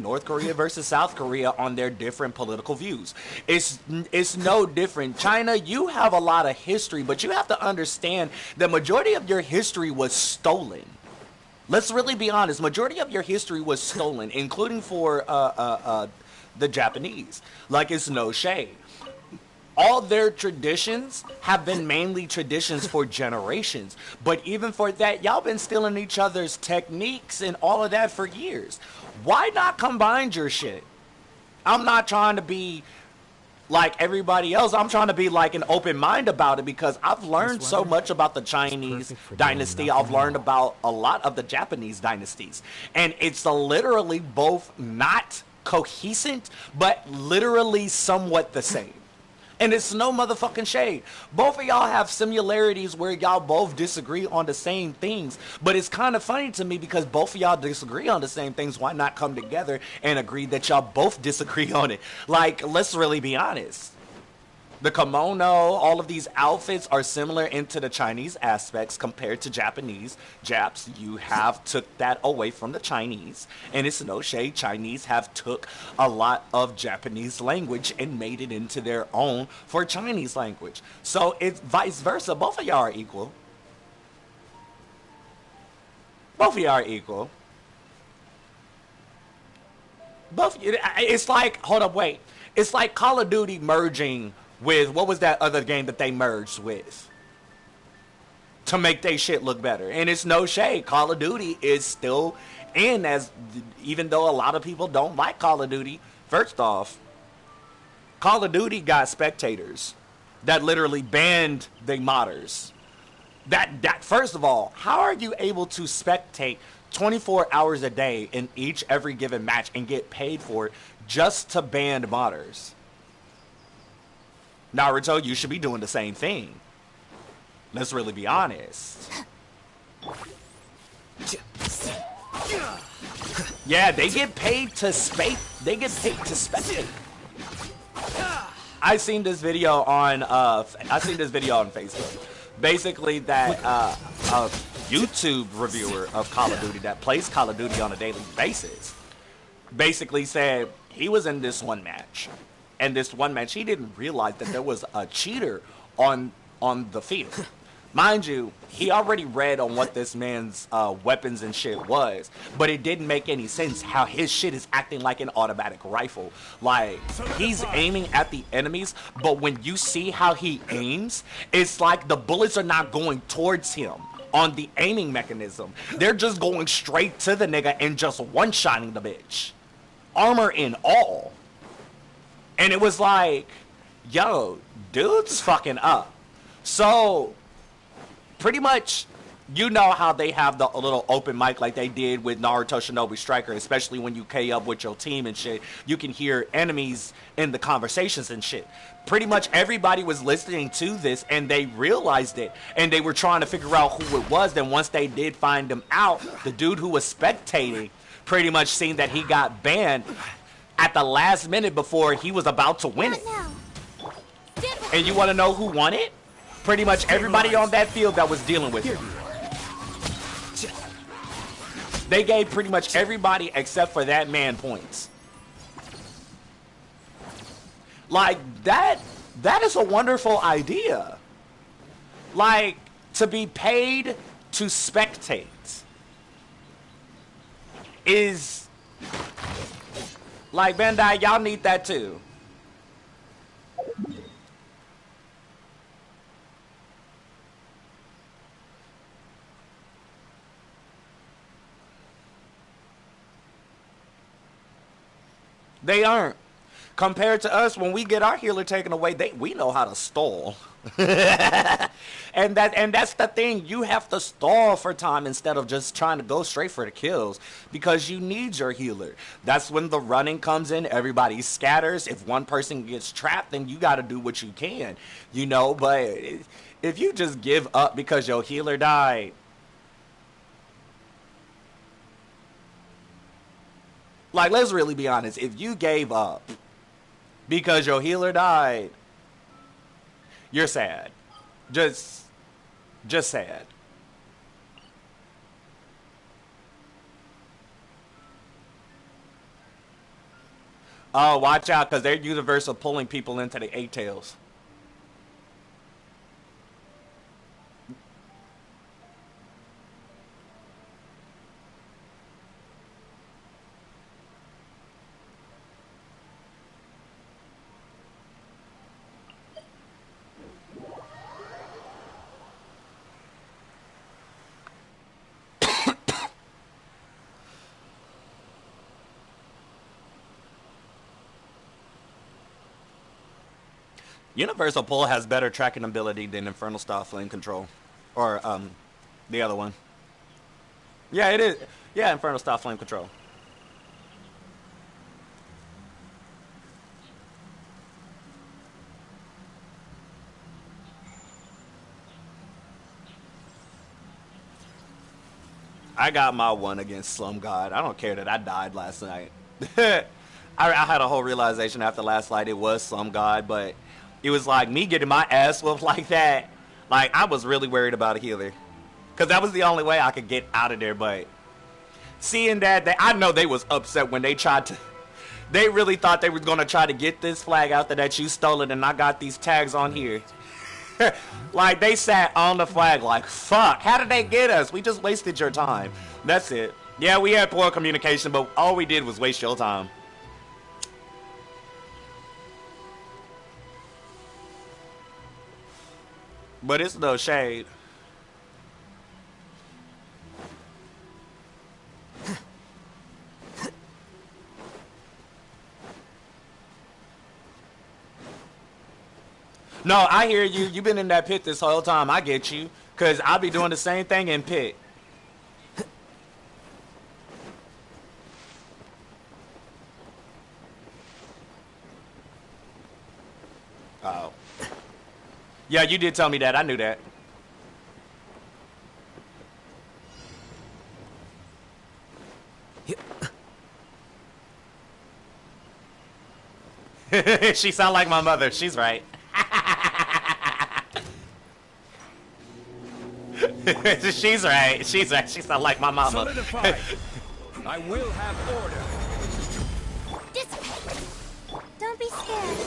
North Korea versus South Korea on their different political views. It's no different. China, you have a lot of history, but you have to understand the majority of your history was stolen. Let's really be honest. Majority of your history was stolen, including for the Japanese. Like, it's no shade. All their traditions have been mainly traditions for generations. But even for that, y'all been stealing each other's techniques and all of that for years. Why not combine your shit? I'm not trying to be like everybody else. I'm trying to be like an open mind about it because I've learned so much about the Chinese dynasty. I've learned about a lot of the Japanese dynasties. And it's literally both not cohesive, but literally somewhat the same. And it's no motherfucking shade. Both of y'all have similarities where y'all both disagree on the same things. But it's kind of funny to me because both of y'all disagree on the same things. Why not come together and agree that y'all both disagree on it? Like, let's really be honest. The kimono, all of these outfits are similar into the Chinese aspects compared to Japanese. Japs, you have took that away from the Chinese. And it's no shade. Chinese have took a lot of Japanese language and made it into their own for Chinese language. So it's vice versa. Both of y'all are equal. Both of y'all are equal. It's like, hold up, wait. It's like Call of Duty merging with, what was that other game that they merged with to make their shit look better? And it's no shade. Call of Duty is still in, as even though a lot of people don't like Call of Duty. First off, Call of Duty got spectators that literally banned the modders. That first of all, how are you able to spectate 24 hours a day in every given match and get paid for it just to ban modders? Naruto, you should be doing the same thing. Let's really be honest. Yeah, they get paid to spectate. I seen this video on Facebook. Basically, that a YouTube reviewer of Call of Duty that plays Call of Duty on a daily basis basically said he was in this one match. And this one match, he didn't realize that there was a cheater on the field. Mind you, he already read on what this man's weapons and shit was, but it didn't make any sense how his shit is acting like an automatic rifle. Like, he's aiming at the enemies, but when you see how he aims, it's like the bullets are not going towards him on the aiming mechanism. They're just going straight to the nigga and just one-shotting the bitch. Armor and all. And it was like, yo, dude's fucking up. So, pretty much, you know how they have the little open mic like they did with Naruto Shinobi Striker, especially when you K up with your team and shit. You can hear enemies in the conversations and shit. Pretty much everybody was listening to this and they realized it. And they were trying to figure out who it was. Then once they did find him out, the dude who was spectating pretty much seen that he got banned at the last minute before he was about to win it. And you want to know who won it? Pretty much everybody on that field that was dealing with him. They gave pretty much everybody except for that man points. Like, that is a wonderful idea. Like, to be paid to spectate is... Like, Bandai, y'all need that too. They aren't. Compared to us, when we get our healer taken away, we know how to stall. and that's the thing. You have to stall for time instead of just trying to go straight for the kills because you need your healer. That's when the running comes in. Everybody scatters. If one person gets trapped, then you got to do what you can, you know. But if you just give up because your healer died, like, let's really be honest. If you gave up because your healer died, you're sad. Just sad. Oh, watch out, because they're universal pulling people into the eight tails. Universal pull has better tracking ability than Infernal Style Flame Control. Or, the other one. Yeah, it is. Yeah, Infernal Style Flame Control. I got my one against Slum God. I don't care that I died last night. I had a whole realization after last night it was Slum God, but it was like me getting my ass whooped like that. Like, I was really worried about a healer. Because that was the only way I could get out of there, but seeing that, I know they was upset when they tried to. They really thought they was going to try to get this flag out there that you stole it, and I got these tags on here. Like, they sat on the flag like, fuck, how did they get us? We just wasted your time. That's it. Yeah, we had poor communication, but all we did was waste your time. But it's no shade. No, I hear you. You've been in that pit this whole time. I get you. Because I'll be doing the same thing in pit. Oh. Yeah, you did tell me that. I knew that. She sound like my mother. She's right. She's right. She's right. She sound like my mama. Solidify. I will have order. Dissipate. Don't be scared.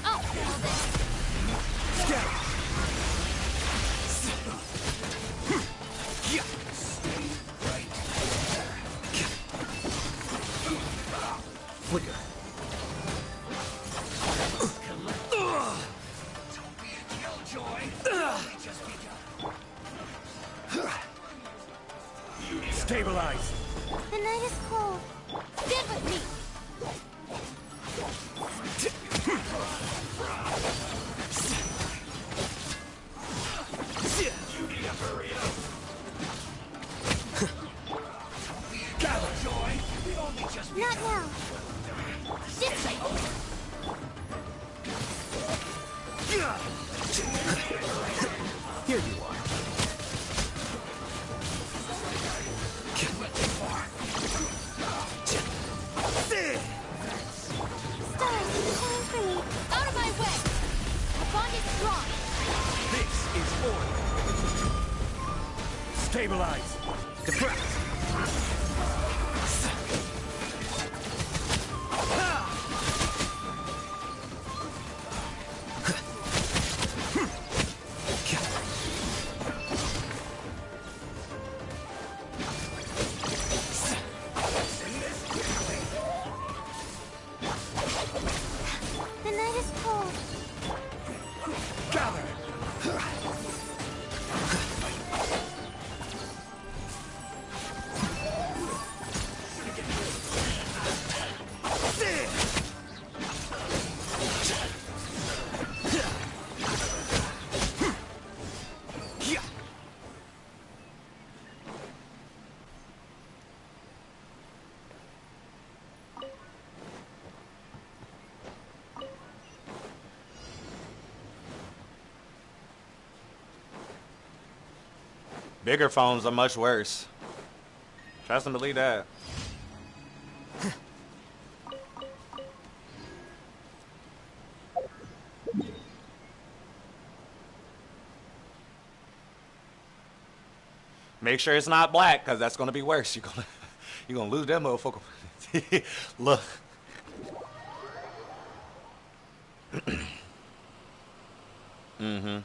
Oh, well then. Scatter. Flicker. Don't be a killjoy. Stabilize. The night is cold. Stand with me. You need a hurry up. Gather, joy. We only just Not now. Dissipate. Here you are. Stars, shine for me. Out of my way. The bond is strong. This is order. Stabilize. Depress. The night is cold. Gather. Bigger phones are much worse. Trust and believe that. Make sure it's not black, because that's going to be worse. You're gonna lose that motherfucker. Look. Mm-hmm.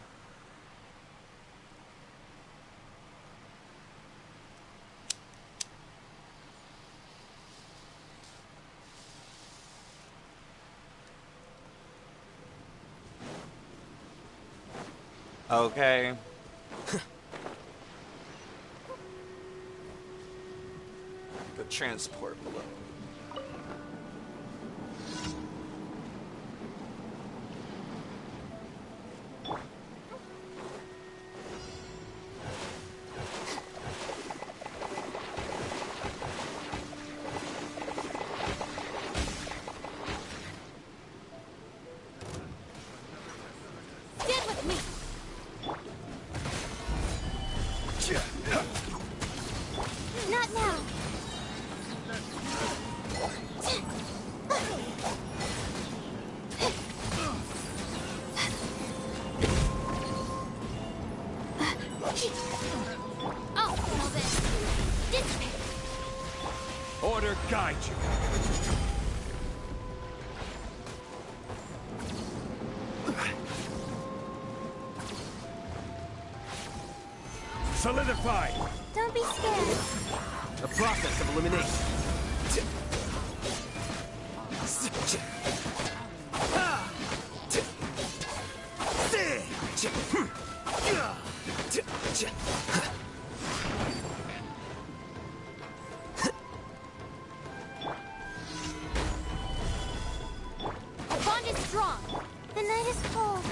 Okay. The transport below. Stand with me. Not now. Oh, well then. Dissipate. Order guide you. Solidify. Don't be scared. A process of elimination. The bond is strong. The night is cold.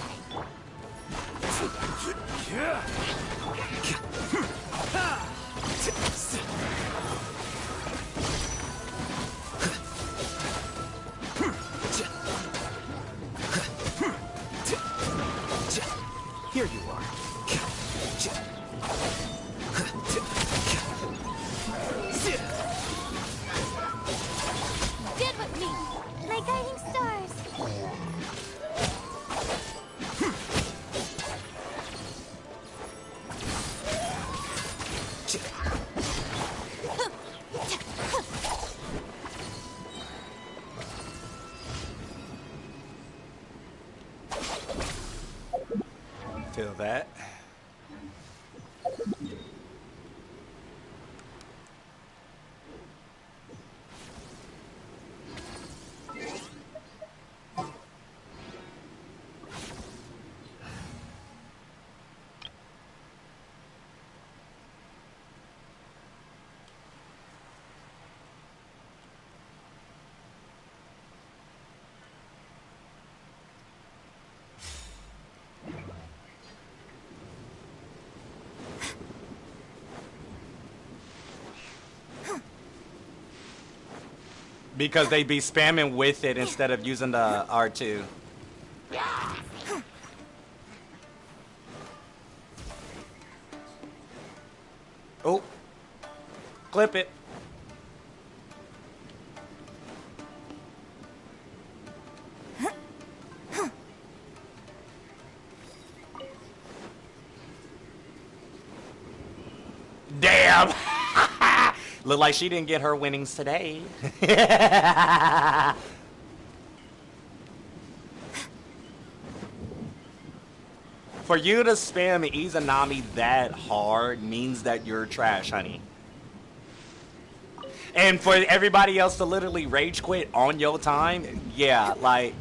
Here you are. Stand with me. My guiding stars. Feel that. Because they be spamming with it instead of using the R2. Oh. Clip it. Damn. Look like she didn't get her winnings today. For you to spam Izanami that hard means that you're trash, honey. And for everybody else to literally rage quit on your time, yeah, like,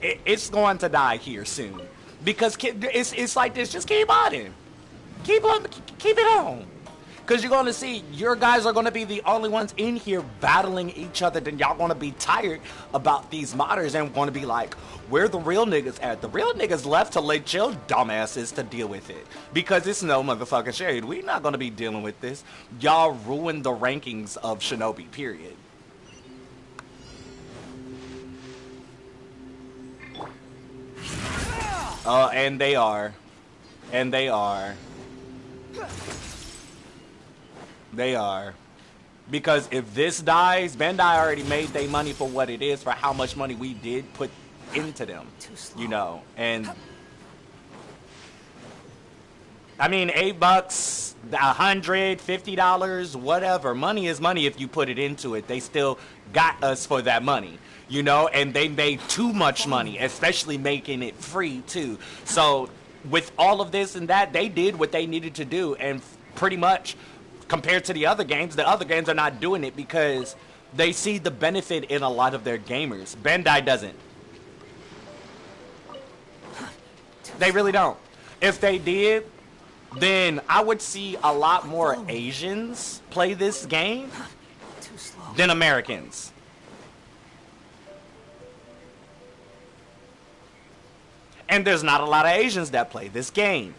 it's going to die here soon. Because it's like this, just keep on it. Keep it on. Because you're going to see, your guys are going to be the only ones in here battling each other. Then y'all going to be tired about these modders and going to be like, where the real niggas at? The real niggas left to let your dumbasses to deal with it. Because it's no motherfucking shade. We're not going to be dealing with this. Y'all ruined the rankings of Shinobi, period. And they are. And they are. They are. Because if this dies, Bandai already made their money for what it is, for how much money we did put into them. You know, and I mean, $8, $150, whatever. Money is money if you put it into it. They still got us for that money, you know, and they made too much money, especially making it free too. So with all of this and that, they did what they needed to do, and pretty much compared to the other games are not doing it because they see the benefit in a lot of their gamers. Bandai doesn't. They really don't. If they did, then I would see a lot more Asians play this game Too slow. than Americans. And there's not a lot of Asians that play this game.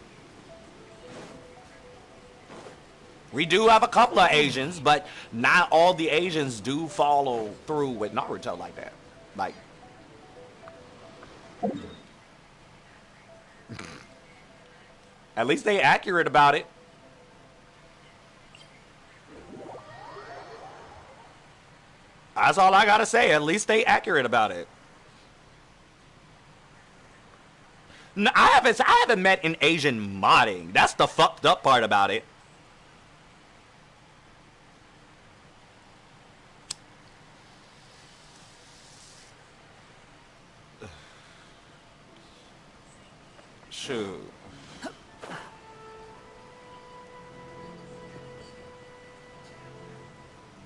We do have a couple of Asians, but not all the Asians do follow through with Naruto like that. Like, at least they accurate about it. That's all I gotta say. At least they accurate about it. No, I haven't met an Asian modding. That's the fucked up part about it. Shoot.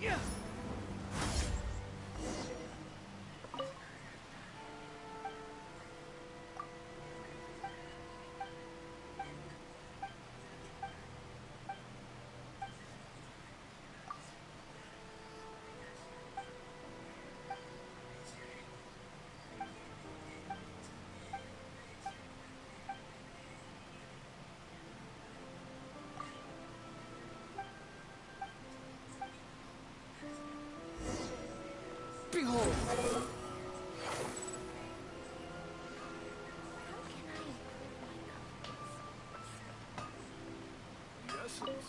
Yeah. Behold! The essence.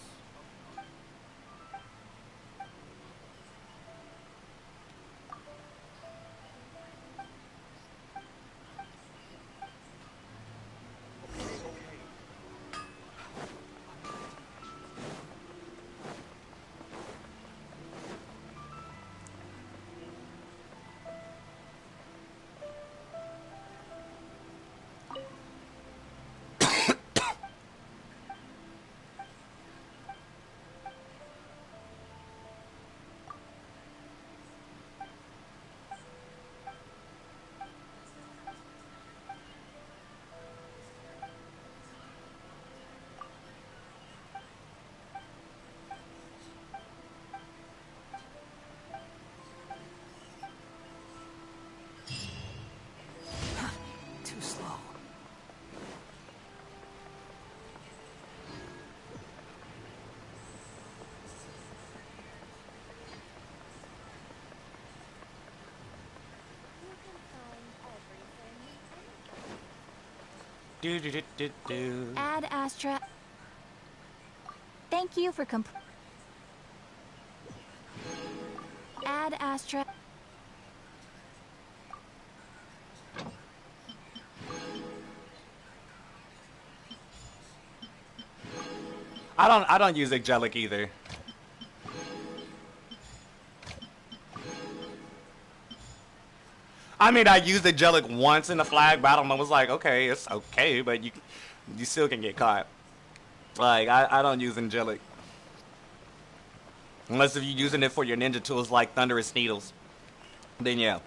Too slow. Do do do do do. Ad Astra. Thank you for Ad Astra. I don't use Angelic either. I mean, I used Angelic once in the flag battle, and I was like, okay, it's okay, but you still can get caught. Like, I don't use Angelic. Unless if you're using it for your ninja tools like Thunderous Needles. Then yeah.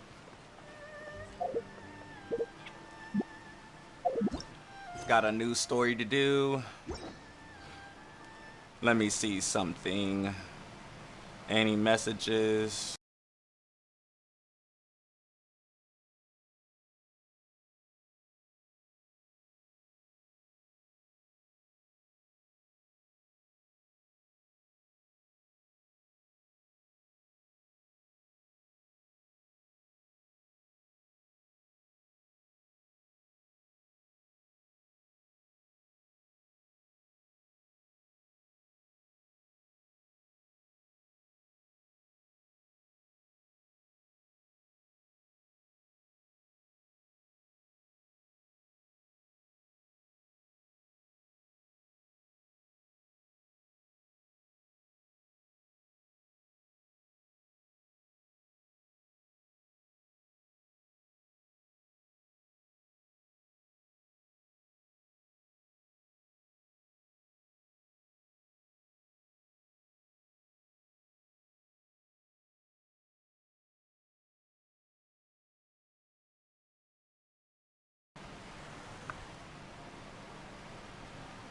Got a new story to do. Let me see something. Any messages?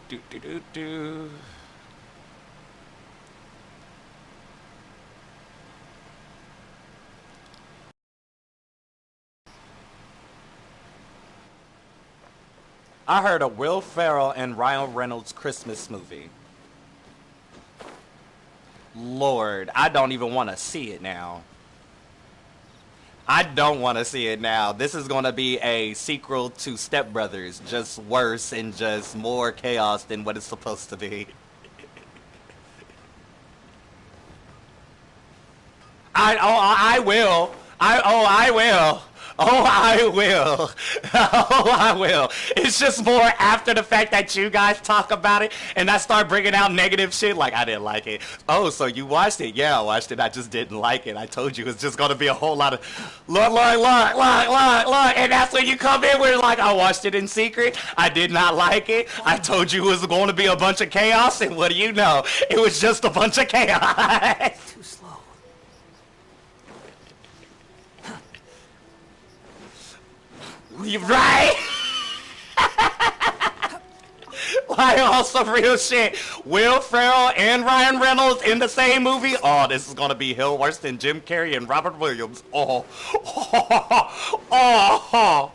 Do do do do. I heard a Will Ferrell and Ryan Reynolds Christmas movie. Lord, I don't even want to see it now. I don't want to see it now. This is going to be a sequel to Step Brothers, just worse and just more chaos than what it's supposed to be. I will. I will. Oh, I will. Oh, I will. It's just more after the fact that you guys talk about it and I start bringing out negative shit like I didn't like it. Oh, so you watched it? Yeah, I watched it. I just didn't like it. I told you it's just going to be a whole lot of look. And that's when you come in where like I watched it in secret. I did not like it. I told you it was going to be a bunch of chaos. And what do you know? It was just a bunch of chaos. Too slow. You right? Like also real shit. Will Ferrell and Ryan Reynolds in the same movie? Oh, this is gonna be hell worse than Jim Carrey and Robert Williams. Oh. Oh.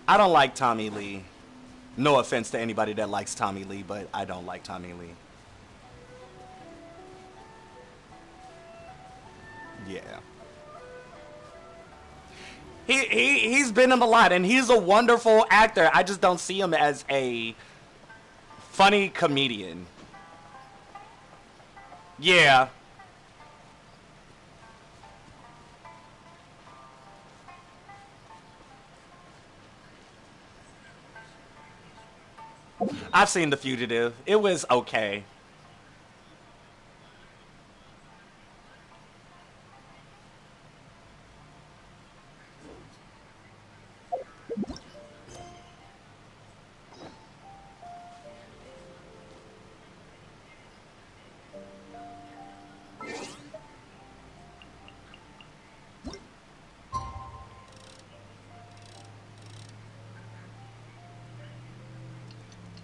I don't like Tommy Lee. No offense to anybody that likes Tommy Lee, but I don't like Tommy Lee. Yeah. He's been in a lot, and he's a wonderful actor. I just don't see him as a funny comedian. Yeah. I've seen The Fugitive. It was okay.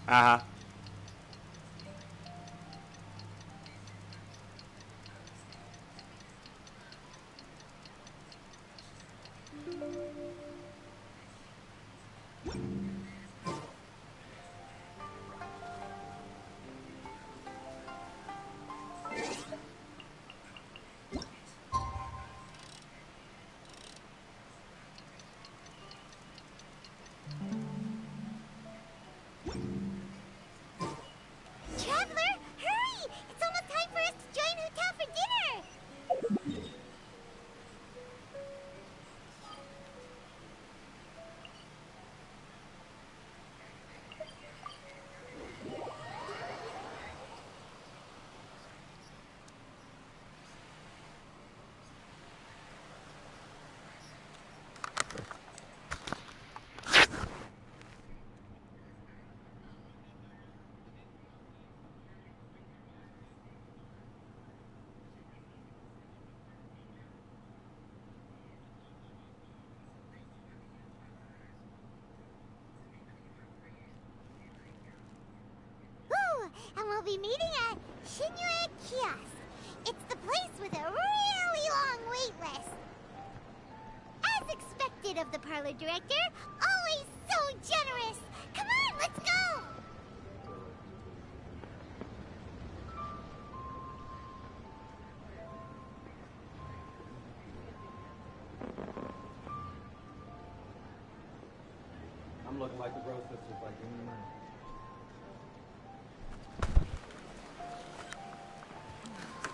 Uh-huh. Traveler, hurry! It's almost time for us to join Hotel for dinner! Ooh, and we'll be meeting at Shinyue Kiosk. It's the place with a really long wait list. As expected of the parlor director, always so generous. Come on, let's go! I'm looking like the Bro Sisters, like, give me your money.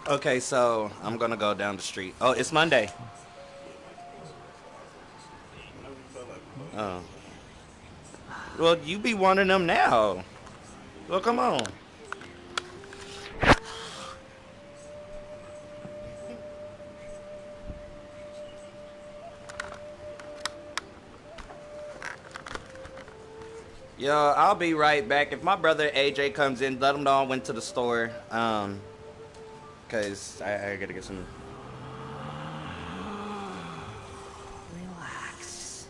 Okay, so I'm gonna go down the street. Oh, it's Monday. Oh. Well, you be wanting them now. Well, come on. Yo, I'll be right back. If my brother AJ comes in, let him know I went to the store. Cause I gotta get some. Relax.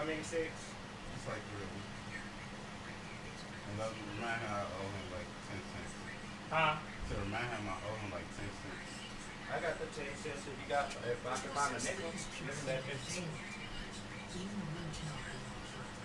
many six? It's like 3 of them. And that remind him I owe him like 10 cents. Huh? To remind him I owe him like 10 cents. I got the 10 cents. If you got, if I can find a nickel, give him that 15. Even a room cannot go on forever.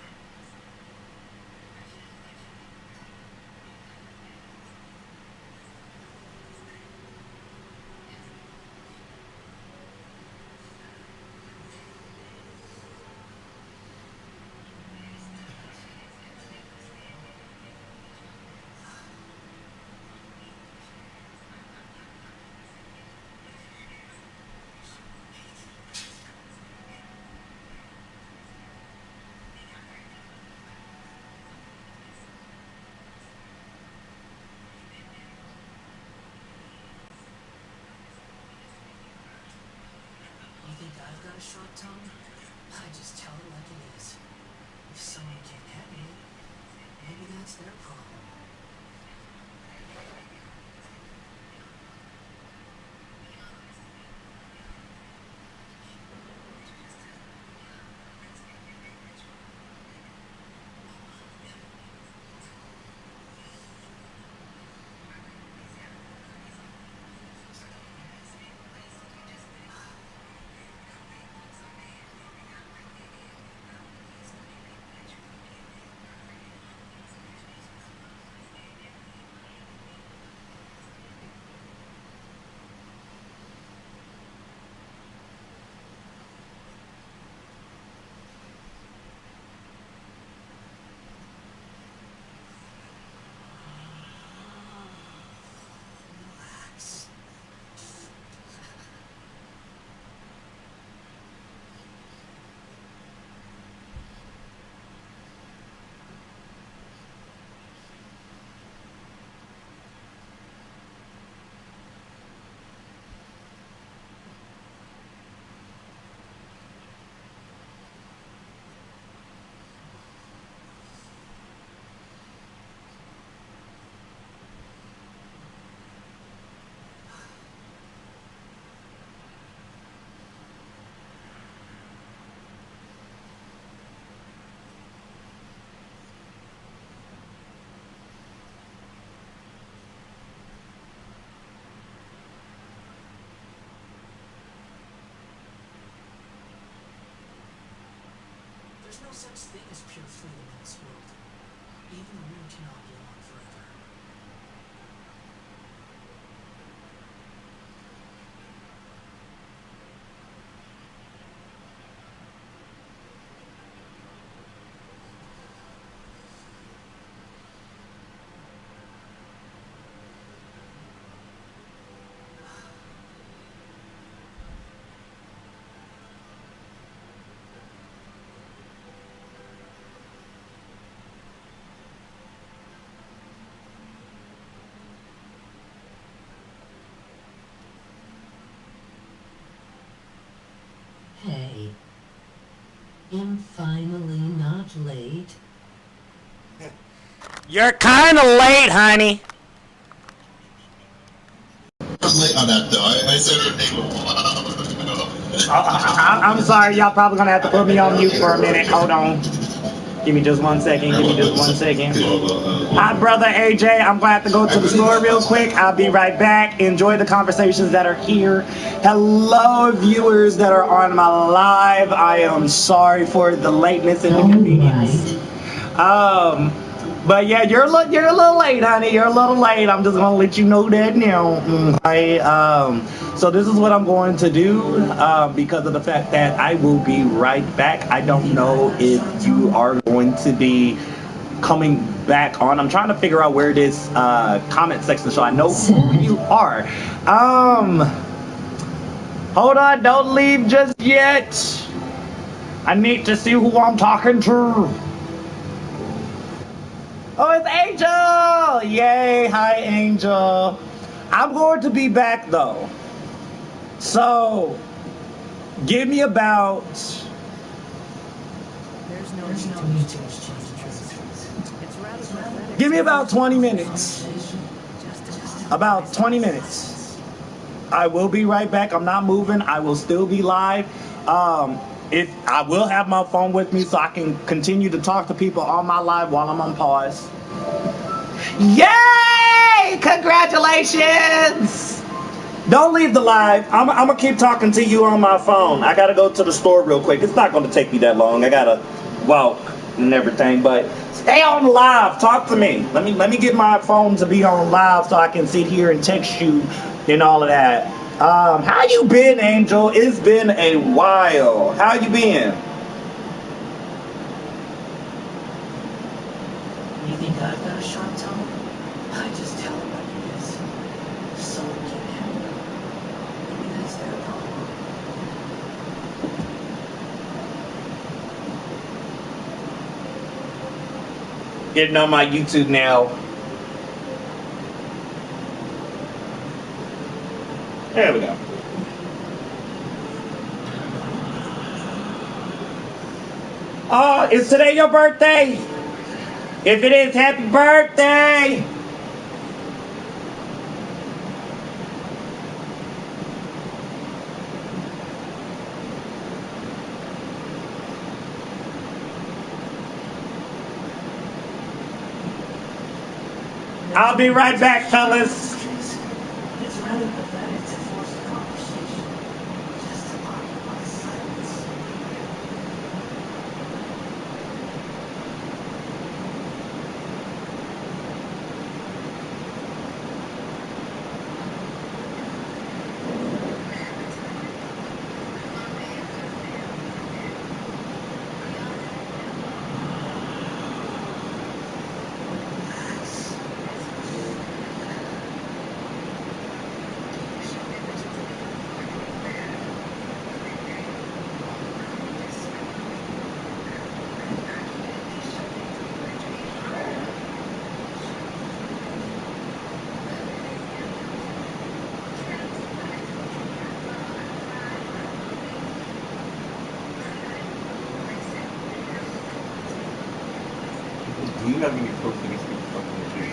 You think I've got a short tongue? I just tell it like it is. If someone can't handle it, maybe that's their problem. Relax. There's no such thing as pure freedom in this world. Even a room cannot go on forever. Hey, I'm finally not late. You're kind of late, honey. was late on that though. I said her name a while ago. I'm sorry, y'all probably gonna have to put me on mute for a minute. Hold on. Give me just 1 second. Give me just 1 second. Hi, brother AJ. I'm gonna have to go to the store real quick. I'll be right back. Enjoy the conversations that are here. Hello, viewers that are on my live. I am sorry for the lateness and inconvenience. But yeah, you're a little late, honey. You're a little late. I'm just gonna let you know that now. So this is what I'm going to do because of the fact that I will be right back. I don't know if you are going to be coming back on. I'm trying to figure out where this comment section so I know who you are. Hold on, don't leave just yet. I need to see who I'm talking to. Oh, it's Angel! Yay, hi Angel. I'm going to be back though. So, give me about... Give me about 20 minutes. About 20 minutes. I will be right back. I'm not moving. I will still be live. I will have my phone with me so I can continue to talk to people on my live while I'm on pause. Yay! Congratulations! Don't leave the live. I'm gonna keep talking to you on my phone. I gotta go to the store real quick. It's not gonna take me that long. I gotta walk and everything, but stay on live. Talk to me. Let me get my phone to be on live so I can sit here and text you and all of that. How you been, Angel? It's been a while. How you been? You think I've got a short tongue? I just tell them what it is. If someone can't handle it, maybe that's their problem. Getting on my YouTube now. There we go. Oh, is today your birthday? If it is, happy birthday! I'll be right back, fellas. It's rather pathetic to force the conversation just to occupy silence. Do you have any proof that these people fucking with you?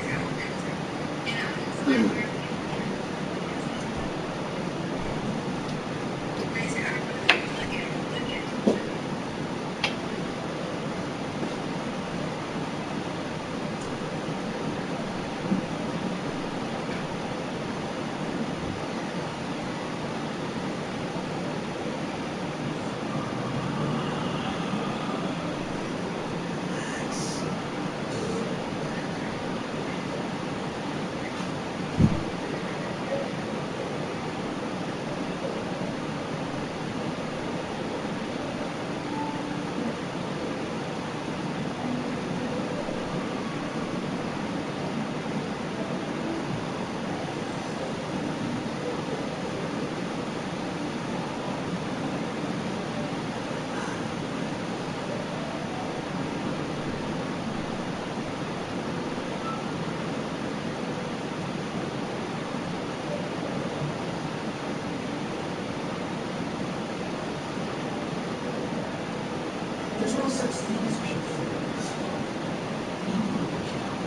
There's no such thing as pure feelings. People will count.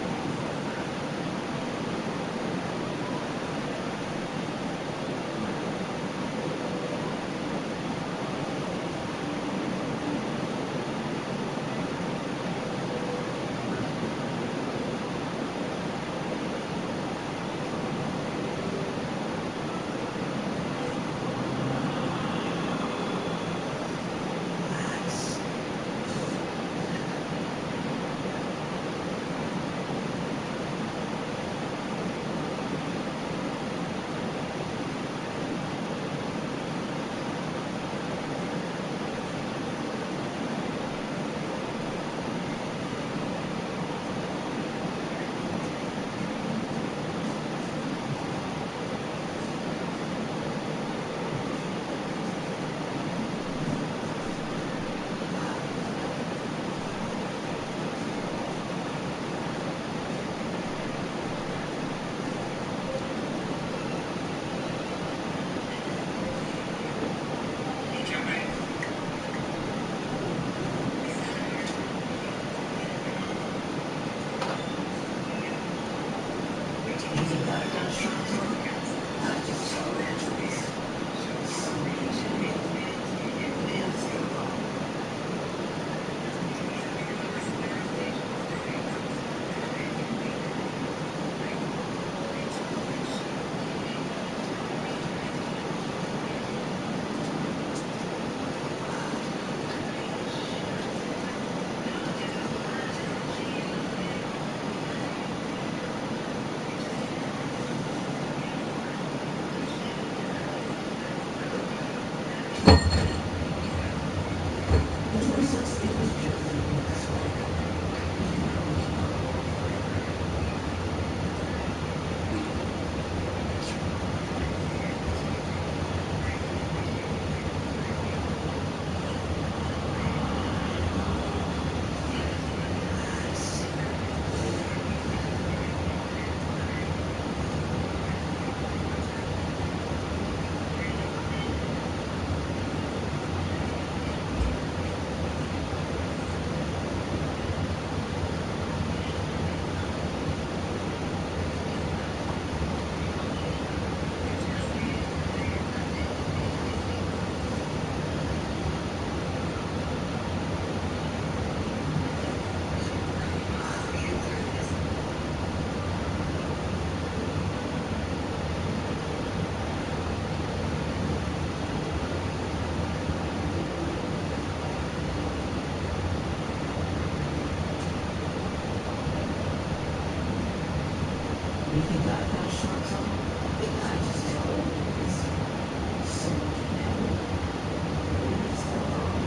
You think I've got a short tongue? I just tell it what it is. Someone can handle it. It's the law.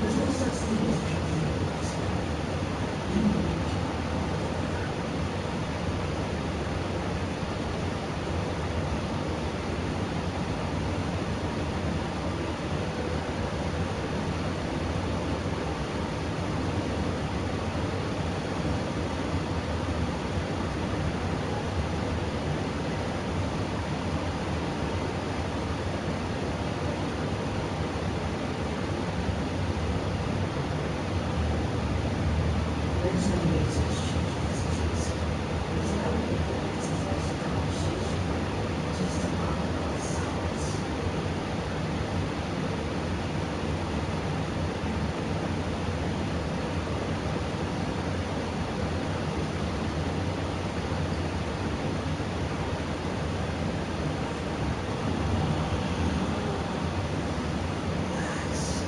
There's no such thing as pure ignorance. There's no way to exchange messages. There's no way to force a conversation. Just a awkward silence. Relax.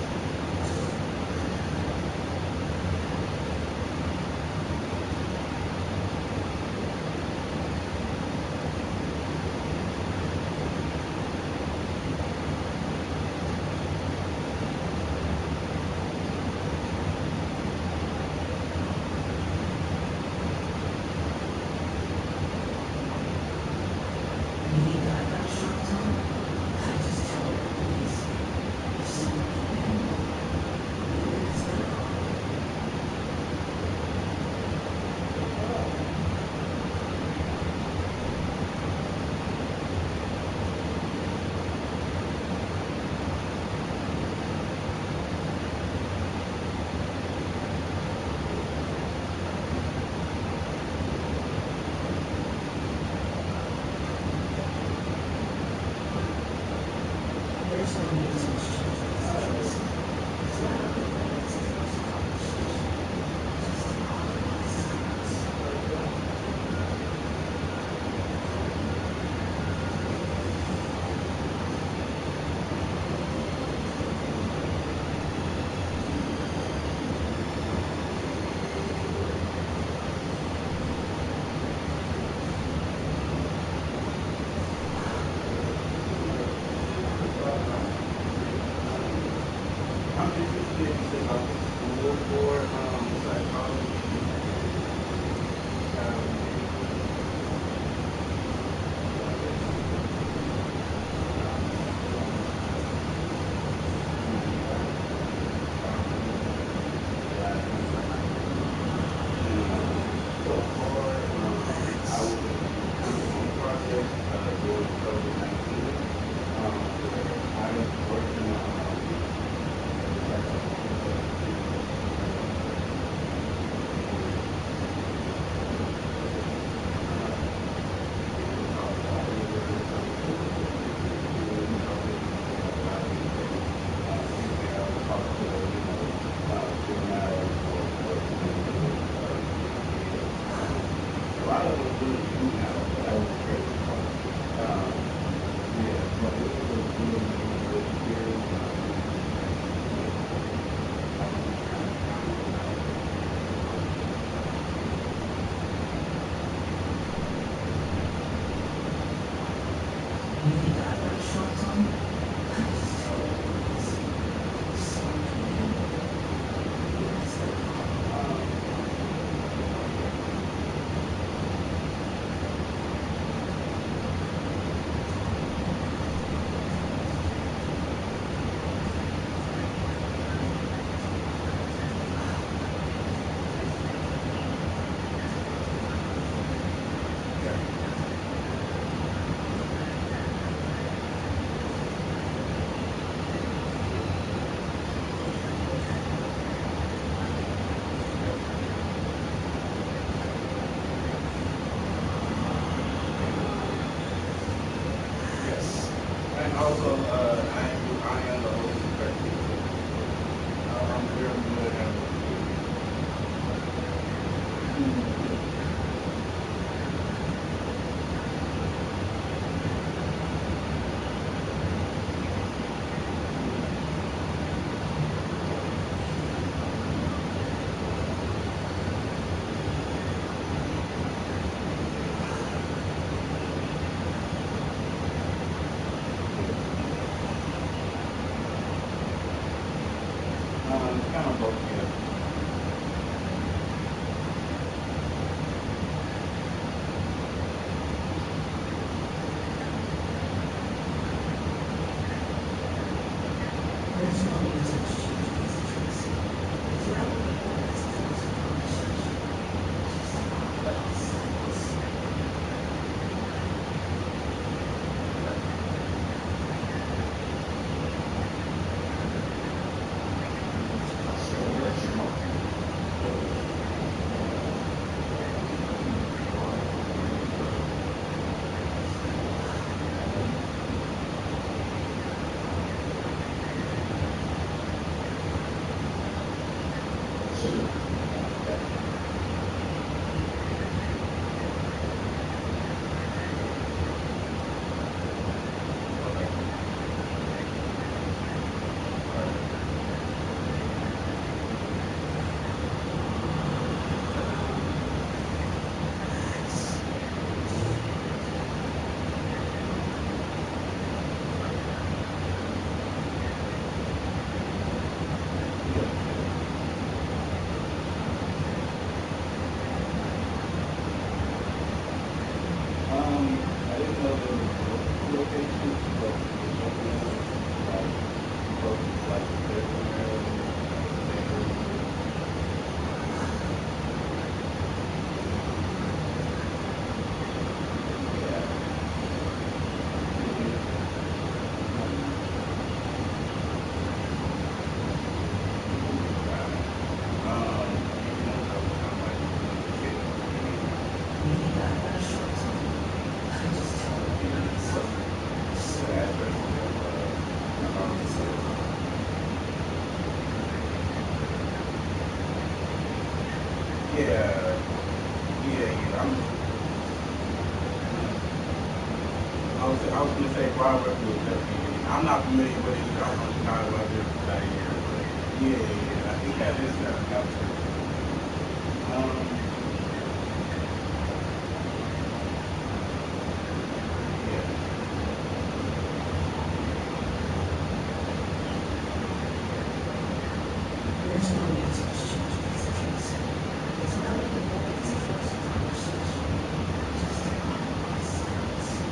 I didn't know there was locations, but like I was gonna say Broadway was definitely. I'm not familiar with it. I don't know about this out here, but yeah, I think that is that out too. Yeah. There's no need to exchange messages. It's not even like it's a first conversation. Just awkward silence.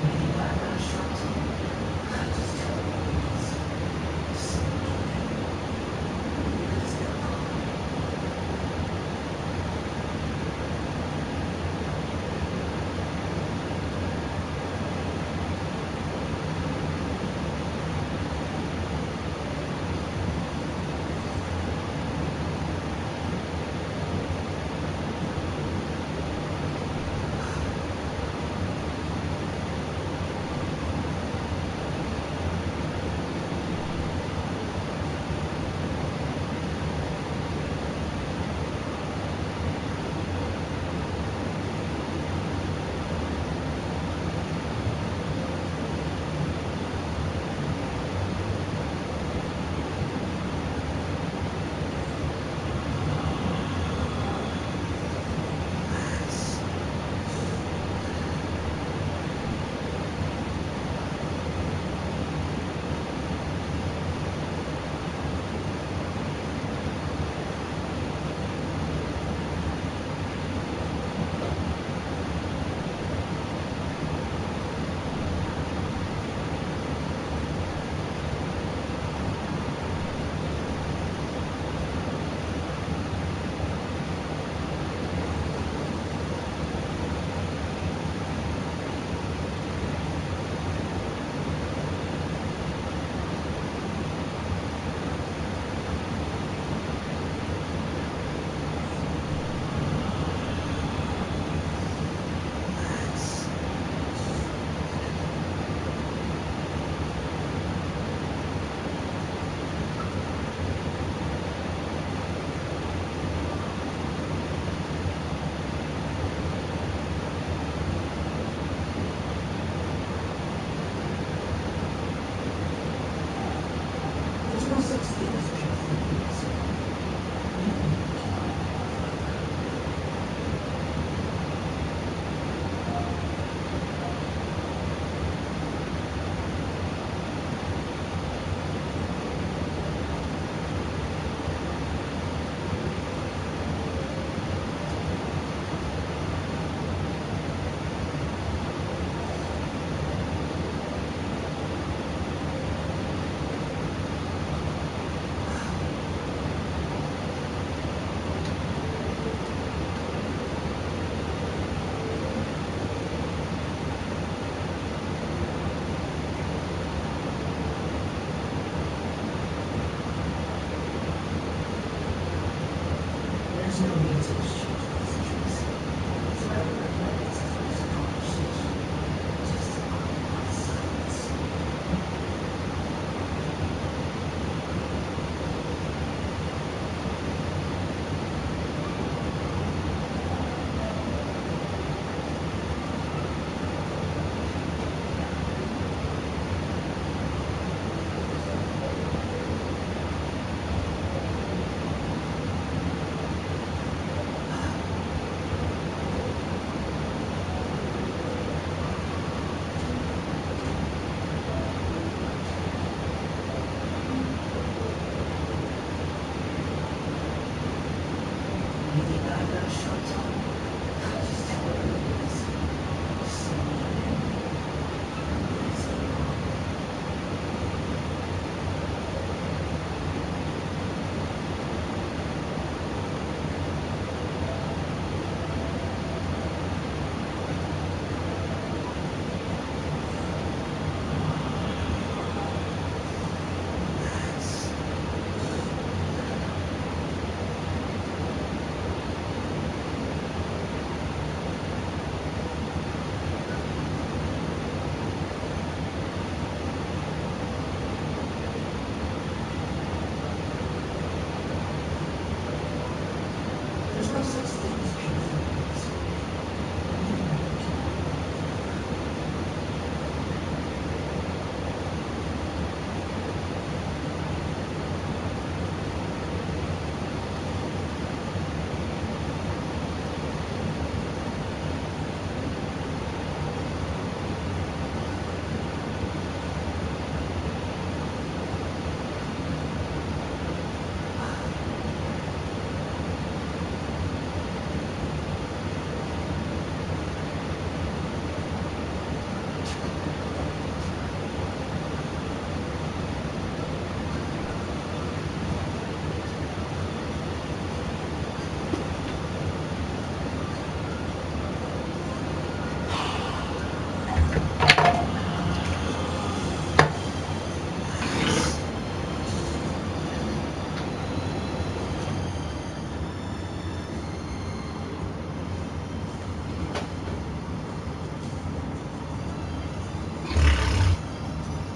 Anything back on a short time? I just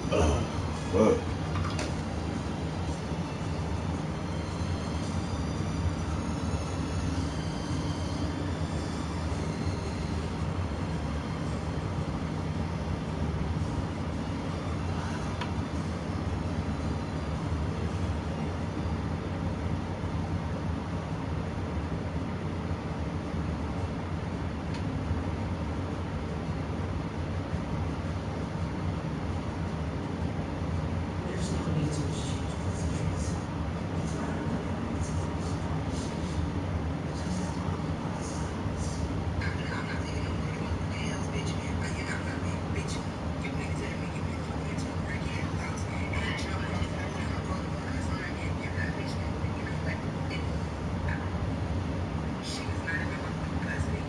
Fuck. There's no need to exchange positions. It's not about it's a conversation. It's just talk about silence. I'm not taking no money off the hands, bitch. I'm not, bitch. You been telling me you been fucking into a break in the house. And I jump off the phone and I broke the phone. That's not again. You're not, bitch. You know what? She was not in my motherfucking custody.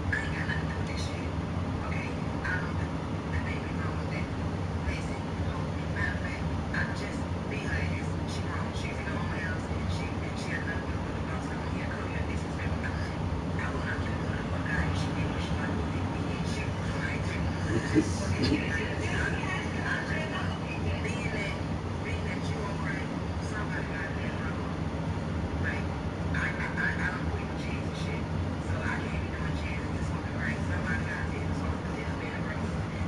I ain't got nothing to do with this shit. Okay? I don't do the baby wrong with that. Listen, matter of fact, I just be her ass. She wrong. She's in her own house. She had nothing to do with the boss. Come here, come here. This is me. I will not give a motherfucker out. She did what she wanted to do. She was right. Being that you on crack, somebody got that wrong. Like, I don't believe in cheese and shit. So I can't be doing cheese and smoking crack. Somebody got to take responsibility for being a girl.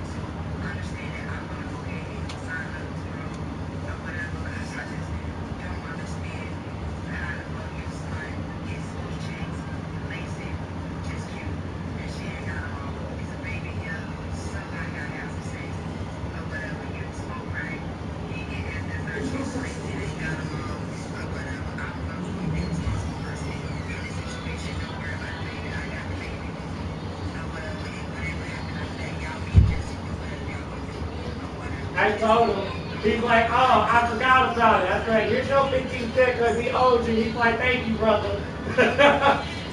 So understand that I'm gonna go ahead and sign up to or whatever. I just don't understand how the fuck your son gets those checks, lace it, just cute. And she ain't got them all. It's a baby here. Somebody gotta have some sex or whatever. You smoke crack. He get his dessert. She's lace it, ain't got them all or whatever. I'm going to be a responsible person in this situation. Don't worry about the baby. I got the baby. Or whatever. And whatever happened after that, y'all be just do whatever y'all want to do. Or whatever. I told him. He's like, oh, I forgot about it. That's right. Here's your 15 cents because he owed you. He's like, thank you, brother.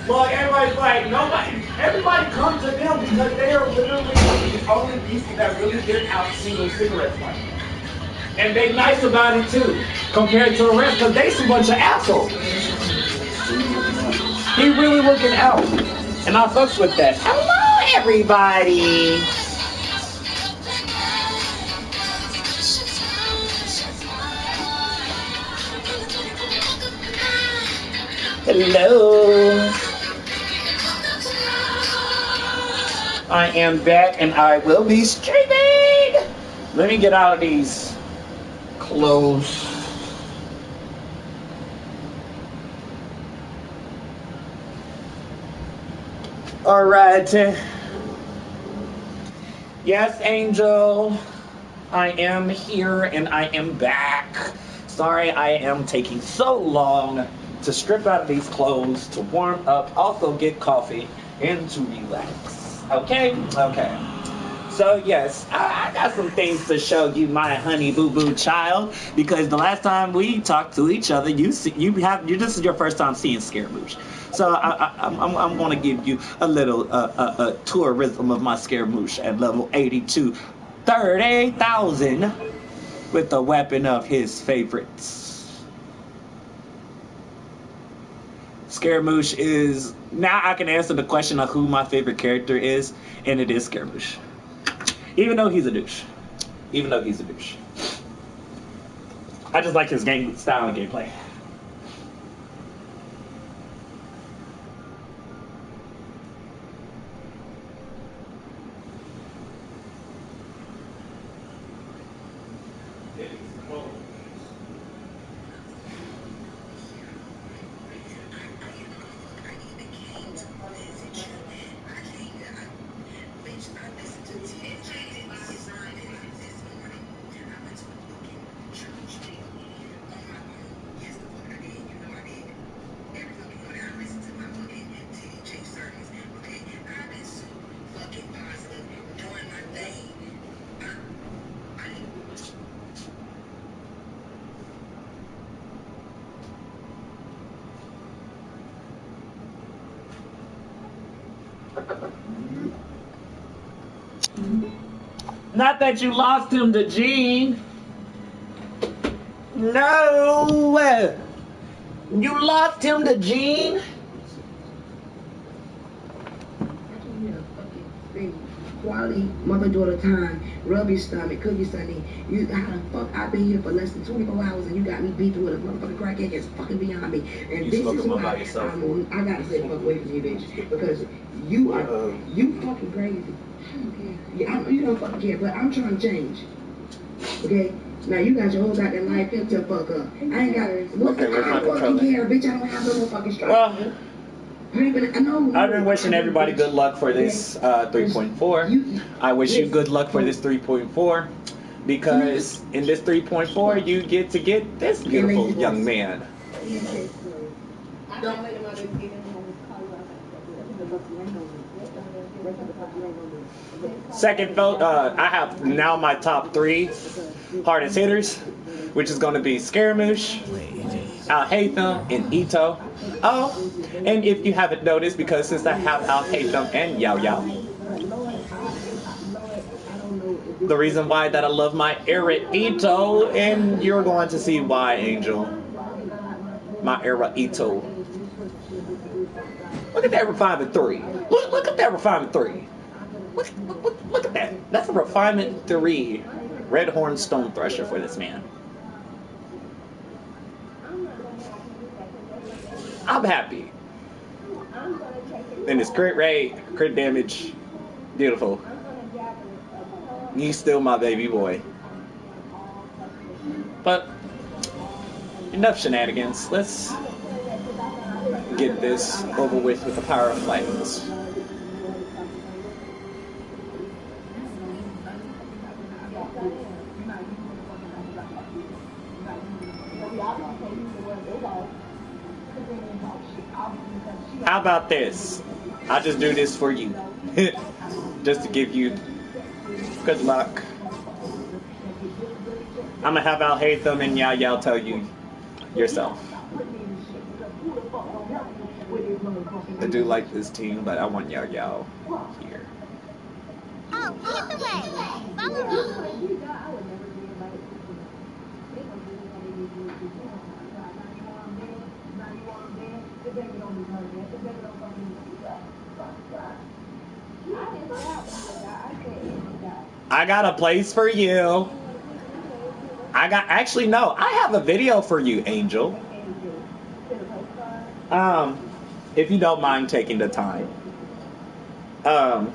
Well, everybody's like, everybody comes to them because they are literally the only people that really get out single cigarettes like that. And they nice about it too, compared to the rest, because they some bunch of assholes. He really looking out. And I fucks with that. Hello, everybody. Hello. I am back and I will be streaming. Let me get out of these clothes. All right. Yes, Angel. I am here and I am back. Sorry I am taking so long to strip out of these clothes, to warm up, also get coffee, and to relax. Okay? Okay. So yes, I got some things to show you, my honey boo boo child, because the last time we talked to each other, this is your first time seeing Scaramouche. So I'm going to give you a little tourism of my Scaramouche at level 82, 30,000 with the weapon of his favorites. Scaramouche is, now I can answer the question of who my favorite character is, and it is Scaramouche. Even though he's a douche. I just like his game style and gameplay. Not that you lost him to Gene. No. You lost him to Gene. Baby, quality mother-daughter time, rub your stomach, cook your Sunday. You, how the fuck I've been here for less than 24 hours and you got me beat through with a motherfucking crackhead is fucking beyond me. And You this smoking is one why by yourself? I gotta stay the fuck away from you, bitch. Because you are, you fucking crazy. I don't care. Yeah, you don't fucking care, but I'm trying to change. Okay? Now you got your whole goddamn life picked up, fuck up. I ain't got what Okay, where's my I fucking controller? care, bitch. I don't have no more fucking struggle. Well, I've been wishing everybody good luck for this 3.4. I wish you good luck for this 3.4 because in this 3.4 you get to get this beautiful young man. Second vote, I have now my top 3 hardest hitters, which is going to be Scaramouche, Al-Haytham, and Ito. Oh, and if you haven't noticed, because since I have Al-Haytham and Yao Yao, the reason why that I love my era Ito, and you're going to see why, Angel. My era Ito. Look at that refinement 3. Look at that refinement 3. Look at that. That's a refinement 3 red horn stone thresher for this man. I'm happy. And his crit rate, crit damage, beautiful. He's still my baby boy. But enough shenanigans. Let's get this over with the power of light. How about this? I'll just do this for you. Just to give you good luck. I'm gonna have Al-Haytham and Yao Yao tell you yourself. I do like this team, but I want Yao Yao here. Oh, get the way! Follow me! I got a place for you. Actually, no, I have a video for you, Angel. If you don't mind taking the time. Can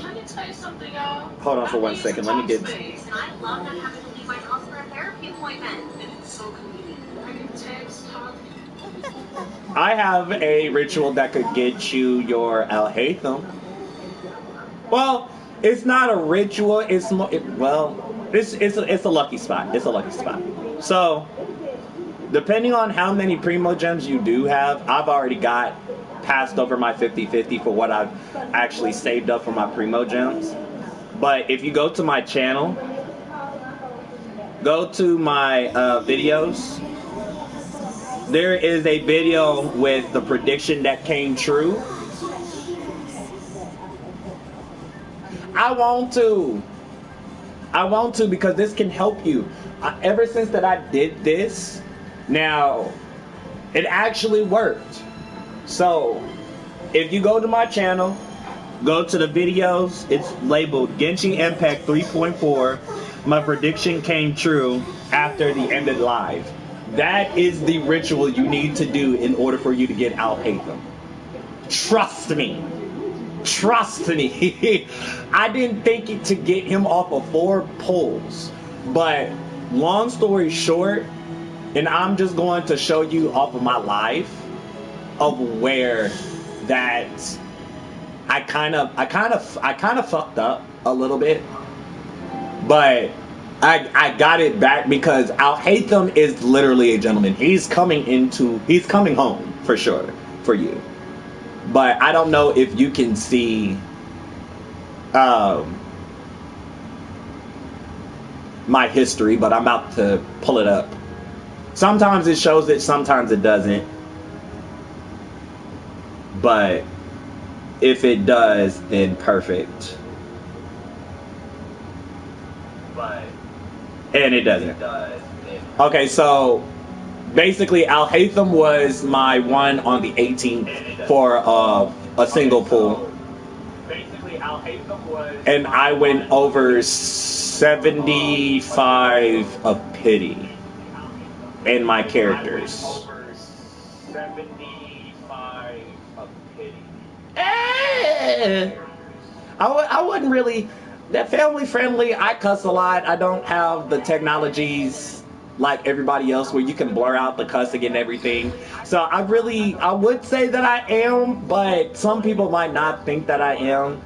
I tell you something, y'all? Hold on for 1 second. Let me get. And I love not having to leave my house for a therapy appointment. And it's so convenient. I can text, talk. I have a ritual that could get you your Al-Haytham. Well, it's not a ritual. It's more. It's a lucky spot. It's a lucky spot. So, depending on how many Primo Gems you do have, I've already got passed over my 50-50 for what I've actually saved up for my Primo Gems. But if you go to my channel, go to my videos, there is a video with the prediction that came true. I want to because this can help you. Ever since that I did this, now it actually worked. So if you go to my channel, go to the videos, it's labeled Genshin Impact 3.4. My prediction came true after the ended live. That is the ritual you need to do in order for you to get Al-Haytham. Trust me. Trust me. I didn't think it to get him off of 4 pulls. But long story short, and I'm just going to show you off of my life of where that I kind of fucked up a little bit. But I got it back because Al-Haytham is literally a gentleman. He's coming home for sure for you. But I don't know if you can see my history, but I'm about to pull it up. Sometimes it shows it, sometimes it doesn't. But if it does, then perfect. And it doesn't. Okay, so basically Al-Haytham was my one on the 18th for a single pull. And I went over 75 of pity in my characters. I wouldn't really. That family friendly. I cuss a lot. I don't have the technologies like everybody else where you can blur out the cussing and everything. So I would say that I am, but some people might not think that I am.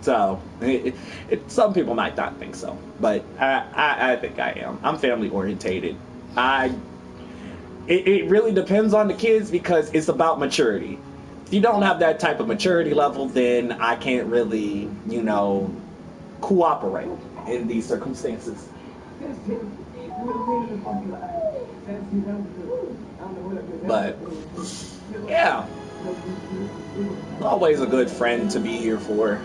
So, some people might not think so, but I think I am. I'm family orientated. It really depends on the kids because it's about maturity. If you don't have that type of maturity level, then I can't really, cooperate in these circumstances. But, yeah. Always a good friend to be here for.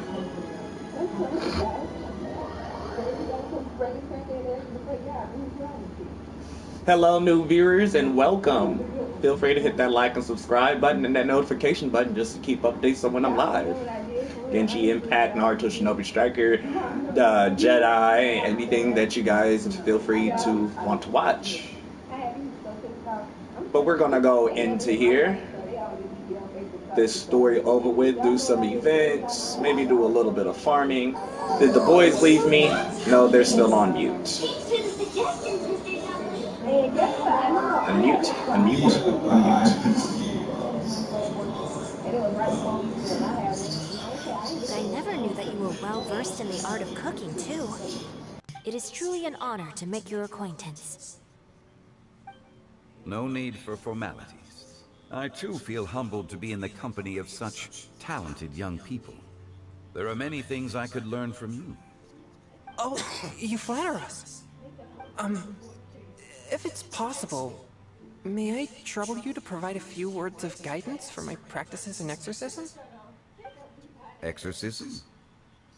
Hello, new viewers, and welcome. Feel free to hit that like and subscribe button and that notification button just to keep updates on when I'm live. Genshin Impact, Naruto Shinobi Striker, Jedi, anything that you guys feel free to want to watch. But we're gonna go into here. This story over with, do some events, maybe do a little bit of farming. Did the boys leave me? No, they're still on mute. Unmute. I never knew that you were well versed in the art of cooking, too. It is truly an honor to make your acquaintance. No need for formalities. I too feel humbled to be in the company of such talented young people. There are many things I could learn from you. Oh, you flatter us. If it's possible, may I trouble you to provide a few words of guidance for my practices in exorcism? Exorcism?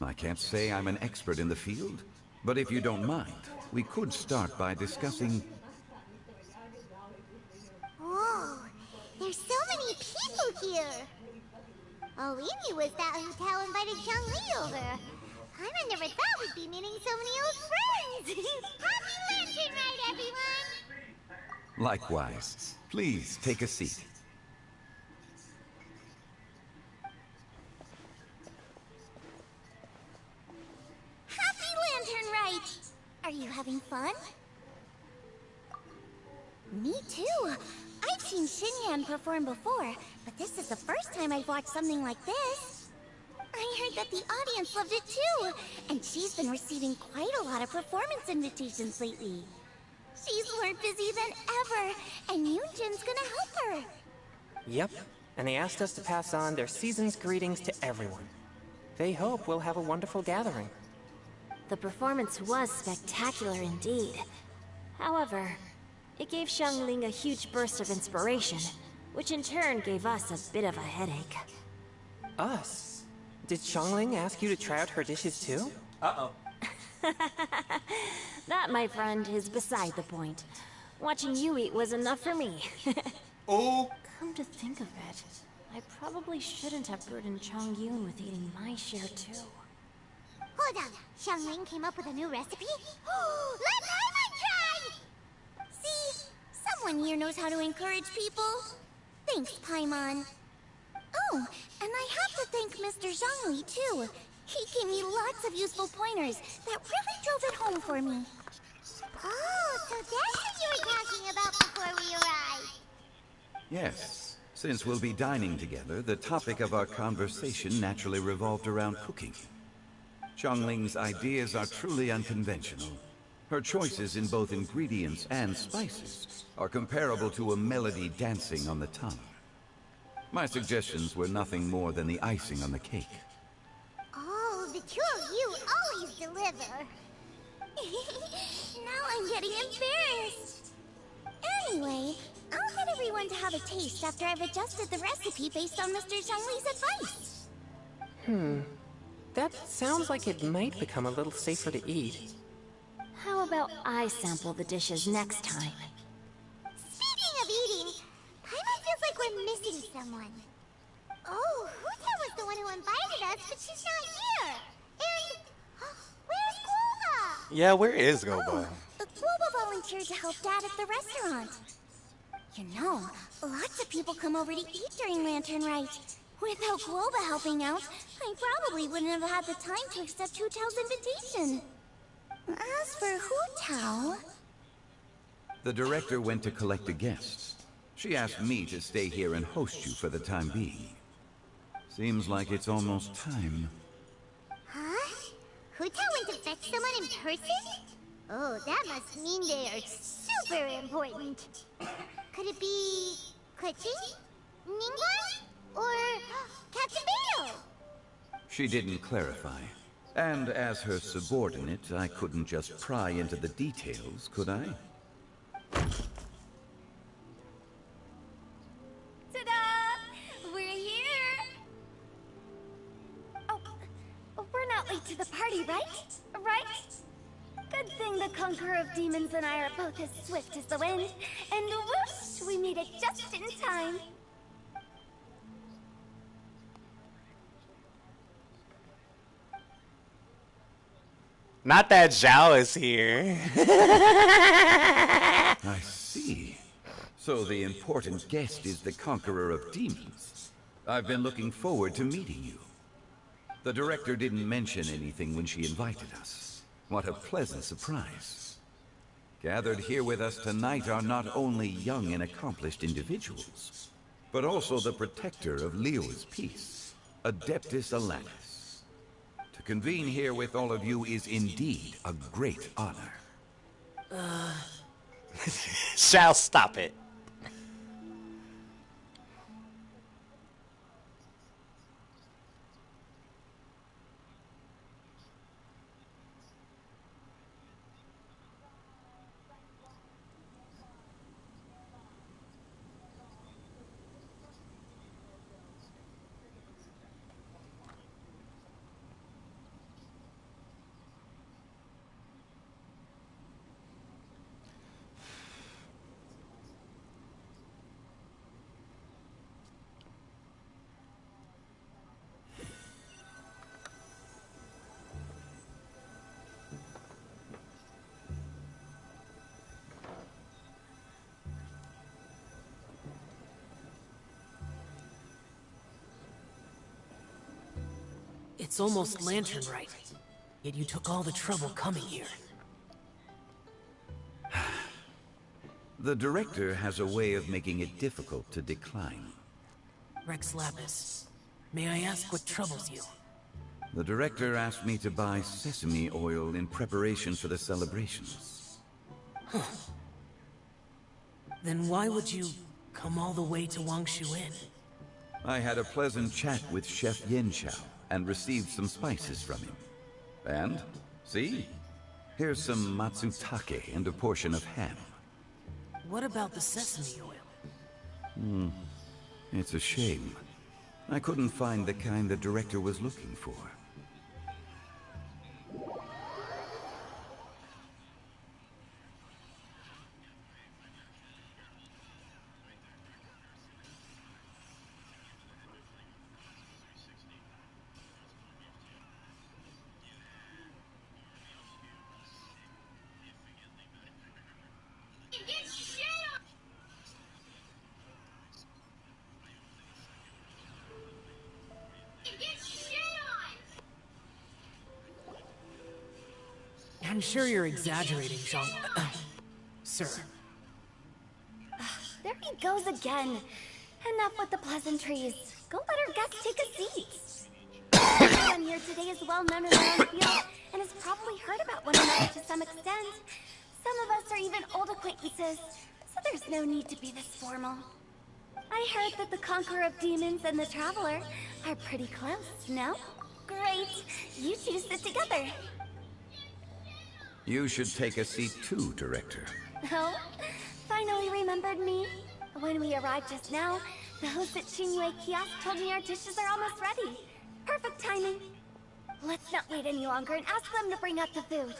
I can't say I'm an expert in the field, but if you don't mind, we could start by discussing... Whoa, there's so many people here. All we knew was that hotel invited Chang-Li over. I never thought we'd be meeting so many old friends. Happy Lantern Ride, everyone! Likewise. Please take a seat. Happy Lantern Ride! Are you having fun? Me too. I've seen Xinyan perform before, but this is the first time I've watched something like this. I heard that the audience loved it too, and she's been receiving quite a lot of performance invitations lately. She's more busy than ever, and Yoonjin's gonna help her. Yep, and they asked us to pass on their season's greetings to everyone. They hope we'll have a wonderful gathering. The performance was spectacular indeed. However, it gave Xiangling a huge burst of inspiration, which in turn gave us a bit of a headache. Us? Did Xiangling ask you to try out her dishes too? Uh-oh. That, my friend, is beside the point. Watching you eat was enough for me. Oh. Come to think of it, I probably shouldn't have burdened Chongyun with eating my share too. Hold on, Xiangling came up with a new recipe? Let Paimon try! See, someone here knows how to encourage people. Thanks, Paimon. Oh, and I have to thank Mr. Zhongli too. He gave me lots of useful pointers that really drove it home for me. Oh, so that's what you were talking about before we arrived. Yes. Since we'll be dining together, the topic of our conversation naturally revolved around cooking. Xiangling's ideas are truly unconventional. Her choices in both ingredients and spices are comparable to a melody dancing on the tongue. My suggestions were nothing more than the icing on the cake. Oh, the two of you always deliver. Now I'm getting embarrassed. Anyway, I'll get everyone to have a taste after I've adjusted the recipe based on Mr. Zhongli's advice. That sounds like it might become a little safer to eat. How about I sample the dishes next time? Speaking someone. Oh, Huta was the one who invited us, but she's not here. And where's Guoba? Yeah, where is Goba? Oh, Guoba volunteered to help Dad at the restaurant. You know, lots of people come over to eat during Lantern Rite. Without Guoba helping out, I probably wouldn't have had the time to accept Hu Tao's invitation. As for Hu Tao... The director went to collect a guest. She asked me to stay here and host you for the time being. Seems like it's almost time. Huh? Hu Tao went to fetch someone in person? Oh, that must mean they are super important. Could it be... Kuchi? Ningguang? Or Captain Bale? She didn't clarify. And as her subordinate, I couldn't just pry into the details, could I? Ta-da! We're here! Oh, we're not late to the party, right? Right? Good thing the Conqueror of Demons and I are both as swift as the wind. And whoosh, we made it just in time. Not that Zhao is here. I see. So the important guest is the Conqueror of Demons. I've been looking forward to meeting you. The director didn't mention anything when she invited us. What a pleasant surprise. Gathered here with us tonight are not only young and accomplished individuals, but also the protector of Liyue's peace, Adeptus Alanis. To convene here with all of you is indeed a great honor. Shall stop it. It's almost Lantern Rite, yet you took all the trouble coming here. The director has a way of making it difficult to decline. Rex Lapis, may I ask what troubles you? The director asked me to buy sesame oil in preparation for the celebrations. Huh. Then why would you come all the way to Wangshu Inn? I had a pleasant chat with Chef Yanxiao and received some spices from him. And, see? Here's some matsutake and a portion of ham. What about the sesame oil? It's a shame. I couldn't find the kind the director was looking for. I'm sure you're exaggerating, Jean. Sir. There he goes again. Enough with the pleasantries. Go let our guest take a seat. Everyone here today is well known in their own field and has probably heard about one another to some extent. Some of us are even old acquaintances, so there's no need to be this formal. I heard that the Conqueror of Demons and the Traveler are pretty close, no? Great. You two sit together. You should take a seat too, Director. Oh? Finally remembered me? When we arrived just now, the host at Shinue Kiosk told me our dishes are almost ready. Perfect timing. Let's not wait any longer and ask them to bring out the food.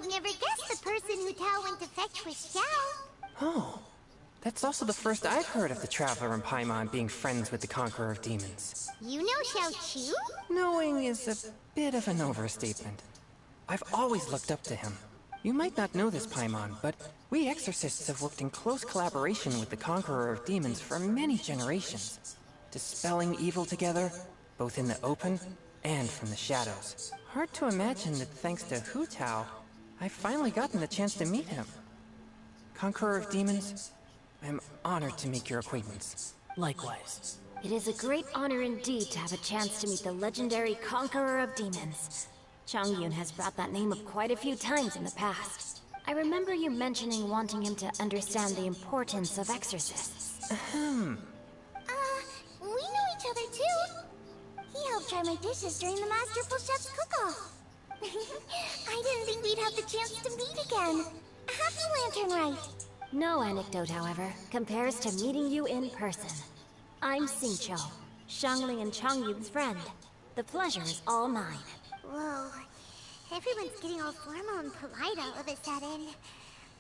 never guess the person who Tao went to fetch was Xiao. Oh, that's also the first I've heard of the Traveler and Paimon being friends with the Conqueror of Demons. You know Xiao Chu? Knowing is a bit of an overstatement. I've always looked up to him. You might not know this, Paimon, but we exorcists have worked in close collaboration with the Conqueror of Demons for many generations, dispelling evil together, both in the open and from the shadows. Hard to imagine that thanks to Hu Tao, I've finally gotten the chance to meet him. Conqueror of Demons, I'm honored to make your acquaintance. Likewise. It is a great honor indeed to have a chance to meet the legendary Conqueror of Demons. Chongyun has brought that name up quite a few times in the past. I remember you mentioning wanting him to understand the importance of exorcists. We know each other too. He helped try my dishes during the Masterful Chef's cook-off. I didn't think we'd have the chance to meet again. Happy Lantern Rite. No anecdote, however, compares to meeting you in person. I'm Xingqiu, Xiangling and Chongyun's friend. The pleasure is all mine. Whoa. Everyone's getting all formal and polite all of a sudden.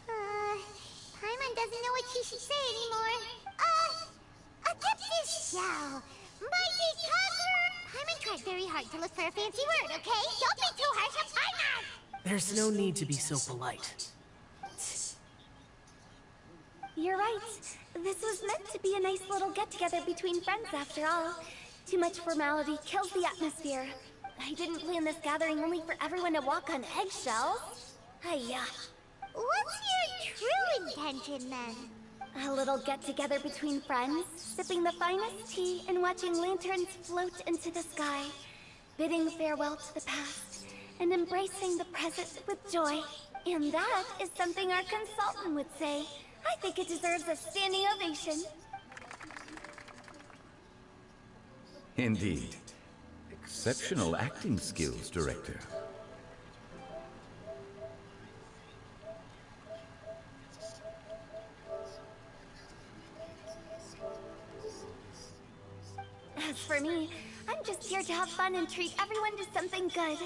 Paimon doesn't know what she should say anymore. Attempt this Xiao. Mighty Conqueror! Paimon tried very hard to look for a fancy word, okay? Don't be too harsh on Paimon! There's no need to be so polite. You're right. This was meant to be a nice little get-together between friends after all. Too much formality kills the atmosphere. I didn't plan this gathering only for everyone to walk on eggshells. Hiya. What's your true intention, then? A little get-together between friends, sipping the finest tea and watching lanterns float into the sky, bidding farewell to the past, and embracing the present with joy. And that is something our consultant would say. I think it deserves a standing ovation. Indeed. Exceptional acting skills, Director. As for me, I'm just here to have fun and treat everyone to something good.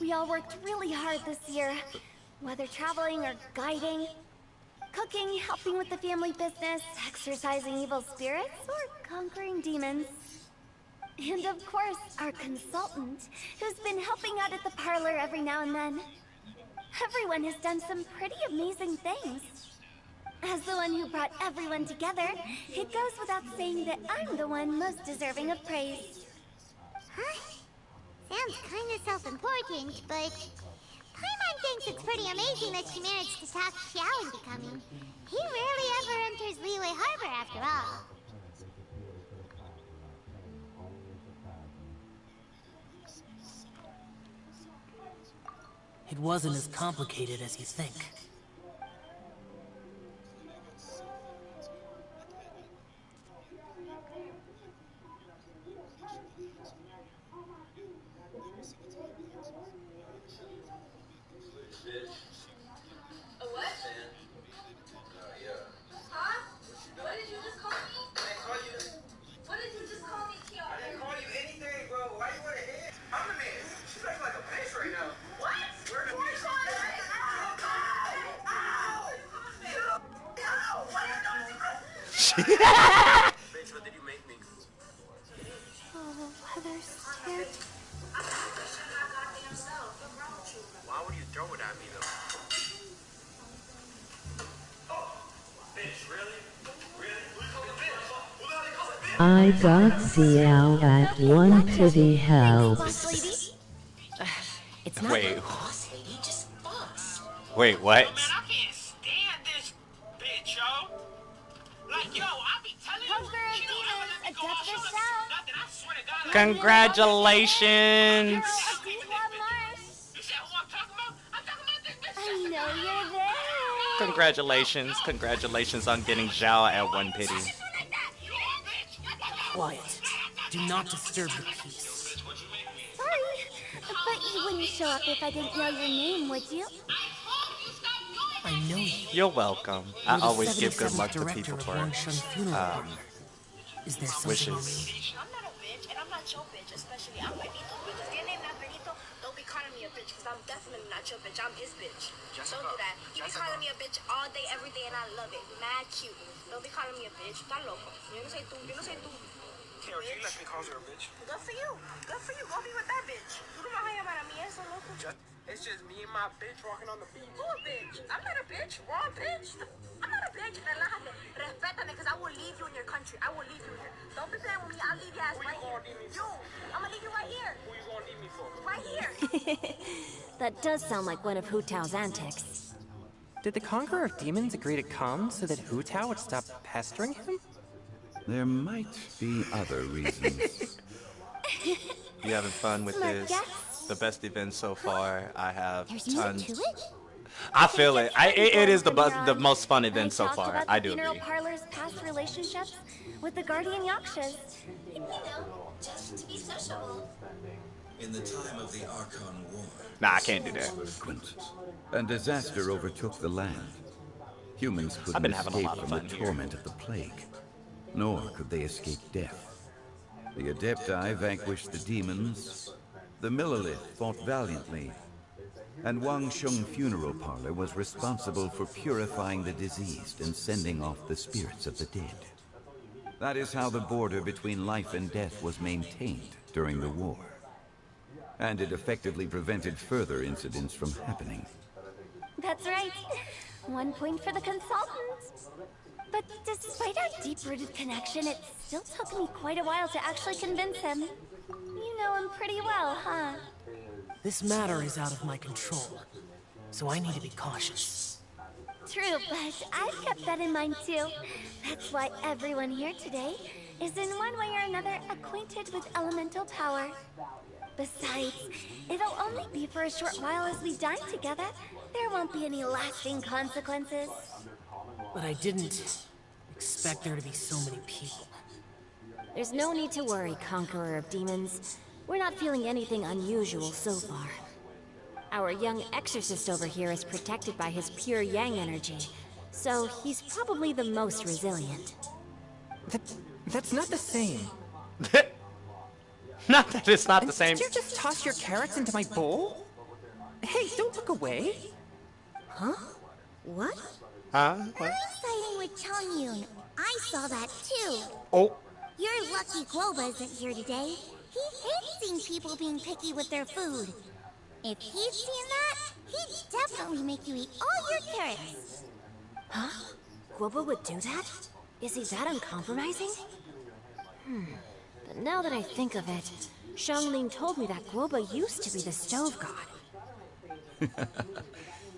We all worked really hard this year, whether traveling or guiding, cooking, helping with the family business, exorcising evil spirits, or conquering demons. And of course, our consultant, who's been helping out at the parlor every now and then. Everyone has done some pretty amazing things. As the one who brought everyone together, it goes without saying that I'm the one most deserving of praise. Huh? Sounds kind of self-important, but Paimon thinks it's pretty amazing that she managed to talk Xiao into coming. He rarely ever enters Liyue Harbor after all. It wasn't as complicated as you think. Bitch, what did you make me? Oh, Heather's scared. Why would you throw it at me, though? I got Xiao at one pity helps. It's not Wait. Wait, what? Congratulations! I know you're there. Congratulations, congratulations on getting Zhao at one pity. Quiet. Do not disturb the peace. Sorry, but you wouldn't show up if I didn't know your name, would you? I know you. You're welcome. You're I the always give 77th good luck to director people of for Wangshan Funeral Parlor. Is there something you wishes. I'm not a bitch, and I'm not your bitch, especially I'm Benito, because tiene la Benito, don't be calling me a bitch. Because I'm definitely not your bitch. I'm his bitch. Jessica, Don't do that. You be Jessica. calling me a bitch all day, every day, and I love it. Mad cute. Don't be calling me a bitch. Estás loco. Yo no soy tú. Yo no soy tú. Kira, can you let me call her a bitch? Good for you. Good for you. Go be with that bitch. Tú no me vas a llamar a mí eso, loco. It's just me and my bitch walking on the beach. Who a bitch? I'm not a bitch. Wrong bitch. I'm not a bitch. Relájate. Respétame, because I will leave you in your country. I will leave you here. Don't be playing with me. I'll leave your ass right here. You. I'm gonna leave you right here. Who you gonna leave me for? Right here. That does sound like one of Hu Tao's antics. Did the Conqueror of Demons agree to come so that Hu Tao would stop pestering him? There might be other reasons. You having fun with this? The best event so far. I have tons. I feel it. It is the most fun event so far. I do funeral agree. parlor's past relationships with the Guardian Yakshas. You know, just to be sociable. In the time of the Archon War, Nah, I can't do that. frequent, and disaster overtook the land. Humans I've couldn't been having a escape lot of from the fun here. torment of the plague, nor could they escape death. The Adepti vanquished the demons, the Millelith fought valiantly, and Wang Sheng Funeral Parlor was responsible for purifying the diseased and sending off the spirits of the dead. That is how the border between life and death was maintained during the war. And it effectively prevented further incidents from happening. That's right. 1 point for the consultant. But despite our deep-rooted connection, it still took me quite a while to actually convince him. You know him pretty well, huh? This matter is out of my control, so I need to be cautious. True, but I've kept that in mind too. That's why everyone here today is in one way or another acquainted with elemental power. Besides, it'll only be for a short while as we dine together. There won't be any lasting consequences. But I didn't expect there to be so many people. There's no need to worry, Conqueror of Demons. We're not feeling anything unusual so far. Our young exorcist over here is protected by his pure yang energy, so he's probably the most resilient. That's not the same. Not that it's not the same. Did you just toss your carrots into my bowl? Hey, don't look away. Huh? What? Huh? What? Nice sighting with Chongyun. I saw that too. Oh. Your lucky Guoba isn't here today. He hates seeing people being picky with their food. If he'd seen that, he'd definitely make you eat all your carrots. Huh? Guoba would do that? Is he that uncompromising? But now that I think of it, Xiangling told me that Guoba used to be the stove god.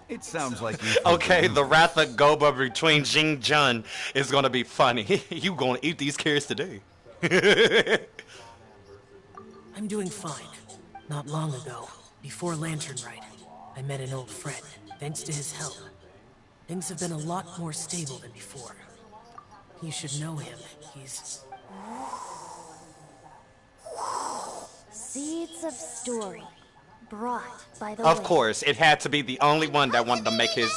It sounds like you... Okay, the wrath of Goba between Jing Jun is gonna be funny. You gonna eat these carrots today. I'm doing fine. Not long ago, before Lantern Rite, I met an old friend. Thanks to his help, things have been a lot more stable than before. You should know him. He's... Seeds of Story. Brought by the Of way. course, it had to be the only one that wanted to make his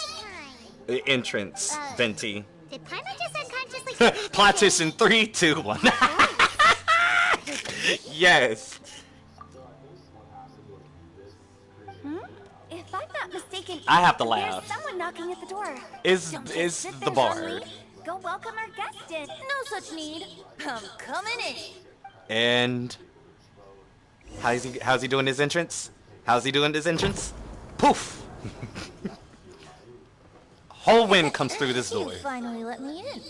entrance, Venti. Did Paimon just unconsciously... Plot twist in 3, 2, 1. Yes. If I'm not mistaken, I have to there's laugh. someone knocking at the door. Is Don't just is sit the there, bard. Zhongli. Go welcome our guest in. No such need. I'm coming in. And how's he doing his entrance? How's he doing his entrance? Poof. Whole wind comes through this door. You finally let me in.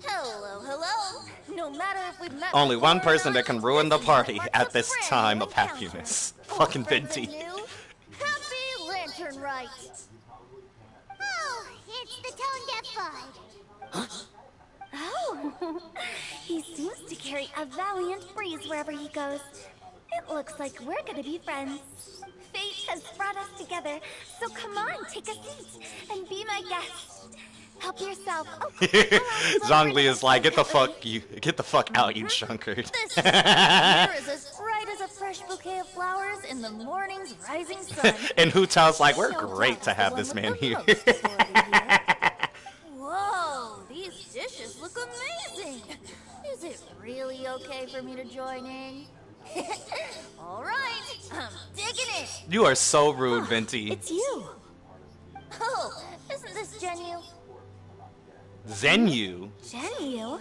Hello, hello. No matter if we've met Only one before or person not, that can ruin the party marks at a this brand time new of encounter. happiness. Old Fucking friends Venti. and new. Happy Lantern Rite. Oh, it's the tone deaf bud. Oh, he seems to carry a valiant breeze wherever he goes. It looks like we're gonna be friends. Fate has brought us together, so come on, take a seat and be my guest. Help yourself. Oh, Zhongli is like, get the fuck out, you drunkard. This here is as bright as a fresh bouquet of flowers in the morning's rising sun. And Hu Tao's like, we're great to have this man here. Whoa, these dishes look amazing. Is it really okay for me to join in? All right, I'm digging digging it. You are so rude, Venti. It's you. Oh, isn't this Genu? Zenyu. Genu?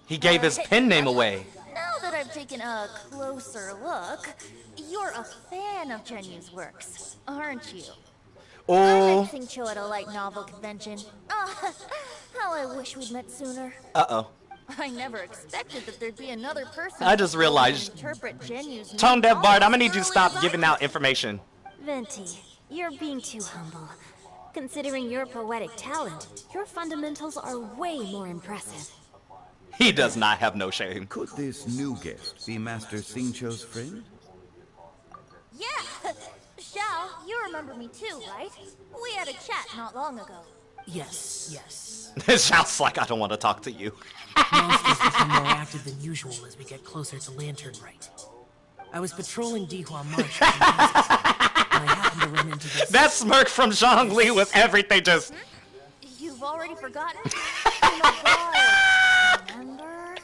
He gave his pen name away. Now that I've taken a closer look, you're a fan of Genu's works, aren't you? I Oh. met Xingqiu at a light novel convention. Oh, how I wish we'd met sooner. Uh-oh. I never expected that there'd be another person. I just realized. Interpret Genu's Tone Deaf Bard, I'm gonna need you to as stop early as giving out information. Venti, you're being too humble. Considering your poetic talent, your fundamentals are way more impressive. He does not have no shame. Could this new guest be Master Xingqiu's friend? Yeah! Xiao, you remember me too, right? We had a chat not long ago. Yes, yes. It sounds like I don't want to talk to you. Monsters become more active than usual as we get closer to Lantern Rite. I was patrolling Dihua Marsh and I happened to run into this... That smirk from Zhongli was everything just... You've already forgotten? Oh my god. Remember?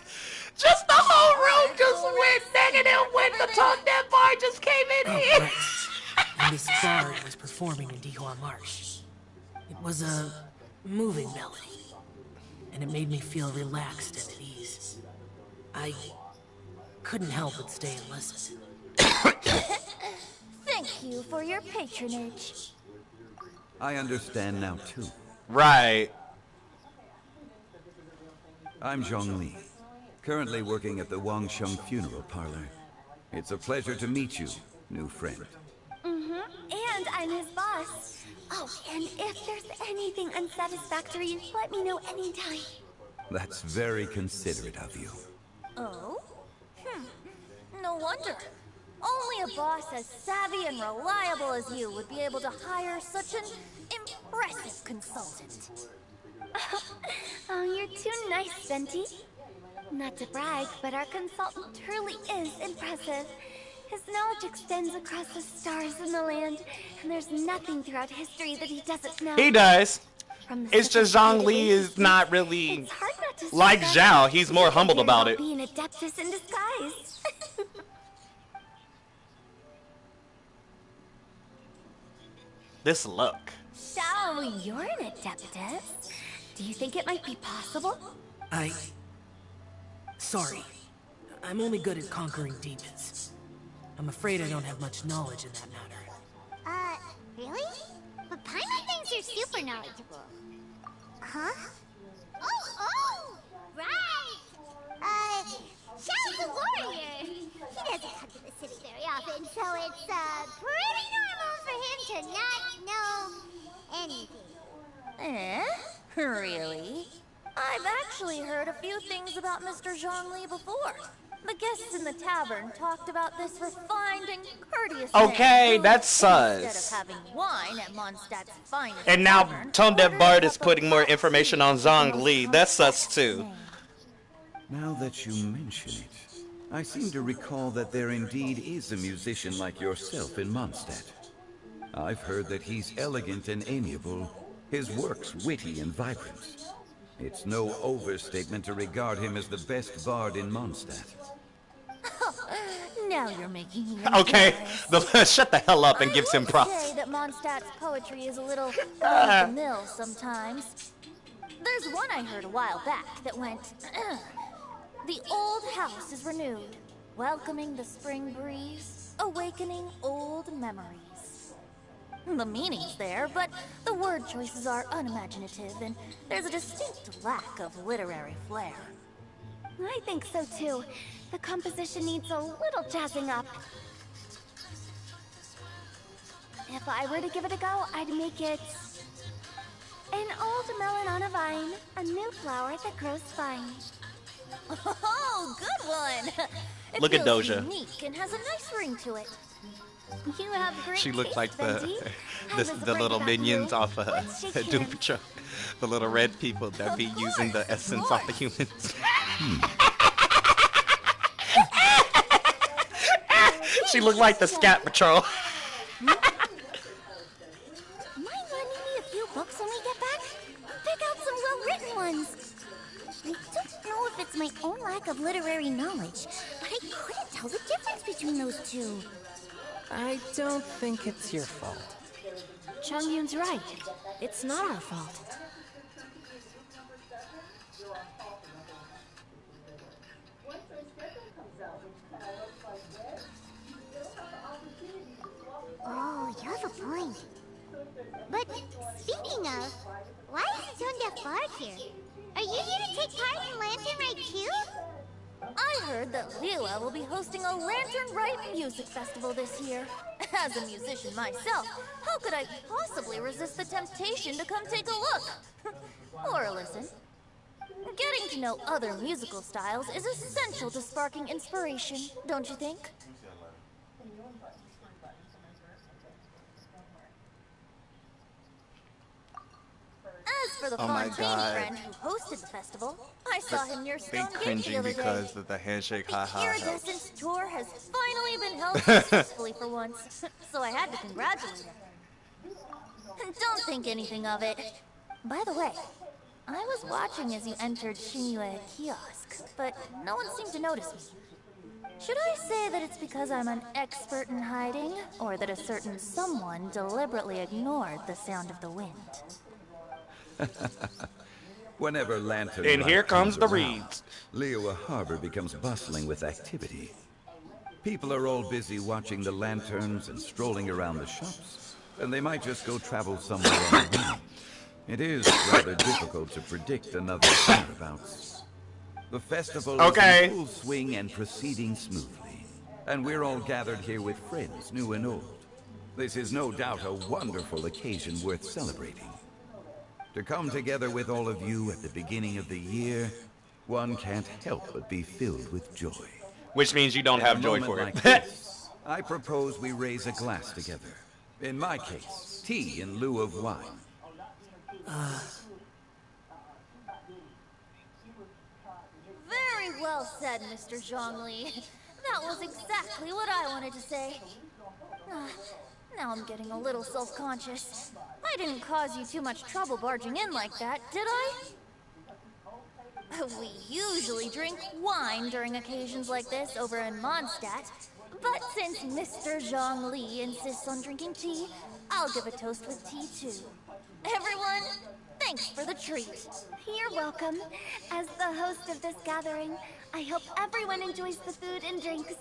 Just the whole room just went negative when the Tone Deaf Bard just came in here. Right. And this bard was performing in Dihua Marsh. It was a moving melody, and it made me feel relaxed and at ease. I couldn't help but stay and listen. Thank you for your patronage. I understand now, too. Right. I'm Zhongli, currently working at the Wangsheng Funeral Parlor. It's a pleasure to meet you, new friend. And I'm his boss. Oh, and if there's anything unsatisfactory, let me know anytime. That's very considerate of you. Oh? No wonder. Only a boss as savvy and reliable as you would be able to hire such an impressive consultant. Oh, you're too nice, Venti. Not to brag, but our consultant truly is impressive. His knowledge extends across the stars and the land, and there's nothing throughout history that he doesn't know. He does. From the It's just Zhongli is not really like Zhao. He's more humbled about it. Be an adeptus in disguise. This look. So, you're an adeptus? Do you think it might be possible? Sorry. I'm only good at conquering demons. I'm afraid I don't have much knowledge in that matter. Really? But Paimon thinks you're super knowledgeable. Huh? Oh, right! Xiao's a warrior! He doesn't come to the city very often, so it's, pretty normal for him to not know anything. Really? I've actually heard a few things about Mr. Zhongli before. The guests in the tavern talked about this refined and courteous Okay, man who, that's sus. instead of having wine at Mondstadt's finest And now tavern, Tone Deaf ordered Bard a is cup of putting more coffee information on with the Zhongli. most That's sus complex too. name. Now that you mention it, I seem to recall that there indeed is a musician like yourself in Mondstadt. I've heard that he's elegant and amiable, his works witty and vibrant. It's no overstatement to regard him as the best bard in Mondstadt. Now you're making me Okay, jealous. shut the hell up and gives him I would props. say that Mondstadt's poetry is a little off the mill sometimes. There's one I heard a while back that went, the old house is renewed, welcoming the spring breeze, awakening old memories. The meaning's there, but the word choices are unimaginative, and there's a distinct lack of literary flair. I think so too. The composition needs a little jazzing up. If I were to give it a go, I'd make it an old melon on a vine, a new flower that grows fine. Oh, good one! It Look at feels Doja. unique and has a nice ring to it. You have great She looked taste, like Venti. I was the worried little about minions you. off Let's shake Doom hands. Patrol. The little red people that be using the essence off the humans. She looked like the Scat Patrol. Mind lending me a few books when we get back? Pick out some well-written ones. I don't know if it's my own lack of literary knowledge, but I couldn't tell the difference between those two. I don't think it's your fault. Changyun's right. It's not our fault. Oh, you have a point. But speaking of, why is Tone Deaf Bard here? Are you here to take part in Lantern Rite too? I heard that Leela will be hosting a Lantern Rite music festival this year. As a musician myself, how could I possibly resist the temptation to come take a look? Or listen. Getting to know other musical styles is essential to sparking inspiration, don't you think? As for the Oh my Fontaine God. friend who hosted the festival, I saw him near They Stone Gate the cringing other day. because of the handshake The haha helps. Iridescence tour has finally been held successfully for once, so I had to congratulate him. Don't think anything of it. By the way, I was watching as you entered Shinyue Kiosk, but no one seemed to notice me. Should I say that it's because I'm an expert in hiding, or that a certain someone deliberately ignored the sound of the wind? Whenever Lantern And here Rite comes the around, reeds. Liyue Harbor becomes bustling with activity. People are all busy watching the lanterns and strolling around the shops, and they might just go travel somewhere on the way. It is rather difficult to predict another's whereabouts. The festival is in full swing and proceeding smoothly, and we're all gathered here with friends, new and old. This is no doubt a wonderful occasion worth celebrating. To come together with all of you at the beginning of the year, one can't help but be filled with joy. Which means you don't In a have joy moment for it. like this, I propose we raise a glass together. In my case, tea in lieu of wine. Very well said, Mr. Zhongli. That was exactly what I wanted to say. Now I'm getting a little self-conscious. I didn't cause you too much trouble barging in like that, did I? We usually drink wine during occasions like this over in Mondstadt, but since Mr. Zhongli insists on drinking tea, I'll give a toast with tea too. Everyone, thanks for the treat. You're welcome. As the host of this gathering, I hope everyone enjoys the food and drinks.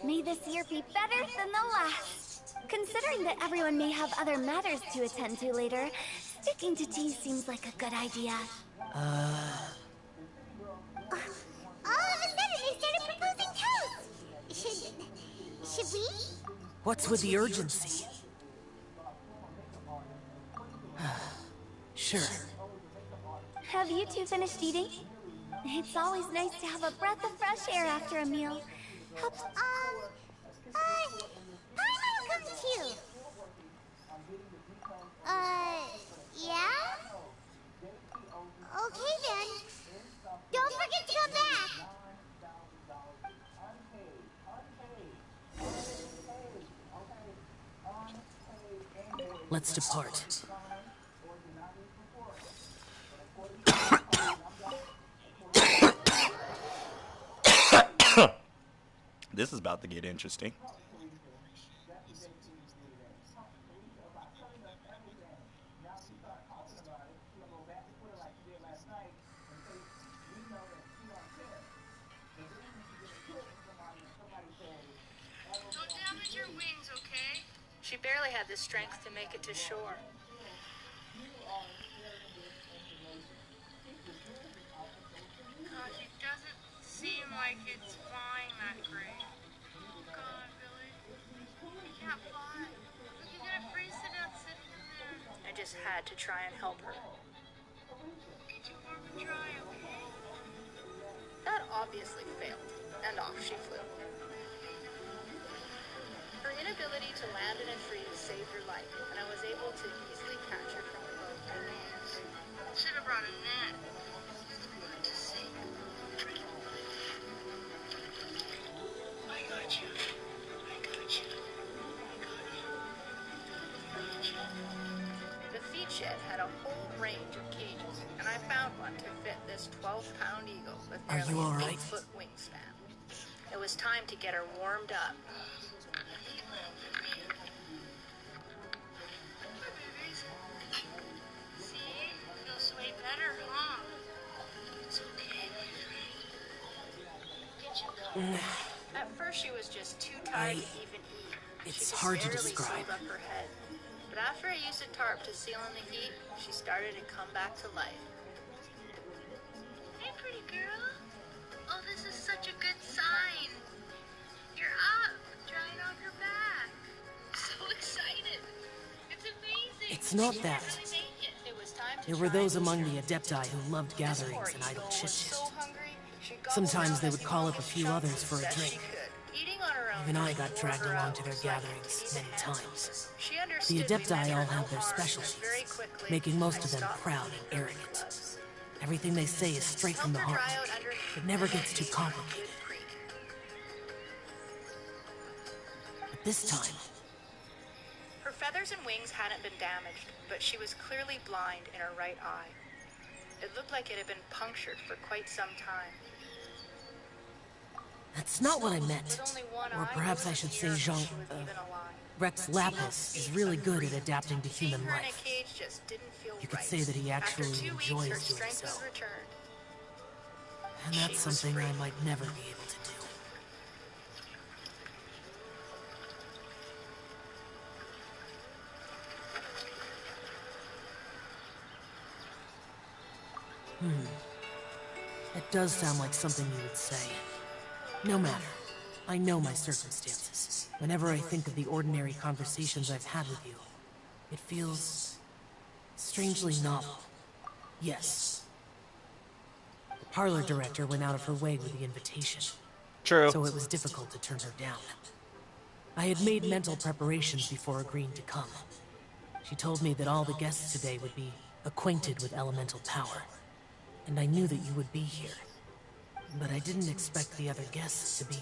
May this year be better than the last. Considering that everyone may have other matters to attend to later, sticking to tea seems like a good idea. All of a sudden, they started proposing toasts! Should we? What's with the urgency? Sure. Have you two finished eating? It's always nice to have a breath of fresh air after a meal. Helps, Paimon come too. Yeah? Okay then. Don't forget to come back. Let's depart. This is about to get interesting. Don't damage your wings, okay? She barely had the strength to make it to shore. Gosh, it doesn't seem like it's flying that great. Oh God, Billy. You can't fly. Look, you're gonna freeze to death sitting in there. I just had to try and help her. Get you more of a try, okay? That obviously failed, and off she flew. Her inability to land in a freeze saved her life, and I was able to easily catch her from the boat. Should have brought a net. To see. I got you. I got you. The feed shed had a whole range of cages, and I found one to fit this 12-pound eagle with Are nearly you all an right? 8-foot wingspan. It was time to get her warmed up. See? Feels way better, huh? It's okay, my friend. At first, she was just too tired to even eat. It's She hard to barely describe. sealed up her head. But after I used a tarp to seal in the heat, she started to come back to life. Hey, pretty girl. Oh, this is such a good sign. You're up, drying off your back. So excited. It's amazing. It's not that. Really make it. It was time to There were try those new among tricks. the Adepti who loved gatherings This and poor idle eagle was chit-chat. so hungry, she gobbled Sometimes down they would as call up a humongous few chunks others as for a best drink. she could. Eating on her own Even I just got wore dragged her along out, to their so I could gatherings be the many head. times. She The understood we meant Adepti her all no have their harm, specialties, and very quickly, making most I of them stopped proud and eating her arrogant. gloves. Everything they say is straight from the Helped her heart. dry out underneath It never and gets too gave her a complicated. good creak. But this time, Her feathers and wings hadn't been damaged, but she was clearly blind in her right eye. It looked like it had been punctured for quite some time. that's not what I meant. With only one Or eye, perhaps it I should wasn't say clear Jean... if she was even alive. Rex Lapis is really good at adapting to Seeing human her in a life. cage just didn't feel You could right. say that he actually After 2 weeks, her enjoys doing strength so. was returned. And She that's was something free. I might never be able to do. It does sound like something you would say. No matter. I know my circumstances. Whenever I think of the ordinary conversations I've had with you, it feels strangely novel. Yes. The parlor director went out of her way with the invitation. True. So it was difficult to turn her down. I had made mental preparations before agreeing to come. She told me that all the guests today would be acquainted with elemental power. And I knew that you would be here. But I didn't expect the other guests to be...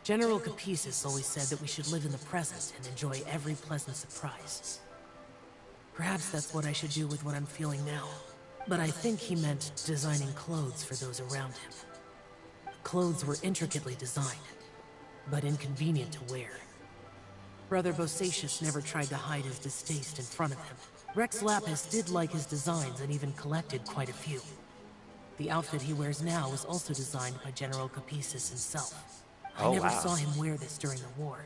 General Capisis always said that we should live in the present and enjoy every pleasant surprise. Perhaps that's what I should do with what I'm feeling now. But I think he meant designing clothes for those around him. The clothes were intricately designed, but inconvenient to wear. Brother Bosacius never tried to hide his distaste in front of him. Rex Lapis did like his designs and even collected quite a few. The outfit he wears now was also designed by General Capisis himself. I never saw him wear this during the war.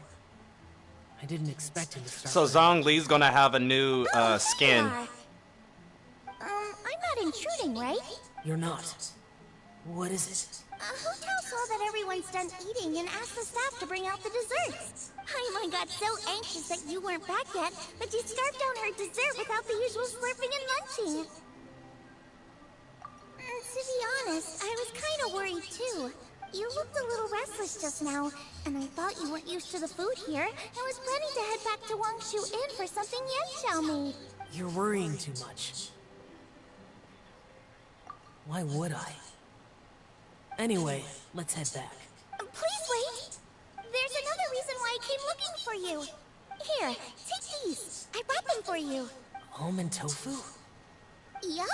I didn't expect him to start. So Zhongli's gonna have a new skin. I'm not intruding, right? You're not. What is it? Hotel saw that everyone's done eating and asked the staff to bring out the desserts. Paimon got so anxious that you weren't back yet that she scarfed down her dessert without the usual slurping and munching. To be honest, I was kind of worried too. You looked a little restless just now, and I thought you weren't used to the food here and was planning to head back to Wangshu Inn for something Yanxiao made. You're worrying too much. Why would I? Anyway, let's head back. Please wait! There's another reason why I came looking for you. Here, take these. I brought them for you. Almond tofu? Yup.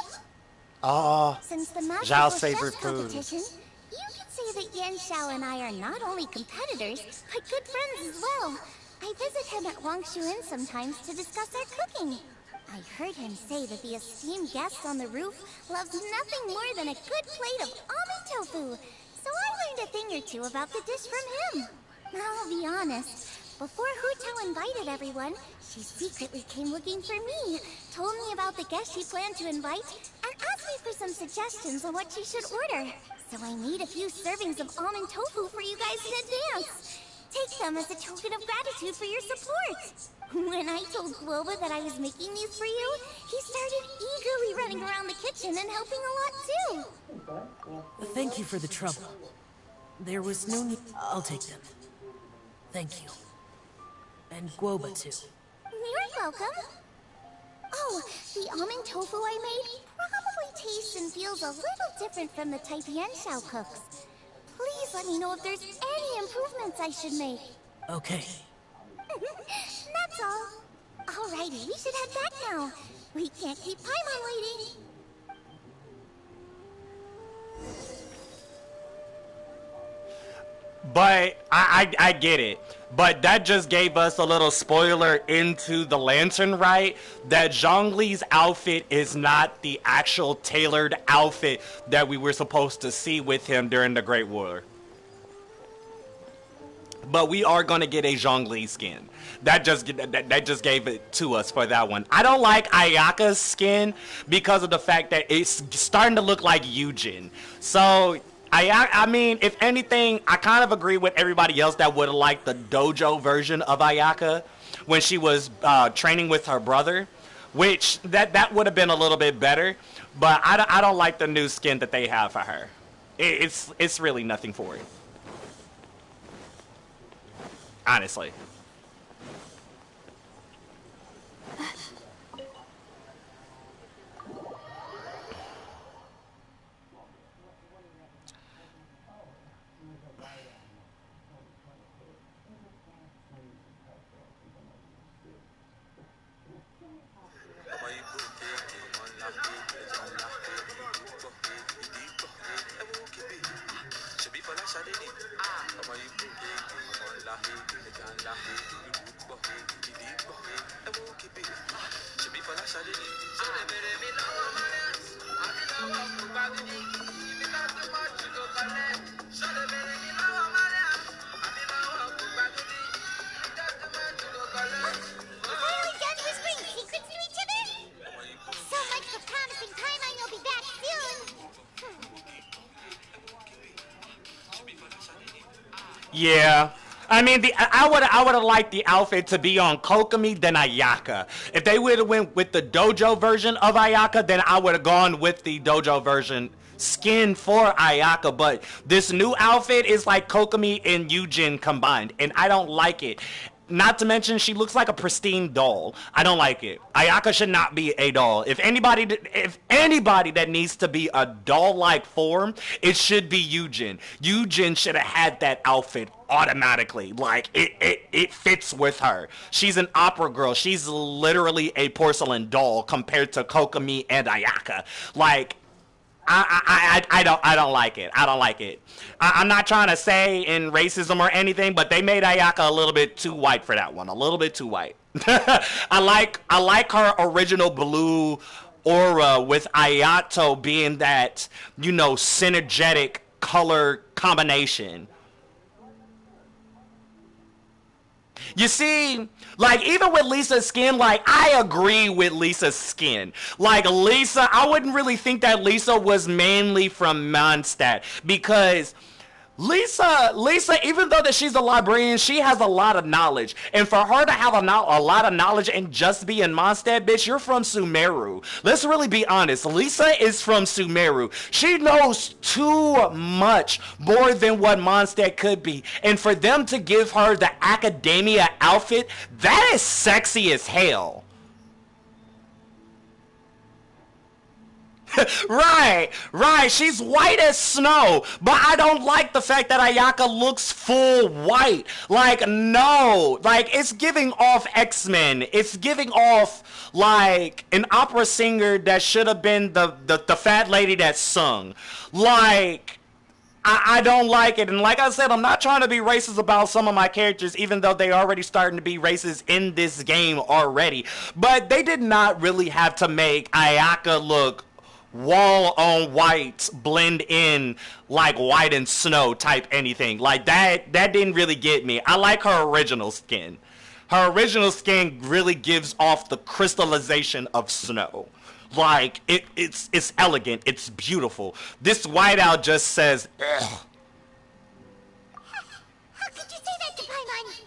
Oh, Since the Zhao's Magical favorite Chef food. competition, you could say that Yanxiao and I are not only competitors, but good friends as well. I visit him at Wangshu Inn sometimes to discuss our cooking. I heard him say that the esteemed guest on the roof loves nothing more than a good plate of almond tofu, so I learned a thing or two about the dish from him. I'll be honest, before Hu Tao invited everyone, she secretly came looking for me, told me about the guests she planned to invite, and asked me for some suggestions on what she should order. So I made a few servings of almond tofu for you guys in advance. Take them as a token of gratitude for your support. When I told Globa that I was making these for you, he started eagerly running around the kitchen and helping a lot too. Thank you for the trouble. There was no need... I'll take them. Thank you. And Guoba, too. You're welcome. Oh, the almond tofu I made probably tastes and feels a little different from the type Yanxiao cooks. Please let me know if there's any improvements I should make. Okay. That's all. Alrighty, we should head back now. We can't keep Paimon waiting. But I get it. But that just gave us a little spoiler into the Lantern Rite that Zhongli's outfit is not the actual tailored outfit that we were supposed to see with him during the Great War. But we are going to get a Zhongli skin. That just gave it to us for that one. I don't like Ayaka's skin because of the fact that it's starting to look like Yujin. So I mean, if anything, I kind of agree with everybody else that would have liked the dojo version of Ayaka when she was training with her brother, which that would have been a little bit better. But I don't like the new skin that they have for her. It's really nothing for it. Honestly. Yeah. I mean, I would have liked the outfit to be on Kokomi than Ayaka. If they would have went with the dojo version of Ayaka, then I would have gone with the dojo version skin for Ayaka. But this new outfit is like Kokomi and Yujin combined, and I don't like it. Not to mention, she looks like a pristine doll. I don't like it. Ayaka should not be a doll. If anybody that needs to be a doll-like form, it should be Yujin. Yujin should have had that outfit automatically. Like, it fits with her. She's an opera girl. She's literally a porcelain doll compared to Kokomi and Ayaka. Like, I don't like it. I don't like it. I'm not trying to say in racism or anything, but they made Ayaka a little bit too white for that one. A little bit too white. I like her original blue aura with Ayato being that, you know, synergetic color combination. You see, like, even with Lisa's skin, like, I agree with Lisa's skin. Like, Lisa, I wouldn't really think that Lisa was mainly from Mondstadt, because Lisa, even though that she's a librarian, she has a lot of knowledge. And for her to have a lot of knowledge and just be in Mondstadt, bitch, you're from Sumeru. Let's really be honest. Lisa is from Sumeru. She knows too much more than what Mondstadt could be. And for them to give her the academia outfit, that is sexy as hell. Right. She's white as snow, but I don't like the fact that Ayaka looks full white. Like, no. Like, it's giving off X-Men. It's giving off, like, an opera singer that should have been the fat lady that sung. Like, I don't like it. And like I said, I'm not trying to be racist about some of my characters, even though they already starting to be racist in this game already. But they did not really have to make Ayaka look wall on white, blend in like white and snow type anything. Like, that didn't really get me. I like her original skin. Her original skin really gives off the crystallization of snow. Like, it's elegant, it's beautiful. This whiteout just says, ugh. How could you say that to Paimon?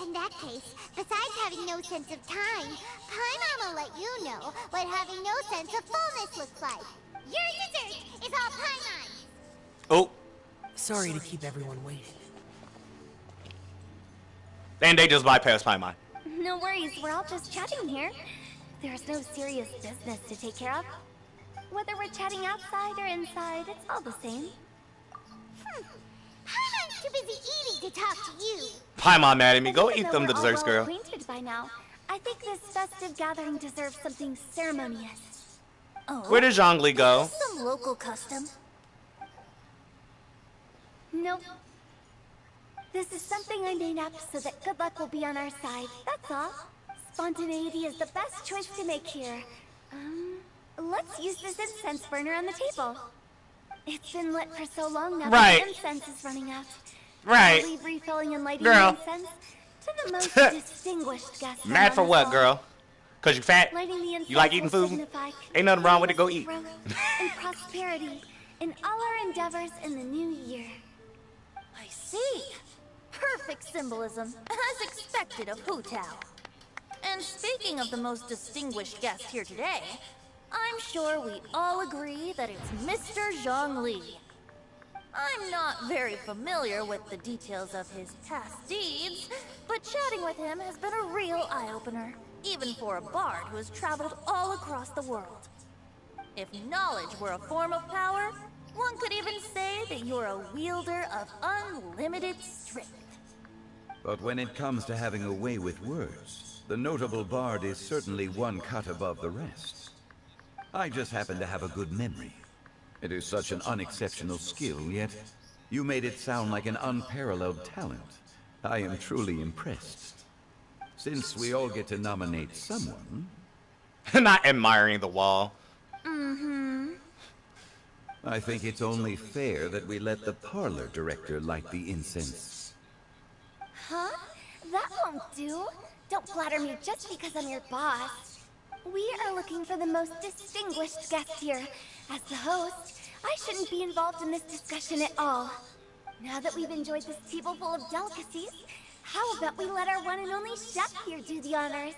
In that case, besides having no sense of time, Paimon will let you know what having no sense of fullness looks like. Your dessert is all Paimon. Oh. Sorry to keep everyone waiting. And they just bypassed Paimon. No worries, we're all just chatting here. There's no serious business to take care of. Whether we're chatting outside or inside, it's all the same. Paimon's too busy eating to talk to you. Paimon mad at me. Go Even eat though them we're desserts, all girl. acquainted by now, I think this festive gathering deserves something ceremonious. Oh, Where did Zhongli go? is this some local custom? Nope. This is something I made up so that good luck will be on our side, that's all. Spontaneity is the best choice to make here. Let's use this incense burner on the table. It's been lit for so long now that the incense is running out. Right. I'll leave refilling and lighting Girl. the incense to the most distinguished guests. Mad for what, girl? Cause you fat? Lighting the incense You like eating food? Ain't nothing wrong with it, go eat. growth and prosperity in all our endeavors in the new year. I see. Perfect symbolism, as expected of Hu Tao. And speaking of the most distinguished guest here today, I'm sure we all agree that it's Mr. Zhongli. I'm not very familiar with the details of his past deeds, but chatting with him has been a real eye-opener, even for a bard who has traveled all across the world. If knowledge were a form of power, one could even say that you're a wielder of unlimited strength. But when it comes to having a way with words, the notable bard is certainly one cut above the rest. I just happen to have a good memory. It is such an unexceptional skill, yet you made it sound like an unparalleled talent. I am truly impressed. Since we all get to nominate someone... Not admiring the wall. I think it's only fair that we let the parlor director light the incense. Huh? That won't do. Don't flatter me just because I'm your boss. We are looking for the most distinguished guest here. As the host, I shouldn't be involved in this discussion at all. Now that we've enjoyed this table full of delicacies, how about we let our one and only chef here do the honors?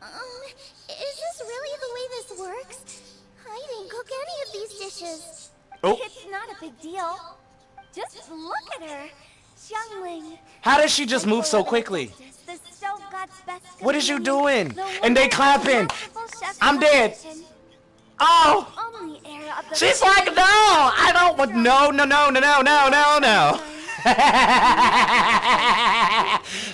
Is this really the way this works? I didn't cook any of these dishes. Oh. It's not a big deal. Just look at her. Xiangling. How does she just move so quickly? The stove god's best What is you companion, doing? the And they one clapping. masterful chef I'm dead. competition. Oh! Only heir of the She's like, no! I don't want... No, no, no, no, no, no, no, no.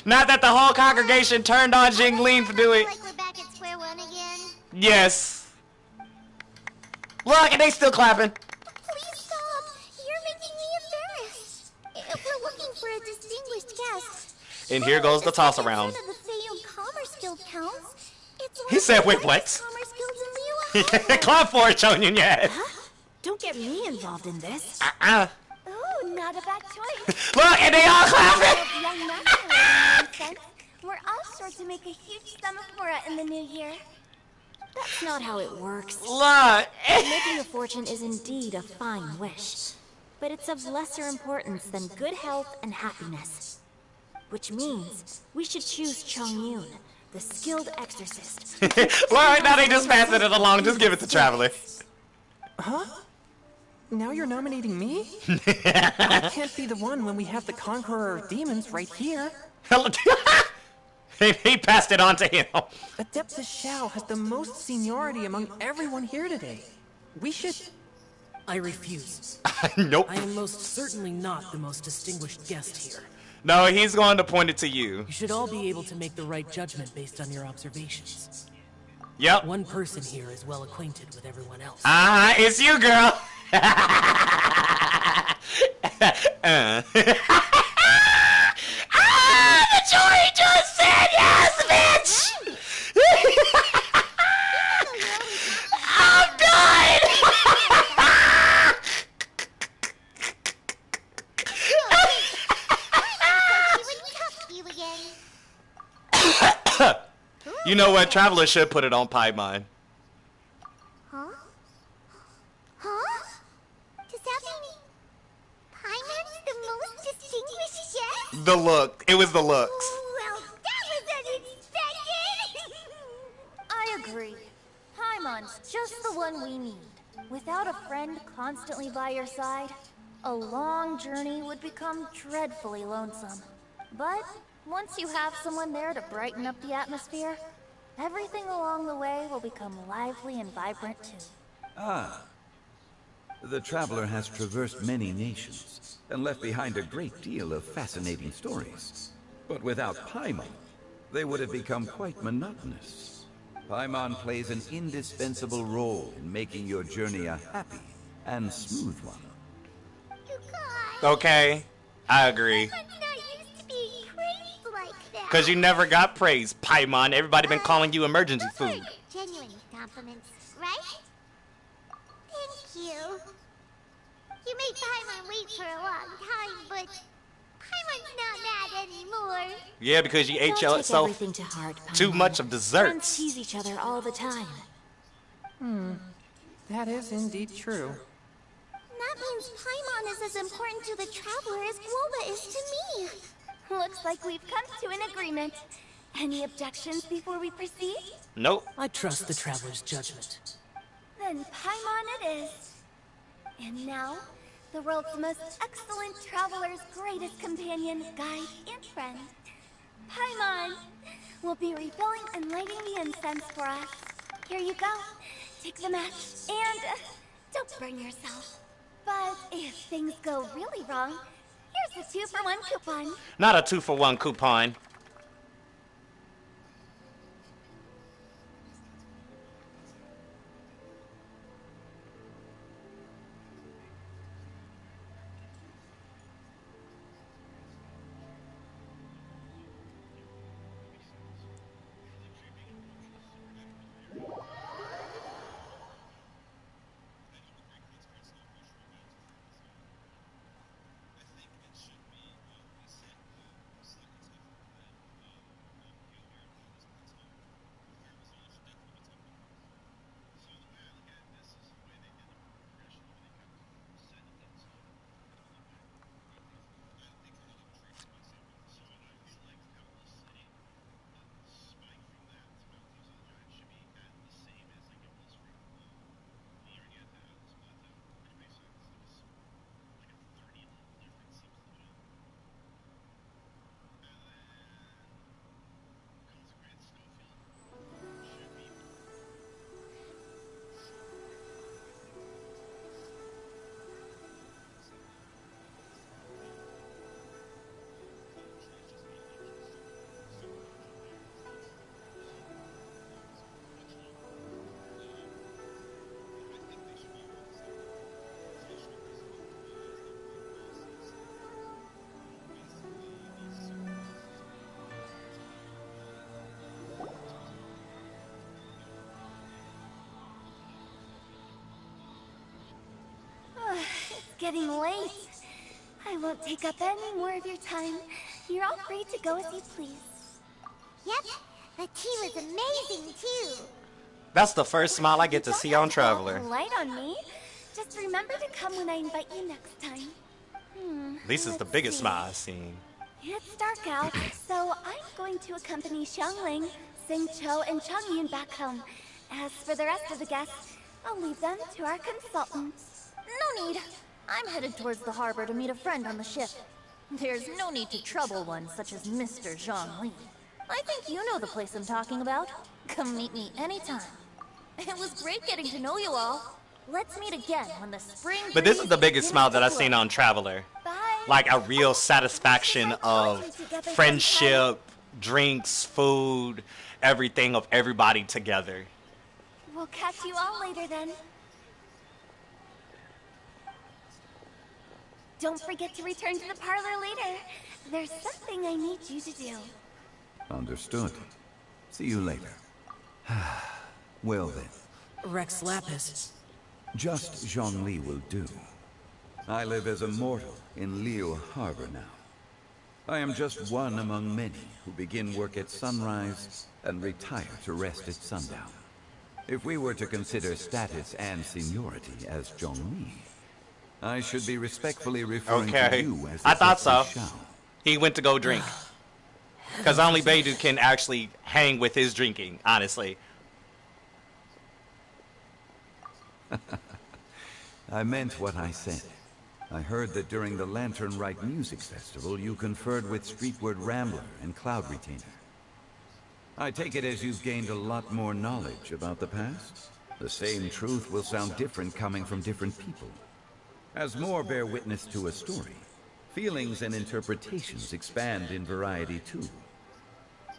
Not that the whole congregation turned on Jingling to do it. Like we're back at square one again. Yes. Look, and they still clapping. Please stop. You're making me embarrassed. If we're looking for a distinguished guest... And here goes the toss around. None of the Feiyun Commerce Guild counts. It's one He of said, the wait, greatest what? commerce guilds in Liyue. Clap for it, Chongyun, yes. Don't get me involved in this. Ooh, not a bad choice. Look, and they all clapping. Young master, we're all sure to make a huge sum of mora in the new year. That's not how it works. Look. Making a fortune is indeed a fine wish, but it's of lesser importance than good health and happiness. Which means we should choose Chongyun, the skilled exorcist. Well, now they just passing it along. Just give it to Traveler. Huh? Now you're nominating me? I can't be the one when we have the Conqueror of Demons right here. He passed it on to him. Adeptus Shao has the most seniority among everyone here today. We should... I refuse. Nope. I am most certainly not the most distinguished guest here. No, he's going to point it to you. You should all be able to make the right judgment based on your observations. Yep. One person here is well acquainted with everyone else. It's you, girl. The jury just said yes, bitch. I'm done. You know what? Traveler should put it on Paimon. Huh? Huh? Does that mean Paimon's the most distinguished guest? The look. It was the looks. Well, that was unexpected! I agree. Paimon's just the one we need. Without a friend constantly by your side, a long journey would become dreadfully lonesome. But once you have someone there to brighten up the atmosphere, everything along the way will become lively and vibrant too. The traveler has traversed many nations and left behind a great deal of fascinating stories. But without Paimon, they would have become quite monotonous. Paimon plays an indispensable role in making your journey a happy and smooth one. You guys, Okay, I agree. Paimon's not used to being praised like that. Cause you never got praised, Paimon. Everybody been calling you emergency food. Genuine compliments, right? Thank you. You made Paimon wait for a long time, but Paimon's not mad anymore. Yeah, because you ate Don't take yourself everything to heart, too Paimon. much of Friends desserts. tease each other all the time. That is indeed true. That means Paimon is as important to the Traveler as Guoba is to me. Looks like we've come to an agreement. Any objections before we proceed? Nope. I trust the Traveler's judgment. Then Paimon it is. And now, the world's most excellent Traveler's greatest companion, guide, and friend. Paimon will be refilling and lighting the incense for us. Here you go. Take the match and don't burn yourself. But if things go really wrong, here's a 2-for-1 coupon. Not a 2-for-1 coupon. It's getting late. I won't take up any more of your time. You're all free to go as you please. Yep, the tea was amazing too. That's the first smile I get to see on Traveler. Light on me. Just remember to come when I invite you next time. Lisa's the biggest smile I've seen. It's dark out, so I'm going to accompany Xiangling, Xingqiu, and Changyun back home. As for the rest of the guests, I'll leave them to our consultants. No need. I'm headed towards the harbor to meet a friend on the ship. There's no need to trouble one such as Mr. Zhongli. I think you know the place I'm talking about. Come meet me anytime. It was great getting to know you all. Let's meet again when the spring. But this is the biggest smile that I've seen on Traveler. Like a real satisfaction of friendship, drinks, food, everything of everybody together. We'll catch you all later then. Don't forget to return to the parlor later. There's something I need you to do. Understood. See you later. Well then. Rex Lapis. Just Zhongli will do. I live as a mortal in Liu Harbor now. I am just one among many who begin work at sunrise and retire to rest at sundown. If we were to consider status and seniority as Zhongli, I should be respectfully referring to you as I thought so. Shao. He went to go drink. Because only Beidou can actually hang with his drinking, honestly. I meant what I said. I heard that during the Lantern Rite Music Festival, you conferred with Streetward Rambler and Cloud Retainer. I take it as you've gained a lot more knowledge about the past. The same truth will sound different coming from different people. As more bear witness to a story, feelings and interpretations expand in variety too.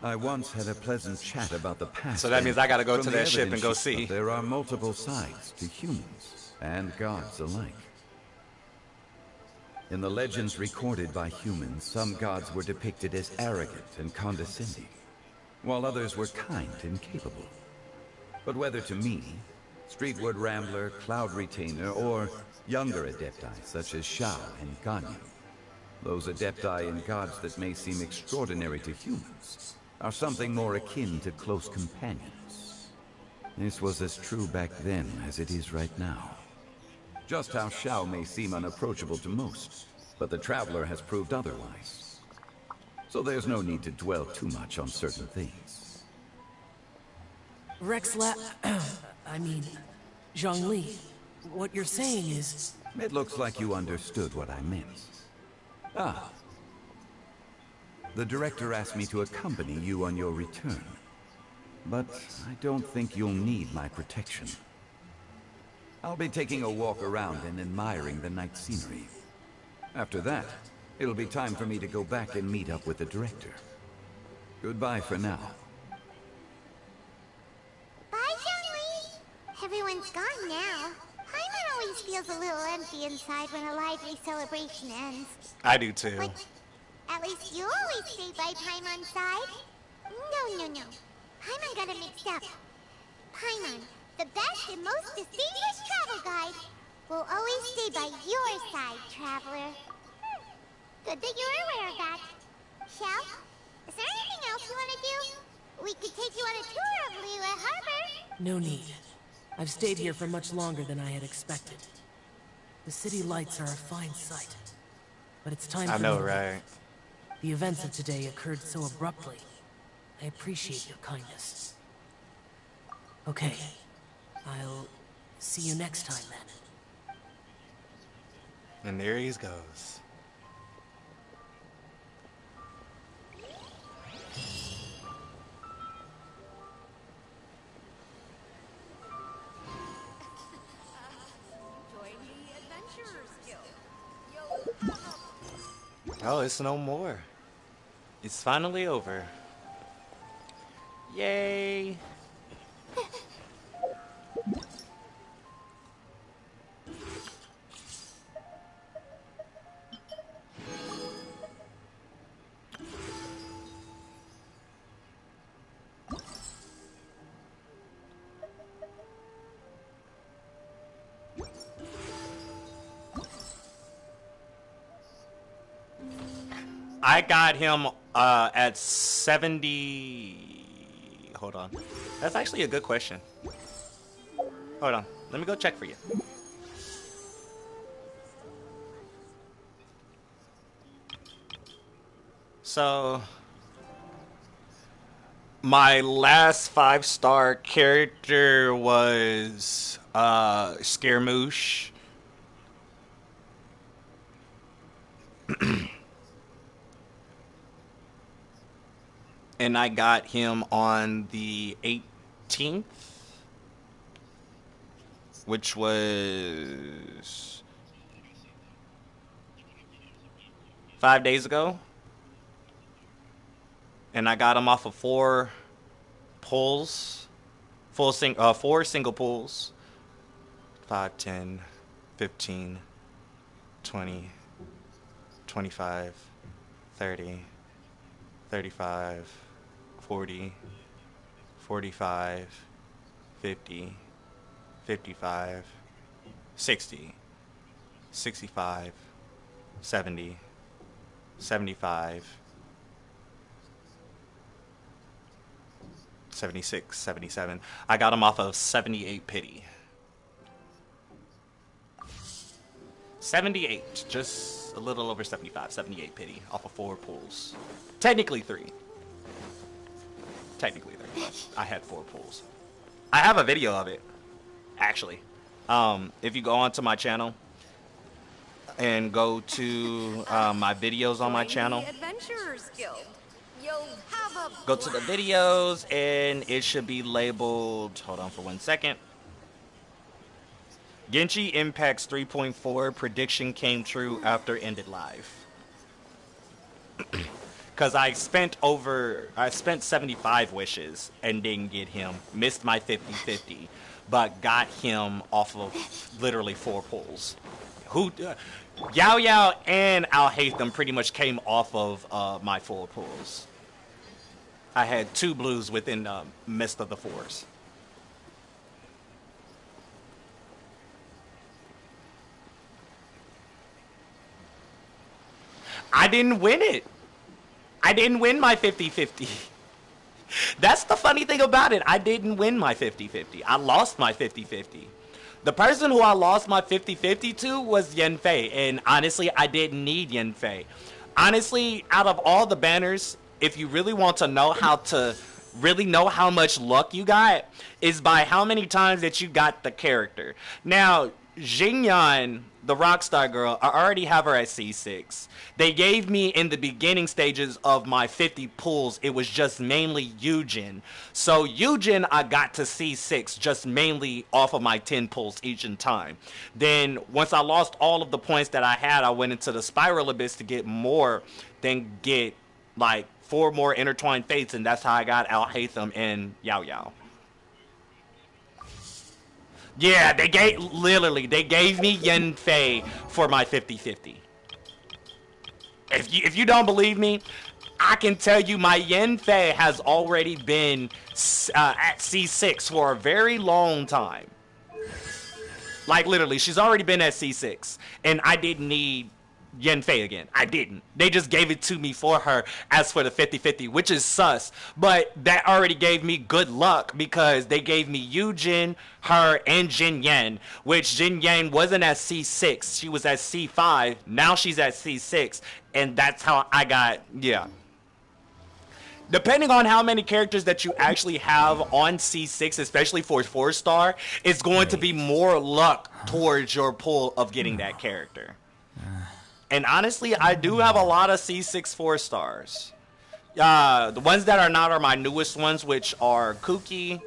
I once had a pleasant chat about the past. So that means I gotta go from to the that ship and go evidence see. there are multiple sides to humans and gods alike. In the legends recorded by humans, some gods were depicted as arrogant and condescending, while others were kind and capable. But whether to me, Streetward Rambler, Cloud Retainer, or younger adepti such as Shao and Ganyu, those adepti and gods that may seem extraordinary to humans are something more akin to close companions. This was as true back then as it is right now. Just how Shao may seem unapproachable to most, but the Traveler has proved otherwise. So there's no need to dwell too much on certain things. Zhongli, what you're saying is... It looks like you understood what I meant. Ah. The director asked me to accompany you on your return. But I don't think you'll need my protection. I'll be taking a walk around and admiring the night scenery. After that, it'll be time for me to go back and meet up with the director. Goodbye for now. Bye, Zhongli. Everyone's gone now. Paimon always feels a little empty inside when a lively celebration ends. I do too. But at least you always stay by Paimon's side. No. Paimon got it mixed up. Paimon, the best and most distinguished travel guide, will always stay by your side, traveler. Good that you're aware of that. Shell, is there anything else you want to do? We could take you on a tour of Liyue Harbor. No need. I've stayed here for much longer than I had expected. The city lights are a fine sight. But it's time for I know, me to leave. right? The events of today occurred so abruptly. I appreciate your kindness. Okay. I'll see you next time then. And there he goes. Oh, it's no more. It's finally over. Yay! I got him at 70. Hold on. That's actually a good question. Hold on. Let me go check for you. So, my last 5-star character was Scaramouche. And I got him on the 18th, which was 5 days ago. And I got him off of 4 pulls, 4 single pulls. 5, 10, 15, 20, 25, 30, 35, 40, 45, 50, 55, 60, 65, 70, 75, 76, 77. I got him off of 78 pity. 78, just a little over 75, 78 pity off of 4 pulls. Technically 3. Technically 3, but I had 4 pulls. I have a video of it, actually. If you go onto my channel and go to my videos on my channel, go to the videos and it should be labeled, hold on for 1 second. Genshin Impact's 3.4 prediction came true after ended live. Cause I spent 75 wishes and didn't get him. Missed my 50-50, but got him off of literally 4 pulls. Yao Yao and Al Hatham pretty much came off of my full pulls. I had 2 blues within the midst of the 4s. I didn't win it. I didn't win my 50-50. That's the funny thing about it. I didn't win my 50-50. I lost my 50-50. The person who I lost my 50-50 to was Yen Fei, and honestly, I didn't need Yen Fei. Honestly, out of all the banners, if you really want to know how to really know how much luck you got, is by how many times that you got the character. Now, Xingyan, the Rockstar girl, I already have her at C6. They gave me in the beginning stages of my 50 pulls, it was just mainly Yujin. So Yujin I got to C6 just mainly off of my 10 pulls each in time. Then once I lost all of the points that I had, I went into the Spiral Abyss to get more, then get like 4 more Intertwined Fates, and that's how I got Al Hatham and Yao Yao. Yeah, they gave me Yen Fei for my 50-50. If you don't believe me, I can tell you my Yen Fei has already been at C6 for a very long time. Like literally, she's already been at C6, and I didn't need Yen Fei again. I didn't. They just gave it to me for her as for the 50-50, which is sus. But that already gave me good luck because they gave me Yujin, her, and Jin Yan, which Jin Yan wasn't at C6. She was at C5. Now she's at C6, and that's how I got, yeah. Depending on how many characters that you actually have on C6, especially for 4-star, it's going to be more luck towards your pull of getting that character. And honestly, I do have a lot of C6 4-stars. The ones that are not are my newest ones, which are Kuki.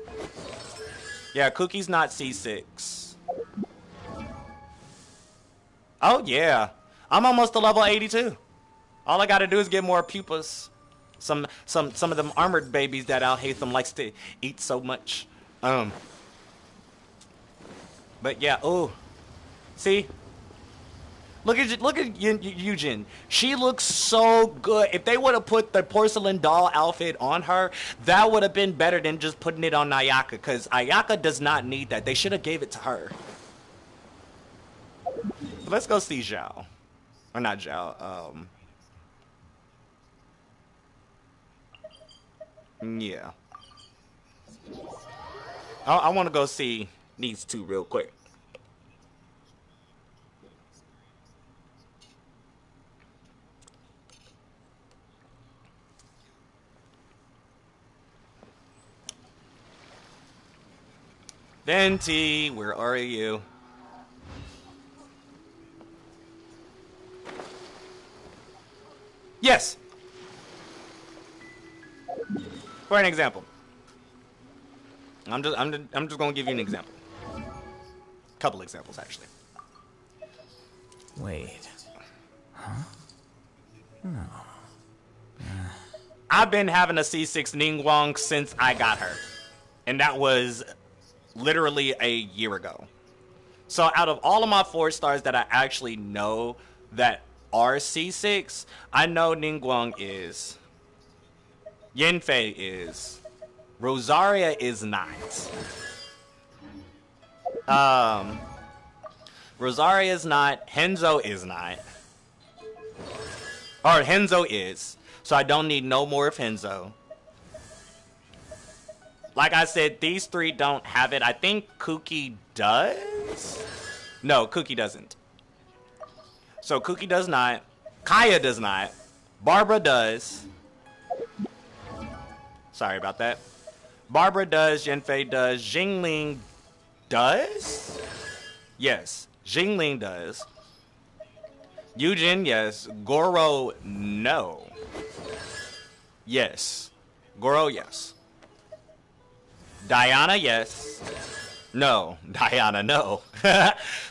Yeah, Kuki's not C6. Oh, yeah. I'm almost to level 82. All I gotta do is get more pupas. Some of them armored babies that Al Hatham likes to eat so much. But yeah, oh. See? Look at Yujin. She looks so good. If they would have put the porcelain doll outfit on her, that would have been better than just putting it on Ayaka, because Ayaka does not need that. They should have gave it to her. But let's go see Zhao. Or not Zhao. Yeah. I want to go see these two real quick. Venti, where are you? Yes. For an example. I'm just gonna give you an example. Couple examples actually. Wait. Huh? No. I've been having a C6 Ningguang since I got her. And that was literally a year ago. So out of all of my 4-stars that I actually know that are C6, I know Ningguang is. Yanfei is. Rosaria is not. Rosaria is not. Henzo is not. Or Henzo is. So I don't need no more of Henzo. Like I said, these 3 don't have it. I think Kuki does? No, Kuki doesn't. So Kuki does not. Kaya does not. Barbara does. Sorry about that. Barbara does. Yanfei does. Jingling does? Yes. Jingling does. Yujin, yes. Goro, no. Yes. Goro, yes. Diana, yes. No. Diana, no.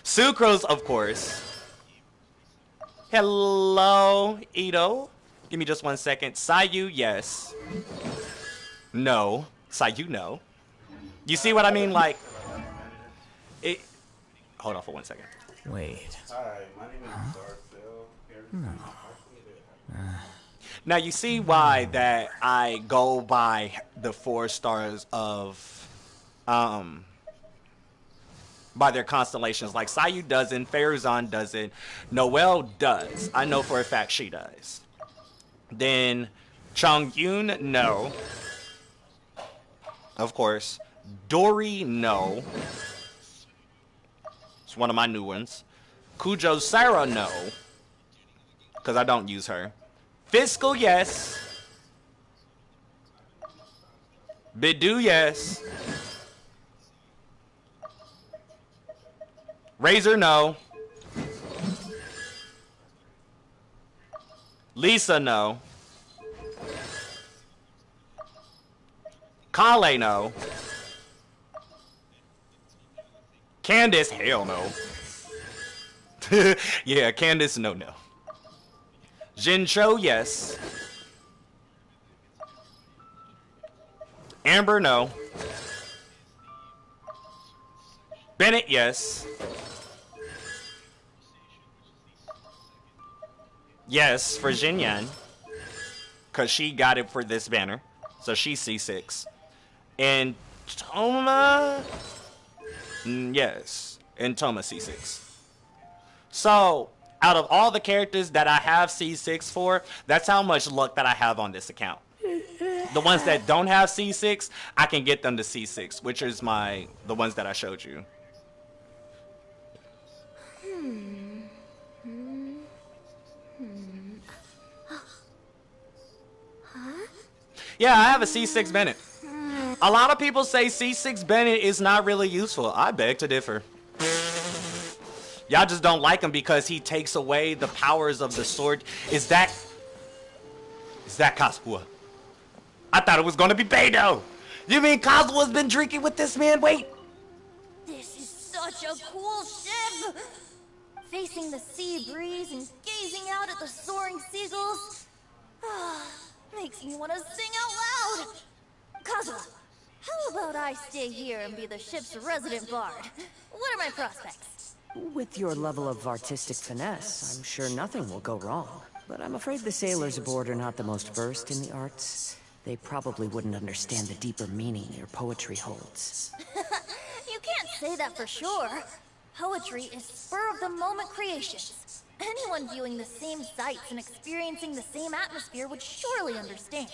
Sucrose, of course. Hello, Ito. Give me just 1 second. Sayu, yes. No. Sayu, no. You see what I mean? Like, it. Hold on for 1 second. Wait. Hi, my name is Darcel. No. Now you see why that I go by the 4 stars of by their constellations. Like Sayu doesn't, Farazan doesn't, Noelle does. I know for a fact she does. Then Chongyun, no. Of course. Dory, no. It's one of my new ones. Kujo Sarah, no. Because I don't use her. Fiscal, yes. Bidu, yes. Razor, no. Lisa, no. Kale, no. Candace, hell no. Yeah, Candace, no. Jincho, yes. Amber, no. Bennett, yes. Yes, for Jinyan. Because she got it for this banner. So she's C6. And Toma? Yes. And Toma C6. So, out of all the characters that I have C6 for, that's how much luck that I have on this account. The ones that don't have C6, I can get them to C6, which is the ones that I showed you. Yeah, I have a C6 Bennett. A lot of people say C6 Bennett is not really useful. I beg to differ. Y'all just don't like him because he takes away the powers of the sword. Is that Kazuha? I thought it was gonna be Beidou. You mean Kazuha's been drinking with this man? Wait. This is such a cool ship! Facing the sea breeze and gazing out at the soaring seagulls. Makes me want to sing out loud! Kazuha, how about I stay here and be the ship's resident bard? What are my prospects? With your level of artistic finesse, I'm sure nothing will go wrong. But I'm afraid the sailors aboard are not the most versed in the arts. They probably wouldn't understand the deeper meaning your poetry holds. You can't say that for sure. Poetry is spur-of-the-moment creations. Anyone viewing the same sights and experiencing the same atmosphere would surely understand.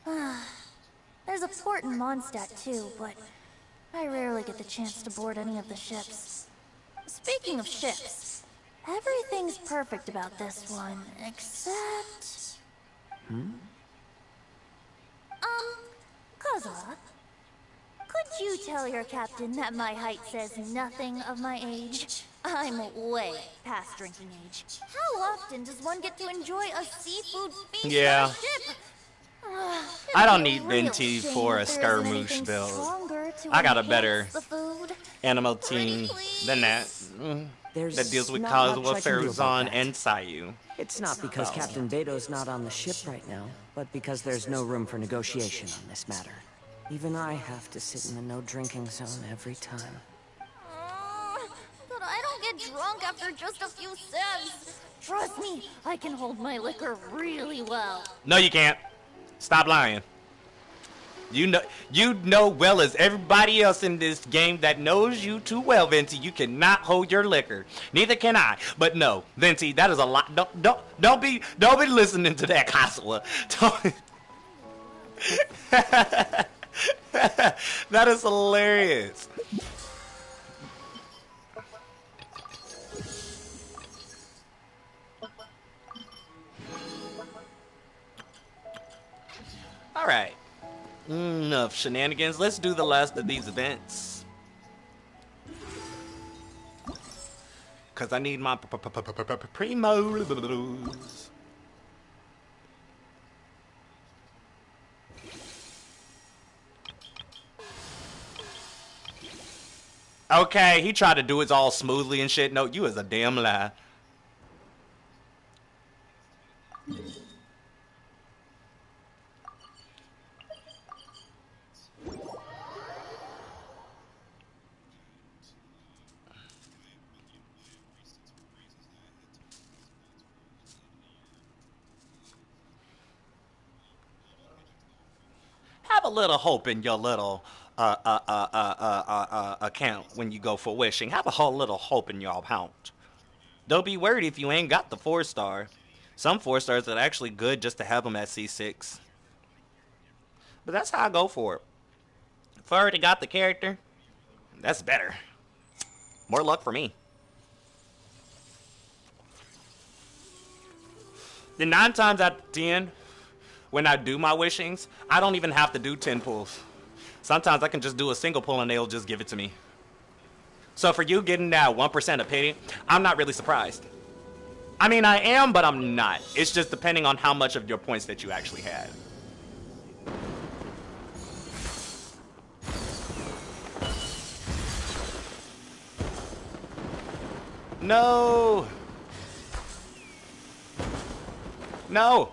There's a port in Mondstadt too, but I rarely get the chance to board any of the ships. Speaking of ships, everything's perfect about this one, except... Kazuha, could you tell your captain that my height says nothing of my age? I'm way past drinking age. How often does one get to enjoy a seafood feast on a ship? I don't need Venti for a skirmish build. I got a better animal team than that. That deals with Kazuha, Farazan, and Sayu. It's not because Captain Beidou's not on the ship right now, but because there's no room for negotiation on this matter. Even I have to sit in the no-drinking zone every time. But I don't get drunk after just a few sips. Trust me, I can hold my liquor really well. No, you can't. Stop lying. You know well as everybody else in this game that knows you too well, Venti. You cannot hold your liquor. Neither can I. But no, Venti, that is a lot. Don't be listening to that, Kazuha. That is hilarious. All right. Enough shenanigans. Let's do the last of these events. Because I need my primos. Okay, he tried to do it all smoothly and shit. No, you is a damn lie. a little hope in your little account when you go for wishing. Have a whole little hope in your account. Don't be worried if you ain't got the 4-star. Some 4-stars are actually good just to have them at C6. But that's how I go for it. If I already got the character, that's better. More luck for me. Then 9 times out of 10, when I do my wishings, I don't even have to do 10 pulls. Sometimes I can just do a single pull and they'll just give it to me. So for you getting that 1% of pity, I'm not really surprised. I mean, I am, but I'm not. It's just depending on how much of your points that you actually had. No! No!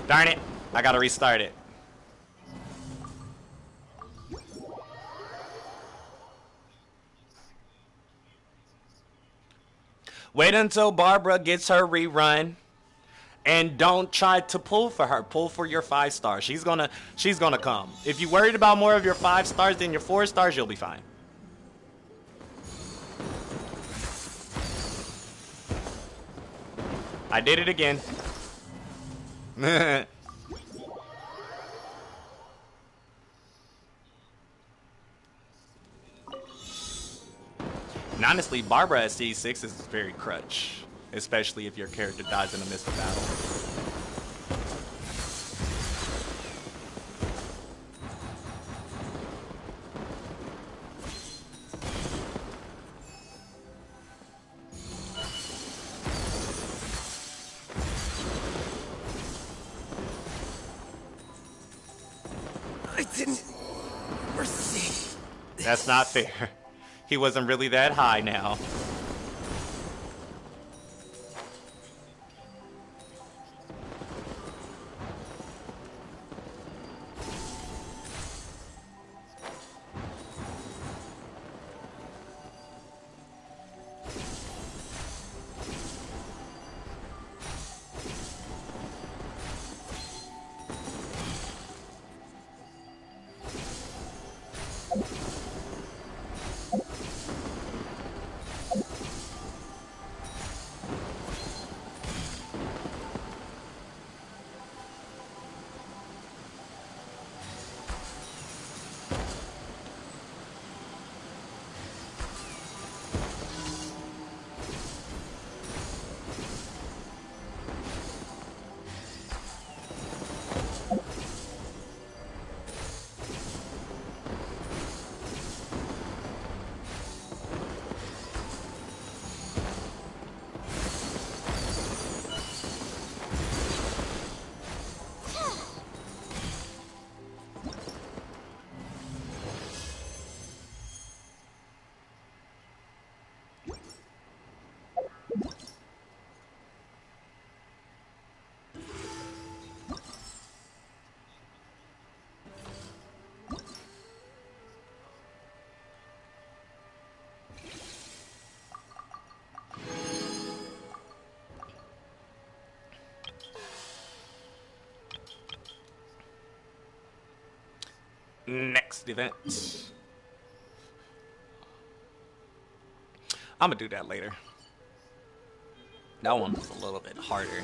Darn it. I gotta restart it. Wait until Barbara gets her rerun. And don't try to pull for her. Pull for your 5 stars. She's gonna come. If you're worried about more of your 5 stars than your 4 stars, you'll be fine. I did it again. And honestly, Barbara at C6 is very crutch. Especially if your character dies in the midst of battle. I didn't receive. That's not fair. He wasn't really that high now. Next event. I'm gonna do that later. That one was a little bit harder.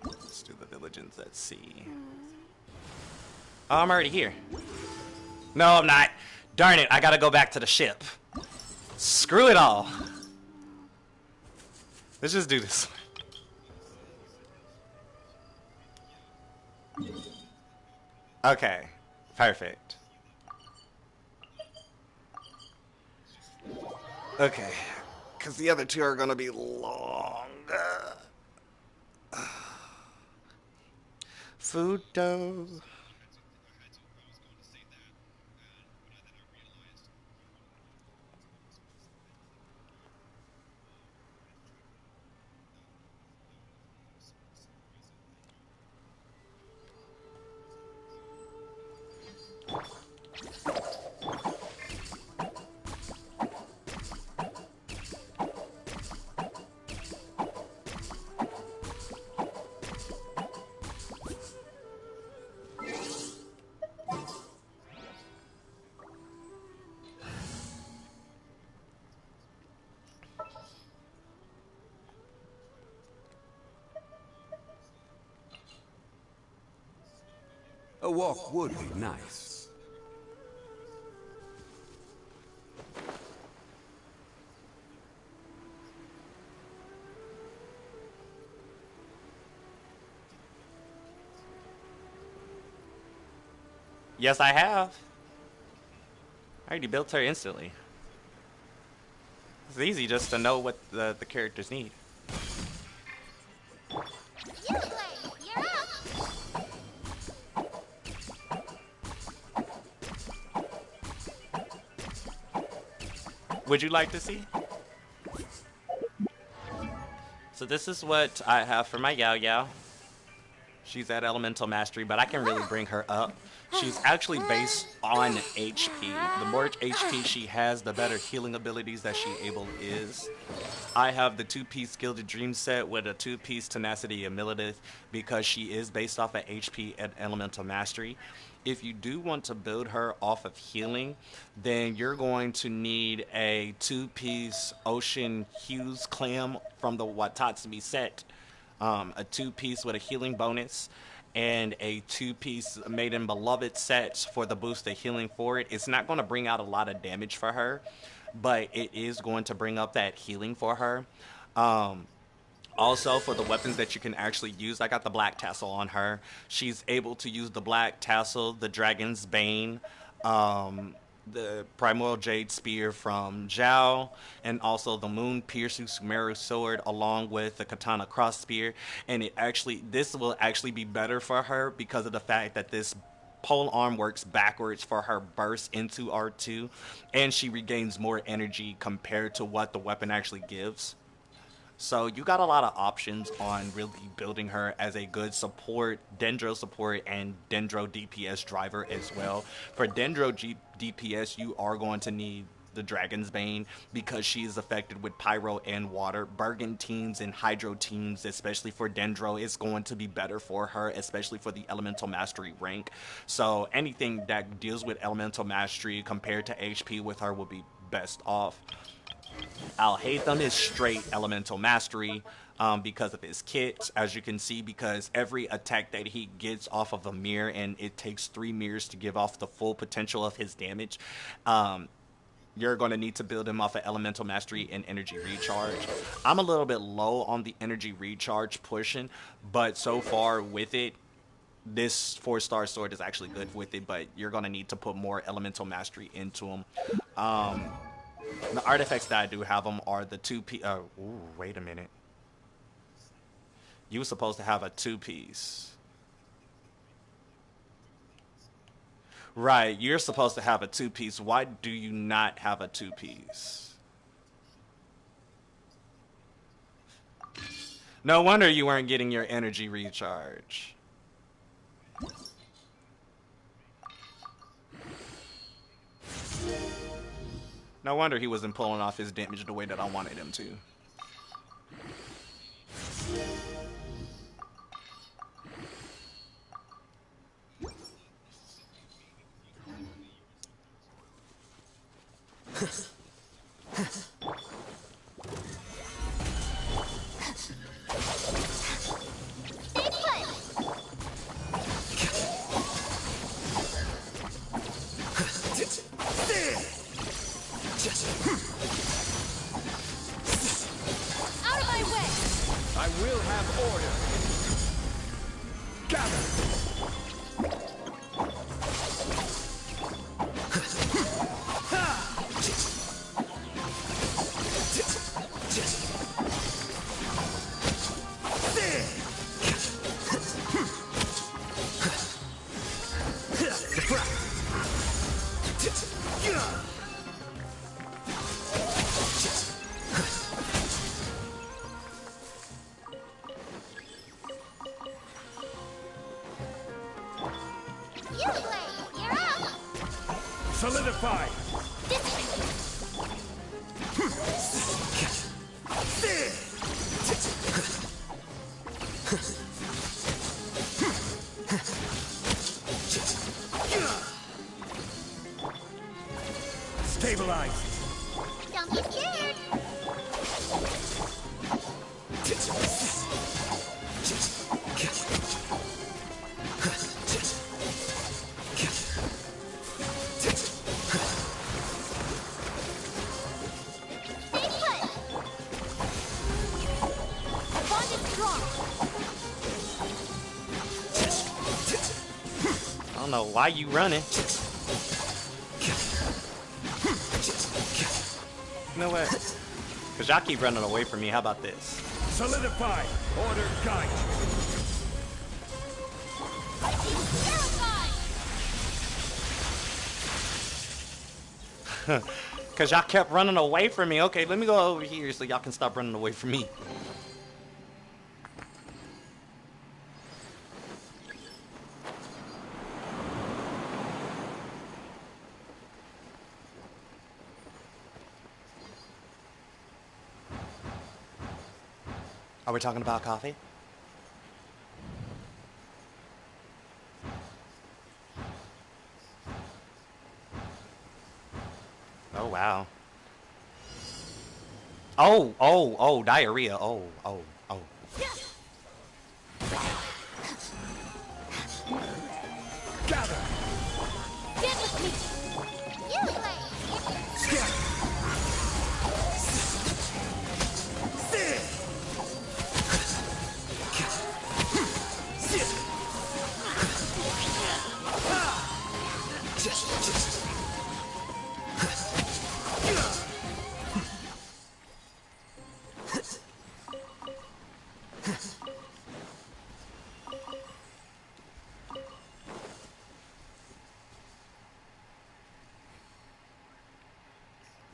Let's do the diligence at sea. Oh, I'm already here. No, I'm not. Darn it, I gotta go back to the ship. Screw it all. Let's just do this. Okay, perfect. Okay, because the other two are going to be long. Food dough. A walk would be nice. Yes, I have. I already built her instantly. It's easy just to know what the characters need. Would you like to see? So this is what I have for my Yao Yao. She's at Elemental Mastery, but I can really bring her up. She's actually based on HP. The more HP she has, the better healing abilities that she able is. I have the 2-piece Gilded Dream set with a 2-piece Tenacity of Militith because she is based off of HP at Elemental Mastery. If you do want to build her off of healing, then you're going to need a 2-piece Ocean Hues Clam from the Watatsumi set. A 2-piece with a healing bonus, and a 2-piece Maiden Beloved set for the boost of healing for it. It's not going to bring out a lot of damage for her, but it is going to bring up that healing for her. Also, for the weapons that you can actually use, I got the Black Tassel on her. She's able to use the Black Tassel, the Dragon's Bane, the Primordial Jade Spear from Zhao, and also the Moon Piercing Sumeru Sword, along with the Katana Cross Spear. And this will actually be better for her because of the fact that this pole arm works backwards for her burst into R2, and she regains more energy compared to what the weapon actually gives. So you got a lot of options on really building her as a good support, Dendro support, and Dendro DPS driver as well. For Dendro DPS, you are going to need the Dragon's Bane because she is affected with Pyro and Water. Bergantines and Hydro teams, especially for Dendro, is going to be better for her, especially for the Elemental Mastery rank. So anything that deals with Elemental Mastery compared to HP with her will be best off. Al-Haytham is straight Elemental Mastery because of his kit, as you can see, because every attack that he gets off of a mirror, and it takes 3 mirrors to give off the full potential of his damage, you're going to need to build him off of Elemental Mastery and Energy Recharge. I'm a little bit low on the Energy Recharge portion, but so far with it, this 4-star sword is actually good with it, but you're going to need to put more Elemental Mastery into him. The artifacts that I do have them are the 2-piece. Ooh, wait a minute. You were supposed to have a 2-piece. Right, you're supposed to have a 2-piece. Why do you not have a 2-piece? No wonder you weren't getting your energy recharge. No wonder he wasn't pulling off his damage the way that I wanted him to. Out of my way! I will have order. Gather. Solidify! Stabilize! Don't be scared! don't know why you running. You know what? Because y'all keep running away from me. How about this? Solidify. Order guide. Because y'all kept running away from me. Okay, let me go over here so y'all can stop running away from me. Are we talking about coffee? Oh, wow. Oh, diarrhea. Oh. Gather. Get with me. You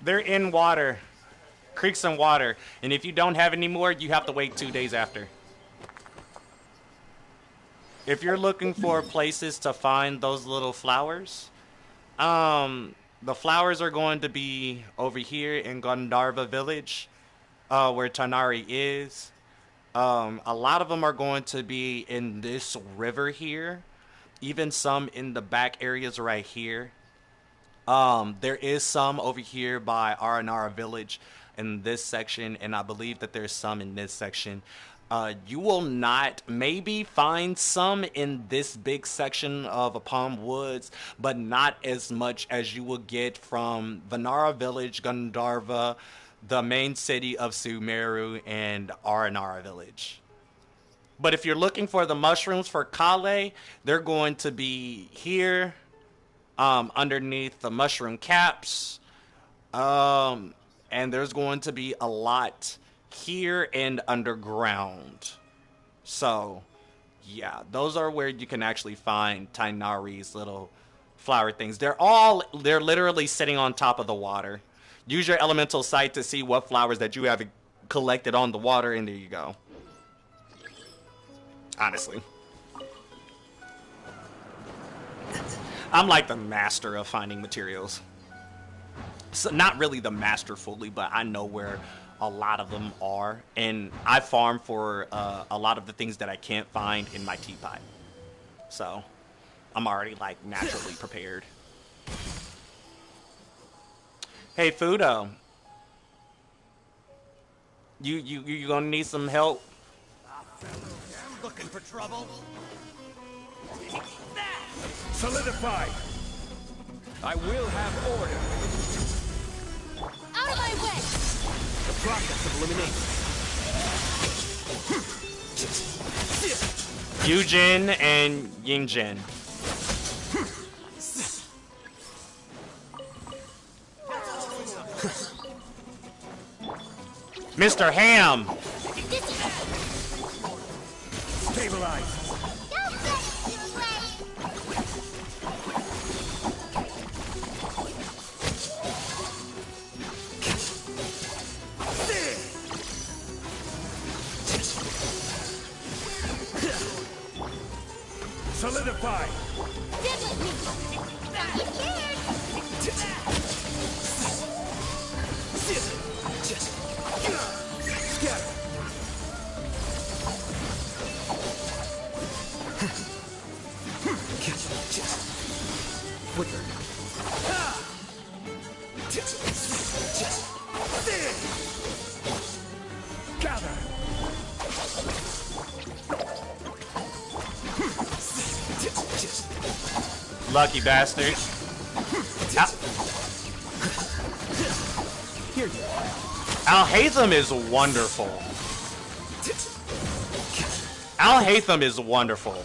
They're in water. Creeks and water. And if you don't have any more, you have to wait 2 days after. If you're looking for places to find those little flowers, the flowers are going to be over here in Gandharva village, where Tanari is. A lot of them are going to be in this river here. Even some in the back areas right here. There is some over here by Aranara village in this section, and I believe that there's some in this section. You will not maybe find some in this big section of Apam Woods, but not as much as you will get from Vanara village, Gandharva, the main city of Sumeru, and Aranara village. But if you're looking for the mushrooms for Kale, they're going to be here. Underneath the mushroom caps, and there's going to be a lot here and underground. So yeah, those are where you can actually find Tainari's little flower things. They're literally sitting on top of the water. Use your elemental sight to see what flowers that you have collected on the water, and there you go. Honestly, I'm like the master of finding materials. So not really the master fully, but I know where a lot of them are. And I farm for a lot of the things that I can't find in my teapot. So I'm already like naturally prepared. Hey, Fudo. You gonna need some help? Looking for trouble? Solidify! I will have order. Out of my way! The process of elimination. Yujin and Yingjin. Mr. Ham! Stabilize! Solidify! Get with me! Don't be scared! Scatter! Flicker! Gather! Lucky bastard. Al-Haytham is wonderful. Al-Haytham is wonderful.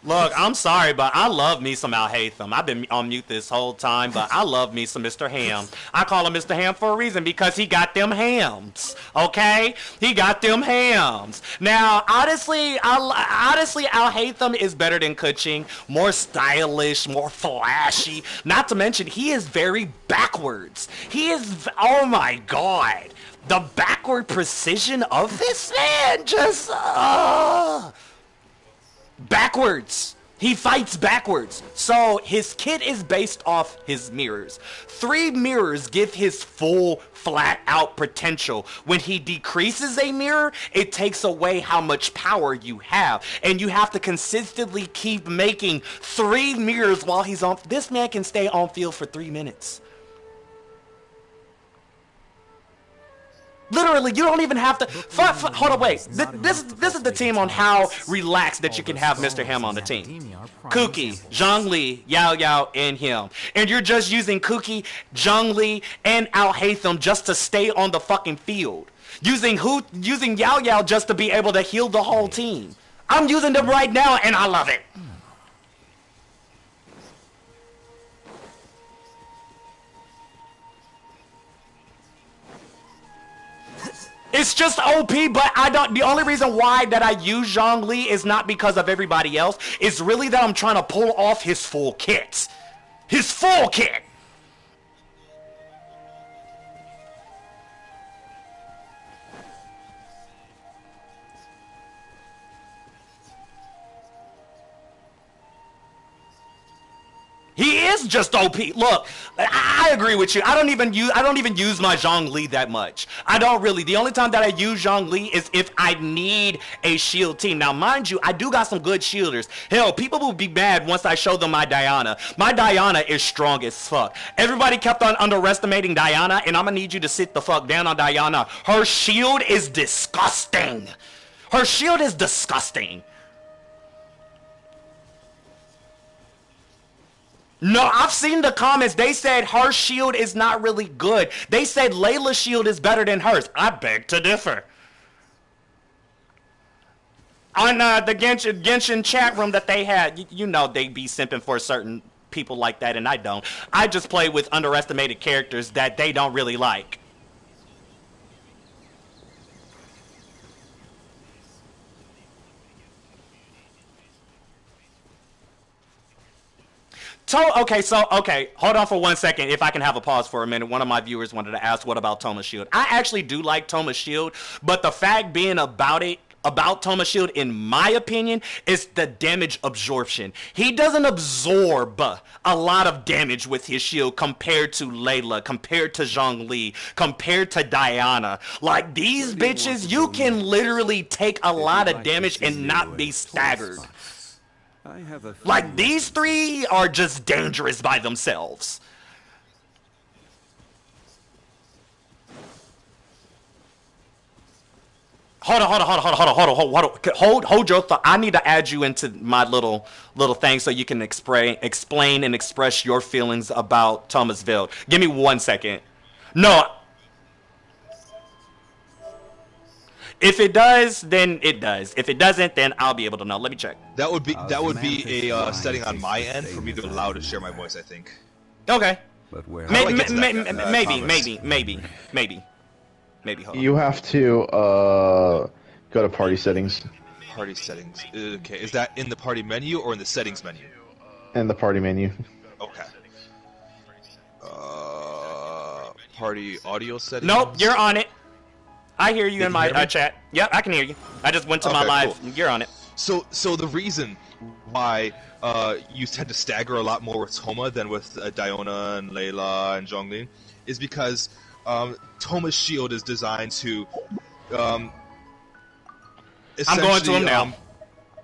Look, I'm sorry, but I love me some Al Hatham. I've been on mute this whole time, but I love me some Mr. Ham. I call him Mr. Ham for a reason, because he got them hams, okay? He got them hams. Now, honestly, Al Hatham is better than Kuching. More stylish, more flashy. Not to mention, he is very backwards. He is, oh my god. The backward precision of this man just, backwards. He fights backwards. So his kit is based off his mirrors. 3 mirrors give his full, flat out potential. When he decreases a mirror, it takes away how much power you have. And you have to consistently keep making 3 mirrors while he's on. This man can stay on field for 3 minutes. Literally, you don't even have to. Hold on, wait. This is the team on how relaxed that you can have Mr. Ham on the team. Kuki, Zhongli, Yao Yao, and him. And you're just using Kuki, Zhongli, and Al Hatham just to stay on the fucking field. Using Yao Yao just to be able to heal the whole team. I'm using them right now, and I love it. It's just OP, but the only reason why that I use Zhongli is not because of everybody else. It's really that I'm trying to pull off his full kit. His full kit! He is just OP. Look, I agree with you. I don't even use my Zhongli that much. I don't really. The only time that I use Zhongli is if I need a shield team. Now, mind you, I do got some good shielders. Hell, people will be mad once I show them my Diana. My Diana is strong as fuck. Everybody kept on underestimating Diana, and I'm gonna need you to sit the fuck down on Diana. Her shield is disgusting. Her shield is disgusting. No, I've seen the comments. They said her shield is not really good. They said Layla's shield is better than hers. I beg to differ. On the Genshin chat room that they had, you know they be simping for certain people like that, and I don't. I just play with underestimated characters that they don't really like. Okay, hold on for 1 second. If I can have a pause for a minute. One of my viewers wanted to ask, what about Toma's shield? I actually do like Toma's shield, but the fact being about Toma's shield, in my opinion, is the damage absorption. He doesn't absorb a lot of damage with his shield compared to Layla, compared to Zhongli, compared to Diana. Like, these bitches, you can literally take a lot of damage and not be staggered. Like, these 3 are just dangerous by themselves. Hold your thought. I need to add you into my little thing so you can explain and express your feelings about Thomasville. Give me 1 second. No. If it does, then it does. If it doesn't, then I'll be able to know. Let me check. That would be a setting on my end for me to allow to share my voice, I think. Okay. But where? Maybe. Hold on. You have to go to party settings. Party settings. Okay. Is that in the party menu or in the settings menu? In the party menu. Okay. Party audio settings. Nope, you're on it. I hear you in my chat. Yep, I can hear you. I just went to my live. Cool. You're on it. So the reason why you tend to stagger a lot more with Toma than with Diona and Layla and Zhongli is because Toma's shield is designed to I'm going to him now.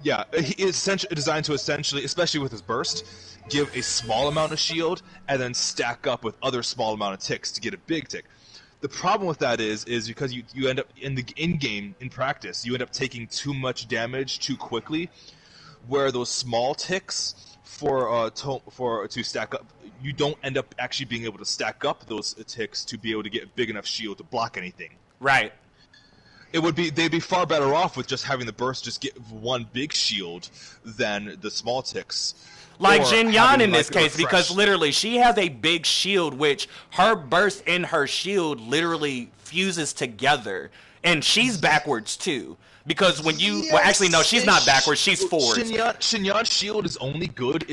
Yeah, he is designed to essentially, especially with his burst, give a small amount of shield and then stack up with other small amount of ticks to get a big tick. The problem with that is because you end up in practice, you end up taking too much damage too quickly, where those small ticks to stack up, you don't end up actually being able to stack up those ticks to be able to get a big enough shield to block anything. Right. they'd be far better off with just having the burst just get one big shield than the small ticks. Like Or Jin Yan having, in this like, a case, because refresh. literally she has a big shield, which her burst and her shield literally fuses together, and she's backwards too. Because when you, well, actually no, she's not backwards. She's forwards. Shinyan's shield is only good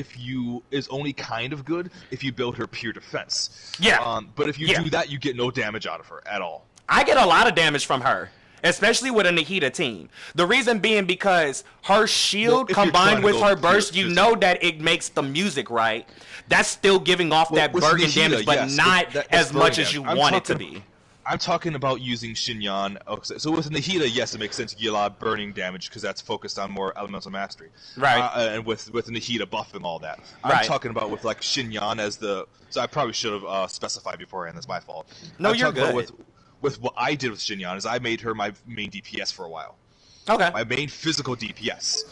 is only kind of good if you build her pure defense. Yeah. But if you do that, you get no damage out of her at all. I get a lot of damage from her, especially with a Nahida team. The reason being because her shield if you're combined trying to with go her pure burst, you know that it makes the music right. That's still giving off that with burden Nahida, damage, but yes, not that's as much burden as you damage. want it to be. I'm talking about using Shinyan. So with Nahida, yes, it makes sense to get a lot of burning damage because that's focused on more elemental mastery. Right. And with Nahida buff and all that. Right. I'm talking about with like Shinyan as the. So I probably should have specified beforehand. That's my fault. No, I'm you're talking about good. with what I did with Shinyan is I made her my main DPS for a while. Okay. My main physical DPS.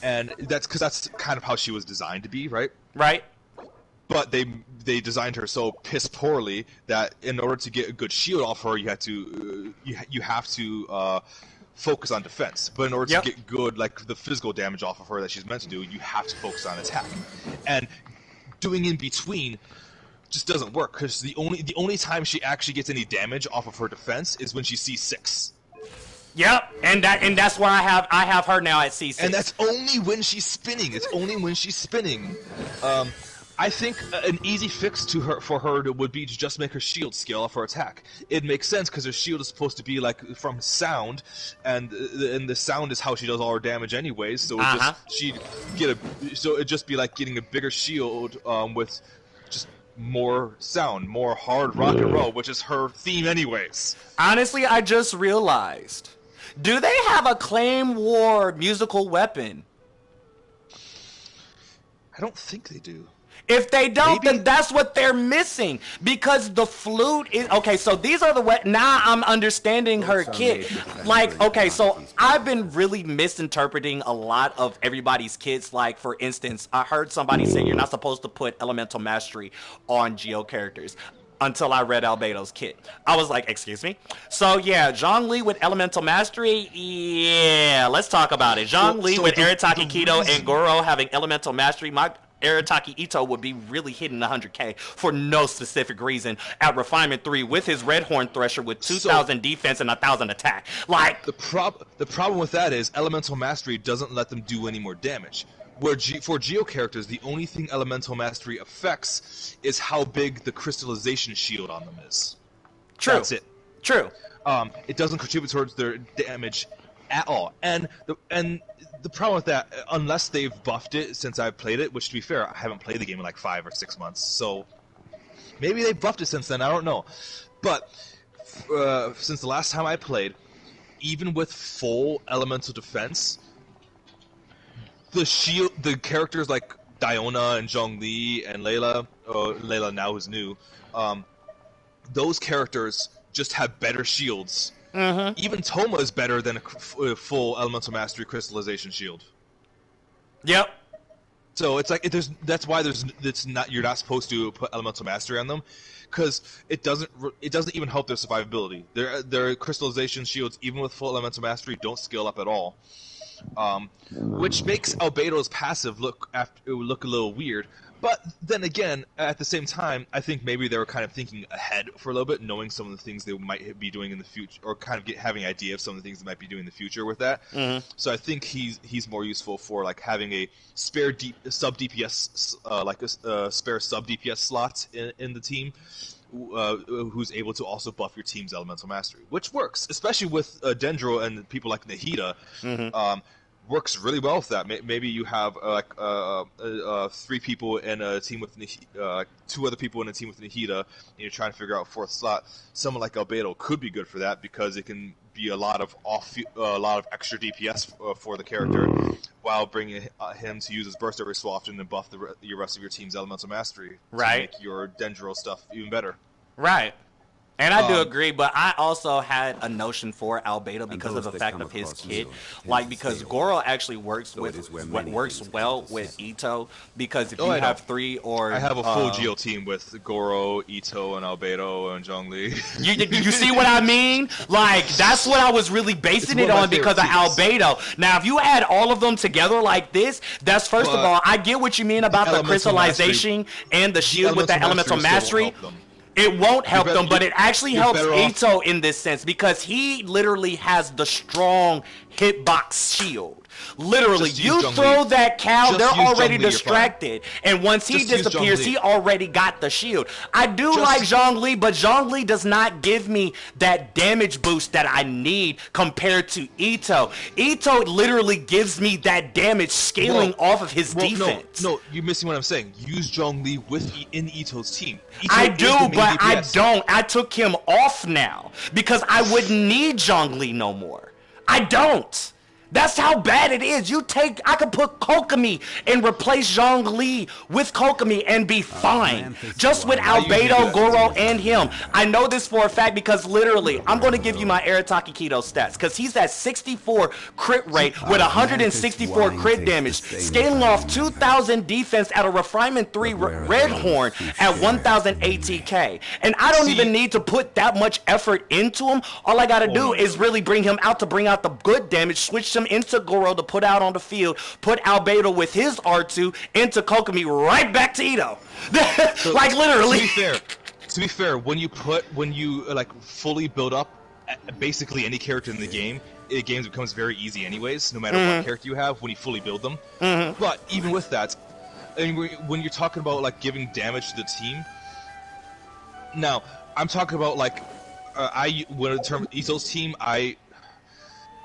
And that's because that's kind of how she was designed to be, right? Right. But they designed her so piss poorly that in order to get a good shield off her, you have to focus on defense. But in order to get good, like the physical damage off of her that she's meant to do, you have to focus on attack. And doing in between just doesn't work because the only time she actually gets any damage off of her defense is when she C6. Yep, and that's where I have her now at C6. And that's only when she's spinning. It's only when she's spinning. I think an easy fix for her would be to just make her shield scale off her attack. It makes sense because her shield is supposed to be like from sound, and the sound is how she does all her damage anyways. So it'd just be like getting a bigger shield with just more sound, more hard rock and roll, which is her theme anyways. Honestly, I just realized. Do they have a Claim War musical weapon? I don't think they do. If they don't, then that's what they're missing. Because the flute is... Okay, so these are the... Now I'm understanding her kit. Like, okay, so I've been really misinterpreting a lot of everybody's kits. Like, for instance, I heard somebody say you're not supposed to put Elemental Mastery on Geo characters. Until I read Albedo's kit. I was like, excuse me? So yeah, Zhongli with Elemental Mastery, yeah, let's talk about it. Zhongli with Arataki Kido and Goro having Elemental Mastery, my Arataki Ito would be really hitting 100k for no specific reason at Refinement 3 with his Red Horn Thresher with 2,000 defense and 1,000 attack. Like the problem with that is Elemental Mastery doesn't let them do any more damage. For Geo characters, the only thing Elemental Mastery affects is how big the crystallization shield on them is. True. That's it. True. It doesn't contribute towards their damage at all. And the problem with that, unless they've buffed it since I've played it, which to be fair, I haven't played the game in like 5 or 6 months, so maybe they've buffed it since then, I don't know. But since the last time I played, even with full elemental defense, the characters like Diona and Zhongli and Layla now is new, those characters just have better shields. Mm-hmm. Even Toma is better than a full Elemental Mastery Crystallization shield. Yep. So it's like that's why you're not supposed to put Elemental Mastery on them, because it doesn't even help their survivability. Their crystallization shields, even with full Elemental Mastery, don't scale up at all. Which makes Albedo's passive look a little weird. But then again, at the same time, I think maybe they were kind of thinking ahead for a little bit, knowing some of the things they might be doing in the future, or kind of having an idea of some of the things they might be doing in the future with that. Mm-hmm. So I think he's more useful for like having a spare sub DPS, like a spare sub DPS slot in the team. Who's able to also buff your team's Elemental Mastery, which works, especially with Dendro and people like Nahida. Mm-hmm. Works really well with that. Maybe you have 3 people in a team with 2 other people in a team with Nahida, and you're trying to figure out 4th slot. Someone like Albedo could be good for that because it can be a lot of extra DPS for the character, while bringing him to use his burst every so often and buff the rest of your team's Elemental Mastery, right, to make your Dendro stuff even better. Right. And I do agree, but I also had a notion for Albedo because of the fact of his kit. Like, because Goro actually works well with Ito, because if you have three or... I have a full Geo team with Goro, Ito, and Albedo, and Zhongli. You see what I mean? Like, that's what I was really basing it on because of Albedo. Now, if you add all of them together like this, that's first of all, I get what you mean about the crystallization and the shield with the elemental mastery. It won't help them, but it actually helps Ito in this sense because he literally has the strong hitbox shield. Literally, you throw that cow, they're already distracted. And once he disappears, he already got the shield. I do like Zhongli, but Zhongli does not give me that damage boost that I need compared to Ito. Ito literally gives me that damage scaling off of his defense. No, you're missing what I'm saying. Use Zhongli in Ito's team. I do, but I don't. I took him off now because I wouldn't need Zhongli no more. I don't. That's how bad it is. I could put Kokomi and replace Zhongli with Kokomi and be fine. Just with Albedo, Goro, and him. I know this for a fact because literally, I'm going to give you my Arataki Kido stats because he's at 64 crit rate with 164 crit damage, scaling off 2,000 defense at a Refinement 3 Red Horn at 1,000 ATK. And I don't even need to put that much effort into him. All I got to do is really bring him out to bring out the good damage, switch him into Goro to put out on the field, put Albedo with his R2 into Kokomi right back to Ito. Like literally. To be fair, when you like fully build up basically any character in the game, it becomes very easy anyways, no matter what character you have when you fully build them. But even with that, and when you're talking about like giving damage to the team, now I'm talking about like when in terms of Ito's team,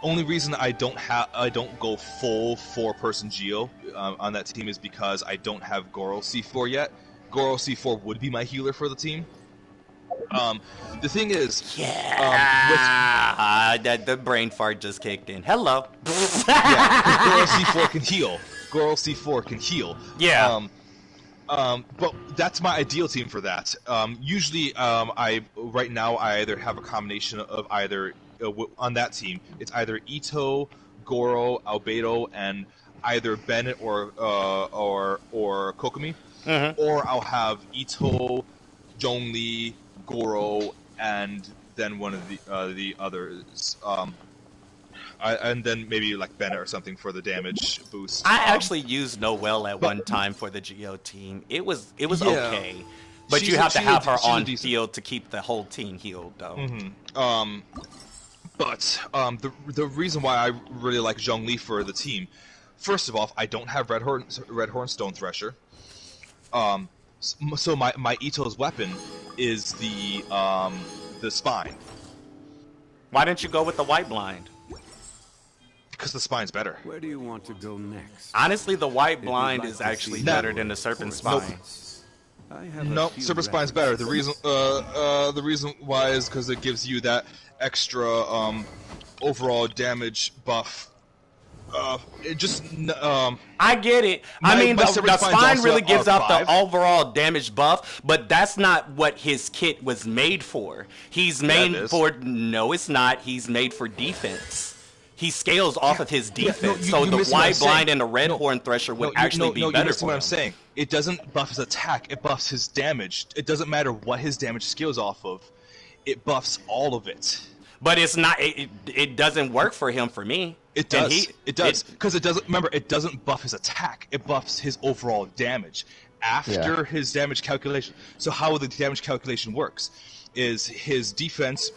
only reason I don't go full 4-person Geo on that team is because I don't have Goro C4 yet. Goro C4 would be my healer for the team. The thing is, the brain fart just kicked in. Hello. Goro C4 can heal. Goro C4 can heal. Yeah. But that's my ideal team for that. Usually, right now I either have a combination of either. On that team, it's either Ito, Goro, Albedo, and either Bennett or Kokomi, or I'll have Ito, Zhongli, Goro, and then one of the others. And then maybe like Bennett or something for the damage boost. I actually used Noelle at one time for the Geo team. It was okay, but you have to have her on field to keep the whole team healed, though. But the reason why I really like Zhongli for the team, first of all, I don't have Red Horn Stone Thresher. So my Ito's weapon is the spine. Why didn't you go with the White Blind? Because the spine's better. Where do you want to go next? Honestly, the White Blind is actually better than the Serpent Spine. Nope, Serpent Spine's better. The reason why is because it gives you that extra overall damage buff. I get it. The spine really gives out the overall damage buff, but that's not what his kit was made for. He's made for... No, it's not. He's made for defense. He scales off of his defense, so the White Blind and the Red Horn Thresher would actually be better for him. What I'm saying. It doesn't buff his attack, it buffs his damage. It doesn't matter what his damage scales off of. It buffs all of it. But it's not. It doesn't work for him for me. It does. It does because it doesn't. Remember, it doesn't buff his attack. It buffs his overall damage after his damage calculation. So how the damage calculation works is his defense,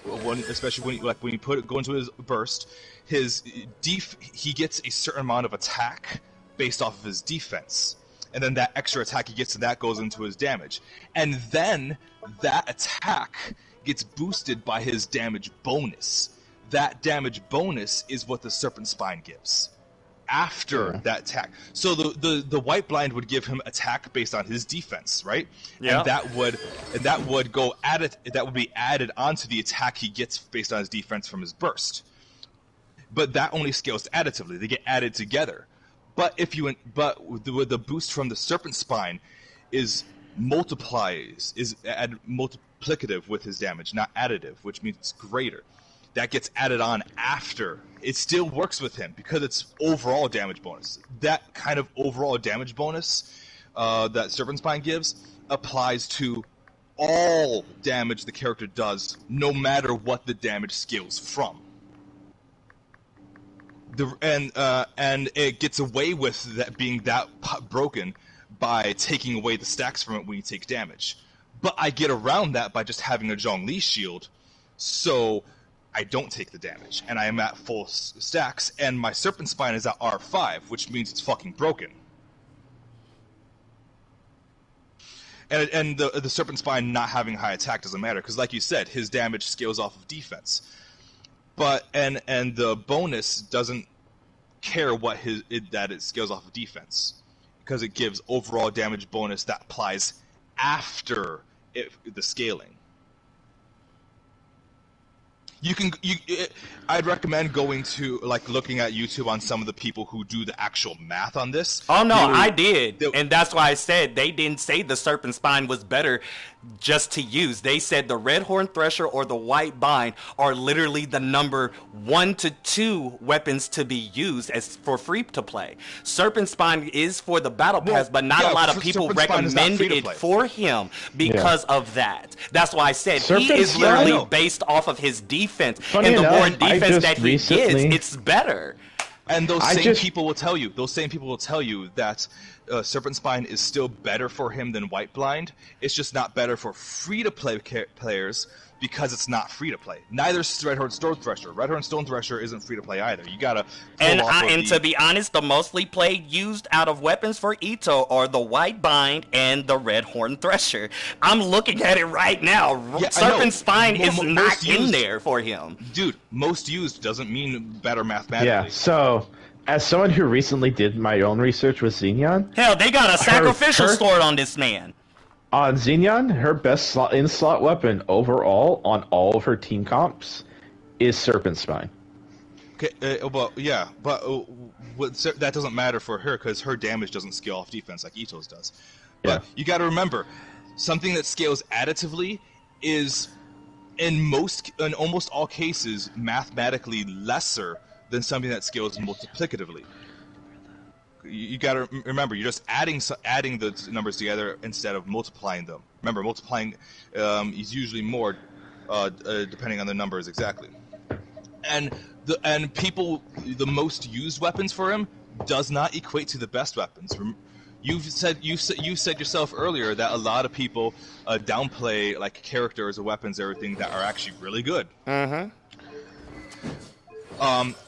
especially when you go into his burst, he gets a certain amount of attack based off of his defense. And then that extra attack he gets, and that goes into his damage. And then that attack gets boosted by his damage bonus. That damage bonus is what the Serpent Spine gives after that attack. So the White Blind would give him attack based on his defense, right? Yeah. And that would be added onto the attack he gets based on his defense from his burst. But that only scales additively. They get added together. But the boost from the Serpent Spine multiplies multiplicative with his damage, not additive, which means it's greater. That gets added on after. It still works with him because it's overall damage bonus. That kind of overall damage bonus that Serpent Spine gives applies to all damage the character does, no matter what the damage scales from. And it gets away with that being that broken by taking away the stacks from it when you take damage. But I get around that by just having a Zhongli shield, so I don't take the damage, and I am at full stacks, and my Serpent Spine is at R5, which means it's fucking broken. And the Serpent Spine not having high attack doesn't matter, because like you said, his damage scales off of defense. But and the bonus doesn't care what that it scales off of defense, because it gives overall damage bonus that applies after the scaling. I'd recommend going to looking at YouTube on some of the people who do the actual math on this. Oh no, I did, and that's why I said they didn't say the Serpent Spine was better just to use. They said the Red Horn Thresher or the White Bind are literally the number 1 to 2 weapons to be used as for free to play. Serpent Spine is for the battle pass, but not a lot of people recommend it for him because of that. That's why I said he is literally based off of his defense, and the more defense that he gets, it's better. And those same people will tell you. Those same people will tell you that Serpent Spine is still better for him than White Blind. It's just not better for free-to-play players because it's not free-to-play. Neither is Red Horn Stone Thresher. Red Horn Stone Thresher isn't free-to-play either. You gotta. And to be honest, the mostly played used out of weapons for Ito are the White Bind and the Red Horn Thresher. I'm looking at it right now. Yeah, Serpent Spine is not in there for him. Dude, most used doesn't mean better mathematically. Yeah, so as someone who recently did my own research with Xenion... Hell, they got a sacrificial stored on this man. On Xenion, her best in-slot weapon overall on all of her team comps is Serpent Spine. Okay, but that doesn't matter for her because her damage doesn't scale off defense like Ito's does. But you got to remember, something that scales additively is in almost all cases mathematically lesser than something that scales multiplicatively. You got to remember, you're just adding the numbers together instead of multiplying them. Remember, multiplying is usually more, depending on the numbers exactly. And the most used weapons for him does not equate to the best weapons. You said yourself earlier that a lot of people downplay characters or weapons, everything that are actually really good. Mm-hmm.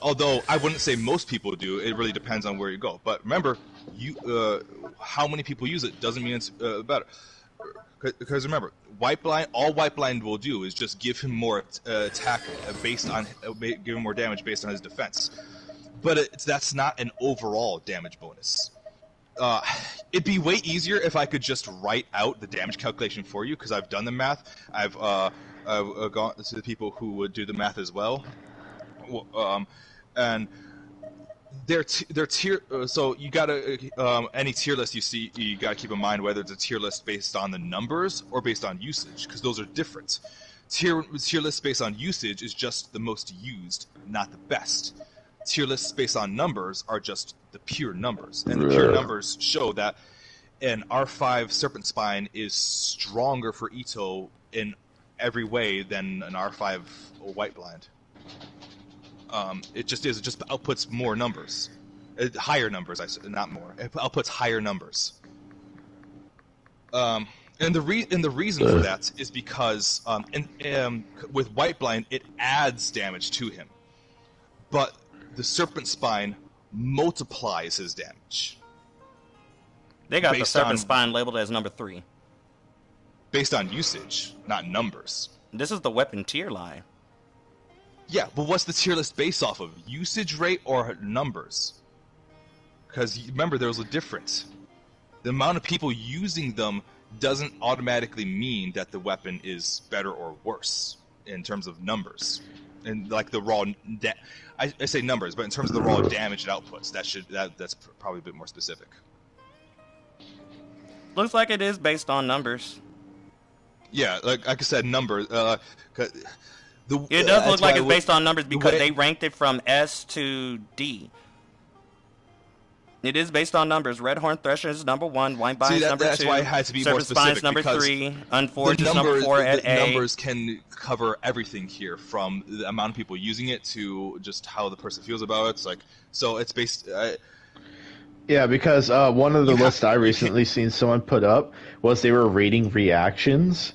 Although I wouldn't say most people do, it really depends on where you go. But remember, how many people use it doesn't mean it's better. Because remember, all White Blind will do is just give him more attack give him more damage based on his defense. But that's not an overall damage bonus. It'd be way easier if I could just write out the damage calculation for you, because I've done the math. I've gone to the people who would do the math as well. And they're tier. So you gotta any tier list you see, you gotta keep in mind whether it's a tier list based on the numbers or based on usage, because those are different. Tier lists based on usage is just the most used, not the best. Tier lists based on numbers are just the pure numbers, and the pure numbers show that an R5 Serpent Spine is stronger for Ito in every way than an R5 White Blind. It just outputs more numbers, higher numbers. Not more. It outputs higher numbers. And the reason for that is because with White Blind it adds damage to him, but the Serpent Spine multiplies his damage. They got the Serpent Spine labeled as number 3. Based on usage, not numbers. This is the weapon tier line. Yeah, but what's the tier list based off of? Usage rate or numbers? Because remember, there's a difference. The amount of people using them doesn't automatically mean that the weapon is better or worse in terms of numbers. And the raw, I say numbers, but in terms of the raw damage it outputs, that's probably a bit more specific. Looks like it is based on numbers. Yeah, like I said, numbers. It does look like it's based on numbers because they ranked it from S to D. It is based on numbers. Red Horn Thresher is number 1. White Bind is number 2. That's why I had to be more Serpent specific. Spine is number 3. Unforged is number 4 the at A. numbers can cover everything here, from the amount of people using it to just how the person feels about it. It's like, so it's based. Yeah, because one of the lists I recently seen someone put up was they were rating reactions,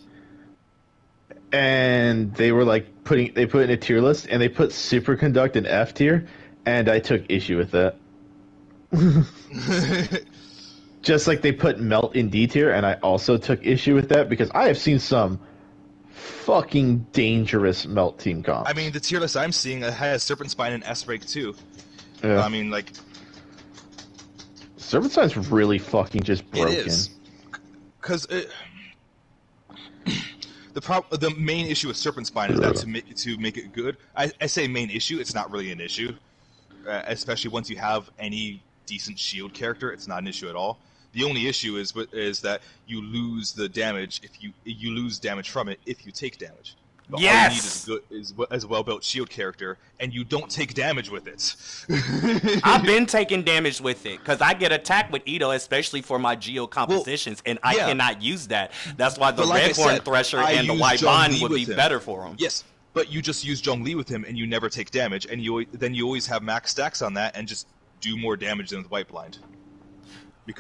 and they were like they put in a tier list, and they put Superconduct in F tier, and I took issue with that. Just like they put Melt in D tier, and I also took issue with that because I have seen some fucking dangerous Melt team comps. I mean, the tier list I'm seeing has Serpent Spine and S rank too. Yeah. I mean, like, Serpent Spine's really fucking just broken. It is. Because the main issue with Serpent Spine is that to make it good. I say main issue. It's not really an issue, especially once you have any decent shield character. It's not an issue at all. The only issue is that you lose the damage if you lose damage from it if you take damage. But yes! all you need is a well-built shield character, and you don't take damage with it. I've been taking damage with it, because I get attacked with Ito, especially for my Geo compositions, and I cannot use that. That's why the Red Horn Thresher and the White Bond would be better for him. Yes, but you just use Zhongli with him, and you never take damage, and then you always have max stacks on that, and just do more damage than with White Blind.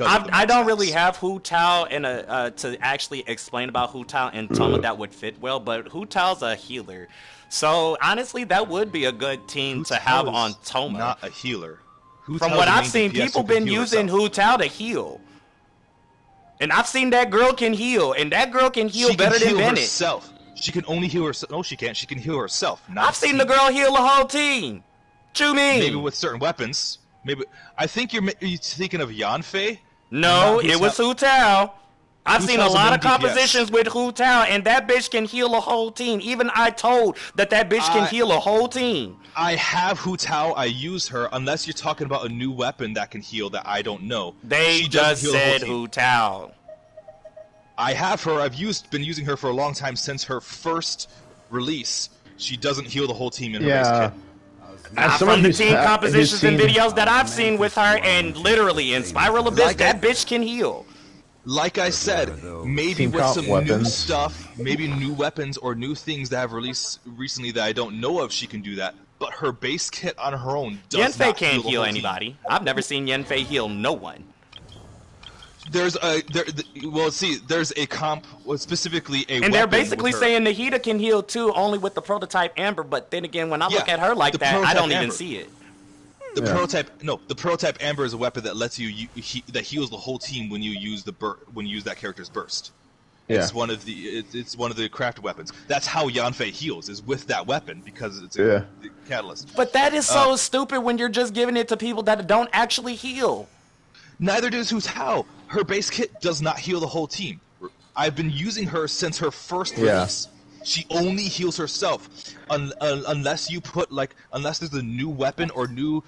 I don't really have Hu Tao to actually explain about Hu Tao and Toma that would fit well, but Hu Tao's a healer. So, honestly, that would be a good team to have on Toma. Not a healer. From what I've seen, people been using Hu Tao to heal. And I've seen that girl can heal, and that girl can heal better than Bennett. Herself. She can only heal herself. No, she can't. She can heal herself. I've seen the girl heal the whole team. What you mean? Maybe with certain weapons. Maybe I think you're thinking of Yanfei. No, it was Hu Tao. I've seen a lot of compositions with Hu Tao, and that bitch can heal a whole team. Even I told that bitch can heal a whole team. I have Hu Tao. I use her, unless you're talking about a new weapon that can heal that I don't know. They just said Hu Tao. I have her. I've been using her for a long time since her first release. She doesn't heal the whole team in her base kit. From the team compositions and videos that I've seen with her, and literally in Spiral Abyss, that bitch can heal. Like I said, maybe with some new stuff, maybe new weapons or new things that have released recently that I don't know of, she can do that. But her base kit on her own does not can't heal anybody. I've never seen Yanfei heal no one. There's a comp, specifically a weapon. And they're basically saying Nahida can heal too, only with the prototype Amber. But then again, when I look at her like that, I don't even see it. The prototype Amber is a weapon that lets that heals the whole team when you use that character's burst. Yeah. It's one of the craft weapons. That's how Yanfei heals, is with that weapon, because it's a catalyst. But that is so stupid when you're just giving it to people that don't actually heal. Neither does Hu Tao. Her base kit does not heal the whole team. I've been using her since her first release. She only heals herself, unless you put unless there's a new weapon or new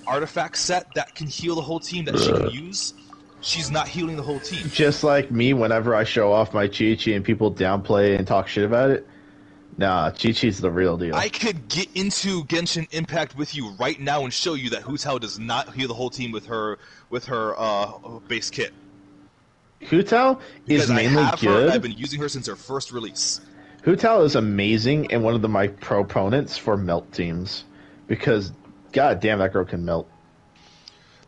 artifact set that can heal the whole team that she can use. She's not healing the whole team. Just like me, whenever I show off my Chi-Chi and people downplay and talk shit about it. Nah, Chi-Chi's the real deal. I could get into Genshin Impact with you right now and show you that Hu Tao does not heal the whole team with her base kit. Hu Tao is mainly good. I've been using her since her first release. Hu Tao is amazing and one of my proponents for melt teams, because god damn, that girl can melt.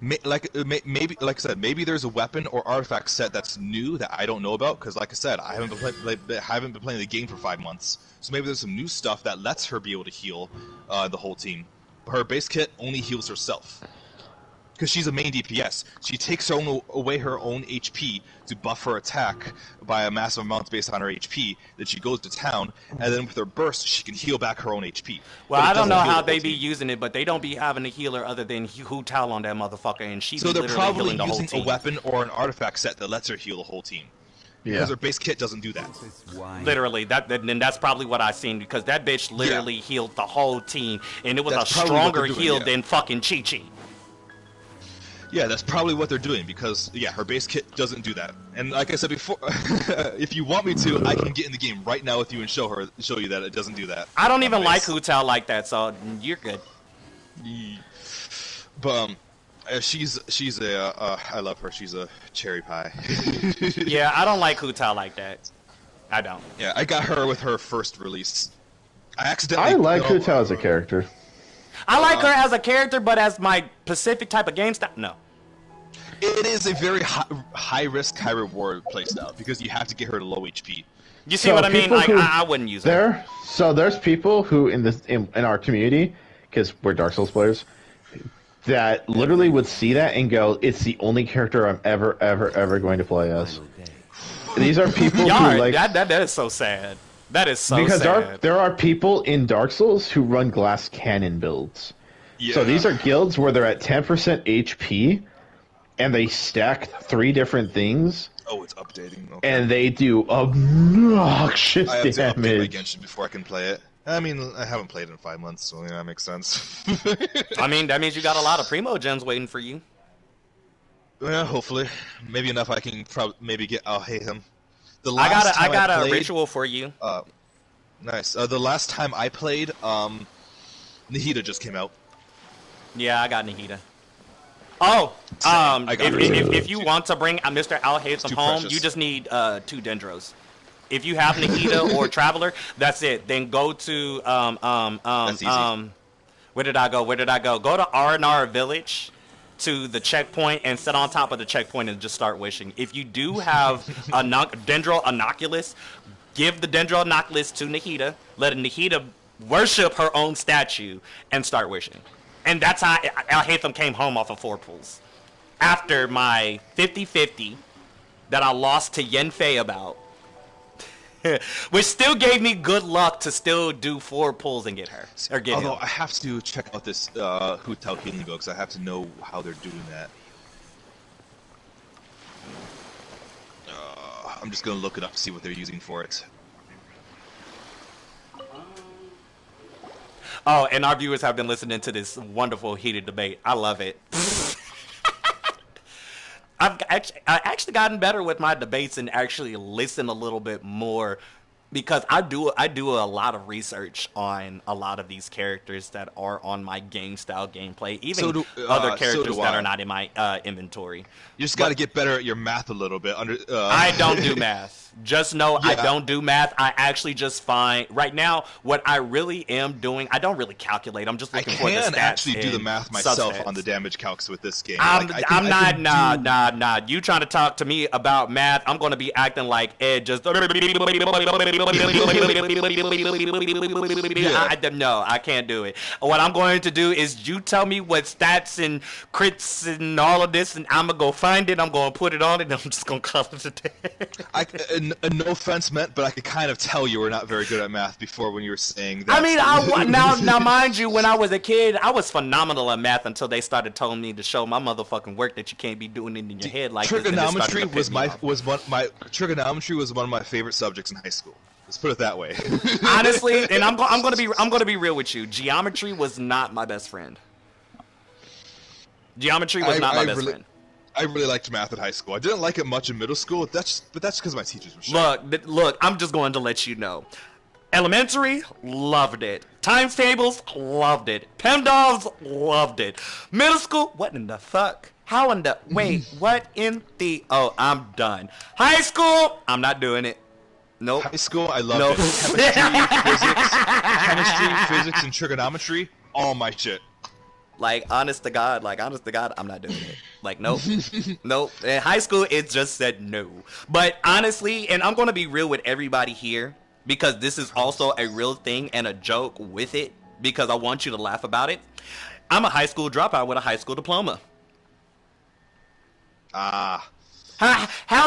Maybe, like I said, maybe there's a weapon or artifact set that's new that I don't know about, because like I said, I haven't been playing the game for 5 months. So maybe there's some new stuff that lets her be able to heal the whole team. Her base kit only heals herself, because she's a main DPS. She takes away her own HP to buff her attack by a massive amount based on her HP. Then she goes to town, and then with her burst, she can heal back her own HP. Well, I don't know how they be using it, but they don't be having a healer other than Hu Tao on that motherfucker, and she be literally healing the whole team. So they're probably using a weapon or an artifact set that lets her heal the whole team. Because her base kit doesn't do that. Literally, that's probably what I seen, because that bitch literally healed the whole team, and it was a stronger heal than fucking Chi-Chi. Yeah, that's probably what they're doing, because, yeah, her base kit doesn't do that. And like I said before, if you want me to, I can get in the game right now with you and show you that it doesn't do that. I don't even like Hu Tao like that, so you're good. But, she's a, I love her, she's a cherry pie. Yeah, I don't like Hu Tao like that. I don't. Yeah, I got her with her first release. I like Hu Tao as a character. I like her as a character, but as my specific type of game style, no. It is a very high risk, high reward playstyle because you have to get her to low HP. You see what I mean? Like, I wouldn't use her. So there's people who in our community, because we're Dark Souls players, that literally would see that and go, "It's the only character I'm ever going to play as." These are people who like that is so sad. That is so because sad. there are people in Dark Souls who run glass cannon builds. Yeah. So these are guilds where they're at 10% HP, and they stack 3 different things. Oh, it's updating. Okay. And they do obnoxious I have damage. To update my Genshin before I can play it. I mean, I haven't played in 5 months, so yeah, that makes sense. I mean, that means you got a lot of Primo gems waiting for you. Yeah, hopefully, maybe enough I can maybe get. I'll hate him. I got a ritual for you. Nice. The last time I played, Nahida just came out. Yeah, I got Nahida. Oh, if you want to bring Mr. Al-Haytham home, you just need 2 Dendros. If you have Nahida or Traveler, that's it. Then go to where did I go? Go to R&R Village, to the checkpoint, and sit on top of the checkpoint and just start wishing. If you do have a Dendro Inoculus, give the Dendro Inoculus to Nahida, let Nahida worship her own statue, and start wishing. And that's how Al-Haytham came home off of 4 pulls. After my 50-50 that I lost to Yenfei about, which still gave me good luck to still do 4 pulls and get her. Or get Although him. I have to check out this Hu Tao healing book, because I have to know how they're doing that. I'm just going to look it up, see what they're using for it. Oh, and our viewers have been listening to this wonderful heated debate. I love it. I actually gotten better with my debates and actually listen a little bit more, because I do a lot of research on a lot of these characters that are on my game style gameplay, even other characters that are not in my inventory. You just got to get better at your math a little bit. I don't do math. Just know I don't do math. I actually just find right now what I really am doing. I don't really calculate. I'm just looking for the stats. I can actually do the math myself on the damage calcs with this game. Nah. You trying to talk to me about math? I'm going to be acting like Ed just. No, I can't do it. What I'm going to do is you tell me what stats and crits and all of this, and I'm gonna go find it. I'm gonna put it on it, and I'm just gonna call it a day. No offense meant, but I could kind of tell you were not very good at math before when you were saying that. I mean, now mind you, when I was a kid, I was phenomenal at math until they started telling me to show my motherfucking work that you can't be doing it in your head like trigonometry was trigonometry was one of my favorite subjects in high school. Let's put it that way. Honestly, and I'm gonna be real with you. Geometry was not my best friend. Geometry was not my best friend. I really liked math in high school. I didn't like it much in middle school, but that's because my teachers were shit. Look, I'm just going to let you know. Elementary, loved it. Times tables, loved it. PEMDAS, loved it. Middle school, what in the fuck? How in the... Wait, what in the... Oh, I'm done. High school, I'm not doing it. Nope. High school, I loved it. Chemistry, physics, and trigonometry, all my shit. Like, honest to God, I'm not doing it. Like, nope. Nope. In high school, it just said no. But honestly, and I'm going to be real with everybody here, because this is also a real thing and a joke with it, because I want you to laugh about it. I'm a high school dropout with a high school diploma. How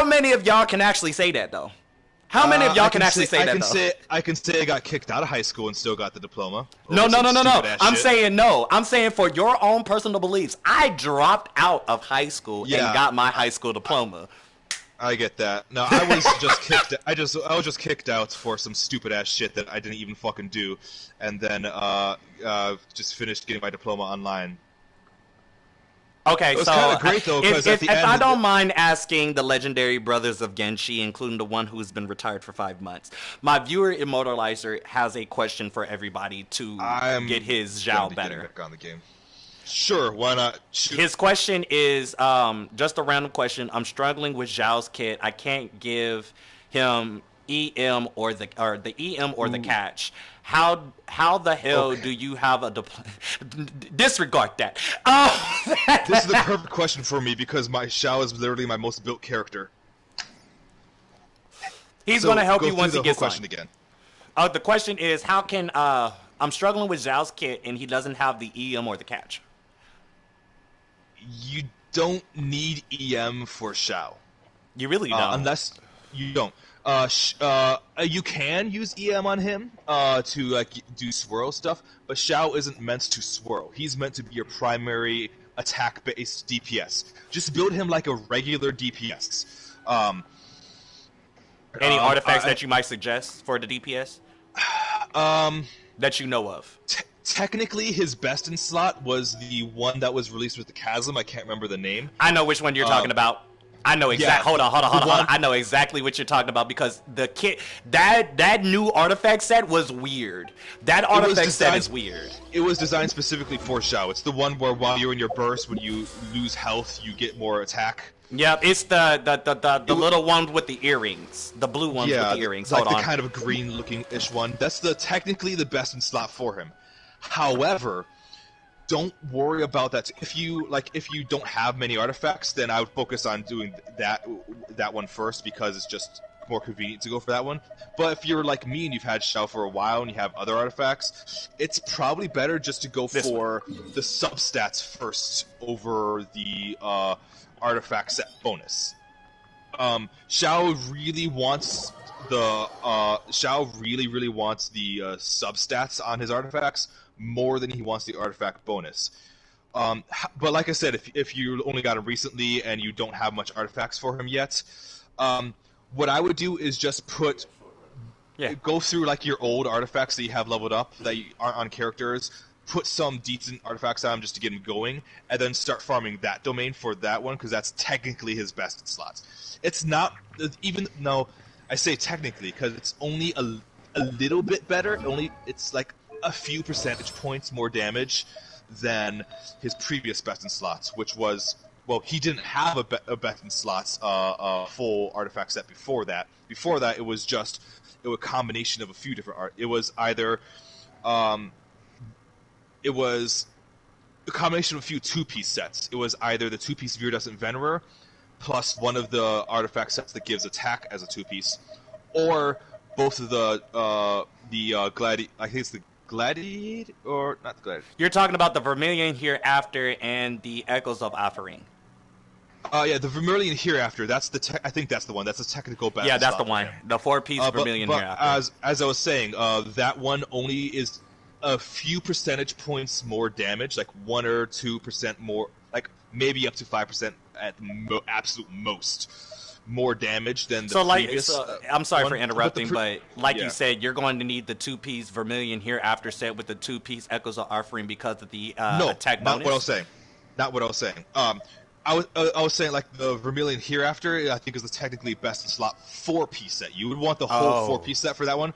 many of y'all can actually say that, though? How many of y'all can actually say that, though? I can say I got kicked out of high school and still got the diploma. No. I'm saying no. I'm saying for your own personal beliefs. I dropped out of high school and got my high school diploma. I get that. No, I was just kicked. I was just kicked out for some stupid ass shit that I didn't even fucking do, and then just finished getting my diploma online. Okay, it was so kind of great though because at the if end, I don't mind asking the legendary brothers of Genshin, including the one who's been retired for 5 months, my viewer immortalizer has a question for everybody to get his Zhao better. Back on the game. Sure, why not? Shoot. His question is just a random question. I'm struggling with Zhao's kit. I can't give him EM or the EM or the catch. How the hell do you have a disregard that? This is the perfect question for me because my Xiao is literally my most built character. He's going to help you once he gets question again. The question is, how can I'm struggling with Zhao's kit and he doesn't have the EM or the catch. You don't need EM for Xiao. You really don't. Unless you don't. You can use EM on him to like do swirl stuff, but Xiao isn't meant to swirl. He's meant to be your primary attack-based DPS. Just build him like a regular DPS. Any artifacts that you might suggest for the DPS? That you know of. Technically, his best in slot was the one that was released with the Chasm. I can't remember the name. I know which one you're talking about. I know exactly. Yeah, hold on. I know exactly what you're talking about because the kit that new artifact set was weird. That artifact set is weird. It was designed specifically for Xiao. It's the one where while you're in your burst, when you lose health, you get more attack. Yep, it's the little one with the earrings, the blue ones with the earrings. Like the kind of green-looking-ish one. That's technically the best in slot for him. However, don't worry about that. If you don't have many artifacts, then I would focus on doing that one first because it's just more convenient to go for that one. But if you're like me and you've had Xiao for a while and you have other artifacts, it's probably better just to go for the substats first over the artifact set bonus. Xiao really wants the really wants the substats on his artifacts more than he wants the artifact bonus. But like I said, if you only got him recently and you don't have much artifacts for him yet, what I would do is just go through like your old artifacts that you have leveled up that aren't on characters, put some decent artifacts on him just to get him going, and then start farming that domain for that one because that's technically his best slots. It's not even no, I say technically because it's only a little bit better. It's like a few percentage points more damage than his previous best in slots, which was he didn't have a best in slots full artifact set before that. Before that, it was a combination of a few different art. It was either it was a combination of a few two-piece sets. It was either the two-piece Viridescent Venerer plus one of the artifact sets that gives attack as a two-piece, or both of the I think it's the Gladiator, or not the Gladiator. You're talking about the Vermilion Hereafter and the Echoes of Offering. Yeah, the Vermilion Hereafter. I think that's the one. That's a technical best. Yeah, that's the one. The 4-piece Vermilion Hereafter. As I was saying, that one only is a few percentage points more damage, like 1 or 2% more, like maybe up to 5% at absolute most. More damage than the previous. I'm sorry for interrupting, but you said, you're going to need the 2-piece Vermilion Hereafter set with the 2-piece Echoes of Offering because of the attack bonus. Not what I was saying. Not what I was saying. I was saying like the Vermilion Hereafter, I think is the technically best in slot 4-piece set. You would want the whole 4-piece set for that one.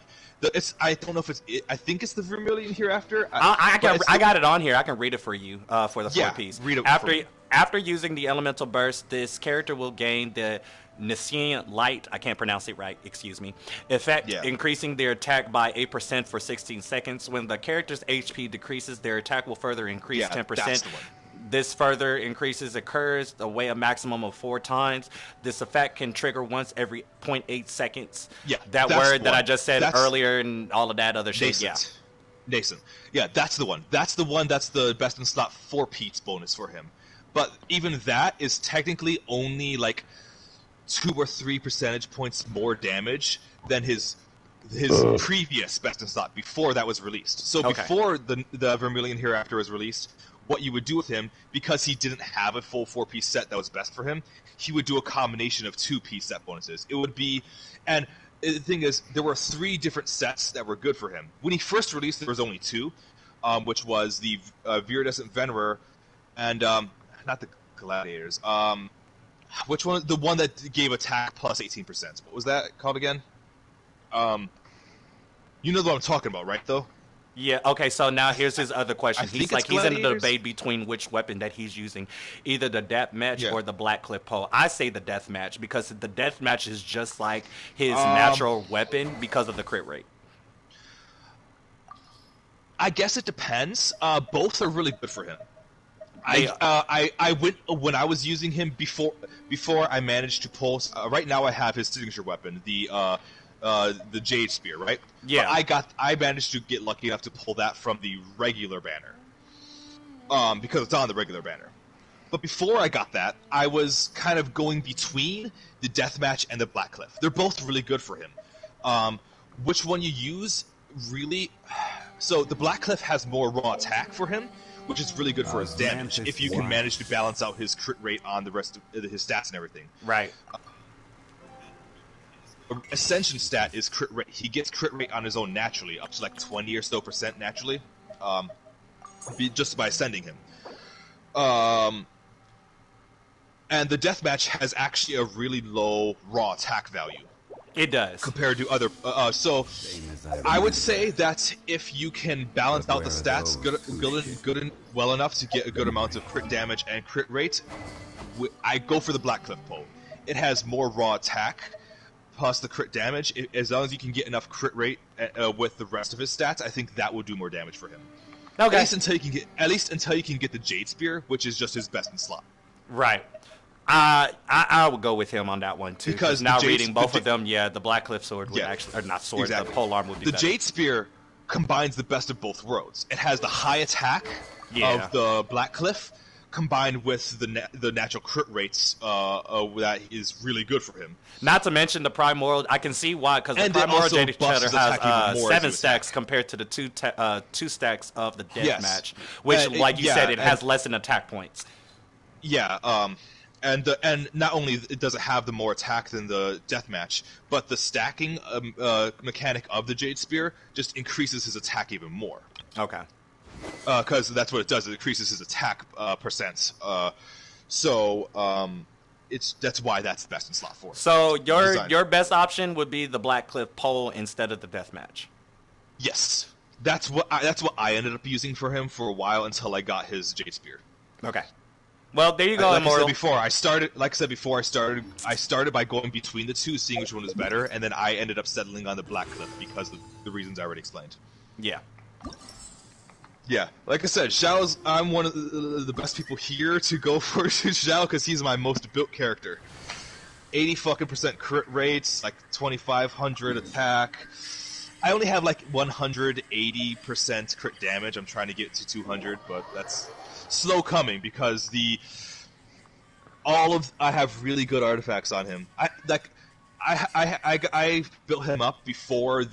I don't know if it's. I think it's the Vermilion Hereafter. I got it on here. I can read it for you for the 4-piece. Read it after using the Elemental Burst, this character will gain the Niscient Light, I can't pronounce it right, excuse me, effect, increasing their attack by 8% for 16 seconds. When the character's HP decreases, their attack will further increase 10%. That's the one. This further increases occurs a maximum of 4 times. This effect can trigger once every 0.8 seconds. Yeah, that word that I just said earlier and all of that other shit. Nascent. Yeah, that's the one. That's the one that's the best in slot 4-piece bonus for him. But even that is technically only like 2 or 3 percentage points more damage than his previous best in slot before that was released. So before the Vermilion Hereafter was released, what you would do with him, because he didn't have a full 4-piece set that was best for him, he would do a combination of 2-piece set bonuses. It would be, and the thing is, there were 3 different sets that were good for him. When he first released, there was only 2, which was the Viridescent Venerer and gladiators. Which one? The one that gave attack plus 18%. What was that called again? You know what I'm talking about, right? Though. Yeah, okay, so now here's his other question. He's in a Gladiators? debate between which weapon that he's using, either the death match Yeah. or the black cliff pole. I say the death match because the death match is just like his natural weapon because of the crit rate. I guess it depends. Both are really good for him. I went when I was using him before I managed to pull. Right now I have his signature weapon, the Jade Spear, right? Yeah. But I managed to get lucky enough to pull that from the regular banner. Because it's on the regular banner. But before I got that, I was kind of going between the Deathmatch and the Black Cliff. They're both really good for him. Which one you use really? So the Black Cliff has more raw attack for him, which is really good for his damage if you can manage to balance out his crit rate on the rest of his stats and everything. Right. Ascension stat is crit rate. He gets crit rate on his own naturally, up to like 20 or so % naturally, just by ascending him. And the deathmatch has actually a really low raw attack value. It does compared to other. So I would say that if you can balance out the stats good and well enough to get a good amount of crit damage and crit rate, I go for the Black Cliff Pole. It has more raw attack. Plus the crit damage, as long as you can get enough crit rate with the rest of his stats, I think that will do more damage for him. Okay. At least until you can get the Jade Spear, which is just his best in slot. Right. I would go with him on that one too. Because now reading both of them, the Black Cliff Sword would actually, or not sword, exactly. the pole arm would be the better. Jade Spear combines the best of both worlds. It has the high attack of the Black Cliff, combined with the natural crit rates that is really good for him. Not to mention the Primordial. I can see why, because the Primordial Jade Cheddar has 7 stacks compared to the 2 stacks of the Deathmatch, which, like you said, it has less than attack points. Yeah, and not only does it have the more attack than the Deathmatch, but the stacking mechanic of the Jade Spear just increases his attack even more. Okay. Because that's what it does. It increases his attack percents. That's why that's the best in slot for him. So your best option would be the Black Cliff Pole instead of the Deathmatch. Yes, that's what I ended up using for him for a while until I got his Jade Spear. Okay. Well, there you go, Like Immortal. I said before, I started by going between the two, seeing which one was better, and then I ended up settling on the Black Cliff because of the reasons I already explained. Yeah. Yeah, like I said, I'm one of the best people here to go for Xiao because he's my most built character. 80% crit rates, like 2,500 attack. I only have like 180% crit damage. I'm trying to get to 200, but that's slow coming because I have really good artifacts on him. I built him up before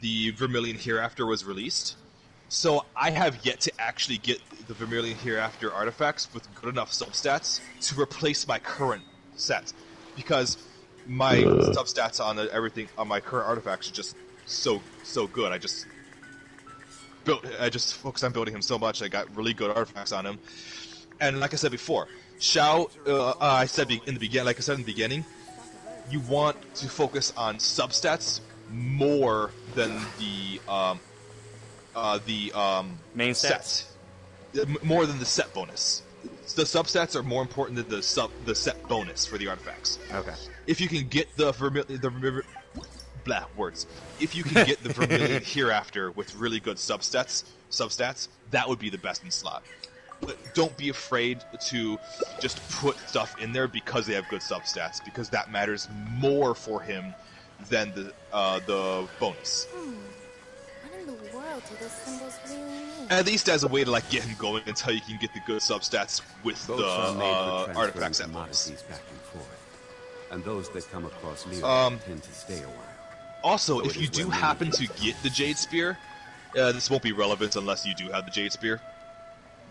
the Vermilion Hereafter was released, so I have yet to actually get the Vermilion Hereafter artifacts with good enough substats to replace my current set, because my substats on everything on my current artifacts are just so good. I just focused on building him so much. I got really good artifacts on him, and like I said before, Xiao. I said in the beginning, you want to focus on substats more than the main stats. More than the set bonus. The substats are more important than the set bonus for the artifacts. Okay. If you can get the If you can get the Vermilion Hereafter with really good substats, that would be the best in slot. But don't be afraid to just put stuff in there because they have good substats, because that matters more for him than the bonus. What in the world do those symbols really mean? At least as a way to like get him going until you can get the good substats with Boats are made for the artifacts transferring at bonus. commodities back and forth, and those that come across Lyra tend to stay a while. Also, So if it you is do when happen to get the Jade Spear, this won't be relevant unless you do have the Jade Spear.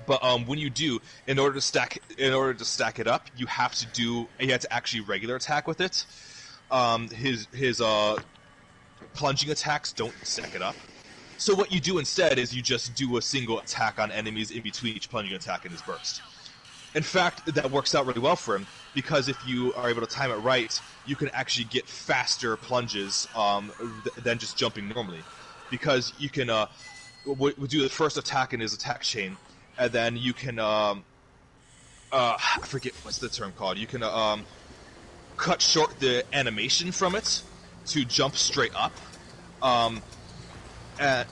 But when you do, in order to stack it up, you have to actually regular attack with it. His plunging attacks don't stack it up, So what you do instead is you just do a single attack on enemies in between each plunging attack and his burst. In fact, that works out really well for him, because if you are able to time it right, you can actually get faster plunges than just jumping normally. Because you can do the first attack in his attack chain, and then you can, I forget what's the term called, you can cut short the animation from it to jump straight up. And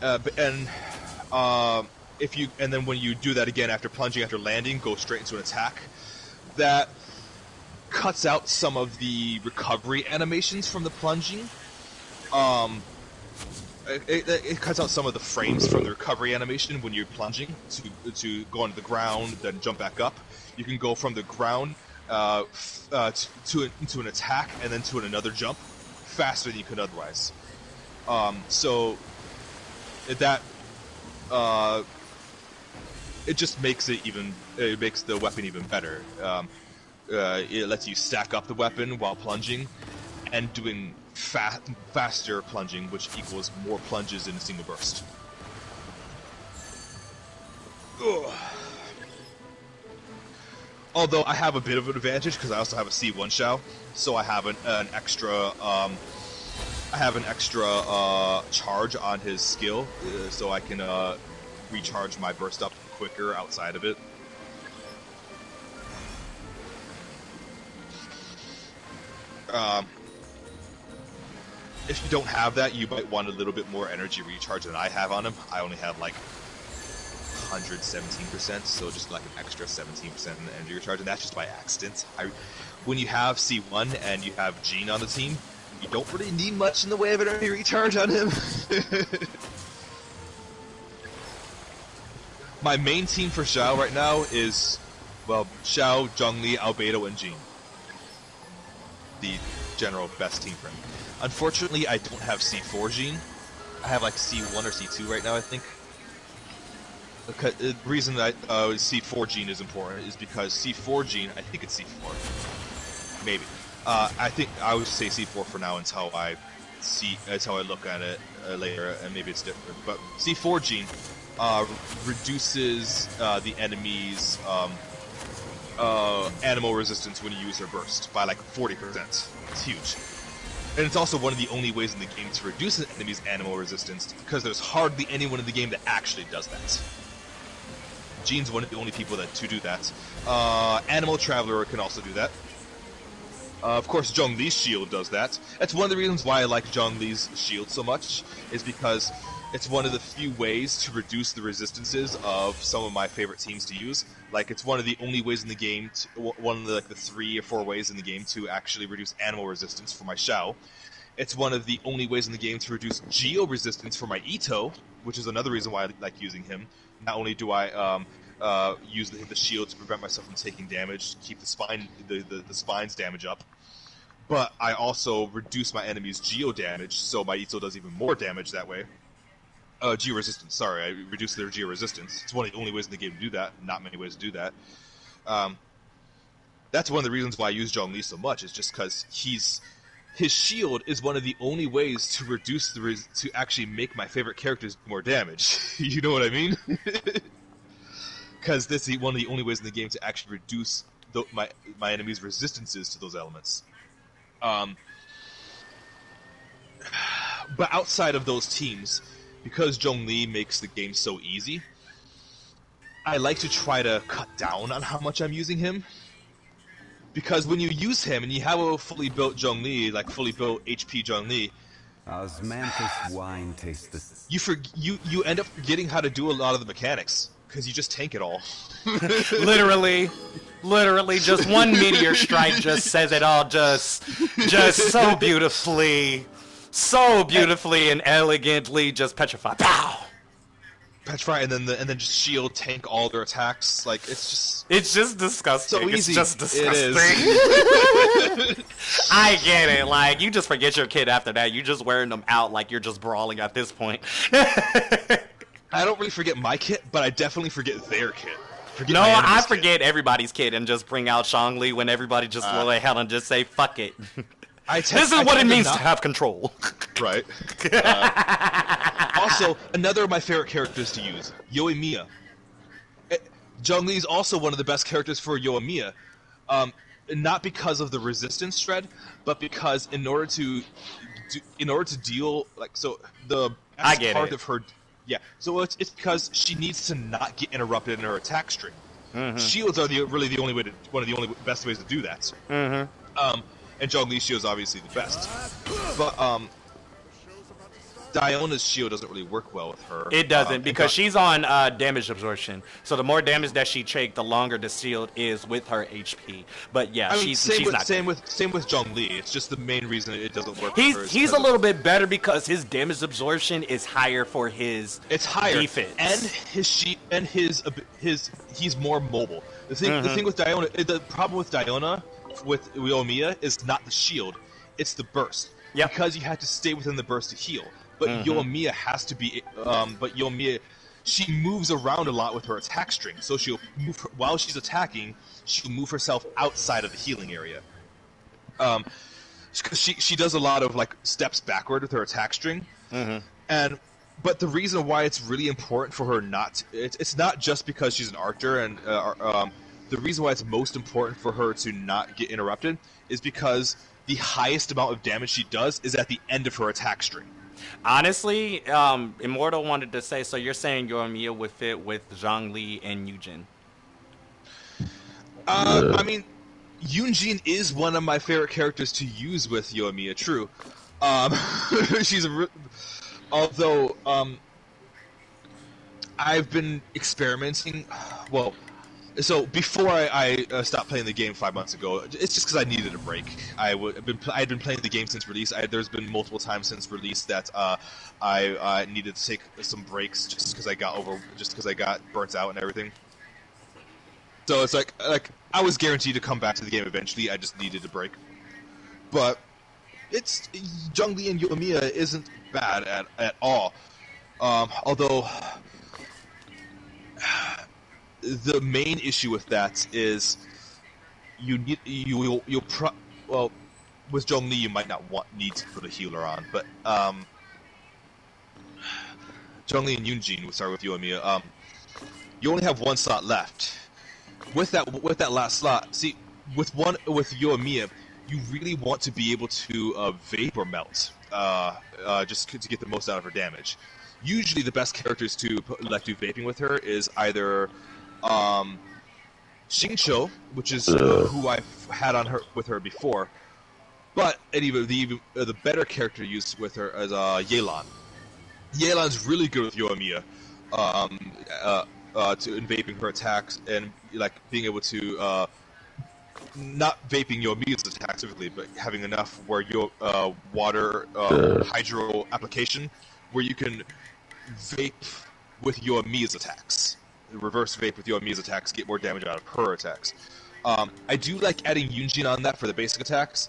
then when you do that again after plunging, after landing, go straight into an attack, that cuts out some of the recovery animations from the plunging. It cuts out some of the frames from the recovery animation when you're plunging to go onto the ground, then jump back up. You can go from the ground into an attack and then to another jump faster than you could otherwise. So that it just makes it makes the weapon even better. It lets you stack up the weapon while plunging and doing faster plunging, which equals more plunges in a single burst. Ugh. Although I have a bit of an advantage because I also have a C1 Shao, so I have an extra charge on his skill, so I can recharge my burst up quicker outside of it. If you don't have that, you might want a little bit more energy recharge than I have on him. I only have like 117%, so just like an extra 17% in the energy recharge, and that's just by accident. When you have C1 and you have Jean on the team, you don't really need much in the way of energy recharge on him. My main team for Xiao right now is, well, Xiao, Zhongli, Albedo, and Jean. The general best team for him. Unfortunately, I don't have C4 Jean. I have like C1 or C2 right now, I think. The reason that C4 Jean is important is because C4 Jean, I think it's C4. Maybe. I think I would say C4 for now until I look at it later, and maybe it's different. But C4 Jean reduces the enemy's animal resistance when you use their burst by like 40%. It's huge. And it's also one of the only ways in the game to reduce an enemy's animal resistance, because there's hardly anyone in the game that actually does that. Jean's one of the only people to do that. Animal Traveler can also do that. Of course, Zhongli's shield does that. That's one of the reasons why I like Zhongli's shield so much, is because it's one of the few ways to reduce the resistances of some of my favorite teams to use. Like, it's one of the only ways in the game, one of the 3 or 4 ways in the game to actually reduce animal resistance for my Xiao. It's one of the only ways in the game to reduce geo resistance for my Ito, which is another reason why I like using him. Not only do I use the shield to prevent myself from taking damage, keep the spine's damage up, but I also reduce my enemy's geo damage, so my Ito does even more damage that way. Geo resistance, sorry, I reduce their geo resistance. It's one of the only ways in the game to do that. Not many ways to do that. That's one of the reasons why I use Zhongli so much, is just because his shield is one of the only ways to reduce to actually make my favorite characters do more damage. You know what I mean? Because this is one of the only ways in the game to actually reduce my enemy's resistances to those elements. But outside of those teams, because Zhongli makes the game so easy, I like to try to cut down on how much I'm using him. Because when you use him and you have a fully built Zhongli, like fully built HP Zhongli, osmanthus wine tastes. You end up forgetting how to do a lot of the mechanics because you just tank it all. Literally, just one meteor strike just says it all, just so beautifully and elegantly, just petrify. Pow! Petrify, and then just shield tank all their attacks. Like, it's just disgusting. So easy. It's just disgusting. It is. I get it. Like, you just forget your kid after that. You're just wearing them out like you're just brawling at this point. I don't really forget my kit, but I definitely forget their kit. I forget everybody's kit and just bring out Zhongli when everybody just go ahead and just say, fuck it. This is what it means to have control. Right. Also, another of my favorite characters to use, Yoimiya. Zhongli is also one of the best characters for Yoimiya. Not because of the resistance shred, but because in order to deal the I best get part it. of her, yeah. So it's because she needs to not get interrupted in her attack string. Shields are really the only way to one of the only best ways to do that. And Zhongli's shield is obviously the best, but Diona's shield doesn't really work well with her. It doesn't because she's on damage absorption. So the more damage that she takes, the longer the shield is with her HP. But yeah, she's not. Same with Zhongli. It's just the main reason it doesn't work. He's a little bit better because his damage absorption is higher for his defense, and he's more mobile. The thing with Diona, the problem with Diona with Yoimiya is not the shield, it's the burst. Yeah. Because you have to stay within the burst to heal. But Yoimiya has to be. But Yoimiya, she moves around a lot with her attack string. So she'll move while she's attacking. She'll move herself outside of the healing area. Because she does a lot of like steps backward with her attack string. But the reason why it's really important for her it's not just because she's an archer, and the reason why it's most important for her to not get interrupted is because the highest amount of damage she does is at the end of her attack string. Honestly, Immortal wanted to say, so you're saying Yoimiya would fit with Zhongli and Yujin? I mean, Yunjin is one of my favorite characters to use with Yoimiya, true. Although, I've been experimenting, so before I stopped playing the game 5 months ago, it's just because I needed a break. I had been playing the game since release. There's been multiple times since release that I needed to take some breaks just because I got burnt out and everything. So it's like I was guaranteed to come back to the game eventually. I just needed a break. But it's Zhongli and Yoimiya isn't bad at all. Although the main issue with that is with Zhongli you might not need to put a healer on, but Zhongli and Yunjin, we'll start with Yoimiya. You only have one slot left. With that last slot, see, with Yoimiya, you really want to be able to vapor melt, just to get the most out of her damage. Usually, the best characters to let do vaping with her is either Xingqiu, which is who I've had with her before, but the better character used with her is Yelan. Yelan's really good with Yoimiya, in vaping her attacks and like being able to not vaping Yoimiya's attack specifically, but having enough where your water hydro application where you can vape with Yoimiya's attacks. Reverse vape with Yoimiya's attacks, get more damage out of her attacks. I do like adding Yunjin on that for the basic attacks.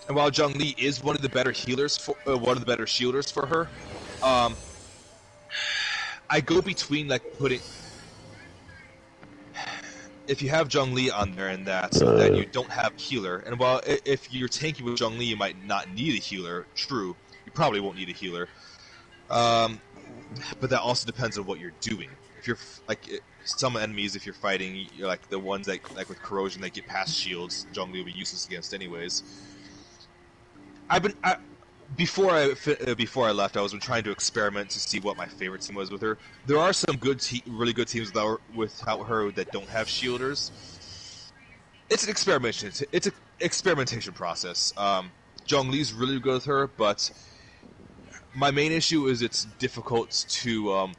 And while Zhongli is one of the better healers, one of the better shielders for her, I go between like putting. If you have Zhongli on there and then you don't have healer, and while if you're tanky with Zhongli, you might not need a healer. True, you probably won't need a healer. But that also depends on what you're doing. If you're like some enemies, if you're fighting, you're like the ones that like with corrosion that get past shields, Zhongli will be useless against anyways. Before I left, I was trying to experiment to see what my favorite team was with her. There are some really good teams without her that don't have shielders. It's an experimentation. It's an experimentation process. Zhongli's really good with her, but my main issue is it's difficult to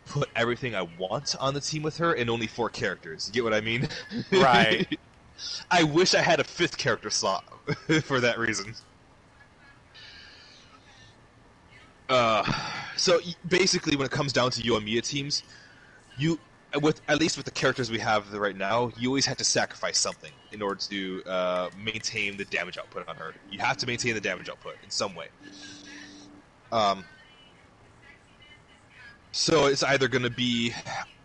put everything I want on the team with her in only 4 characters. You get what I mean? Right. I wish I had a 5th character slot for that reason. So basically, when it comes down to Yoimiya teams, at least with the characters we have right now, you always have to sacrifice something in order to maintain the damage output on her. You have to maintain the damage output in some way. So it's either going to be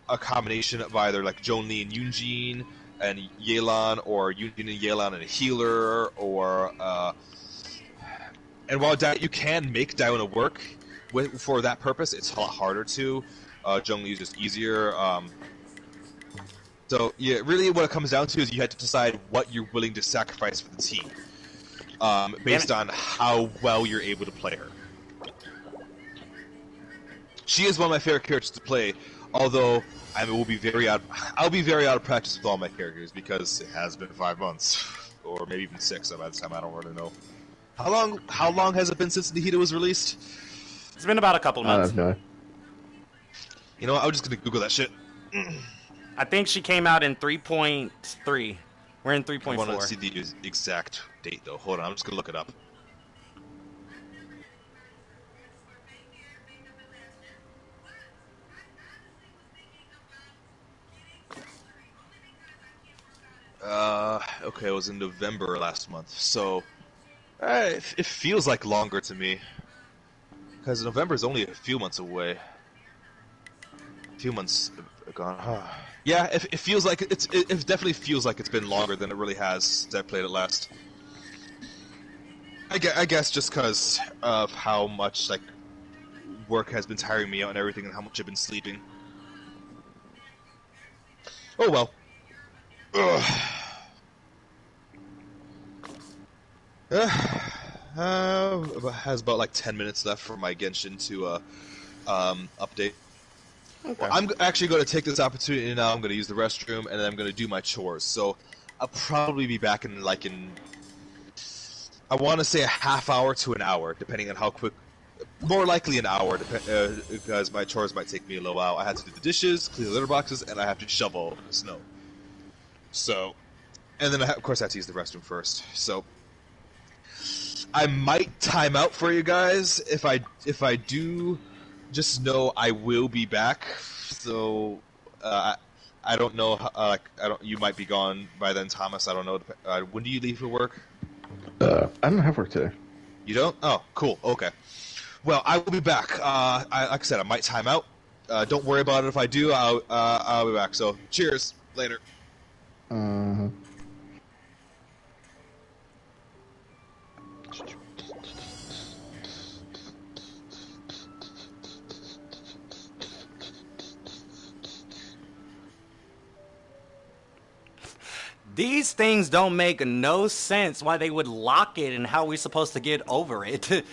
a combination of either like Zhongli and Yunjin and Yelan, or Yunjin and Yelan and a healer, or and while you can make Diona work, for that purpose, it's a lot harder to. Zhongli is just easier. So yeah, really, what it comes down to is you have to decide what you're willing to sacrifice for the team, based on how well you're able to play her. She is one of my favorite characters to play, although I'll be very out of practice with all my characters because it has been 5 months, or maybe even 6 by this time. I don't really know. How long has it been since Nihita was released? It's been about a couple of months. No. You know what? I'm just gonna Google that shit. I think she came out in 3.3. We're in 3.4. I want to see the exact date though. Hold on, I'm just gonna look it up. Okay, it was in November last month, so it feels like longer to me, because November is only a few months away. A few months gone. Yeah, it feels like it definitely feels like it's been longer than it really has since I played it last. I guess just because of how much like work has been tiring me out and everything, and how much I've been sleeping. Oh well. Ugh. Has about like 10 minutes left for my Genshin to update. Okay. Well, I'm actually going to take this opportunity now. I'm going to use the restroom, and then I'm going to do my chores. So I'll probably be back in I want to say a half hour to an hour, depending on how quick. More likely an hour, because my chores might take me a little while. I have to do the dishes, clean the litter boxes, and I have to shovel the snow. So, and then of course I have to use the restroom first. So I might time out for you guys. If I do, just know I will be back. So I don't know. You might be gone by then, Thomas. I don't know. When do you leave for work? I don't have work today. You don't? Oh, cool. Okay. Well, I will be back. Like I said, I might time out. Don't worry about it if I do. I'll be back. So, cheers. Later. These things don't make no sense why they would lock it and how we're supposed to get over it.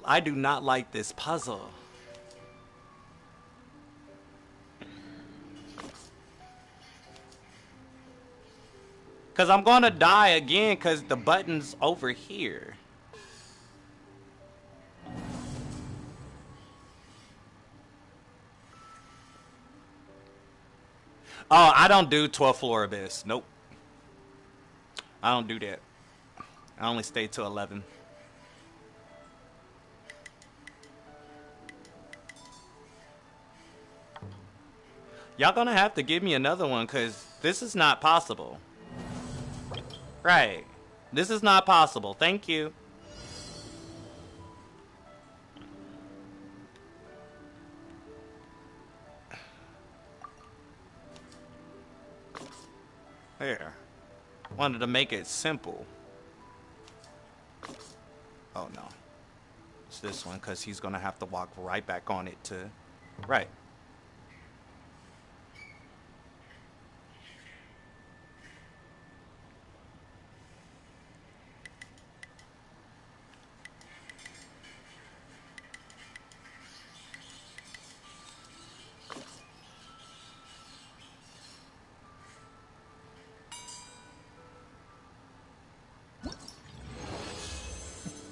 I do not like this puzzle. Because I'm going to die again because the button's over here. Oh, I don't do 12th floor abyss. Nope. I don't do that. I only stay till 11. Y'all gonna have to give me another one because this is not possible. Right. This is not possible. Thank you. There. Wanted to make it simple. Oh no. It's this one because he's gonna have to walk right back on it to... Right.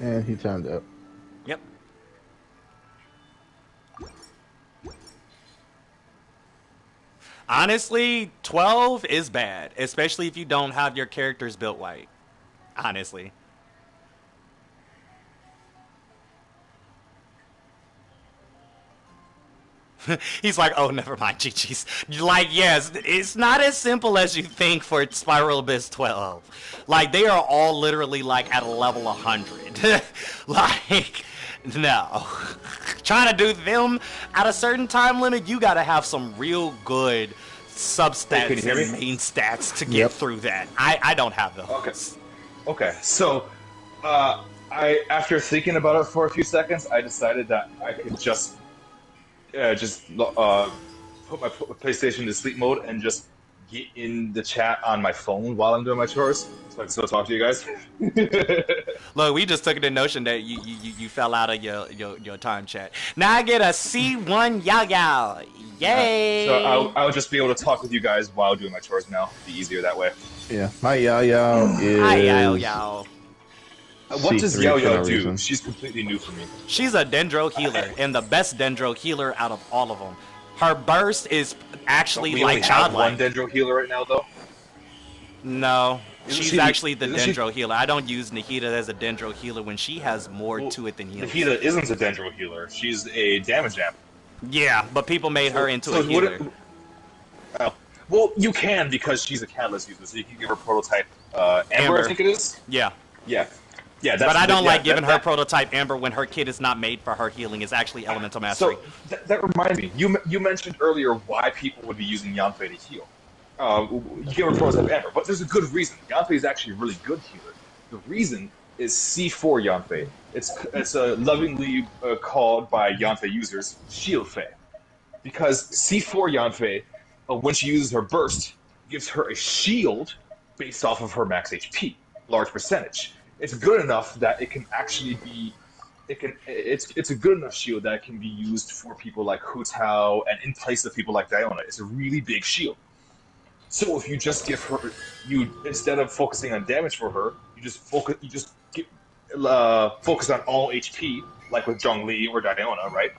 And he timed out. Yep. Honestly, 12 is bad, especially if you don't have your characters built right. Honestly. He's like, oh, never mind, GG's. Like, yes, it's not as simple as you think for Spiral Abyss 12. Like, they are all literally, like, at a level 100. Like, no. Trying to do them at a certain time limit, you gotta have some real good substats and main stats to get through that. I don't have those. Okay. So, after thinking about it for a few seconds, I decided that I could just put my PlayStation to sleep mode and just get in the chat on my phone while I'm doing my chores, so I can still talk to you guys. Look, we just took the notion that you fell out of your time chat. Now I get a C1 Yao Yao. Yay! So I'll just be able to talk with you guys while doing my chores now. Be easier that way. Yeah, my Yao Yao is. Hi Yao Yao. What does C3 Yao for Yao no do? reason. She's completely new for me. She's a dendro healer, and the best dendro healer out of all of them. Her burst is actually We like only have one childlike. dendro healer right now, though. No, Isn't she's she- actually the isn't she- dendro healer. I don't use Nahida as a dendro healer when she has more to it than healing. Nahida isn't a dendro healer. She's a damage amp. Yeah, but people made her into a what healer. Well, you can because she's a catalyst user, so you can give her prototype Amber, I think it is. Yeah. Yeah. Yeah, But I don't like giving her prototype Amber when her kit is not made for her healing. It's actually elemental mastery. So that reminds me, you mentioned earlier why people would be using Yanfei to heal. You give her prototype Amber, but there's a good reason. Yanfei is actually a really good healer. The reason is C4 Yanfei. It's lovingly called by Yanfei users Shield Fei, because C4 Yanfei, when she uses her burst, gives her a shield based off of her max HP, large percentage. It's good enough that it can actually be, it's a good enough shield that it can be used for people like Hu Tao and in place of people like Diona. It's a really big shield. So if you just give her, instead of focusing on damage for her, you just focus on all HP, like with Zhongli or Diona, right?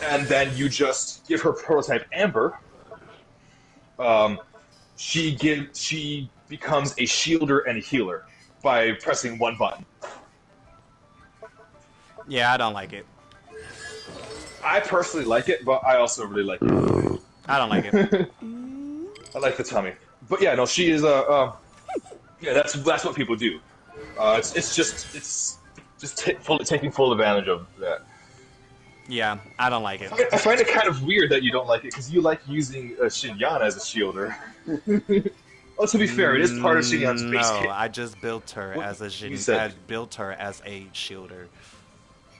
And then you just give her prototype Amber. She becomes a shielder and a healer by pressing one button. Yeah, I don't like it. I personally like it, but I also really like it. I don't like it. I like the tummy. But yeah, no, she is yeah, that's what people do. It's just taking full advantage of that. Yeah, I don't like it. I find it kind of weird that you don't like it, because you like using Xinyan as a shielder. Oh, to be fair, it is part of Xinyan's base kit. No, I just built her as a shielder.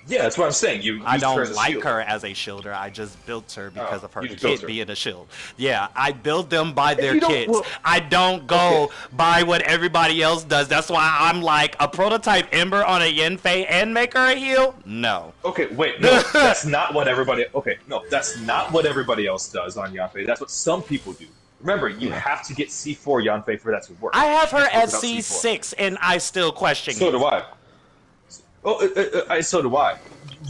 Yeah, that's what I'm saying. I don't like her as a shielder. I just built her because of her kit being a shield. Yeah, I build them by their kits. I don't go by what everybody else does. That's why I'm like, a prototype Ember on a Yanfei and make her a heal? No. Okay, wait, no, that's not what everybody. Okay, no, that's not what everybody else does on Yanfei. That's what some people do. Remember, you have to get C4 Yanfei for that to work. I have her at C6, and I still question it. So do I. Oh, so do I.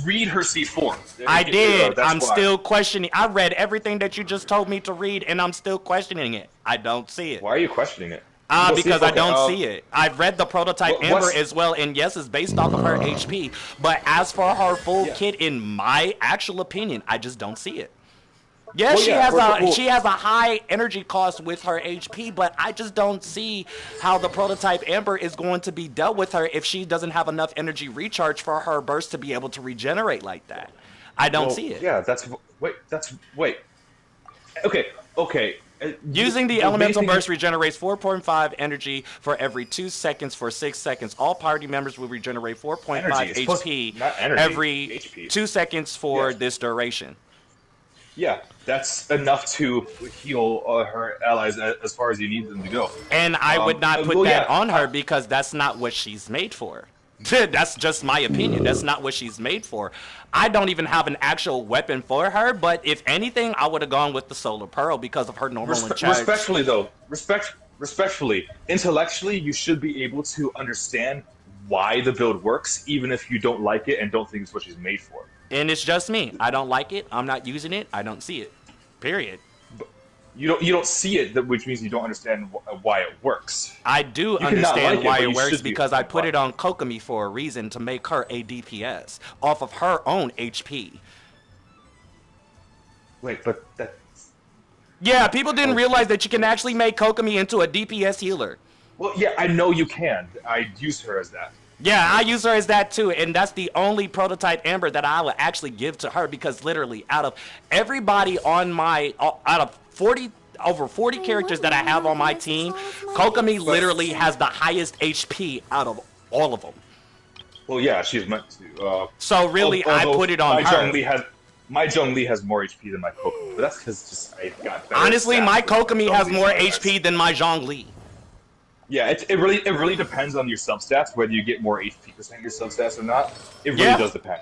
Read her C4. I did. I'm still questioning. I read everything that you just told me to read, and I'm still questioning it. I don't see it. Why are you questioning it? Because I don't see it. I've read the prototype Amber as well, and yes, it's based off of her HP. But as for her full kit, in my actual opinion, I just don't see it. Yes, she has a high energy cost with her HP, but I just don't see how the prototype Amber is going to be dealt with her if she doesn't have enough energy recharge for her burst to be able to regenerate like that. I don't see it. Yeah, wait. Okay. Using the elemental burst regenerates 4.5 energy for every 2 seconds for 6 seconds. All party members will regenerate 4.5 HP every 2 seconds for this duration. Yeah, that's enough to heal her allies as far as you need them to go. And I would not put that on her because that's not what she's made for. That's just my opinion. That's not what she's made for. I don't even have an actual weapon for her, but if anything, I would have gone with the Solar Pearl because of her normal charge. Respectfully, though, respectfully, intellectually, you should be able to understand why the build works, even if you don't like it and don't think it's what she's made for. And it's just me. I don't like it. I'm not using it. I don't see it. Period. But you don't see it, which means you don't understand why it works. I do understand why it works because I put it on Kokomi for a reason, to make her a DPS off of her own HP. Wait, but that... Yeah, people didn't realize that you can actually make Kokomi into a DPS healer. Well, yeah, I know you can. I use her as that. Yeah, I use her as that too, and that's the only prototype Amber that I would actually give to her because literally, out of everybody on my, out of over 40 characters that I have on my team, Kokomi literally has the highest HP out of all of them. Well, yeah, she's meant to. So really, I put it on my her. My Zhongli has more HP than my Kokomi, but that's because just I got better. Honestly, my Kokomi has Zhongli's more progress. HP than my Zhongli. Yeah, it really depends on your substats whether you get more HP percent in your substats or not. It really Yeah. does depend.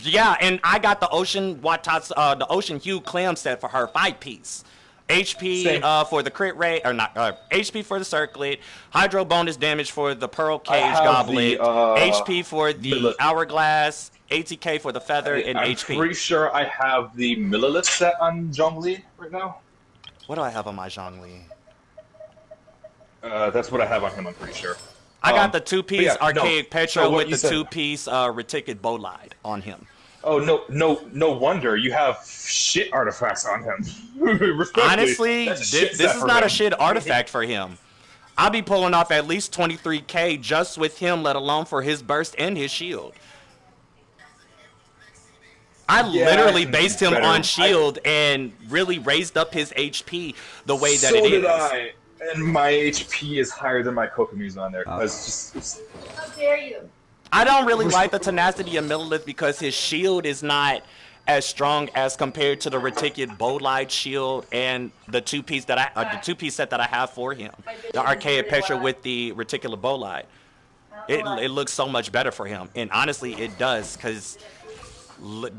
Yeah, and I got the Ocean the Ocean Hue Clam set for her 5-piece. HP Same. For the crit rate, or not, HP for the circlet, Hydro bonus damage for the Pearl I Cage have Goblet, the, HP for the Hourglass, ATK for the Feather, and I'm HP. pretty sure I have the Millilith set on Zhongli right now. What do I have on my Zhongli? That's what I have on him, I'm pretty sure. I got the 2-piece yeah, Archaic Petra so what with you the said- 2-piece Reticid Bolide on him. Oh, no wonder. You have shit artifacts on him. Respectfully, Honestly, that's a shit this set is for not a him. shit artifact for him. I'll be pulling off at least 23k just with him, let alone for his burst and his shield. I literally based him on shield and really raised up his HP the way that so it is. did I, and my HP is higher than my Kokomi's on there. It's How dare you? I don't really like the tenacity of Millilith because his shield is not as strong as compared to the Reticid Bolide shield and the 2-piece that the 2-piece set that I have for him, the Archaic Petra with the Reticular Bolide. It looks so much better for him, and honestly, it does because,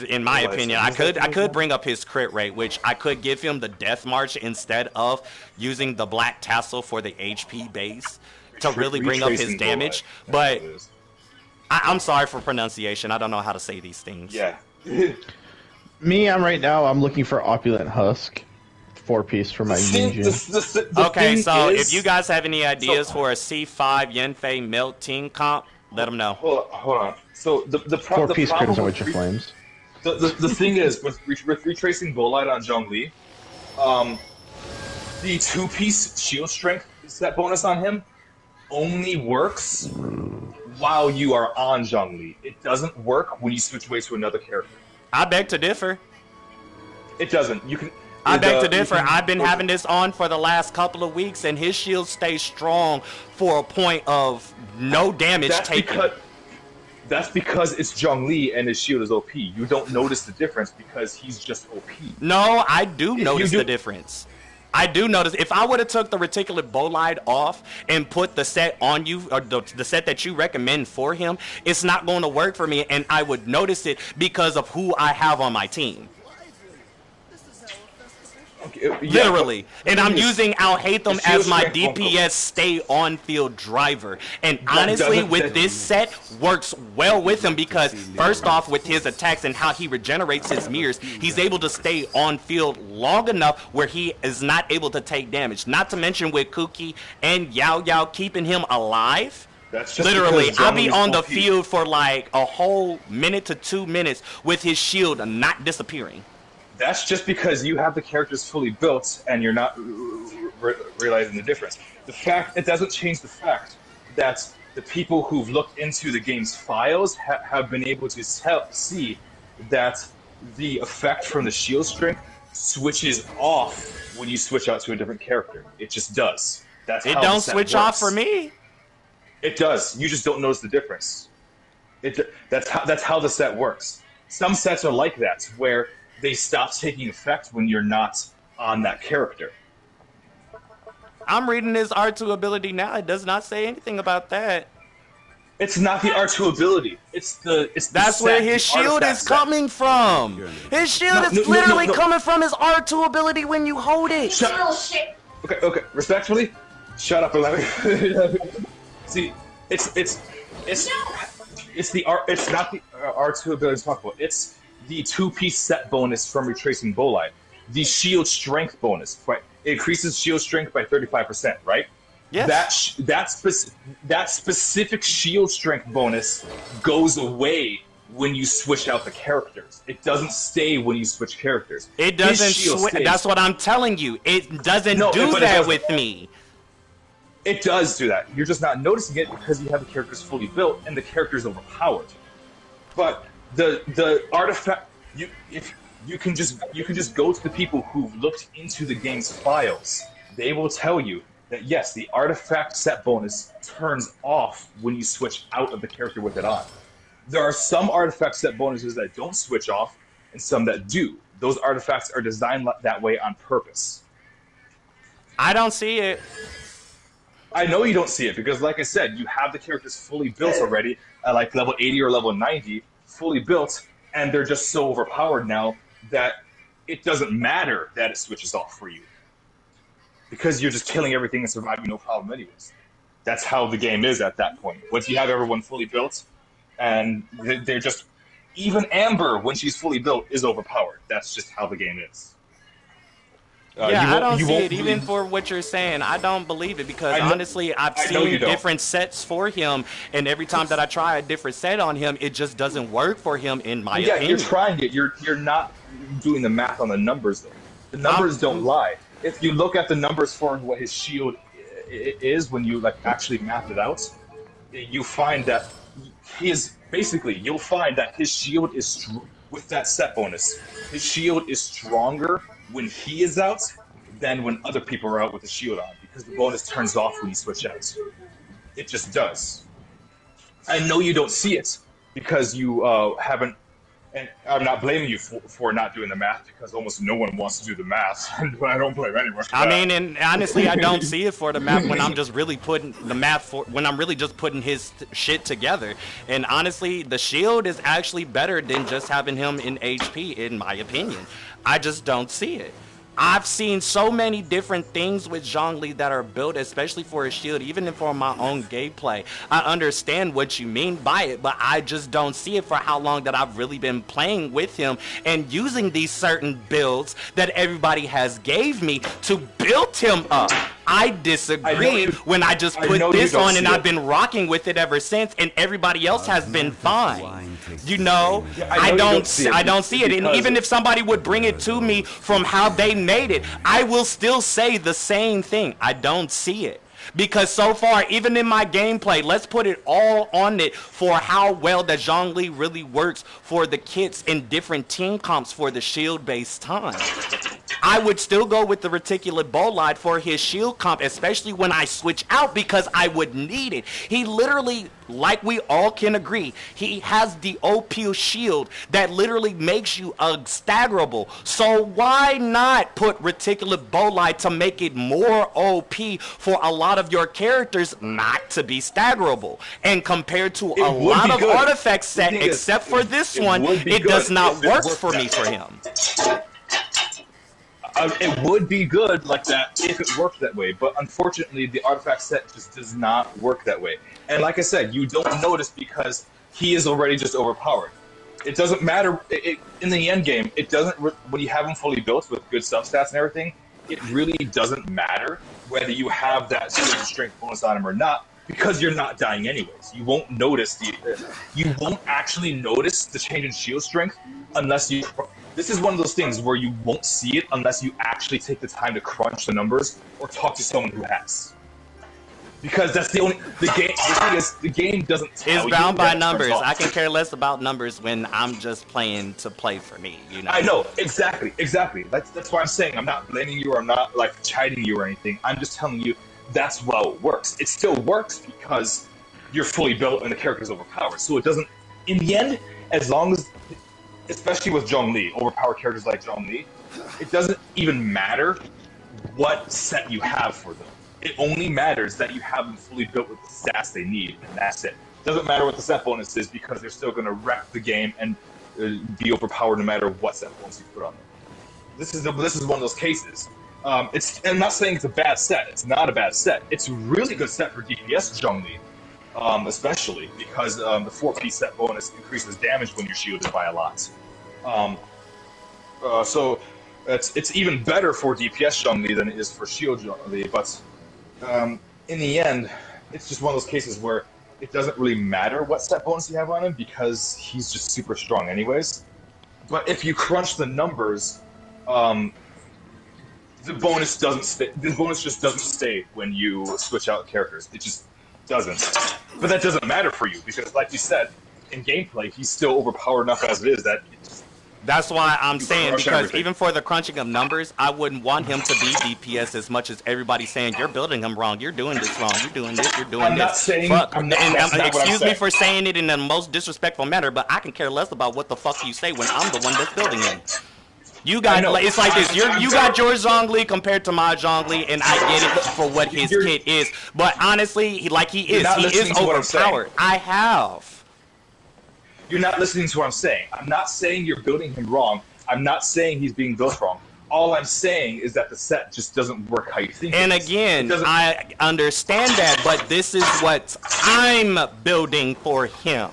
in my opinion, I could bring up his crit rate, which I could give him the Death March instead of using the Black Tassel for the HP base to really bring up his damage, but. I'm sorry for pronunciation. I don't know how to say these things. Yeah. Me, I'm looking for Opulent Husk, 4-piece for my Yunjin. Okay, so if you guys have any ideas for a C5 Yenfei Melt Team comp, let them know. Hold on. So the 4-piece problem Crimson with Witcher Flames. The thing is with retracing Bolide on Zhongli, the 2-piece shield strength set bonus on him only works while you are on Zhongli. It doesn't work when you switch away to another character. I beg to differ. It doesn't. You can. I beg to differ. I've been having this on for the last couple of weeks, and his shield stays strong for a point of no damage taken. That's because it's Zhongli and his shield is OP. You don't notice the difference because he's just OP. No, I do notice the difference. I do notice. If I would have took the Reticulate Bolide off and put the set on you, or the set that you recommend for him, it's not going to work for me, and I would notice it because of who I have on my team. Okay, Literally. And I'm using Al Hatham the shield as my strength won't go. DPS stay on field driver. And That honestly, doesn't- with this set, works well with him because first off, with his attacks and how he regenerates his mirrors, he's able to stay on field long enough where he is not able to take damage. Not to mention with Kuki and Yao Yao keeping him alive. That's just Literally, because I'll be Zhongli's on the OP. field for like a whole minute to 2 minutes with his shield not disappearing. That's just because you have the characters fully built and you're not realizing the difference. It doesn't change the fact that the people who've looked into the game's files have been able to see that the effect from the shield strength switches off when you switch out to a different character. It just does. That's It how don't the set switch works. off for me. It does. You just don't notice the difference. That's how the set works. Some sets are like that, where they stop taking effect when you're not on that character. I'm reading his R2 ability now. It does not say anything about that. It's not the R2 ability. That's where his shield is coming from. His shield is literally coming from his R2 ability when you hold it. Okay. Respectfully, shut up and let me. See, it's not the R2 ability to talk about. It's the 2-piece set bonus from retracing Bolide. The shield strength bonus, right? It increases shield strength by 35%, right? Yes. That specific shield strength bonus goes away when you switch out the characters. It doesn't stay when you switch characters. It doesn't switch. That's what I'm telling you. It doesn't do that with me. It does do that. You're just not noticing it because you have the characters fully built and the character's overpowered. But the artifact, you can just go to the people who've looked into the game's files. They will tell you that yes, the artifact set bonus turns off when you switch out of the character with it on. There are some artifact set bonuses that don't switch off, and some that do. Those artifacts are designed that way on purpose. I don't see it. I know you don't see it because, like I said, you have the characters fully built already at like level 80 or level 90, fully built, and they're just so overpowered now that it doesn't matter that it switches off for you because you're just killing everything and surviving no problem anyways. That's how the game is at that point. Once you have everyone fully built, and they're just... Even Amber, when she's fully built, is overpowered. That's just how the game is. Yeah, I don't see it. Even for what you're saying, I don't believe it because honestly, I've seen different sets for him, and every time that I try a different set on him, it just doesn't work for him, in my opinion. Yeah, you're trying it. You're not doing the math on the numbers, though. The numbers don't lie. If you look at the numbers for what his shield is when you like actually map it out, you find that you'll find that his shield is with that set bonus. His shield is stronger when he is out than when other people are out with the shield on, because the bonus turns off when you switch out. It just does. I know you don't see it because you haven't, and I'm not blaming you for not doing the math because almost no one wants to do the math, and I don't blame anyone for that. I mean, and honestly, I don't see it for the math when I'm just really putting the math for when I'm really just putting his shit together. And honestly, the shield is actually better than just having him in HP, in my opinion. I just don't see it. I've seen so many different things with Zhongli that are built, especially for his shield, even for my own gameplay. I understand what you mean by it, but I just don't see it for how long that I've really been playing with him and using these certain builds that everybody has gave me to build him up. I disagree when I just put this on and I've been rocking with it ever since, and everybody else has been fine. You know, I don't see it. And even if somebody would bring it to me from how they made it, I will still say the same thing. I don't see it. Because so far, even in my gameplay, let's put it all on it for how well that Zhongli really works for the kits in different team comps for the shield-based time. I would still go with the reticulate bolide for his shield comp, especially when I switch out, because I would need it. He literally, like we all can agree, he has the OP shield that literally makes you staggerable. So why not put reticulate bolide to make it more OP for a lot of your characters not to be staggerable? And compared to a lot of artifacts set, except for this one, it does not work for me for him. It would be good like that if it worked that way, but unfortunately the artifact set just does not work that way. And like I said, you don't notice because he is already just overpowered. It doesn't matter in the end game. It doesn't when you have him fully built with good substats and everything. It really doesn't matter whether you have that strength bonus on him or not, because you're not dying anyways. You won't notice you won't actually notice the change in shield strength unless you. This is one of those things where you won't see it unless you actually take the time to crunch the numbers or talk to someone who has. Because that's the only the thing is the game doesn't tell you. It's bound by numbers. I can care less about numbers when I'm just playing to play for me, you know. I know, exactly. That's why I'm saying I'm not blaming you or I'm not like chiding you or anything. I'm just telling you that's how it works. It still works because you're fully built and the character's overpowered. So it doesn't, in the end, as long as, especially with Zhongli, overpowered characters like Zhongli, it doesn't even matter what set you have for them. It only matters that you have them fully built with the stats they need, and that's it. It doesn't matter what the set bonus is because they're still going to wreck the game and be overpowered no matter what set bonus you put on them. This is one of those cases. I'm not saying it's a bad set. It's not a bad set. It's a really good set for DPS Zhongli, especially because the 4P set bonus increases damage when you're shielded by a lot. So it's even better for DPS Zhongli than it is for shield Zhongli, but in the end, it's just one of those cases where it doesn't really matter what set bonus you have on him because he's just super strong anyways. But if you crunch the numbers, the bonus doesn't stay. The bonus just doesn't stay when you switch out characters. It just doesn't. But that doesn't matter for you because, like you said, in gameplay, he's still overpowered enough as it is that That's why I'm saying, crush because everything. even for the crunching of numbers, I wouldn't want him to be DPS as much as everybody's saying, you're building him wrong, you're doing this wrong, you're doing this, you're doing I'm this. not saying. Fuck. I'm not, And that's not what I'm excuse me saying. for saying it in the most disrespectful manner, but I can care less about what the fuck you say when I'm the one that's building him. You got, it's like this. You got your Zhongli compared to my Zhongli, and I get it for what his kit is. But honestly, he is overpowered. I have. You're not listening to what I'm saying. I'm not saying you're building him wrong. I'm not saying he's being built wrong. All I'm saying is that the set just doesn't work how you think. And it is. again, I understand that, but this is what I'm building for him.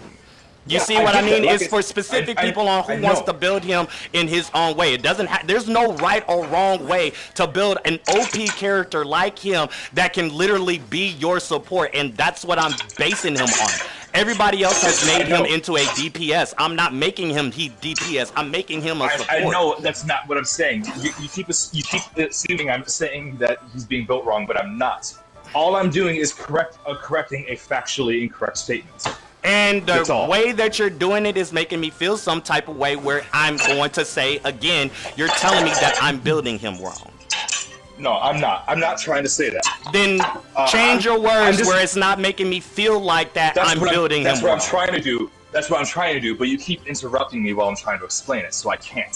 You see what I mean? It's for specific people on who wants to build him in his own way. It doesn't. There's no right or wrong way to build an OP character like him that can literally be your support, and that's what I'm basing him on. Everybody else has made him into a DPS. I'm not making him DPS. I'm making him a support. I know that's not what I'm saying. You keep assuming I'm saying that he's being built wrong, but I'm not. All I'm doing is correcting a factually incorrect statement. And the way that you're doing it is making me feel some type of way where I'm going to say, again, you're telling me that I'm building him wrong. No, I'm not. I'm not trying to say that. Then change your words where it's not making me feel like that I'm building him wrong. That's what I'm trying to do. That's what I'm trying to do, but you keep interrupting me while I'm trying to explain it, so I can't.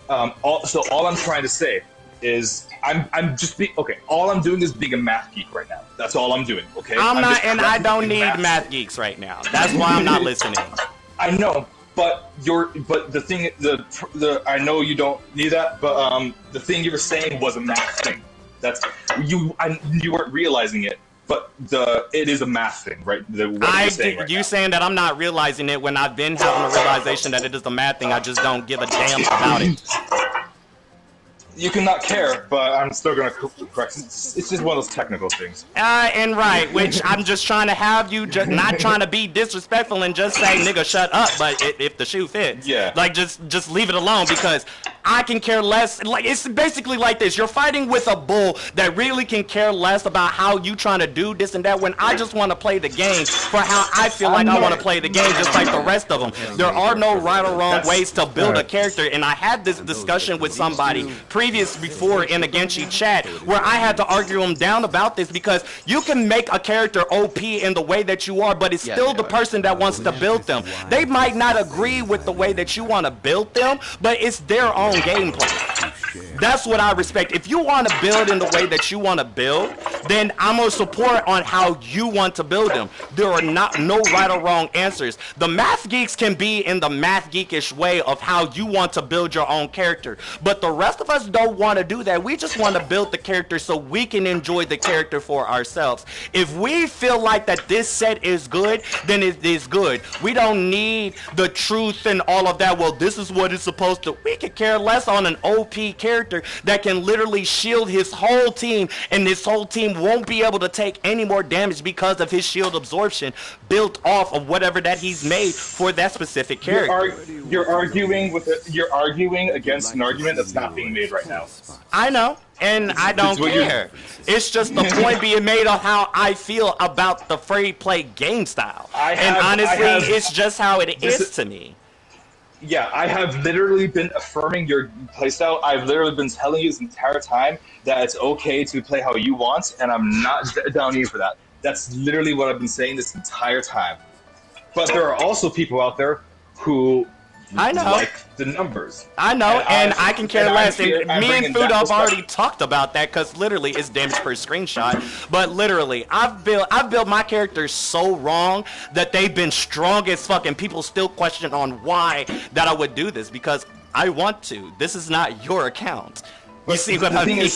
So all I'm trying to say is I'm just being okay. All I'm doing is being a math geek right now. That's all I'm doing. Okay. I'm not, and I don't need math geeks right now. That's why I'm not listening. I know, but the thing, I know you don't need that, but the thing you were saying was a math thing. That's you weren't realizing it, but it is a math thing, right? You saying that I'm not realizing it when I've been having a realization that it is a math thing. I just don't give a damn about it. You can not care, but I'm still going to correct. It's just one of those technical things. And right, which I'm just trying to have you, not trying to be disrespectful and just say, nigga, shut up, but if the shoe fits. Yeah. Like, just leave it alone, because I can care less. Like, it's basically like this. You're fighting with a bull that really can care less about how you trying to do this and that, when I just want to play the game for how I feel like I want to play the game, just like the rest of them. There are no right or wrong ways to build a character, and I had this discussion with somebody before in a Genshin chat where I had to argue him down about this, because you can make a character OP in the way that you are, but it's still the person that wants to build them. They might not agree with the way that you want to build them, but it's their own gameplay. That's what I respect. If you want to build in the way that you want to build, then I'm going to support on how you want to build them. There are no right or wrong answers. The math geeks can be in the math geekish way of how you want to build your own character, but the rest of us don't want to do that. We just want to build the character so we can enjoy the character for ourselves. If we feel like that this set is good, then it is good. We don't need the truth and all of that. Well, this is what it's supposed to. We could care less on an OP character that can literally shield his whole team, and this whole team won't be able to take any more damage because of his shield absorption built off of whatever that he's made for that specific character. You're arguing against an argument that's not being made right now. I know, and I don't care. It's just the point being made on how I feel about the free play game style. It's just how it is to me. Yeah, I have literally been affirming your playstyle. I've literally been telling you this entire time that it's okay to play how you want, and I'm not down here for that. That's literally what I've been saying this entire time. But there are also people out there who like the numbers. I know, and I can care less. Me and Food have already talked about that, because literally it's damage per screenshot. But literally, I've built my characters so wrong that they've been strong as fuck, and people still question on why that I would do this, because I want to. This is not your account. You see what I mean?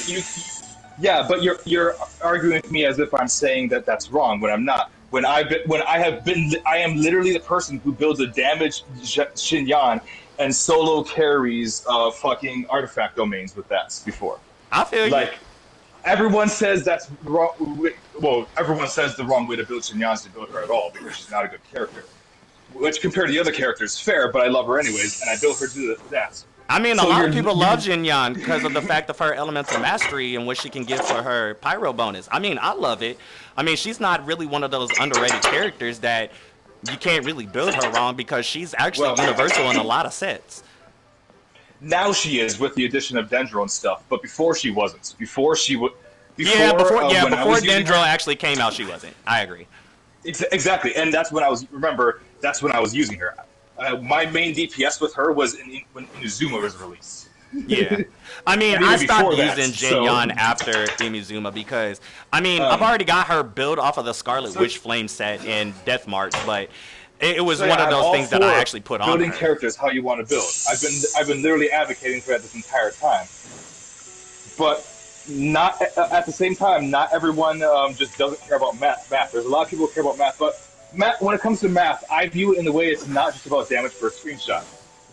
Yeah, but you're arguing with me as if I'm saying that that's wrong when I'm not. I am literally the person who builds a damaged Xinyan and solo carries fucking artifact domains with that before. I feel you. Like, everyone says that's wrong. Well, everyone says the wrong way to build Xinyan is to build her at all, because she's not a good character. Which, compared to the other characters, fair, but I love her anyways, and I built her to do that. I mean, a lot of people love Xinyan because of the fact of her elemental mastery and what she can give for her pyro bonus. I mean, I love it. I mean, she's not really one of those underrated characters that you can't really build her wrong because she's actually universal in a lot of sets. Now she is with the addition of Dendro and stuff, but before she wasn't. Before Before Dendro Dendro actually came out, she wasn't. I agree. Exactly, and that's when I was using her. My main DPS with her was when Inazuma was released. Yeah. I mean, I stopped using Jinyon after Imizuma because, I mean, I've already got her build off of the Scarlet Witch Flame set in Death March, but it was one of those things that I actually put on building her. characters how you want to build. I've been literally advocating for that this entire time. But not at the same time, not everyone just doesn't care about math. There's a lot of people who care about math, but when it comes to math, I view it in the way it's not just about damage per screenshot.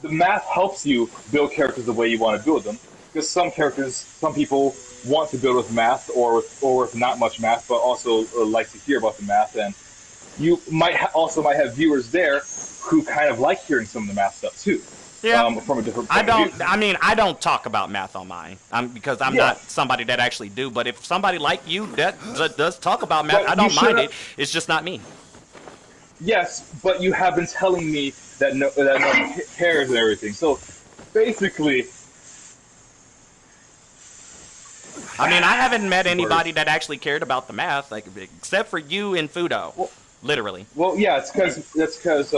The math helps you build characters the way you want to build them, because some people want to build with math or with not much math, but also like to hear about the math. And you might have viewers there who kind of like hearing some of the math stuff too. Yeah. From a different point of view. I don't talk about math on mine because I'm not somebody that actually do. But if somebody like you that does talk about math, I don't mind it. It's just not me. Yes, but you have been telling me that no one cares and everything. So basically, I mean, I haven't met anybody that actually cared about the math, like except for you and Fudo, literally. Well, yeah, it's because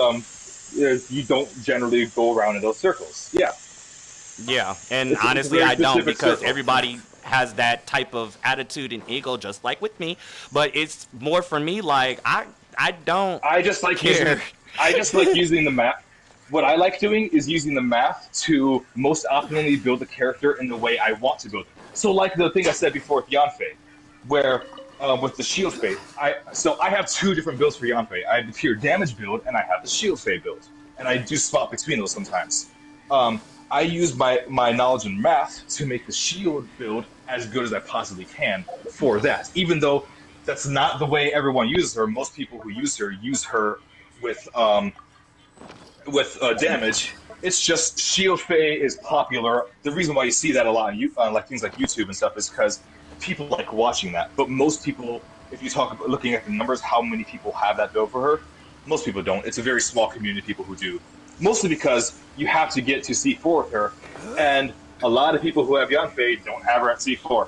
you don't generally go around in those circles. Yeah. Yeah, and honestly, I don't because everybody has that type of attitude and ego, just like with me. But it's more for me, like I don't. I just like care. I just like using the math. What I like doing is using the math to most optimally build the character in the way I want to build it. So, like the thing I said before with Yanfei, where with the shield fade, I have two different builds for Yanfei. I have the pure damage build and I have the shield fade build, and I do swap between those sometimes. I use my knowledge in math to make the shield build as good as I possibly can for that, even though that's not the way everyone uses her. Most people who use her with damage. It's just Shield Fae is popular. The reason why you see that a lot on like things like YouTube and stuff is because people like watching that. But most people, if you talk about looking at the numbers, how many people have that build for her? Most people don't. It's a very small community of people who do. Mostly because you have to get to C4 with her, and a lot of people who have Yanfei don't have her at C4.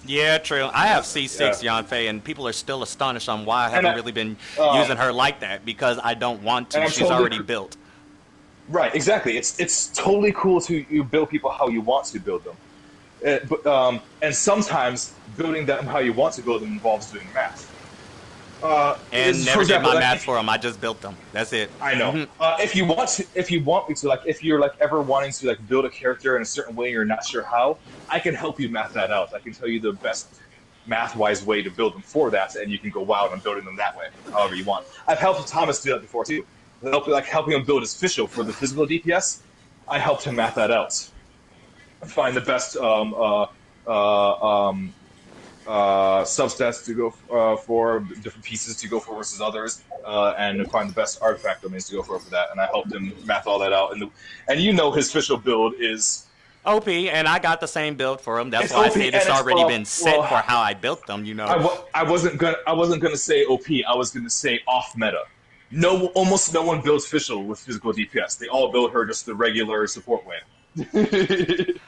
Yeah, true. I have C6 Yanfei, and people are still astonished on why I haven't really been using her like that, because I don't want to. She's already built. Right, exactly. It's totally cool to build people how you want to build them. And sometimes building them how you want to build them involves doing math. And never did my math for them. I just built them. That's it. I know. If you want me to, like, if you're like ever wanting to like build a character in a certain way, you're not sure how, I can help you math that out. I can tell you the best math-wise way to build them for that, and you can go wild on building them that way, however you want. I've helped Thomas do that before too. Helping him build his fischl for the physical DPS. I helped him math that out. Find the best substats to go for, different pieces to go for versus others, and find the best artifact domains to go for that. And I helped him math all that out. And you know his fischl build is OP, and I got the same build for him. That's why I said it's already been set for how I built them. You know, I wasn't gonna say OP. I was gonna say off meta. Almost no one builds fischl with physical DPS. They all build her just the regular support way.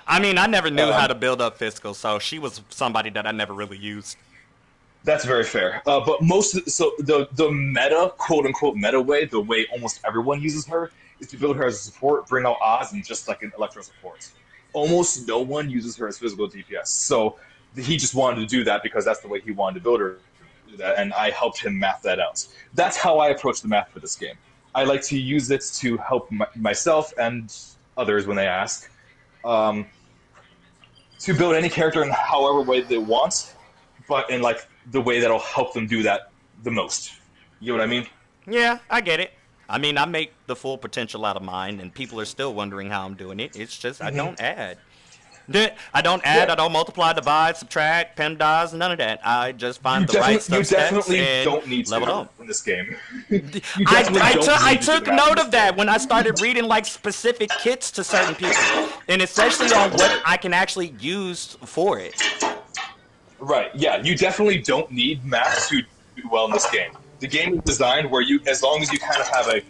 I mean, I never knew how to build up fischl, so she was somebody that I never really used. That's very fair. But the meta, quote unquote meta way, the way almost everyone uses her, is to build her as a support, bring out Oz, and just like an Electro support. Almost no one uses her as physical DPS. So he just wanted to do that because that's the way he wanted to build her. That, and I helped him math that out. That's how I approach the math for this game. I like to use it to help myself and others when they ask to build any character in however way they want, but in like the way that'll help them do that the most. You know what I mean? Yeah, I get it. I mean, I make the full potential out of mine, and people are still wondering how I'm doing it. It's just I don't add. I don't add, I don't multiply, divide, subtract, PEMDAS, none of that. I just find the right subsets. You definitely don't need level to up in this game. I took note of that when I started reading like specific kits to certain people, and especially on what I can actually use for it. Right, yeah, you definitely don't need math to do well in this game. the game is designed where you, as long as you kind of have a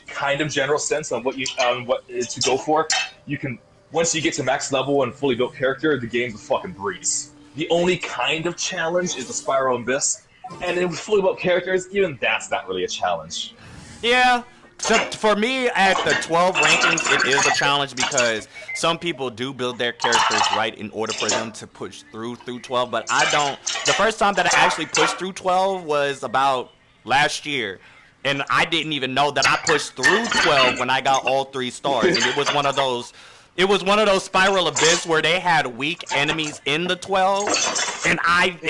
kind of general sense on what to go for, you can. Once you get to max level and fully built character, the game's a fucking breeze. The only kind of challenge is the Spiral Abyss, and then with fully built characters, even that's not really a challenge. Yeah. So for me, at the 12 rankings, it is a challenge because some people do build their characters right in order for them to push through 12, but I don't. The first time that I actually pushed through 12 was about last year. And I didn't even know that I pushed through 12 when I got all 3 stars. And it was one of those Spiral Abyss where they had weak enemies in the 12, and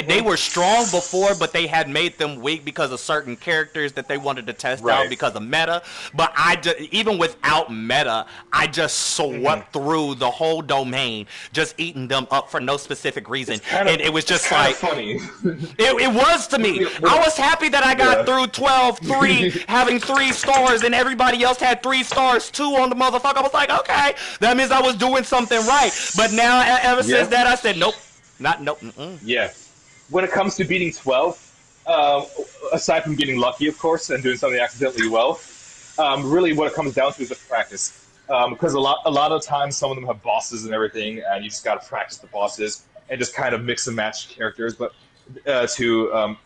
they were strong before, but they had made them weak because of certain characters that they wanted to test out because of meta. But even without meta, I just swept through the whole domain, just eating them up for no specific reason. And it was just like funny. It was to me. I was happy that I got through 12-3, having 3 stars, and everybody else had 3 stars too on the motherfucker. I was like, okay, that means I was doing something right. But now, ever since that, I said, nope. Nope. Yeah. When it comes to beating 12, aside from getting lucky, of course, and doing something accidentally well, really what it comes down to is the practice. Because a lot of times, some of them have bosses and everything, and you just got to practice the bosses and just kind of mix and match characters. But to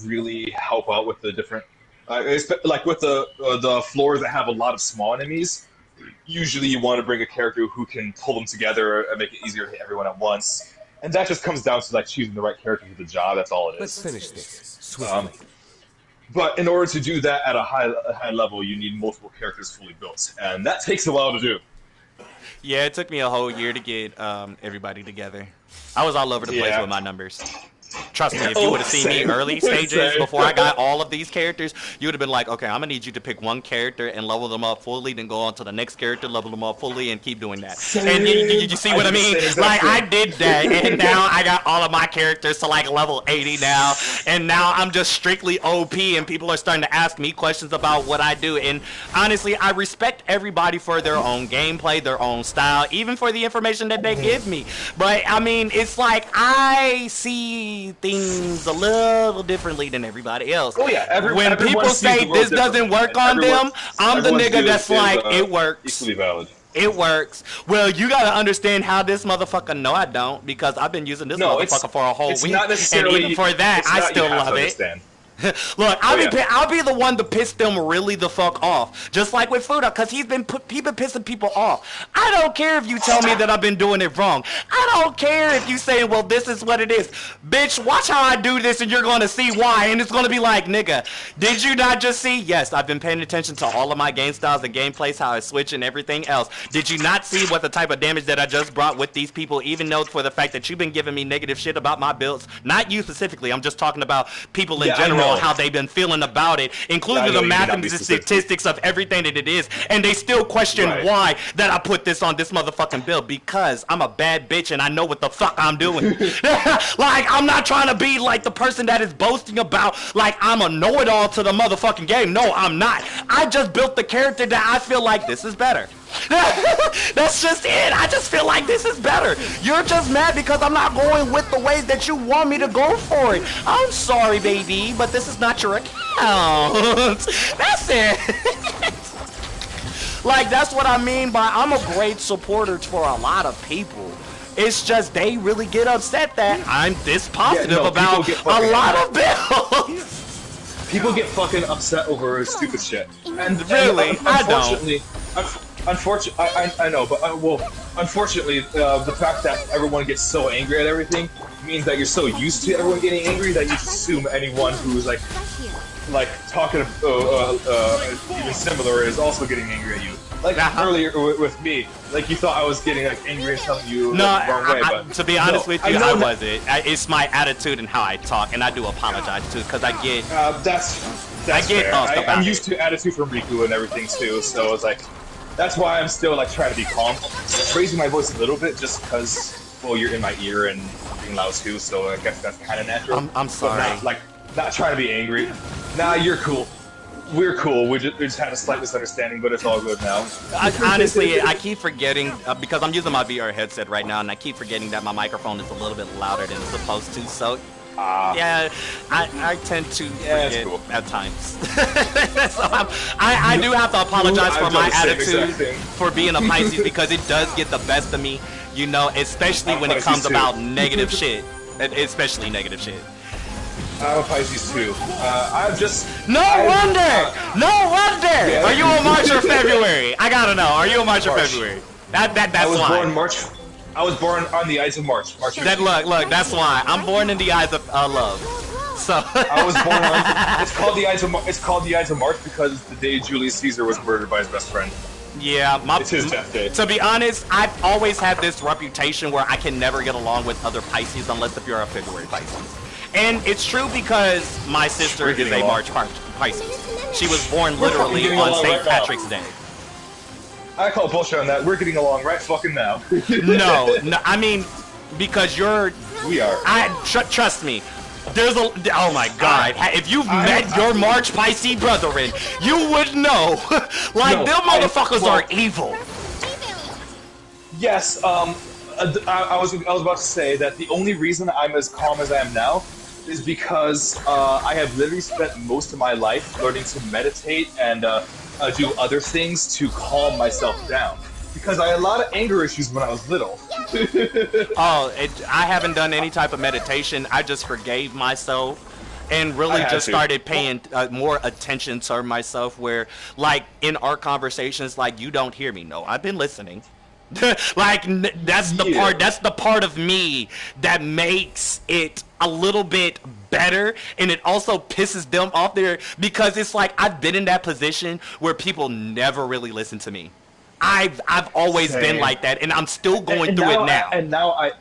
really help out with the different, like with the floors that have a lot of small enemies, usually you want to bring a character who can pull them together and make it easier to hit everyone at once. And that just comes down to like choosing the right character for the job. That's all it is. Let's finish this swiftly. But in order to do that at a high level, you need multiple characters fully built, and that takes a while to do. Yeah, it took me a whole year to get everybody together. I was all over the place with my numbers. Trust me, if you would have seen me early stages before I got all of these characters, you would have been like, okay, I'm going to need you to pick one character and level them up fully, then go on to the next character, level them up fully, and keep doing that. And you see what I mean? Like, I did that, and now I got all of my characters to, like, level 80 now, and now I'm just strictly OP, and people are starting to ask me questions about what I do. And honestly, I respect everybody for their own gameplay, their own style, even for the information that they give me. But, I mean, it's like I see things a little differently than everybody else. Oh yeah, when people say this doesn't work on them, I'm the nigga that's like, it works. Equally valid. It works. Well, you gotta understand how this motherfucker. No, I don't, because I've been using this motherfucker for a whole week, and even for that, I still love it. Look, I'll be the one to piss them really the fuck off. Just like with Fuda, because he's been pissing people off. I don't care if you tell me that I've been doing it wrong. I don't care if you say, well, this is what it is. Bitch, watch how I do this and you're going to see why. And it's going to be like, nigga, did you not just see? Yes, I've been paying attention to all of my game styles and gameplays, how I switch and everything else. Did you not see what the type of damage that I just brought with these people, even though for the fact that you've been giving me negative shit about my builds? Not you specifically. I'm just talking about people in general. How they've been feeling about it, including the math and the statistics of everything that it is, and they still question why that I put this on this motherfucking build, because I'm a bad bitch and I know what the fuck I'm doing. Like, I'm not trying to be like the person that is boasting about like I'm a know-it-all to the motherfucking game. No, I'm not. I just built the character that I feel like this is better. That's just it. I just feel like this is better. You're just mad because I'm not going with the ways that you want me to go for it. I'm sorry, baby, but this is not your account. That's it. Like, that's what I mean by I'm a great supporter for a lot of people. It's just they really get upset that I'm this positive about a lot of bills. People get fucking upset over stupid shit. And really, I don't. Unfortunately, I know, but unfortunately, the fact that everyone gets so angry at everything means that you're so used to everyone getting angry that you just assume anyone who's like talking even similar is also getting angry at you. Like earlier with me, like you thought I was getting like angry and telling you the wrong way. But to be honest with you, I wasn't. It's my attitude and how I talk, and I do apologize too, because I get that's fair. I'm used to attitude from Riku and everything too, so it's like. That's why I'm still like trying to be calm, raising my voice a little bit, just because you're in my ear and being loud too. So I guess that's kind of natural. I'm sorry. But not trying to be angry. Nah, you're cool. We're cool. We just had a slight misunderstanding, but it's all good now. Honestly, I keep forgetting because I'm using my VR headset right now, and I keep forgetting that my microphone is a little bit louder than it's supposed to. So Yeah, I tend to forget cool. at times. So I do have to apologize for my attitude for being a Pisces because it does get the best of me, you know, especially when it comes about negative shit. Especially negative shit. I'm a Pisces too. I'm just... No wonder! Yeah. Are you a March or February? I gotta know. Are you a March or February? That's I was why. born March. I was born on the Ides of March. Look, that's why. I'm born in the eyes of love. So I was born on... It's called the Ides of It's called the Ides of March because it's the day Julius Caesar was murdered by his best friend. Yeah, it's his death day. To be honest, I've always had this reputation where I can never get along with other Pisces unless if you're a February Pisces. And it's true because my sister is a March Pisces. She was born literally on St. Patrick's Day. I call bullshit on that. We're getting along right fucking now. no, I mean, because we are. Trust me. There's a... Oh my god. If you've met your March Pisces brethren, you would know. Them motherfuckers are evil. Yes, I was about to say that the only reason I'm as calm as I am now is because I have literally spent most of my life learning to meditate and do other things to calm myself down. Because I had a lot of anger issues when I was little. I haven't done any type of meditation. I just forgave myself and really just started paying more attention to myself where, like, in our conversations, like, you don't hear me. No, I've been listening. That's the part of me that makes it a little bit better, and it also pisses them off there because it's like I've been in that position where people never really listen to me. I've always been like that, and I'm still going through it now. And I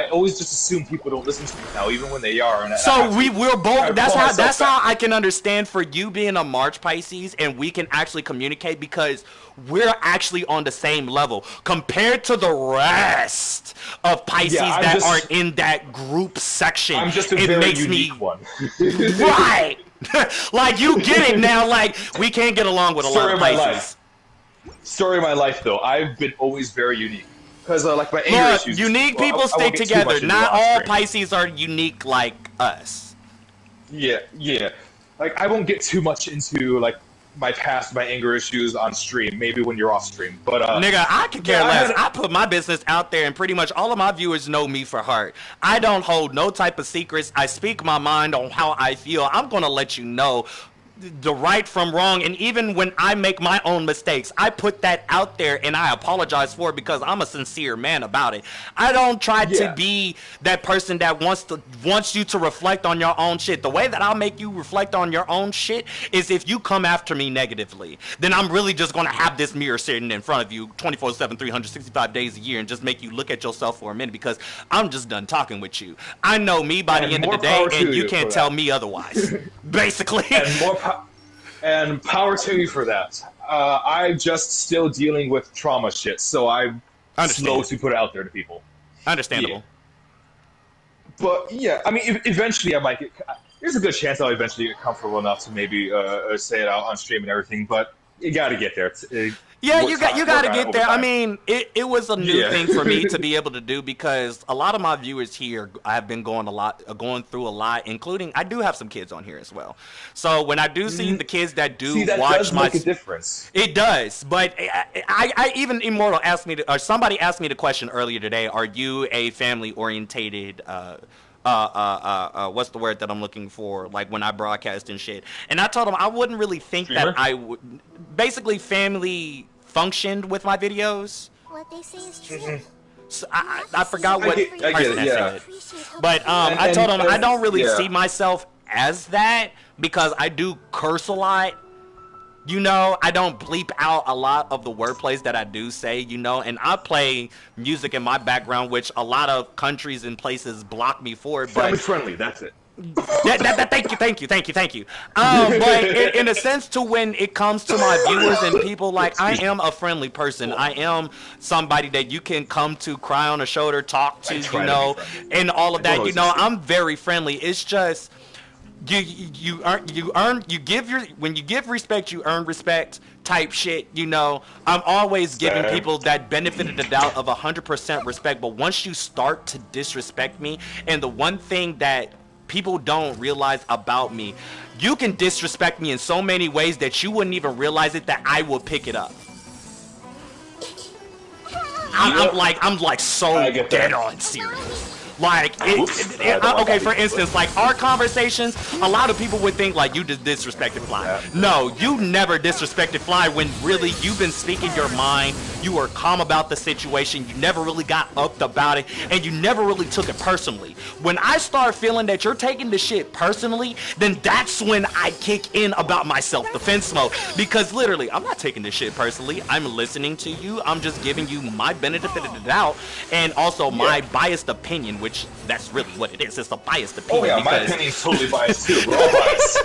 always just assume people don't listen to me now, even when they are. We're both. That's how I can understand for you being a March Pisces, and we can actually communicate because we're actually on the same level compared to the rest of Pisces that are in that group section. I'm just a very unique one. Right. Like, you get it now. Like, we can't get along with a lot of Pisces. Story of my life, though. I've been always very unique. Because, like, my anger issues... unique people stay together. Not all Pisces are unique like us. Yeah. Like, I won't get too much into, like, my anger issues on stream. Maybe when you're off stream. But, nigga, I could care less. I put my business out there, and pretty much all of my viewers know me for heart. I don't hold no type of secrets. I speak my mind on how I feel. I'm gonna let you know the right from wrong, and even when I make my own mistakes, I put that out there and I apologize for it because I'm a sincere man about it. I don't try to be that person that wants you to reflect on your own shit. The way that I'll make you reflect on your own shit is if you come after me negatively. Then I'm really just going to have this mirror sitting in front of you 24/7, 365 days a year and just make you look at yourself for a minute because I'm just done talking with you. I know me by the end of the day, and you can't tell me otherwise. Basically. And power to you for that. I'm just still dealing with trauma shit, so I'm slow to put it out there to people. Understandable. Yeah. But yeah, I mean, eventually I might get... There's a good chance I'll eventually get comfortable enough to maybe say it out on stream and everything, but you gotta get there. You got to get there. I mean, it was a new thing for me to be able to do because a lot of my viewers here have been going through a lot, including I do have some kids on here as well. So when I do see the kids that do watch does make a difference. It does. But I even Immortal asked me somebody asked me the question earlier today, are you a family orientated what's the word that I'm looking for, like when I broadcast and shit, and I told them I wouldn't really think that I would basically family functioned with my videos. What they say is true. So I forgot what person said it. But I told them I don't really see myself as that because I do curse a lot. You know, I don't bleep out a lot of the wordplays that I do say, you know, and I play music in my background, which a lot of countries and places block me for. Family friendly, that's it. Thank you. But in a sense, to when it comes to my viewers and people, like, I am a friendly person. I am somebody that you can come to, cry on the shoulder, talk to, you know, and all of that. You know, I'm very friendly. It's just when you give respect, you earn respect. type shit, you know, I'm always giving Same. people that benefit of the doubt of 100% respect. But once you start to disrespect me, and the one thing that people don't realize about me, you can disrespect me in so many ways that you wouldn't even realize it, that I will pick it up. I'm like so dead on serious. Like, okay, for instance, like our conversations, a lot of people would think like you just disrespected Fly. No, you never disrespected Fly when really you've been speaking your mind. You were calm about the situation. You never really got upped about it, and you never really took it personally. When I start feeling that you're taking the shit personally, then that's when I kick in about my self-defense mode. Because literally, I'm not taking this shit personally. I'm listening to you. I'm just giving you my benefit of the doubt, and also my biased opinion, which that's really what it is. It's a biased opinion. Oh yeah, my opinion's totally biased too. We're all biased.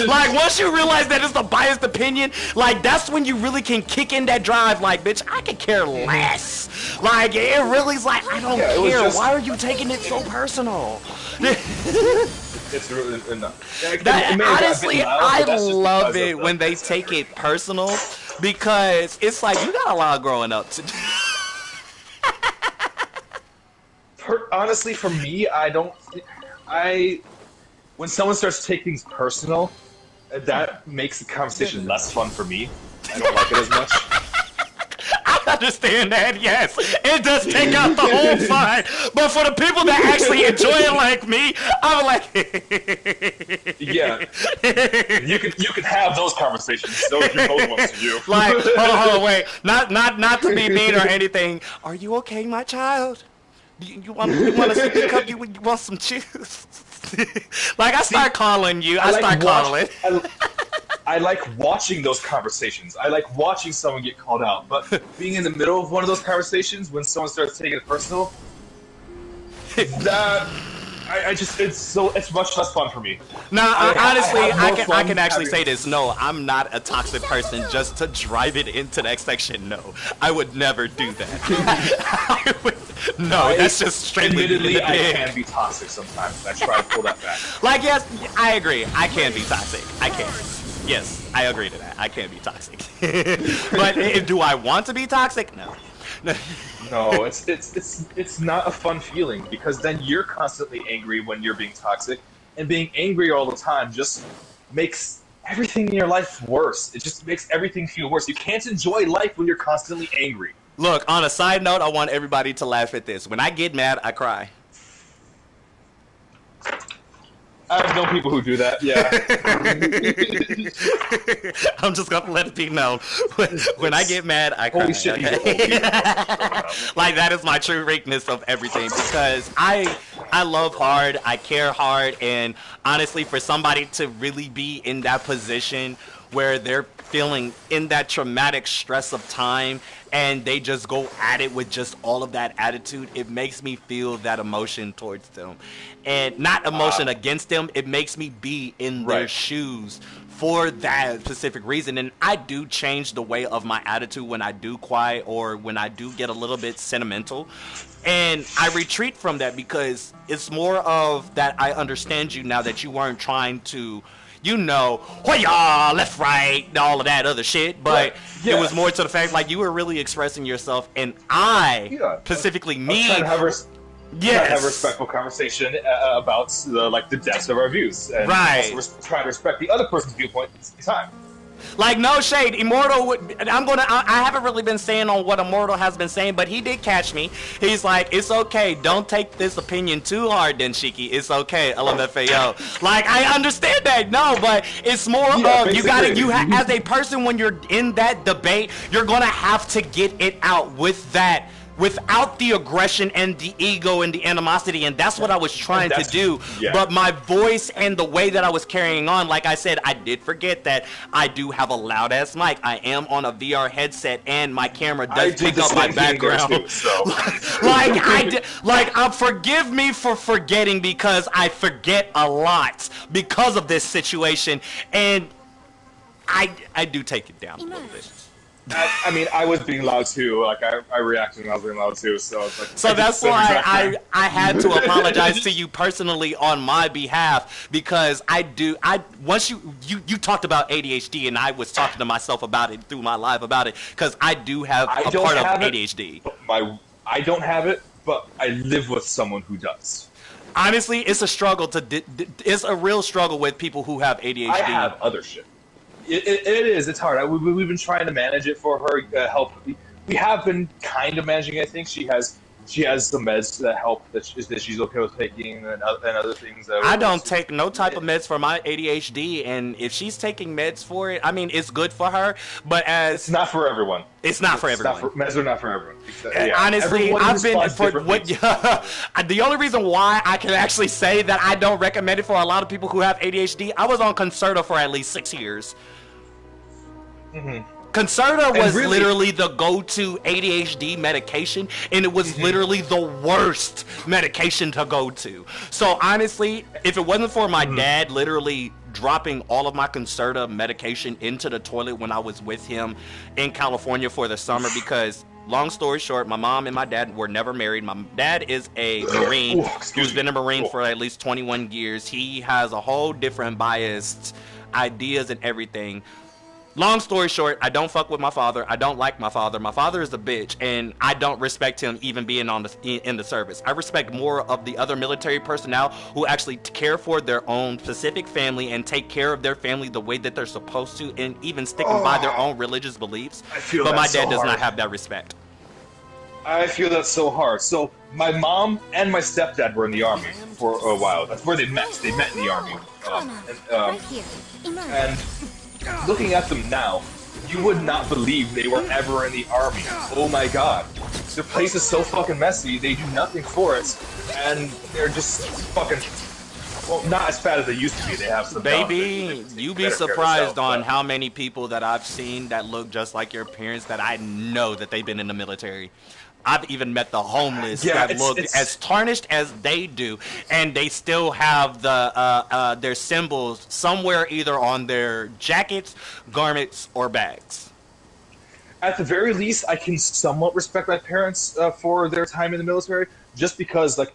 Like, once you realize that it's a biased opinion, like, that's when you really can kick in that drive. Like, bitch, I could care less. Like, it really is like, I don't care. Why are you taking it so personal? It's really honestly, I love it when they take it personal, because it's like, you got a lot of growing up to do. Honestly, for me, when someone starts to take things personal, that makes the conversation less fun for me. I don't like it as much. I understand that, yes. It does take out the whole fun. But for the people that actually enjoy it like me, I'm like... Yeah. You can have those conversations. Those are both ones to you. Like, hold on, wait. Not to be mean or anything. Are you okay, my child? You want a sippy cup? You want some juice? Like, I start calling you. I start calling. I like watching those conversations. I like watching someone get called out. But being in the middle of one of those conversations, when someone starts taking it personal, it's much less fun for me. Now, honestly, I can actually say this. No, I'm not a toxic person just to drive it into the next section. No, I would never do that. That's just straight. Admittedly, I can be toxic sometimes. I try to pull that back. Like, yes, I agree. I can be toxic. I can. Yes, I agree to that. I can be toxic. But do I want to be toxic? No. No, it's not a fun feeling, because then you're constantly angry when you're being toxic, and being angry all the time just makes everything in your life worse. It just makes everything feel worse. You can't enjoy life when you're constantly angry. Look, on a side note, I want everybody to laugh at this. When I get mad, I cry. I've known people who do that, yeah. I'm just gonna let it be known. When I get mad, I cry. Holy shit, okay? Like, that is my true weakness of everything, because I love hard, I care hard, and honestly, for somebody to really be in that position where they're feeling in that traumatic stress of time, and they just go at it with just all of that attitude, it makes me feel that emotion towards them. And not emotion against them, it makes me be in their shoes for that specific reason. And I do change the way of my attitude when I do cry, or when I do get a little bit sentimental. And I retreat from that, because it's more of that I understand you now, that you weren't trying to, you know, hoya, left, right, all of that other shit. But it was more to the fact, like, you were really expressing yourself, and specifically me, trying to have a respectful conversation about the depths of our views, and also try to respect the other person's viewpoint at the same time. Like, no shade, Immortal I haven't really been saying on what Immortal has been saying, but he did catch me. He's like, it's okay, don't take this opinion too hard, Denshiki. It's okay, LMFAO. Like, I understand that, no, but it's more of, as a person, when you're in that debate, you're gonna have to get it out without the aggression and the ego and the animosity, and that's what I was trying to do. But my voice and the way that I was carrying on, like I said, I did forget that I do have a loud ass mic. I am on a VR headset, and my camera does pick up my background. Too, so. Forgive me for forgetting, because I forget a lot because of this situation, and I do take it down a little bit. I mean, I was being loud too. Like I reacted when I was being loud too. So it's like, So that's why I had to apologize to you personally on my behalf, because once you talked about ADHD and I was talking to myself about it through my live about it, because I do have a part of ADHD. I don't have it, but I live with someone who does. Honestly, it's a struggle it's a real struggle with people who have ADHD. I have other shit. It is. It's hard. We've been trying to manage it for her. Help. We have been kind of managing it. I think she has some meds that help that she's okay with taking and other things. I don't take no type of meds for my ADHD, and if she's taking meds for it, I mean, it's good for her. But it's not for everyone. It's not for everyone. Meds are not for everyone. Yeah, honestly, I've been for what. The only reason why I can actually say that I don't recommend it for a lot of people who have ADHD, I was on Concerta for at least 6 years. Mm-hmm. Concerta was literally the go-to ADHD medication, and it was literally the worst medication to go to. So honestly, if it wasn't for my dad literally dropping all of my Concerta medication into the toilet when I was with him in California for the summer, because long story short, my mom and my dad were never married. My dad is a Marine who's been a Marine for at least 21 years. He has a whole different biased ideas and everything. Long story short, I don't fuck with my father. I don't like my father. My father is a bitch, and I don't respect him even being in the service. I respect more of the other military personnel who actually care for their own specific family and take care of their family the way that they're supposed to, and even sticking by their own religious beliefs. But my dad does not have that respect. I feel that's so hard. So my mom and my stepdad were in the army for a while. That's where they met. They met in the army. And looking at them now, you would not believe they were ever in the army. Oh my god. Their place is so fucking messy, they do nothing for it, and they're just fucking, well, not as fat as they used to be. They have some Baby, you be surprised on how many people that I've seen that look just like your parents that I know that they've been in the military. I've even met the homeless that look as tarnished as they do, and they still have their symbols somewhere either on their jackets, garments, or bags. At the very least, I can somewhat respect my parents for their time in the military, just because like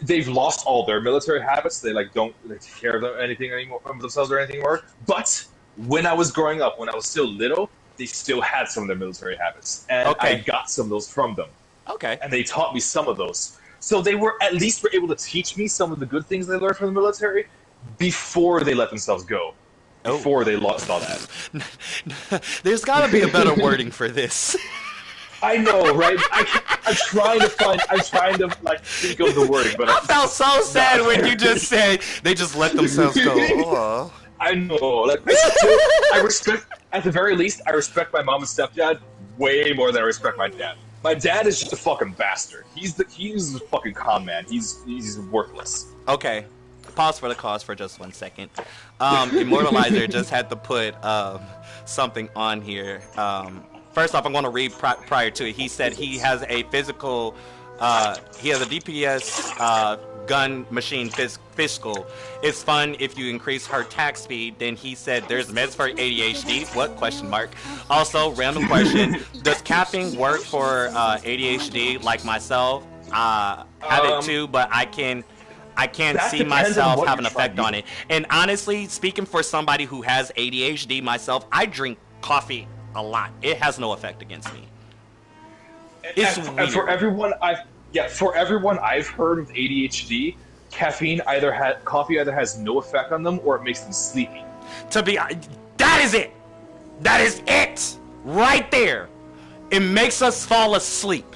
they've lost all their military habits. They don't take care of anything anymore, of themselves or anything anymore. But when I was growing up, when I was still little, they still had some of their military habits, and I got some of those from them. Okay. And they taught me some of those. So they were at least able to teach me some of the good things they learned from the military before they let themselves go. Before they lost all that. There's got to be a better wording for this. I know, right? I'm trying to think of the wording, but I felt so sad when you just said they just let themselves go. Oh. I know. I respect, at the very least, I respect my mom and stepdad way more than I respect my dad. My dad is just a fucking bastard. He's a fucking con man. He's worthless. Okay. Pause for the cause for just 1 second. Immortalizer just had to put something on here. First off, I'm going to read prior to it. He said he has a physical, he has a DPS gun machine physical. It's fun if you increase her attack speed. Then he said there's meds for ADHD. What? Question mark. Also, random question. Does caffeine work for ADHD like myself? Have it too, but I can't see myself have an effect on it. And honestly, speaking for somebody who has ADHD myself, I drink coffee a lot. It has no effect against me. It's weird. And for everyone I've heard with ADHD, coffee either has no effect on them or it makes them sleepy. That is it. That is it. Right there. It makes us fall asleep.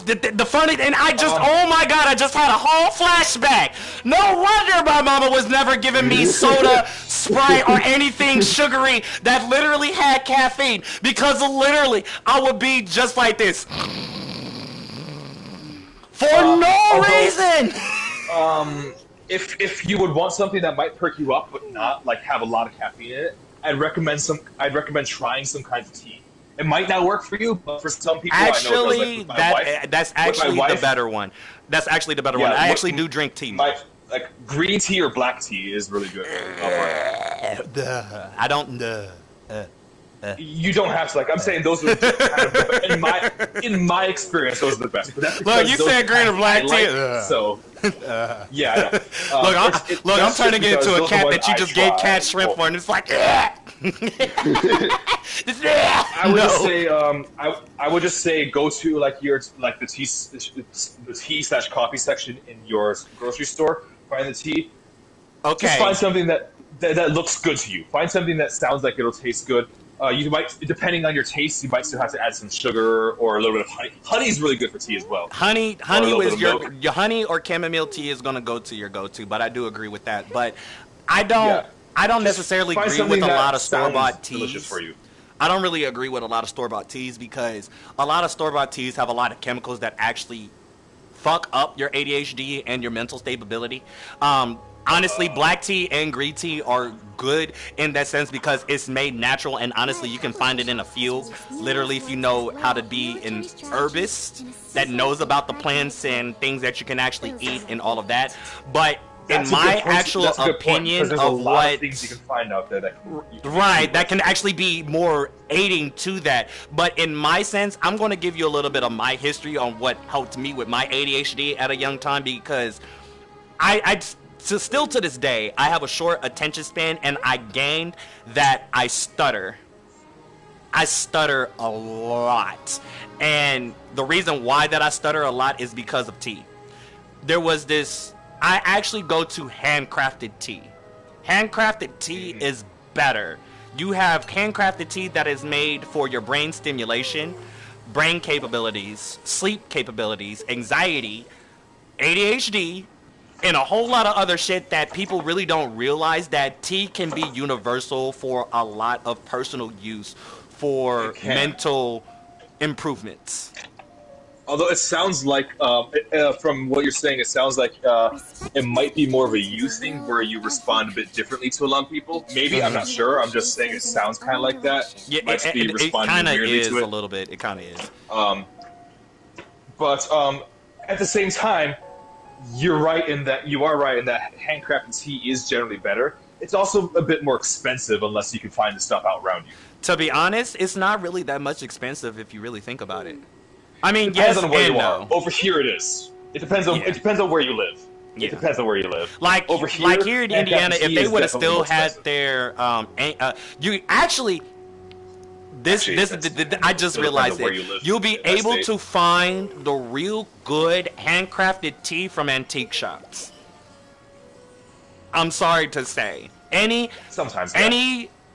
The funny, and oh my god, I just had a whole flashback. No wonder my mama was never giving me soda, Sprite, or anything sugary that literally had caffeine, because literally I would be just like this for no reason. If you would want something that might perk you up but not have a lot of caffeine in it, I'd recommend trying some kinds of tea. It might not work for you, but for some people, actually, I know that's actually the better one. That's actually the better one. I actually do drink tea. Like green tea or black tea is really good. I don't. You don't have to like. I'm saying those are kind of in my experience, those are the best. But that's Look, you said green or black tea. So yeah, I'm turning it into a cat that you just gave cat shrimp for, and it's like, yeah. I would just say go to the tea/coffee section in your grocery store. Find the tea. Okay. Just find something that looks good to you. Find something that sounds like it'll taste good. You might, depending on your taste, you might still have to add some sugar or a little bit of honey. Honey is really good for tea as well. Honey was your honey or chamomile tea is gonna go to your go-to, but I do agree with that. But I don't necessarily agree with a lot of store-bought teas. For you. I don't really agree with a lot of store-bought teas because a lot of store-bought teas have a lot of chemicals that actually fuck up your ADHD and your mental stability. Honestly, black tea and green tea are good in that sense because it's made natural, and honestly, you can find it in a field. Literally, if you know how to be an herbist that knows about the plants and things that you can actually eat and all of that. But in my actual opinion of what things you can find out there that can actually be more aiding to that. But in my sense, I'm going to give you a little bit of my history on what helped me with my ADHD at a young time because So still to this day, I have a short attention span, and I gained that I stutter. I stutter a lot. And the reason why that I stutter a lot is because of tea. There was this, I actually go to handcrafted tea. Handcrafted tea is better. You have handcrafted tea that is made for your brain stimulation, brain capabilities, sleep capabilities, anxiety, ADHD, and a whole lot of other shit that people really don't realize that tea can be universal for a lot of personal use for mental improvements. Although it sounds like, from what you're saying, it sounds like it might be more of a you thing where you respond a bit differently to a lot of people. Maybe, I'm not sure. I'm just saying it sounds kind of like that. Yeah, it kind of is a little bit. It kind of is. But at the same time, you are right in that handcrafted tea is generally better. It's also a bit more expensive unless you can find the stuff out around you. To be honest, it's not really that much expensive if you really think about it. I mean, depends yes on where and you no. are. Over here it is. It depends on where you live. Yeah. It depends on where you live. Like here in Indiana, if they would have still had their I just realized it. You'll be able to find the real good handcrafted tea from antique shops. I'm sorry to say. Any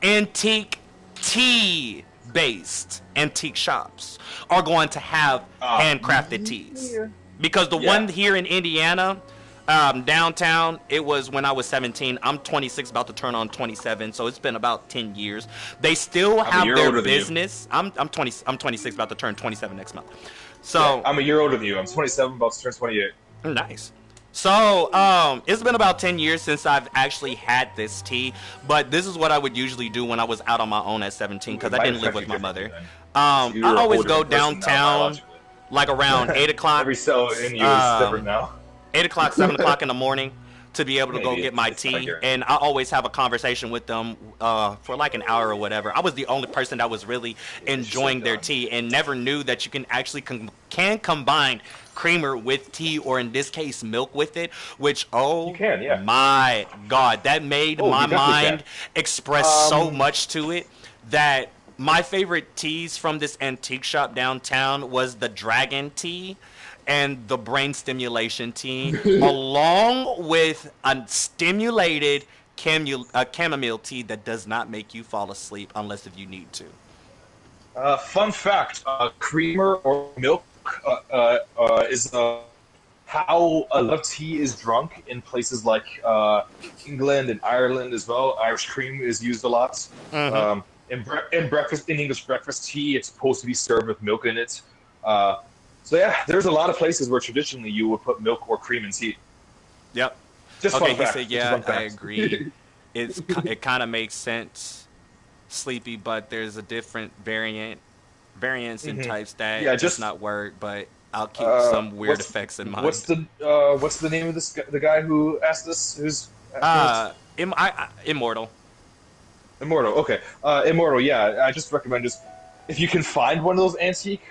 antique tea based antique shops are going to have handcrafted teas. Because the one here in Indiana, downtown, it was when I was 17. I'm 26, about to turn on 27, so it's been about 10 years. They still have their business. I'm 26, about to turn 27 next month. So I'm a year older than you. I'm 27, about to turn 28. Nice. So, it's been about 10 years since I've actually had this tea, but this is what I would usually do when I was out on my own at 17, because I didn't live with my mother. I always go downtown, like around 8 o'clock. Every cell in you is different now. 8 o'clock, 7 o'clock in the morning to be able to go get my tea. And I always have a conversation with them for like an hour or whatever. I was the only person that was really enjoying their tea and never knew that you can actually can combine creamer with tea, or in this case milk with it, which my god, that made my mind express so much to it that my favorite teas from this antique shop downtown was the dragon tea and the brain stimulation tea, along with a stimulated chamomile tea that does not make you fall asleep unless if you need to. Fun fact, creamer or milk is how a lot of tea is drunk in places like England and Ireland as well. Irish cream is used a lot. In English breakfast tea, it's supposed to be served with milk in it. So yeah, there's a lot of places where traditionally you would put milk or cream in tea. Yep. Just okay, fun fact. He said, yeah, I agree. It kind of makes sense, Sleepy, but there's a different variants and types that just not work, but I'll keep some weird effects in mind. What's the name of the guy who asked this? Who's Immortal. Immortal. Okay. Immortal. Yeah, I just recommend just if you can find one of those antique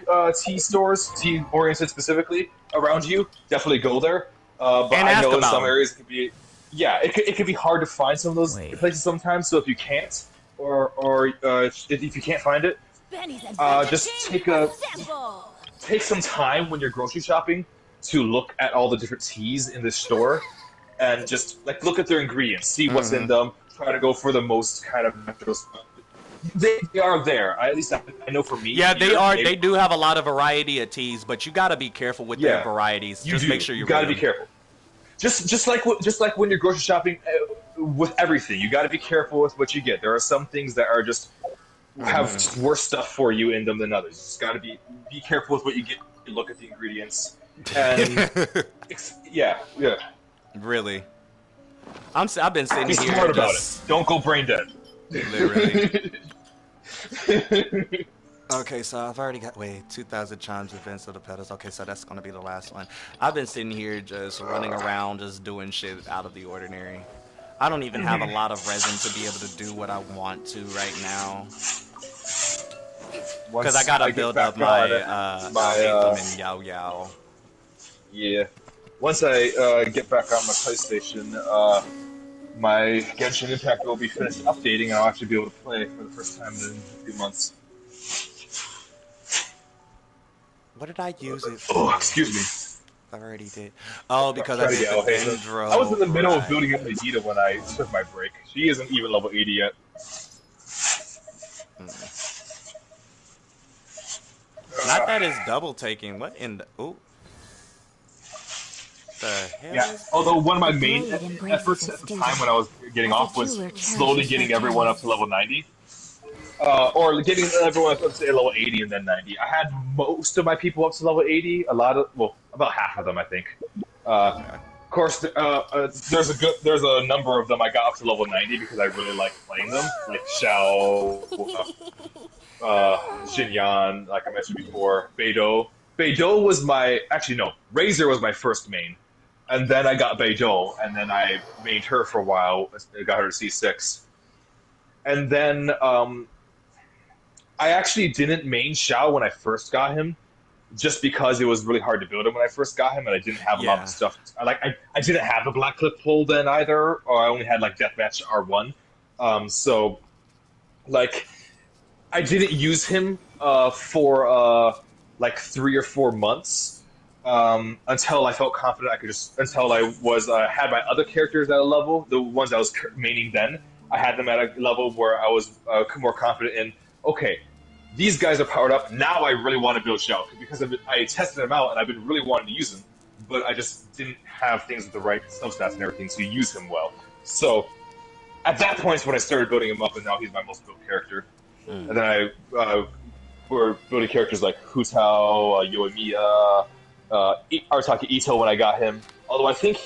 tea stores, tea oriented specifically around you, definitely go there. But And I ask know in about some them. areas it could be, yeah, it could be hard to find some of those places sometimes. So if you can't, or if you can't find it, just take some time when you're grocery shopping to look at all the different teas in this store and just like look at their ingredients, see what's in them, try to go for the most kind of natural stuff. They are there. At least I know for me. Yeah, they here, are. They do have a lot of variety of teas, but you got to be careful with their Yeah, varieties. you Just do. make sure You you got read to be them. careful. Just like when you're grocery shopping with everything, you got to be careful with what you get. There are some things that are just have just worse stuff for you in them than others. You just got to be careful with what you get. Look at the ingredients, and yeah. Really, I've been sitting Be here smart about just it. Don't go brain dead. literally. Okay, so I've already got 2,000 chimes events of the pedals. Okay, so that's gonna be the last one. I've been sitting here just running around, just doing shit out of the ordinary. I don't even have a lot of resin to be able to do what I want to right now. Because I gotta build up my and Yao Yao. Yeah. Once I get back on my PlayStation, my Genshin Impact will be finished updating, and I'll actually be able to play for the first time in a few months. What did I use it for? Oh, excuse me. I already did. Oh, because I did the Dendro. I was in the middle of building up Vegeta when I took my break. She isn't even level 80 yet. Not that it's double taking. What in the... Ooh. The hell? Yeah, although one of my main efforts at the time when I was getting off was slowly getting everyone up to level 90. Or getting everyone up to level 80 and then 90. I had most of my people up to level 80. About half of them, I think. Of course, there's a number of them I got up to level 90 because I really like playing them, like Xiao, Xinyan, like I mentioned before, Beidou. Beidou was Razor was my first main, and then I got Beidou, and then I mained her for a while. I got her to C6, and then I actually didn't main Xiao when I first got him, just because it was really hard to build him when I first got him, and I didn't have a lot of stuff. I didn't have the Black Clip pull then either, or I only had like Deathmatch R1. So, like, I didn't use him for like 3 or 4 months until I felt confident until I was had my other characters at a level, the ones I was maining then. I had them at a level where I was more confident in. Okay, these guys are powered up. Now I really want to build Shell because I tested them out and I've been really wanting to use him, but I just didn't have things with the right substats and everything to use him well. So at that point is when I started building him up, and now he's my most built character. And then we're building characters like Hu Tao, Yoimiya, Arataki Ito when I got him. Although I think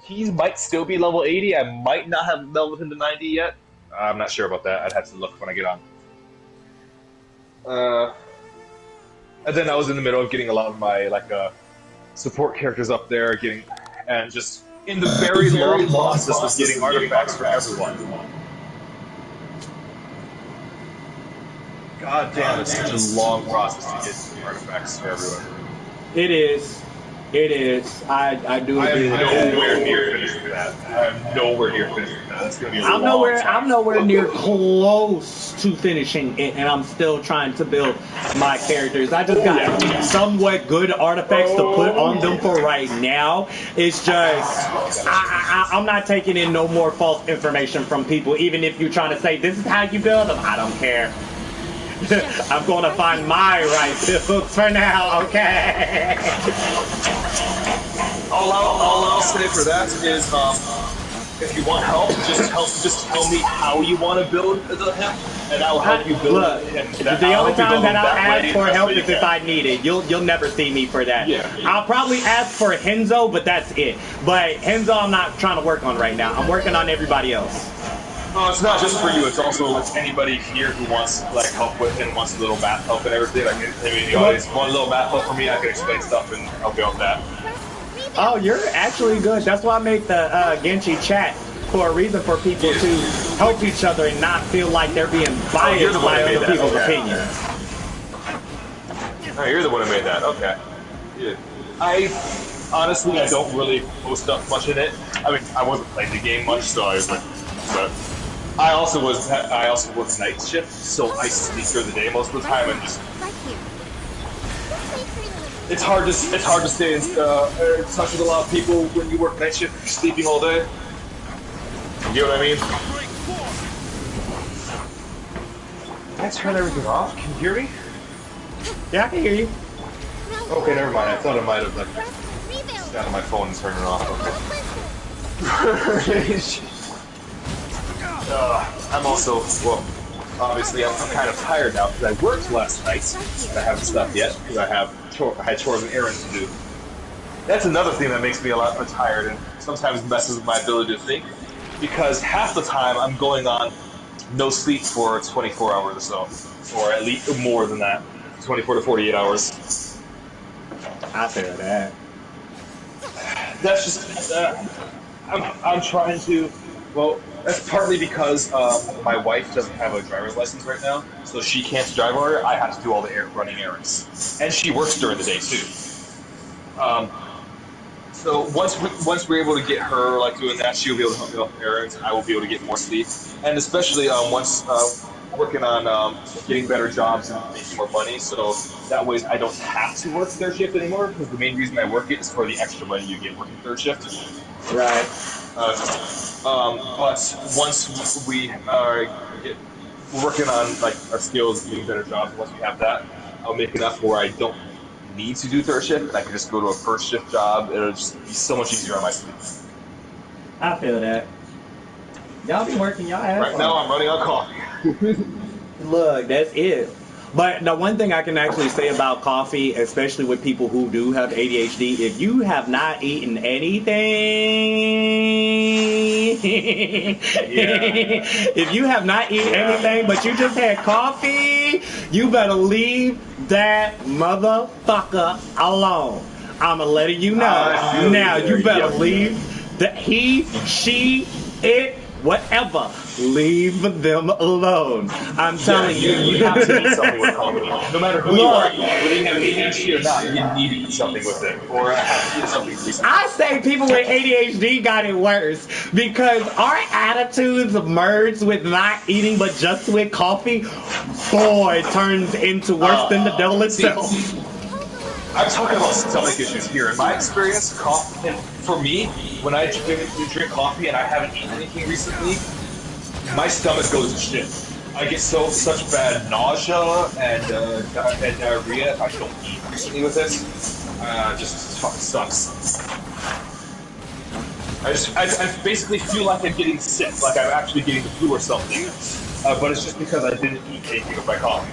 he might still be level 80. I might not have leveled him to 90 yet. I'm not sure about that. I'd have to look when I get on. And then I was in the middle of getting a lot of my support characters up there, and just in the very long process of getting artifacts for everyone. God damn, it's such a long process to get artifacts for everyone. It is. It is. I do agree with that. I'm nowhere near finished with that. I'm nowhere near finished with that. It's gonna be a long time. I'm nowhere near close to finishing it, and I'm still trying to build my characters. I just got somewhat good artifacts to put on them for right now. It's just I'm not taking in no more false information from people, even if you're trying to say this is how you build them. I don't care. I'm going to find my right builds for now, okay? All I'll say for that is, if you want help, just tell me how you want to build him, and I'll help you build him. The only time that I'll ask for help is if I need it. You'll never see me for that. Yeah. I'll probably ask for Henzo, but that's it. But Henzo I'm not trying to work on right now. I'm working on everybody else. It's not just for you. It's also anybody here who wants help with and wants a little math help and everything. The audience want a little math help from me. I can explain stuff and help you out with that. Oh, you're actually good. That's why I make the Genshin chat for a reason for people to help each other and not feel like they're being biased by other people's opinions. Oh, you're the one who made that. Okay. Yeah. Honestly, I don't really post up much in it. I mean, I wasn't playing the game much, so I was like, but I also work night shift, so I sleep during the day most of the time, and just it's hard to stay in touch with a lot of people when you work night shift. You're sleeping all day. You know what I mean? Can I turn everything off? Can you hear me? Yeah, I can hear you. Okay, never mind. I thought I might have like got on my phone and turned it off. Okay. I'm also, well, obviously I'm kind of tired now because I worked last night, but I haven't stopped yet because I had chores and errands to do. That's another thing that makes me a lot more tired and sometimes messes with my ability to think, because half the time I'm going on no sleep for 24 hours or so, or at least more than that, 24 to 48 hours. I feel that. That's just, I'm trying to, well, that's partly because my wife doesn't have a driver's license right now, so she can't drive her. I have to do all the running errands, and she works during the day too. So once we're able to get her like doing that, she'll be able to help me with errands, and I will be able to get more sleep. And especially once working on getting better jobs and making more money, so that way I don't have to work third shift anymore. Because the main reason I work it is for the extra money you get working third shift. Right. But once we're working on like our skills, getting better jobs, once we have that, I'll make enough where I don't need to do third shift, and I can just go to a first shift job. It'll just be so much easier on my sleep. I feel that. Y'all be working y'all ass off. Right now, I'm running on coffee. Look, that's it. But the one thing I can actually say about coffee, especially with people who do have ADHD, if you have not eaten anything, if you have not eaten anything, but you just had coffee, you better leave that motherfucker alone. I'm letting you know. Now, you better leave that he, she, it, whatever. Leave them alone. I'm telling you, you have to eat something with coffee. No matter who you are, whether you have ADHD or not, you need to eat something with it, or have to eat something recently. I say people with ADHD got it worse because our attitudes merged with not eating but just with coffee, boy, turns into worse than the devil itself. I'm talking about stomach issues here. In my experience, coffee, and for me, when I drink coffee and I haven't eaten anything recently, my stomach goes to shit. I get such bad nausea and diarrhea if I don't eat recently with this. Just fucking sucks. I basically feel like I'm getting sick, like I'm actually getting the flu or something. But it's just because I didn't eat anything with my coffee.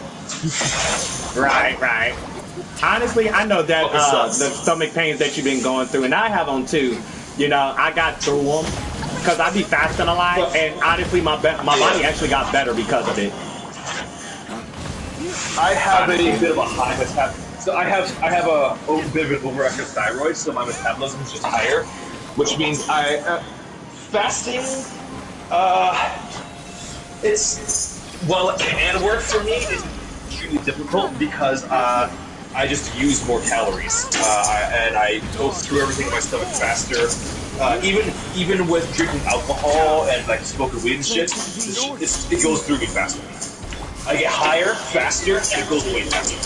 Right. Honestly, I know that the stomach pains that you've been going through, and I have them too. You know, I got through them because I be fasting a lot, and honestly, my body actually got better because of it. I have a bit of a high metabolism. So I have a bit of an overactive thyroid, so my metabolism is just higher, which means fasting. While it can work for me, it's extremely difficult because I just use more calories, and I go through everything in my stomach faster. Even with drinking alcohol and like smoking weed and shit, it goes through me faster. I get higher, faster, and it goes away faster.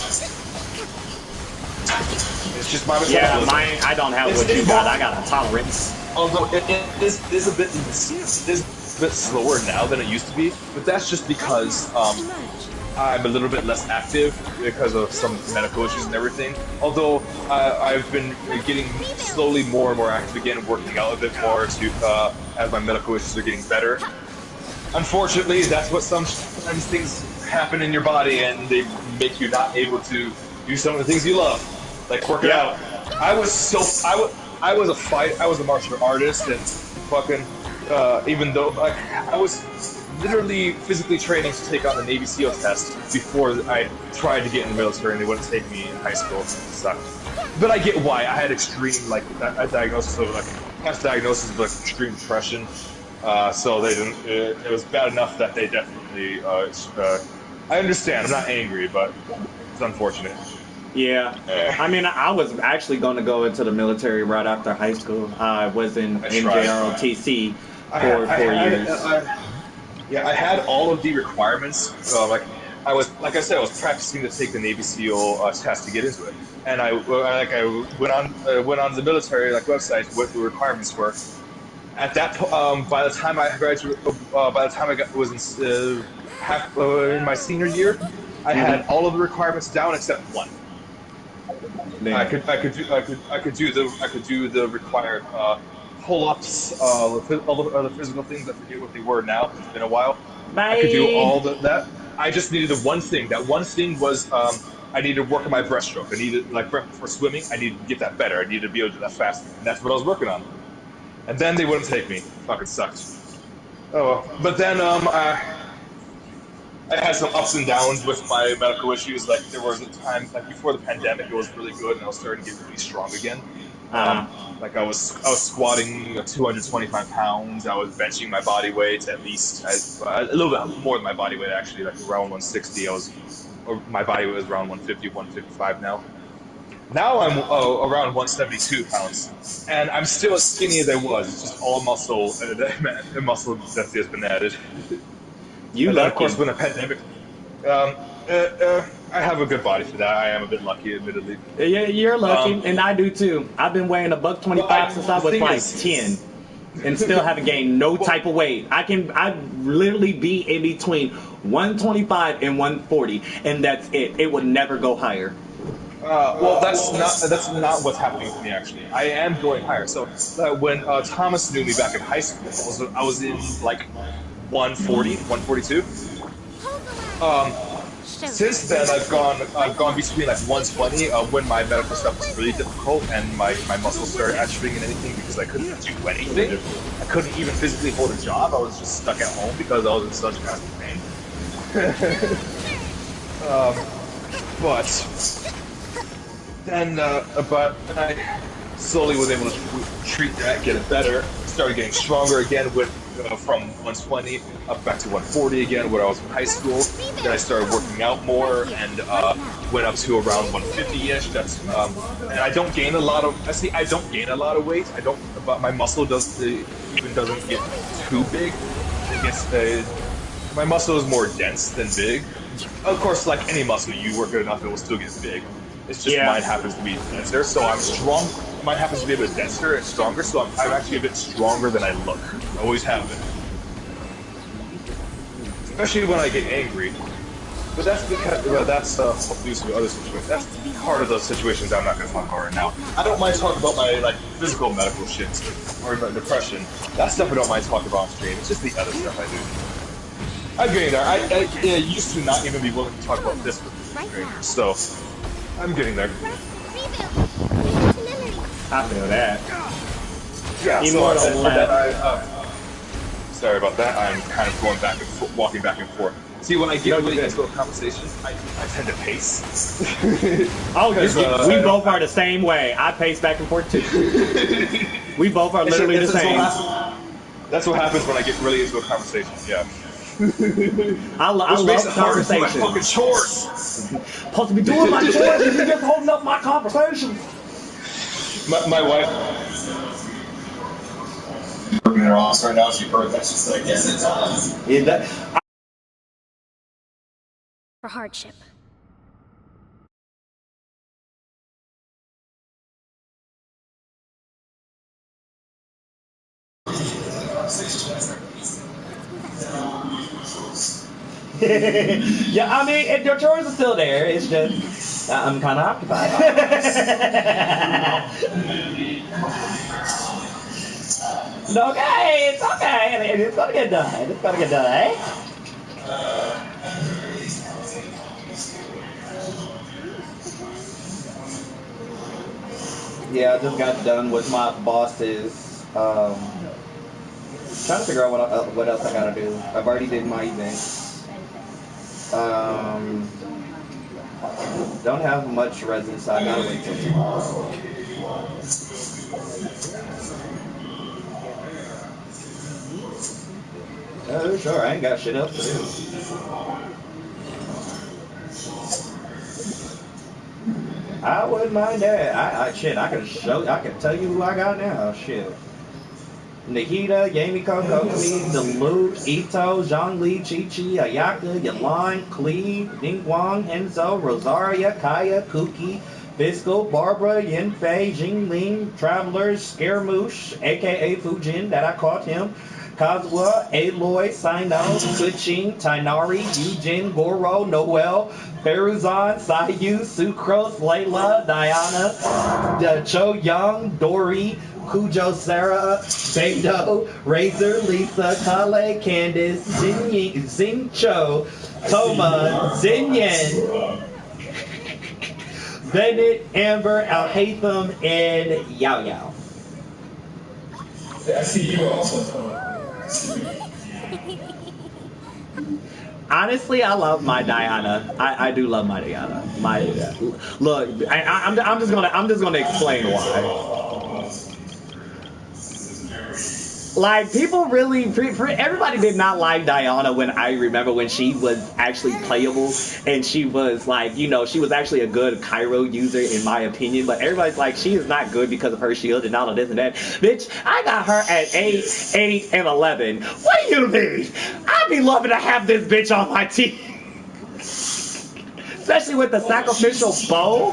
It's just my metabolism. Yeah, mine. I don't have what you got. I got a tolerance. Although it is a bit slower now than it used to be, but that's just because I'm a little bit less active because of some medical issues and everything. Although I've been getting slowly more and more active again, working out a bit more as my medical issues are getting better. Unfortunately, that's what sometimes things happen in your body, and they make you not able to do some of the things you love, like working out. I was a martial artist, and fucking even though I was literally physically training to take on the Navy SEAL test before I tried to get in the military, and they wouldn't take me in high school. It sucked. But I get why. I had extreme a diagnosis of past diagnosis of extreme depression, So they didn't. It was bad enough that they definitely. I understand. I'm not angry, but it's unfortunate. Yeah, I mean, I was actually going to go into the military right after high school. I was in JROTC for 4 years. Yeah, I had all of the requirements. Like I said, I was practicing to take the Navy SEAL test to get into it, and I went on the military website what the requirements were. At that by the time I graduated, by the time was in my senior year, I had all of the requirements down except one. I could do the required pull-ups, all the physical things. I forget what they were now because it's been a while. I could do Bye. all that. I just needed the one thing. That one thing was I needed to work on my breaststroke. I needed for swimming. I needed to get that better. I needed to be able to do that faster, and that's what I was working on. And then they wouldn't take me. Fucking sucked. Oh well. But then I had some ups and downs with my medical issues. Like there was a time, like before the pandemic, it was really good, and I was starting to get really strong again. Like I was squatting 225 pounds. I was benching my body weight at least a little bit more than my body weight actually, like around 160. Or my body weight was around 150, 155 now. Now I'm around 172 pounds, and I'm still as skinny as I was. It's just all muscle, muscle density has been added. You And then, of course, lucky. when the pandemic, um, I have a good body for that. I am a bit lucky, admittedly. Yeah, you're lucky, and I do too. I've been weighing $125 since I was like 10, and still haven't gained no type of weight. I literally be in between 125 and 140, and that's it. It would never go higher. Well, that's not what's happening with me actually. I am going higher. So when Thomas knew me back in high school, I was in like 140, 142. Since then, I've gone between like 120 when my medical stuff was really difficult and my muscles started atrophying and anything because I couldn't do anything. I couldn't even physically hold a job. I was just stuck at home because I was in such constant pain. But then, I slowly was able to treat that, get it better, started getting stronger again with from 120 up back to 140 again, where I was in high school. Then I started working out more and went up to around 150-ish. That's and I don't gain a lot of. I don't gain a lot of weight. I don't, but my muscle even doesn't get too big. It gets my muscle is more dense than big. Of course, like any muscle, you work it enough, it will still get big. It's just mine happens to be denser, so I'm strong. Mine happens to be a bit denser and stronger, so I'm actually a bit stronger than I look. I always have been. Especially when I get angry. But that's because that's due to other situations. That's part of those situations I'm not going to talk about right now. I don't mind talking about my physical medical shit or my depression. That stuff I don't mind talking about on stream. It's just the other stuff I do. I'm getting there. I used to not even be willing to talk about this with strangers, so I'm getting there. I feel that. Yeah, sorry about that. I'm kind of going back and walking back and forth. See, when I get really into a conversation, I tend to pace. We both are the same way. I pace back and forth too. We both are literally the same. That's what happens when I get really into a conversation. Yeah. I love conversations. Fucking chores. Supposed to be doing my chores and you're just holding up my conversation. My wife. Working her ass right now. She heard that. She's like, yes, it's on. Is that? For hardship. Yeah, I mean, your chores are still there. It's just I'm kind of occupied. It's okay. I mean, it's gonna get done. It's gonna get done, eh? Yeah, I just got done with my bosses. Trying to figure out what else I gotta do. I've already did my events. Don't have much resin, so I gotta wait till tomorrow. Oh, sure, I ain't got shit else to do. I wouldn't mind that. Shit, I can tell you who I got now. Shit. Nikita, Yamiko, Kokomi, Deluxe, Ito, Zhongli, Chi-Chi, Ayaka, Yalan, Klee, Ningguang, Enzo, Rosaria, Kaya, Kuki, Fiscal, Barbara, Yinfei, Jingling, Travelers, Scaramouche, aka Fujin, that I caught him, Kazuha, Aloy, Sino, Kuchin, Tainari, Yujin, Goro, Noel, Feruzan, Sayu, Sucrose, Layla, Diana, Cho Young, Dory, Kujo, Sarah, Beto, Razor, Lisa, Kale, Candice, Xingcho, Toma, Xinyan, Bennett, Amber, Al-Haytham, and Yao Yao. I see you also. Honestly, I love my Diana. I do love my Diana. Look, I'm just gonna explain why. Like, people really, everybody did not like Diana when I remember when she was actually playable and she was like, you know, she was actually a good Cairo user in my opinion, but everybody's like, she is not good because of her shield and all of this and that. Bitch, I got her at 8, and 11. What do you mean? I'd be loving to have this bitch on my team. Especially with the sacrificial bow.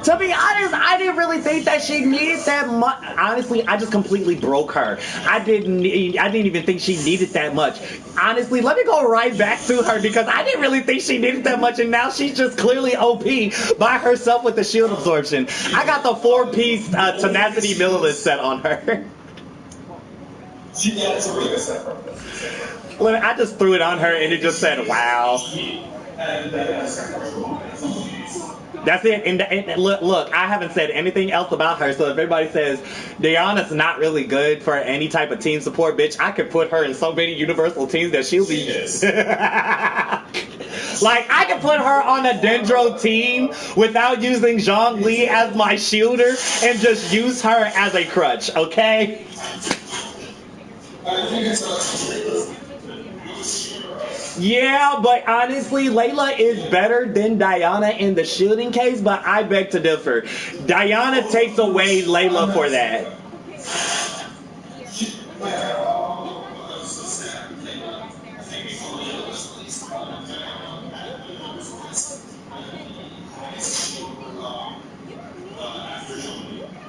To be honest, I didn't really think that she needed that much. Honestly, I just completely broke her. I didn't even think she needed that much. Honestly, let me go right back to her because I didn't really think she needed that much, and now she's just clearly OP by herself with the shield absorption. I got the 4-piece tenacity millilith set on her. I just threw it on her and it just said, wow. That's it. And look, I haven't said anything else about her. So if everybody says Diana's not really good for any type of team support, bitch, I could put her in so many universal teams that she'll be. Like, I could put her on a Dendro team without using Zhongli as my shielder and just use her as a crutch, okay? Yeah, but honestly, Layla is better than Diana in the shielding case, but I beg to differ. Diana takes away Layla for that.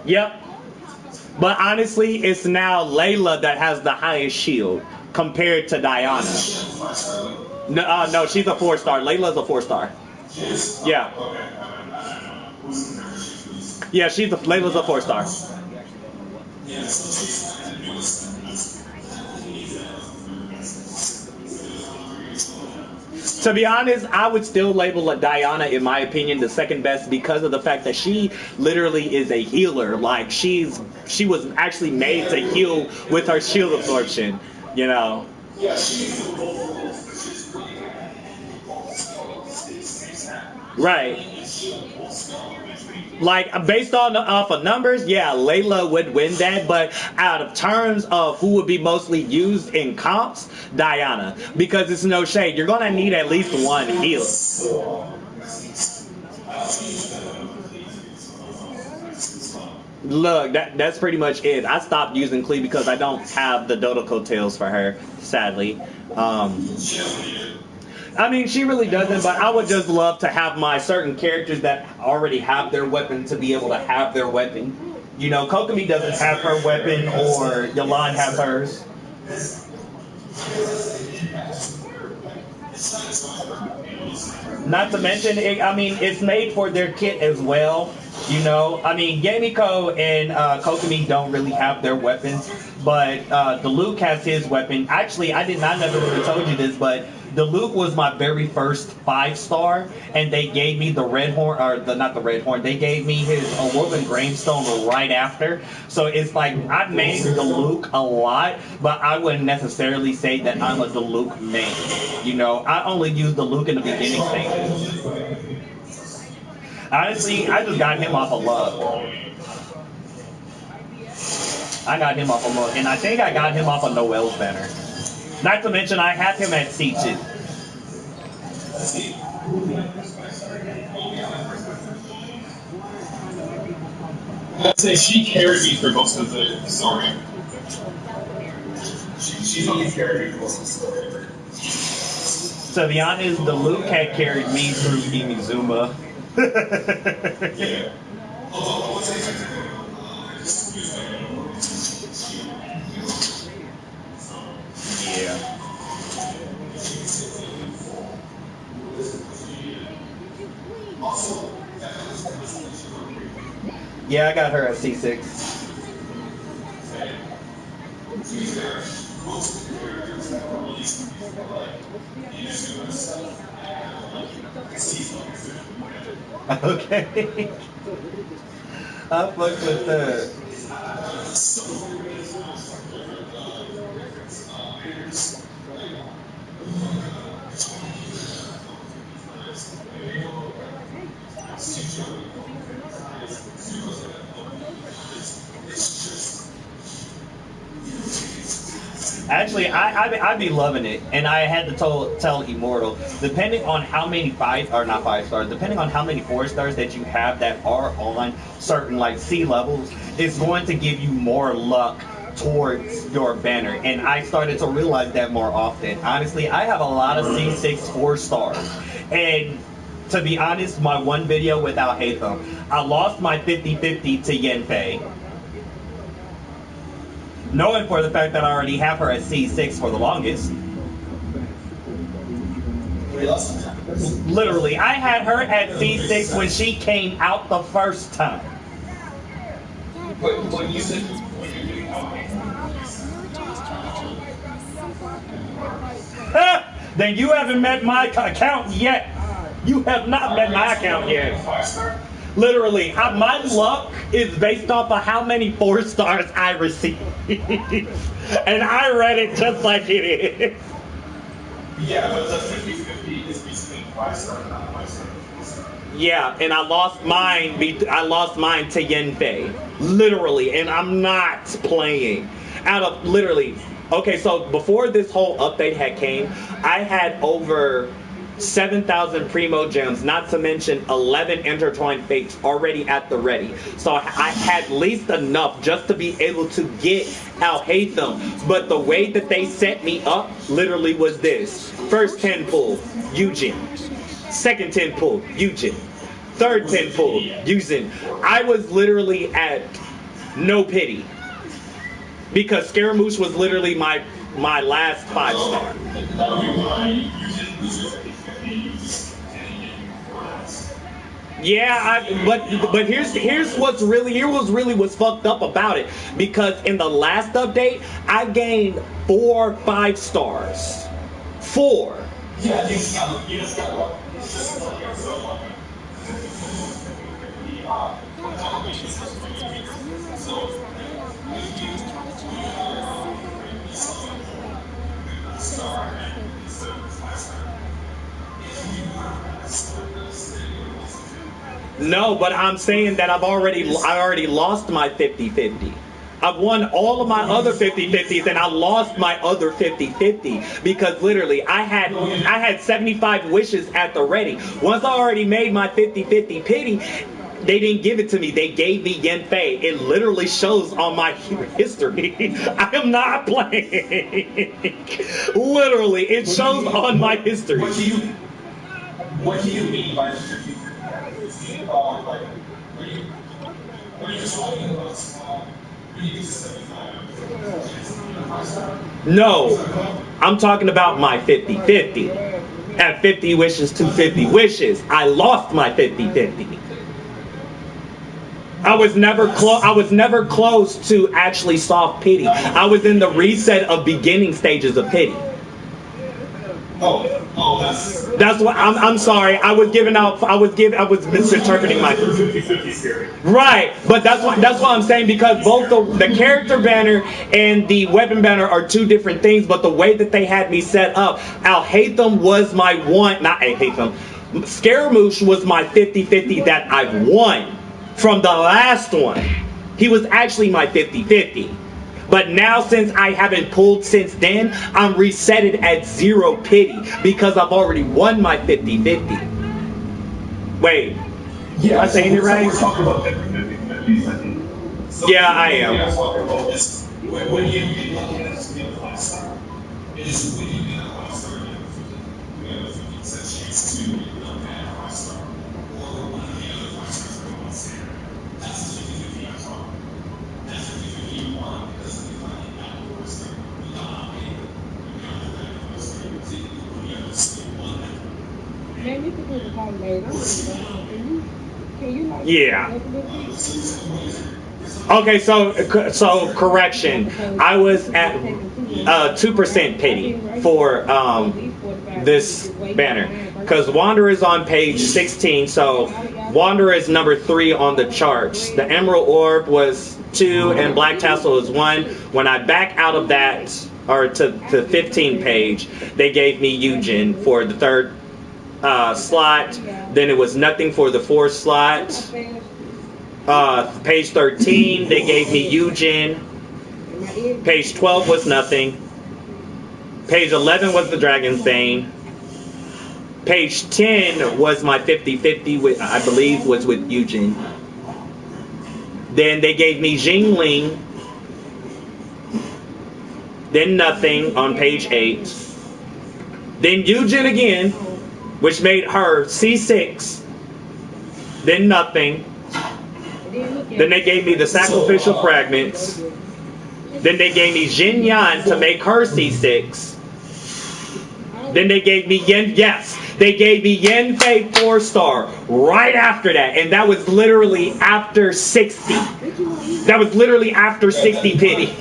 Yep. But honestly, it's now Layla that has the highest shield compared to Diana. No, she's a 4-star. Layla's a 4-star. Yeah. Yeah, Layla's a 4-star. To be honest, I would still label Diana, in my opinion, the second best because of the fact that she literally is a healer. Like, she was actually made to heal with her shield absorption, you know. Right. Like, based on off of numbers, yeah, Layla would win that, but out of terms of who would be mostly used in comps, Diana. Because it's no shade, you're gonna need at least one healer. Look, that's pretty much it. I stopped using Klee because I don't have the Dodoko tails for her, sadly. I mean, she really doesn't, but I would just love to have my certain characters that already have their weapon to be able to have their weapon. You know, Kokomi doesn't have her weapon, or Yalan has hers. Not to mention, it's made for their kit as well. You know, I mean, Yamiko and Kokomi don't really have their weapons, but Diluc has his weapon. Actually, I never really told you this, but Diluc was my very first 5-star, and they gave me the red horn, not the red horn, they gave me his Woven Gravestone right after. So it's like, I've made Diluc a lot, but I wouldn't necessarily say that I'm a Diluc main. You know, I only use Diluc in the beginning stages. Honestly, I just got him off of luck. I got him off of and I think I got him off of Noel's banner. Not to mention I have him at C2. I'd say she carried me for most of the story. She fucking carried me for most of the story. To be honest, the Luke had carried me through Imizuma. Yeah. Yeah. Yeah, I got her at C6. Okay. I fuck with that. Actually, I'd be loving it, and I had to tell Immortal, depending on how many not 5 stars, depending on how many 4 stars that you have that are on certain like C levels, it's going to give you more luck towards your banner. And I started to realize that more often. Honestly, I have a lot of C6 4 stars, and to be honest, my one video without Hatham, I lost my 50-50 to Yenfei. Knowing for the fact that I already have her at C6 for the longest. Literally, I had her at C6 when she came out the first time. When you said then you haven't met my account yet. You have not met my account yet. Literally, my luck is based off of how many 4 stars I receive. And I read it just like it is. Yeah, but the 50-50 is between 5 stars, not 5 stars. Yeah, and I lost mine to Yenfei. Literally, and I'm not playing. Out of literally, okay, so before this whole update had came, I had over 7,000 primo gems, not to mention 11 intertwined fates already at the ready. So I had at least enough just to be able to get Al-Haytham. But the way that they set me up literally was this. First 10 pull, Eugen. Second 10 pull, Eugen. Third 10 pull, Eugen. I was literally at no pity. Because Scaramouche was literally my last 5 star. Yeah, but here's what's really fucked up about it, because in the last update I gained 4 5 stars. 4. Yeah, you just got No, but I'm saying that I already lost my 50-50. I've won all of my other 50-50s, and I lost my other 50-50 because literally I had 75 wishes at the ready. Once I already made my 50-50 pity, they didn't give it to me. They gave me Yenfei. It literally shows on my history. I am not playing. Literally, it shows on my history. What do you mean by 50-50? What are you talking about? No, I'm talking about my 50-50. At 50 wishes to 50 wishes, I lost my 50-50. I was never close to actually soft pity. I was in the reset of beginning stages of pity. That's what I'm sorry. I was misinterpreting my right, but that's what I'm saying, because both the character banner and the weapon banner are 2 different things. But the way that they had me set up, Al-Haytham was my one, not Al-Haytham. Scaramouche was my 50-50 that I've won from the last one. He was actually my 50-50. But now, since I haven't pulled since then, I'm resetted at 0 pity because I've already won my 50-50. Wait, am I saying it right? Yeah, I am. Yeah. Okay, so correction. I was at 2% pity for this banner because Wanderer is on page 16. So Wanderer is number 3 on the charts. The Emerald Orb was 2 and Black Tassel is 1. When I back out of that, or to the 15 page, they gave me Eugen for the 3rd slot. Then it was nothing for the 4th slot. Page 13, they gave me Eugen. Page 12 was nothing. Page 11 was the Dragon's Bane. Page 10 was my 50-50, with, I believe, was with Eugen. Then they gave me Jingling. Then nothing on page 8. Then Eugen again, which made her C6. Then nothing. Then they gave me the Sacrificial Fragments. Then they gave me Jin Yan to make her C6. Then they gave me they gave me Yen Fei 4-star right after that. And that was literally after 60. That was literally after 60 pity.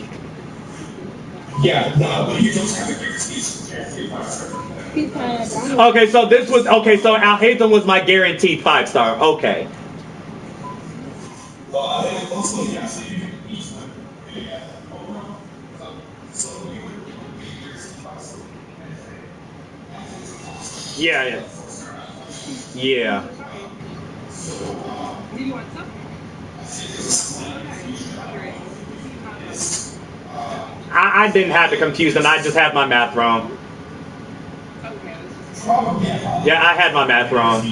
Yeah, no, you don't have a Okay, so this was so Al-Haytham was my guaranteed 5-star. Okay. Yeah. I didn't have to confuse them. I just had my math wrong. Yeah, I had my math wrong.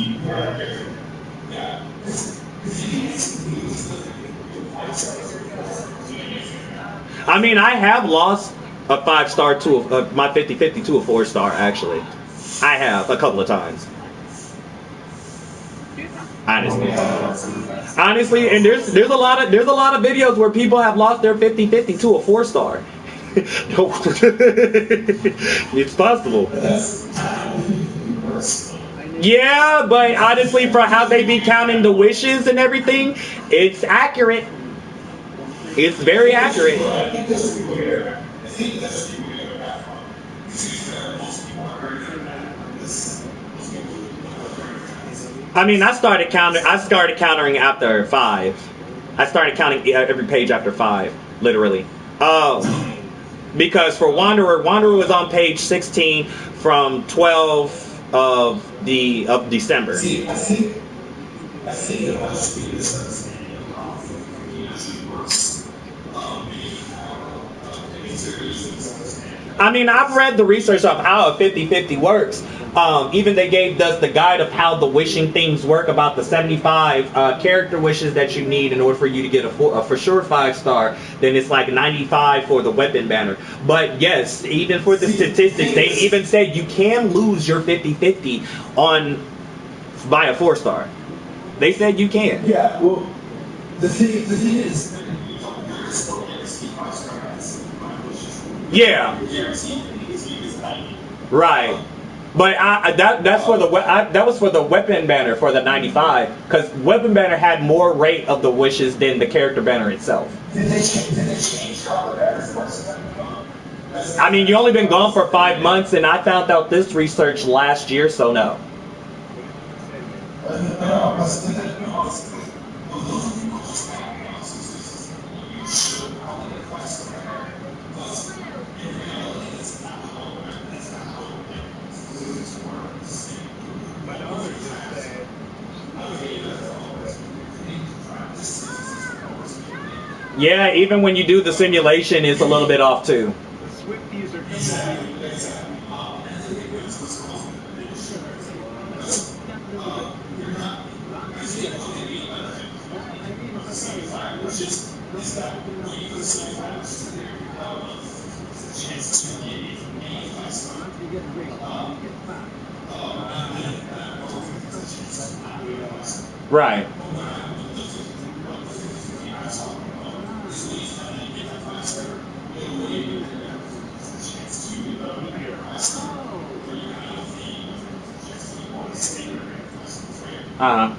I mean, I have lost a 5-star to my 50-50 to a 4-star, actually. I have a couple of times. Honestly, and there's a lot of videos where people have lost their 50-50 to a 4-star. It's possible. Yeah, but honestly, for how they be counting the wishes and everything, it's accurate. It's very accurate. I mean, I started countering after 5. I started counting every page after 5, literally. Because for Wanderer was on page 16 from 12 of December. I mean, I've read the research of how a 50-50 works. Even they gave us the guide of how the wishing things work, about the 75 character wishes that you need in order for you to get a for sure 5-star. Then it's like 95 for the weapon banner. But yes, even for the statistics, they even said you can lose your 50-50 by a 4-star. They said you can. Yeah, well, the thing is, yeah, right. But that was for the weapon banner for the 95, because weapon banner had more rate of the wishes than the character banner itself. I mean, you only been gone for 5 months, and I found out this research last year, so no. Yeah, even when you do the simulation, it's a little bit off too. Right. Uh-huh.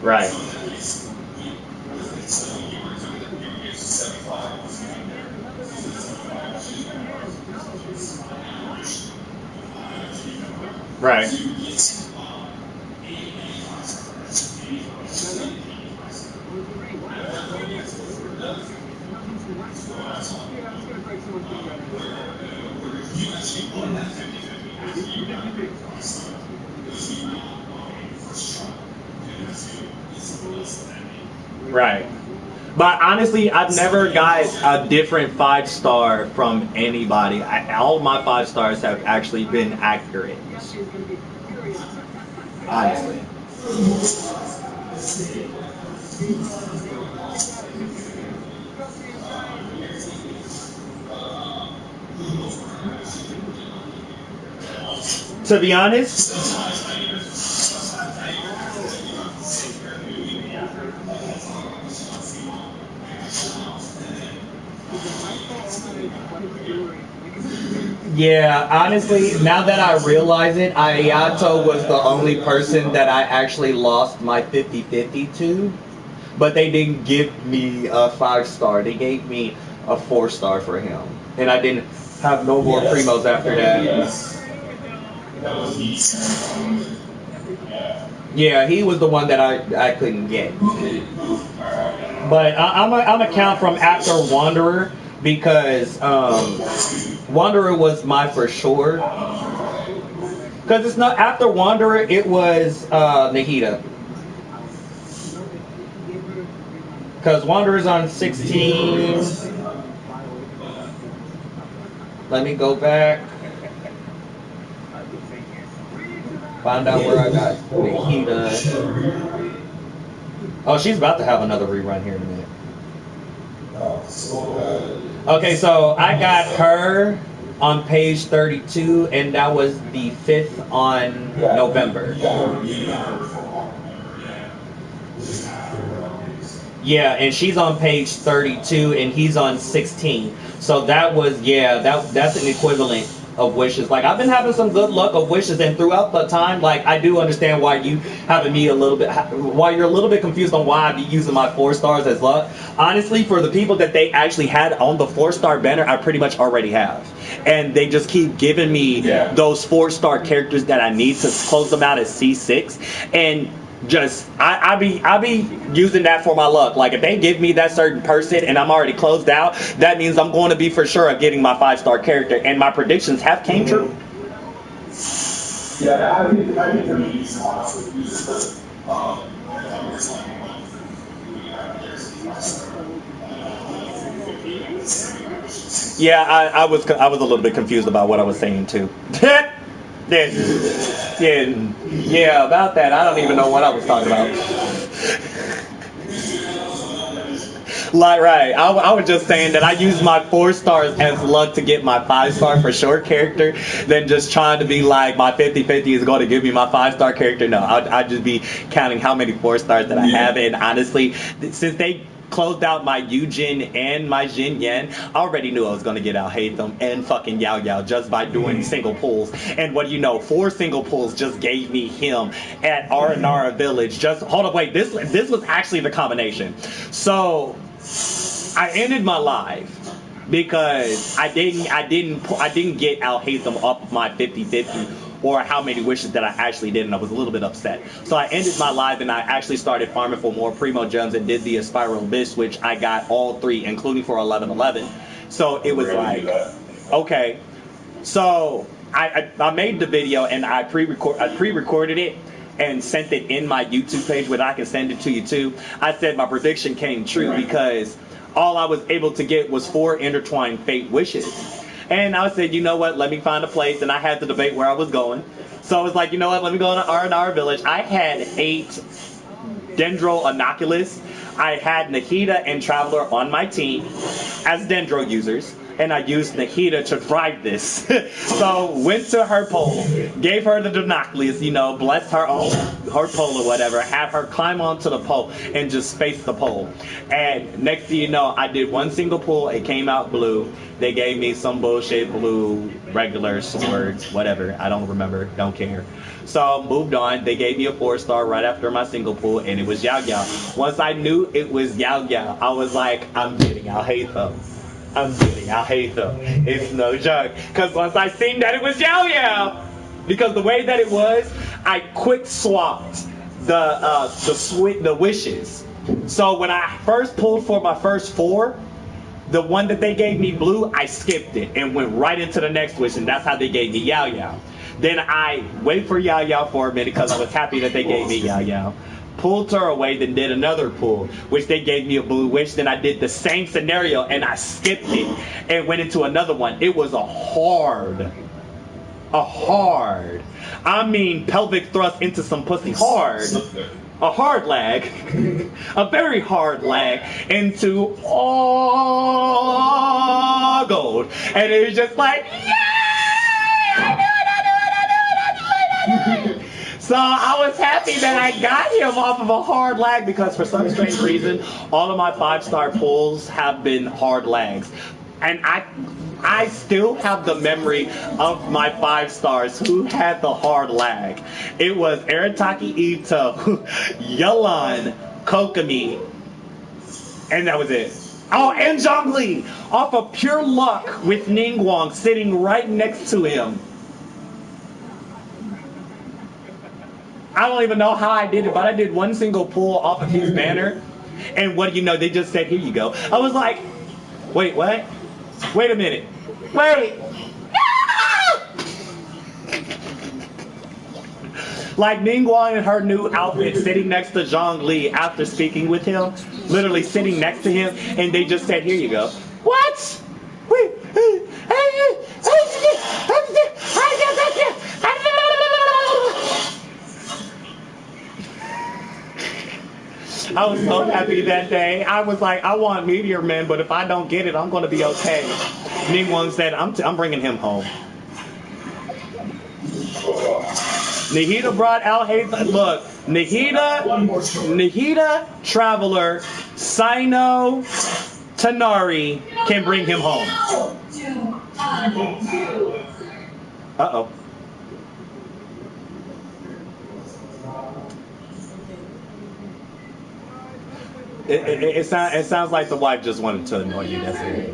Right. Right. Right. But honestly, I've never got a different 5-star from anybody. All my 5 stars have actually been accurate. Honestly. To be honest, yeah, honestly, now that I realize it, Ayato was the only person that I actually lost my 50-50 to. But they didn't give me a 5-star. They gave me a 4-star for him. And I didn't have no more primos after that. Yeah, he was the one that I couldn't get. But I'm a count from after Wanderer because Wanderer was my for sure. Because it's not after Wanderer, it was Nahida. Because Wanderer's on 16. Let me go back. Find out where I got Nahida. Oh, she's about to have another rerun here in a minute. Okay, so I got her on page 32, and that was the 5th on November. Yeah, and she's on page 32, and he's on 16. So that was, yeah, that's an equivalent of wishes. Like, I've been having some good luck of wishes, and throughout the time, like, I do understand why you having me a little bit, why you're a little bit confused on why I be using my 4 stars as luck. Honestly, for the people that they actually had on the 4-star banner, I pretty much already have. And they just keep giving me those 4-star characters that I need to close them out as C6. And just I be using that for my luck. Like, if they give me that certain person and I'm already closed out, that means I'm going to be for sure getting my 5-star character, and my predictions have came true. Yeah, I think Yeah, I was a little bit confused about what I was saying too. Yeah, about that. I don't even know what I was talking about. Like, right. I was just saying that I use my 4 stars as luck to get my 5-star for sure character, than just trying to be like my 50-50 is going to give me my 5-star character. No, I'd just be counting how many 4 stars that I have. And honestly, since they closed out my Yujin and my Jin Yen, I already knew I was going to get Al Hatham and fucking Yao Yao just by doing single pulls. And what do you know, 4 single pulls just gave me him at Aranara Village. Just hold up, wait, this was actually the combination. So I ended my live because I didn't get Al Hatham up my 50-50 or how many wishes that I actually did, and I was a little bit upset. So I ended my live and I actually started farming for more primo gems and did the Spiral Abyss, which I got all 3, including for 1111. So it was like, okay. So I made the video and I pre-recorded it and sent it in my YouTube page, where I can send it to you too. I said my prediction came true because all I was able to get was 4 intertwined fate wishes. And I said, you know what, let me find a place, and I had to debate where I was going. So I was like, you know what, let me go to R&R Village. I had 8 Dendro Inoculus. I had Nahida and Traveler on my team as Dendro users, and I used Nahida to drive this. So went to her pole, gave her the Dinoculus, you know, blessed her on her pole or whatever, have her climb onto the pole and just space the pole. And next thing you know, I did one single pull, it came out blue. They gave me some bullshit blue, regular swords, whatever. I don't remember, don't care. So moved on. They gave me a 4-star right after my single pull, and it was Yao Yao. Once I knew it was Yao Yao, I was like, I'm getting Al Haytham. I'm getting Al Haytham. It's no joke. Because once I seen that it was Yao Yao, because the way that it was, I quick swapped the wishes. So when I first pulled for my first 4, the one that they gave me blue, I skipped it and went right into the next wish, and that's how they gave me Yao Yao. Then I waited for Yao Yao for a minute because I was happy that they gave me Yao Yao. Pulled her away, then did another pull, which they gave me a blue wish. Then I did the same scenario and I skipped it and went into another one. It was a hard, I mean pelvic thrust into some pussy hard. A hard lag, a very hard lag into all gold. And it was just like, yay! I knew it. So I was happy that I got him off of a hard lag, because for some strange reason, all of my 5-star pulls have been hard lags. And I still have the memory of my 5 stars who had the hard lag. It was Arataki Ito, Yalan, Kokomi, and that was it. Oh, and Zhongli, off of pure luck with Ningguang sitting right next to him. I don't even know how I did it, but I did one single pull off of his banner, and what do you know, they just said, here you go. I was like, wait, what? Wait a minute. Wait. Like Ningguang in her new outfit sitting next to Zhongli after speaking with him, literally sitting next to him, and they just said, here you go. What? I was so happy that day. I was like, I want Meteor Man, but if I don't get it, I'm going to be okay. Ningguang said, I'm bringing him home. Nahida brought Al Haytham. Look, Nahida, Traveler, Sino, Tanari can bring him home. Uh-oh. It sounds like the wife just wanted to annoy you, that's it.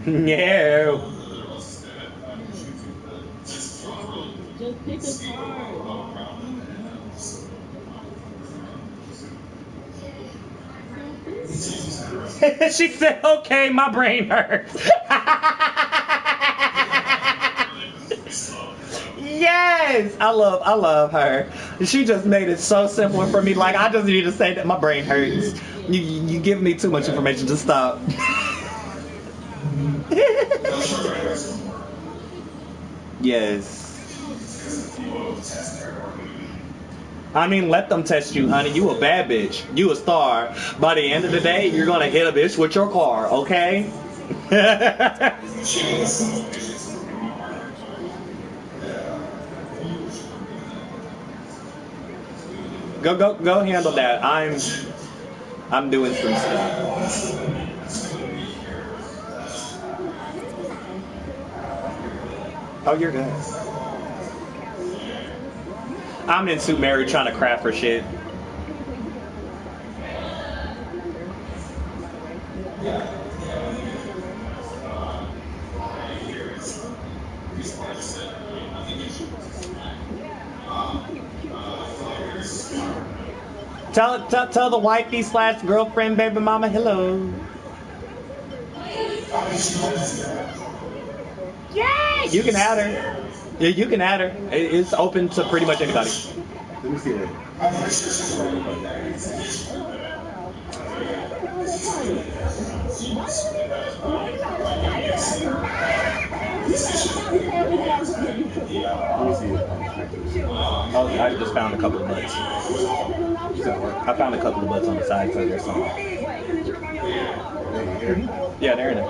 No. She said, okay, my brain hurts. Yes, I love her. She just made it so simple for me. Like, I just need to say that my brain hurts. You give me too much information to stop. Yes. I mean, let them test you, honey. You a bad bitch. You a star. By the end of the day, you're gonna hit a bitch with your car, okay? Go handle that. I'm doing some stuff. Oh, you're good. I'm in Suit Mary trying to craft her shit. Tell the wifey slash girlfriend, baby mama, hello. Yeah, you can add her. Yeah, you can add her. It's open to pretty much anybody. Let me see it. Oh, I just found a couple of butts. I found a couple of butts on the side, so there's some. Yeah, they're in it.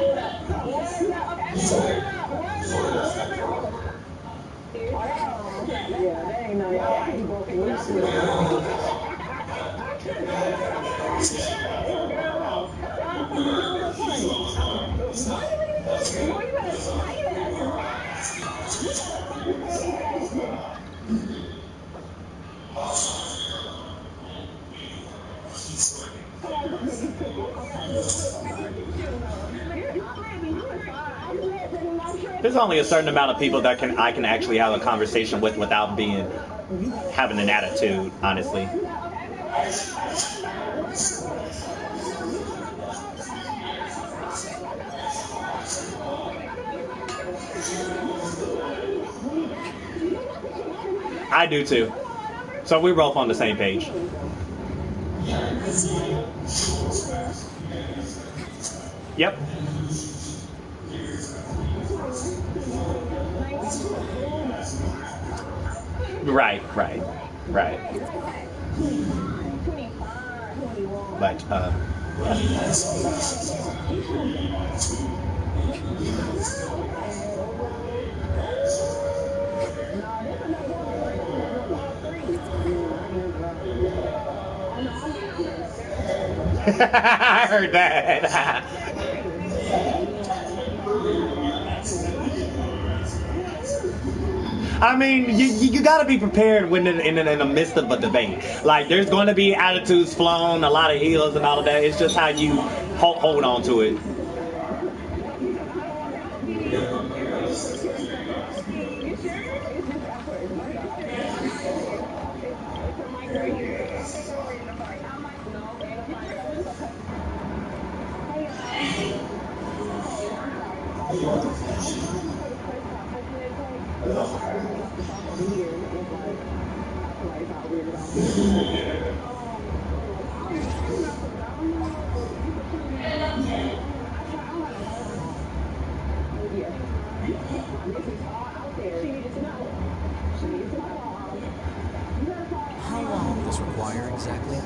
There's only a certain amount of people that I can actually have a conversation with without having an attitude, honestly. I do too. So we're both on the same page. Yep. Right. But I heard that. I mean, you got to be prepared when in the midst of a debate. Like, there's going to be attitudes flown, a lot of heels and all of that. It's just how you hold on to it. How long will this require exactly?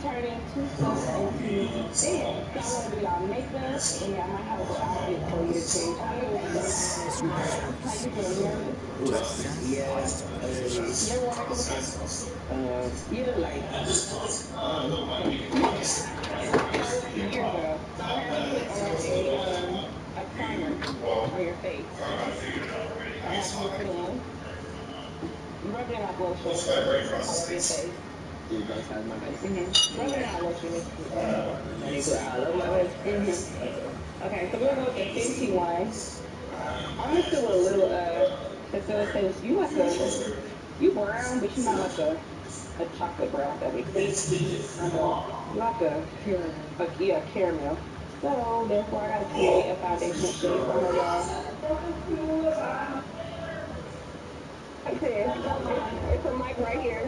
turning too close into bed. Y'all want to do y'all makeup, and y'all might have a little outfit for you to change. How you doing? How you feeling? Nervous? Yeah. You ever worked before? You look like years ago. I have you put on a primer on your face. I have you put on. Rub it out lotion all over your face. Do both sides of my face. Rub it out lotion. I need to put all over my face. Okay, so we're going to go with the Fenty one. I'm going to do a little facilitators. You you brown, but you're not like a chocolate brown that we see. Like a caramel. So therefore I gotta create a foundation shade for her, y'all. It's a mic right here.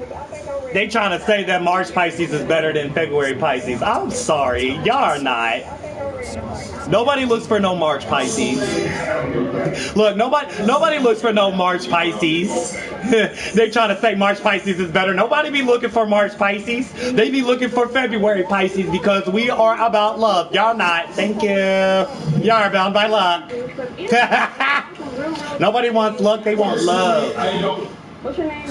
They trying to say that March Pisces is better than February Pisces. I'm sorry, y'all are not. Nobody looks for no March Pisces. Look, nobody looks for no March Pisces. They trying to say March Pisces is better. Nobody be looking for March Pisces. They be looking for February Pisces because we are about love. Y'all not. Thank you. Y'all are bound by luck. Nobody wants luck. They want love. What's your name,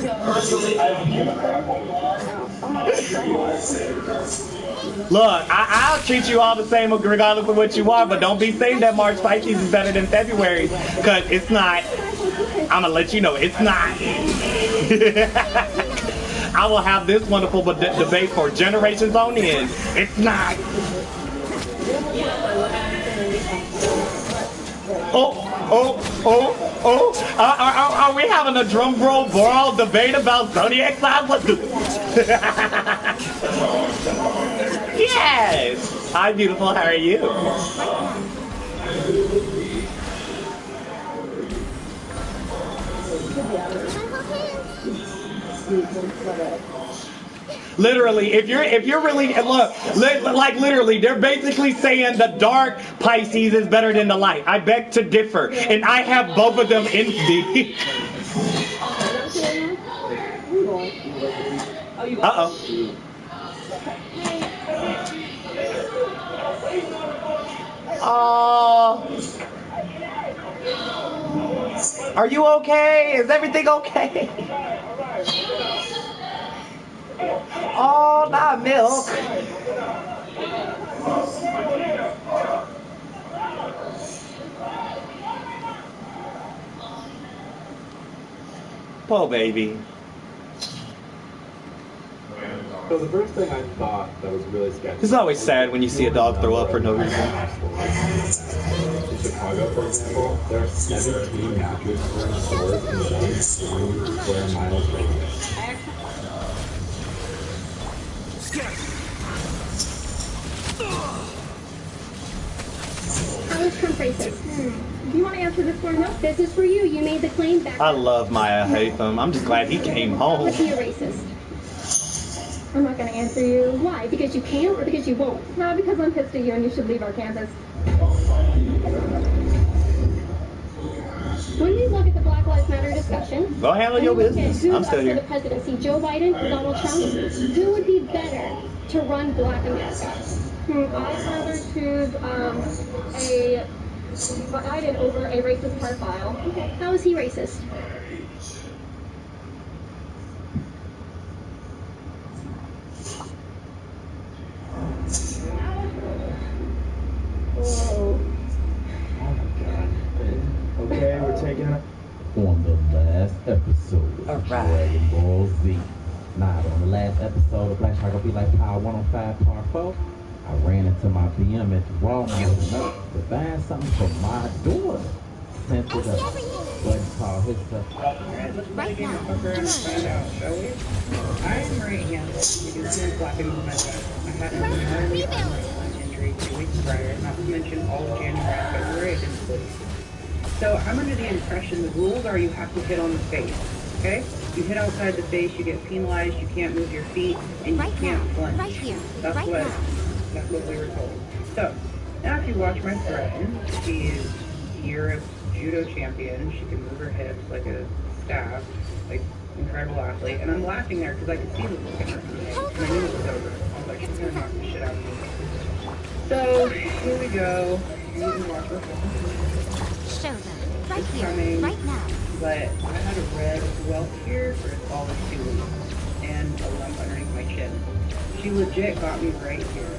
Look, I'll treat you all the same regardless of what you are, but don't be saying that March Pisces is better than February, because it's not. I'm going to let you know it's not. I will have this wonderful debate for generations on end. It's not. Are we having a drum roll brawl debate about zodiac signs? Let's do it. Yes. Hi, beautiful. How are you? Literally, if you're really look, like literally, they're basically saying the dark Pisces is better than the light. I beg to differ, and I have both of them in me. Uh-oh. Are you okay? Is everything okay? Oh, not milk. Poor baby. So the first thing I thought that was really sketchy. It's always sad when you see a dog throw up for no reason. In Chicago, for example, there are 17 mattress stores in 1 square miles radius. College Trump racist. You want to answer this for no? This is for you. You made the claim back. I love Maya Haytham. I'm just glad he came home. Was he a racist? I'm not going to answer you. Why? Because you can't or because you won't? No, because I'm pissed at you and you should leave our campus. When we look at the Black Lives Matter discussion, go handle your business. I'm still here. The presidency, Joe Biden or Donald Trump, who would be better to run Black America? I'd rather choose Biden over a racist profile. Okay. How is he racist? Whoa. Oh my god. Okay, we're taking it. On the last episode of Dragon Ball Z. Nah, on the last episode of Black Shark, I'll be like Power 105 Part 4. I ran into my BM at the Walmart to buy something for my daughter. Sent it up. Wouldn't call his stuff. Right now. I'm right now because here's Black and my best. I had an early injury 2 weeks prior, not to mention all of January and February I didn't sleep. So I'm under the impression the rules are you have to hit on the face. Okay? You hit outside the face, you get penalized, you can't move your feet, and you can't flinch. Right here. That's what we were told. So, now if you watch my friend, she is Europe's judo champion. She can move her hips like a staff, like incredible athlete. And I'm laughing there because I could see the look in her face. And I knew it was over. was like, she's gonna knock the shit out of me. So, here we go. Here's the washer. Show them. Right It's here. coming, Right now. but I had a red welt here for a solid 2 weeks, and a lump underneath my chin. She legit got me right here.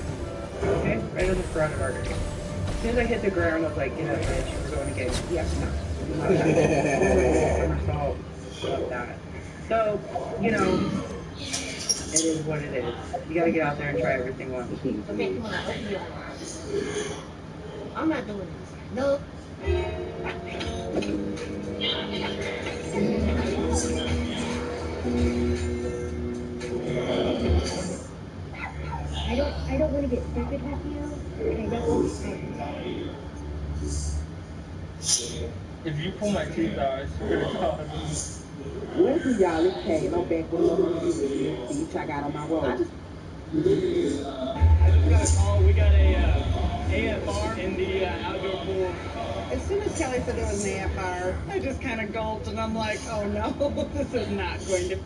Okay? Right on the carotid artery. As soon as I hit the ground, I was like, get up, bitch, we're going to get yes, no. Somersault, love that. So, you know, it is what it is. You gotta get out there and try everything once. Okay, come on, open your eyes. I'm not doing this. No. I don't want to get stupid with you, and I don't want to. If you pull my teeth out, I swear to God. Listen, y'all, it's Kay, and I'm back with another review. See, check out on my road. I just got a call. We got a AFR in the outdoor pool. As soon as Kelly said there was an AFR, I just kind of gulped, and I'm like, oh no, this is not going to.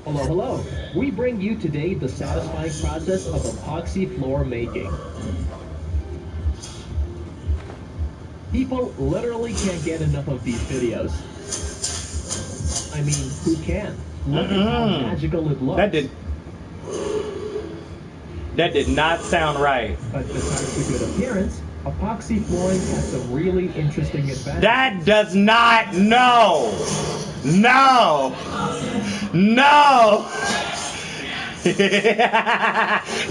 Hello, hello. We bring you today the satisfying process of epoxy floor making. People literally can't get enough of these videos. I mean, who can? Look at how magical it looks. That did not sound right. But besides the good appearance, epoxy flooring has some really interesting advantages. That does not, no,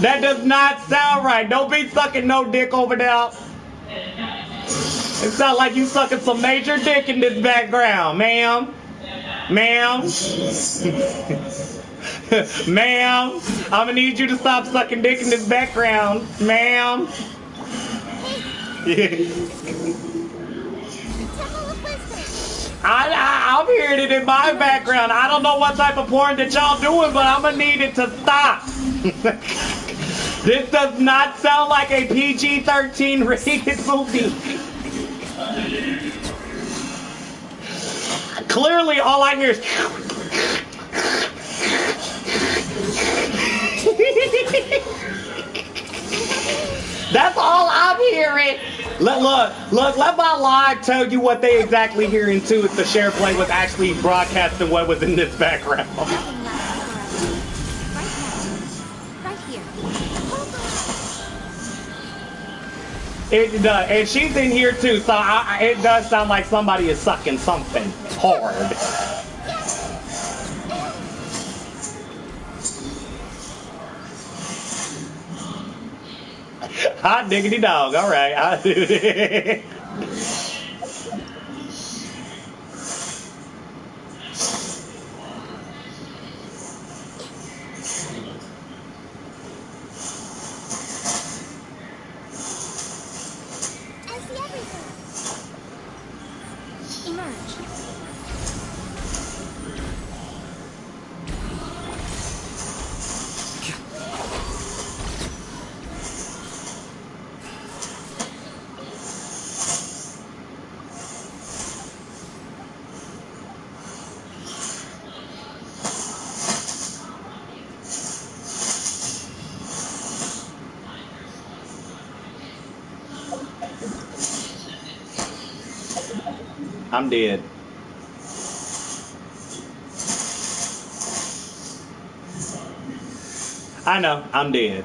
that does not sound right. Don't be sucking no dick over there. It sounds like you sucking some major dick in this background, ma'am. Ma'am, I'm gonna need you to stop sucking dick in this background, ma'am. I'm hearing it in my background. I don't know what type of porn that y'all doing, but I'm gonna need it to stop. This does not sound like a PG-13 rated movie. Clearly, all I hear is. That's all I'm hearing. Look, let my live tell you what they exactly hearing too if the share play was actually broadcasting what was in this background. It does, and she's in here too, so it does sound like somebody is sucking something hard. Hot diggity dog, alright, I'll do it. I'm dead. I know, I'm dead.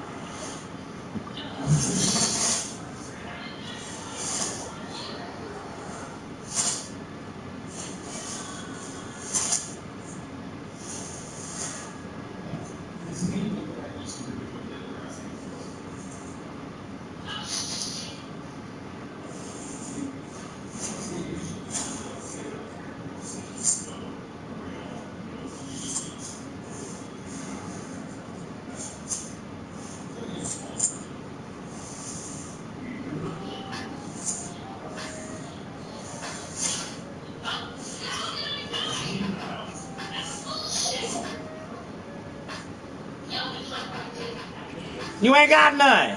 You ain't got none.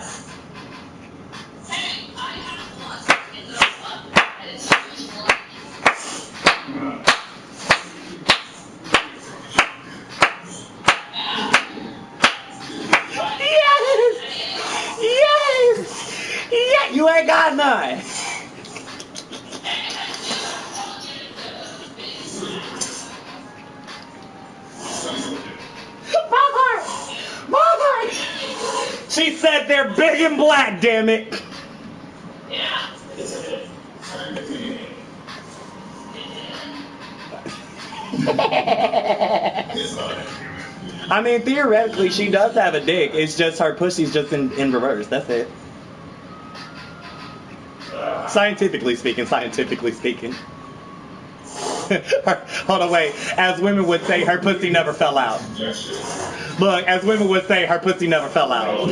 You ain't got none. My heart! My heart! She said they're big and black, damn it. I mean, theoretically, she does have a dick. It's just her pussy's just in reverse. That's it. Scientifically speaking. Hold on, wait. As women would say, her pussy never fell out. Look, as women would say, her pussy never fell out.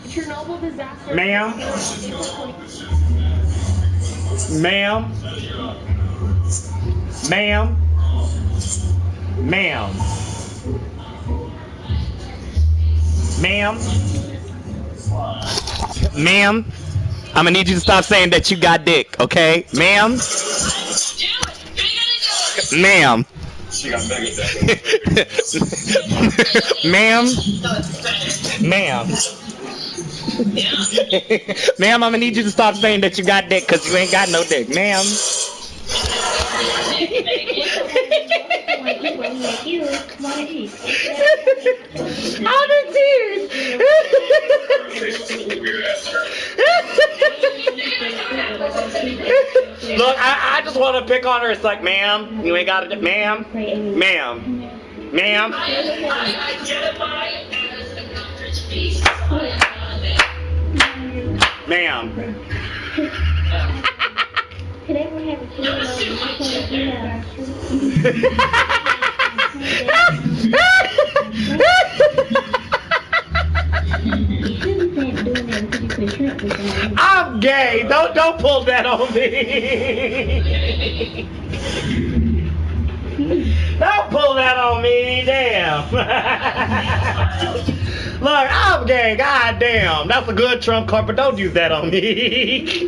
Chernobyl disaster. Ma'am. Ma'am. Ma'am. Ma'am. Ma'am. Ma'am. I'm gonna need you to stop saying that you got dick, okay? Ma'am. Ma'am. She got mega Ma'am. Ma'am. Ma'am, I'm gonna need you to stop saying that you got dick because you ain't got no dick. Ma'am. I'm in tears. Look, I just want to pick on her. It's like, ma'am, you ain't got it. Ma'am. Ma'am. Ma'am. Ma'am. Could everyone have a I'm gay. Don't pull that on me. Don't pull that on me. Damn. Look, I'm gay. God damn. That's a good trump card, but don't use that on me.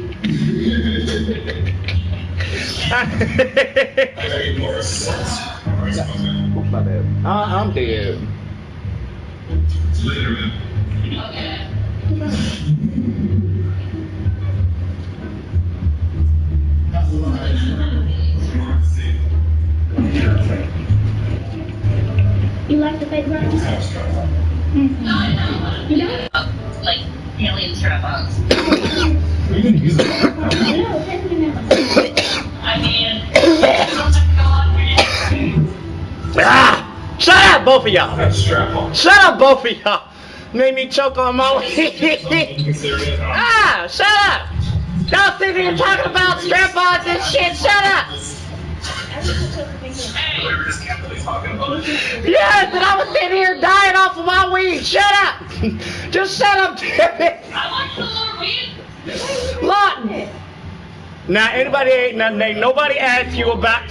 My bad. I'm dead. You like the fake ones? You don't? Like alien strap-ons. Are you gonna use it? I mean, Shut up, both of y'all. Shut up, both of y'all. Made me choke on my shut up. Y'all sitting here talking about strap-ons and shit. Shut up. Yes, and I was sitting here dying off of my weed. Shut up. Just shut up, damn it. I like the more weed. Look. Now, ain't nobody asked you about.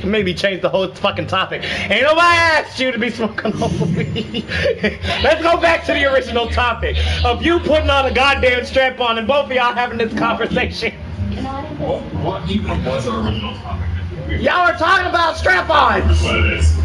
Maybe change the whole fucking topic. Ain't nobody asked you to be smoking all the weed. Let's go back to the original topic of you putting on a goddamn strap on and both of y'all having this conversation. What even was our original topic? Y'all are talking about strap-ons. That's what it is.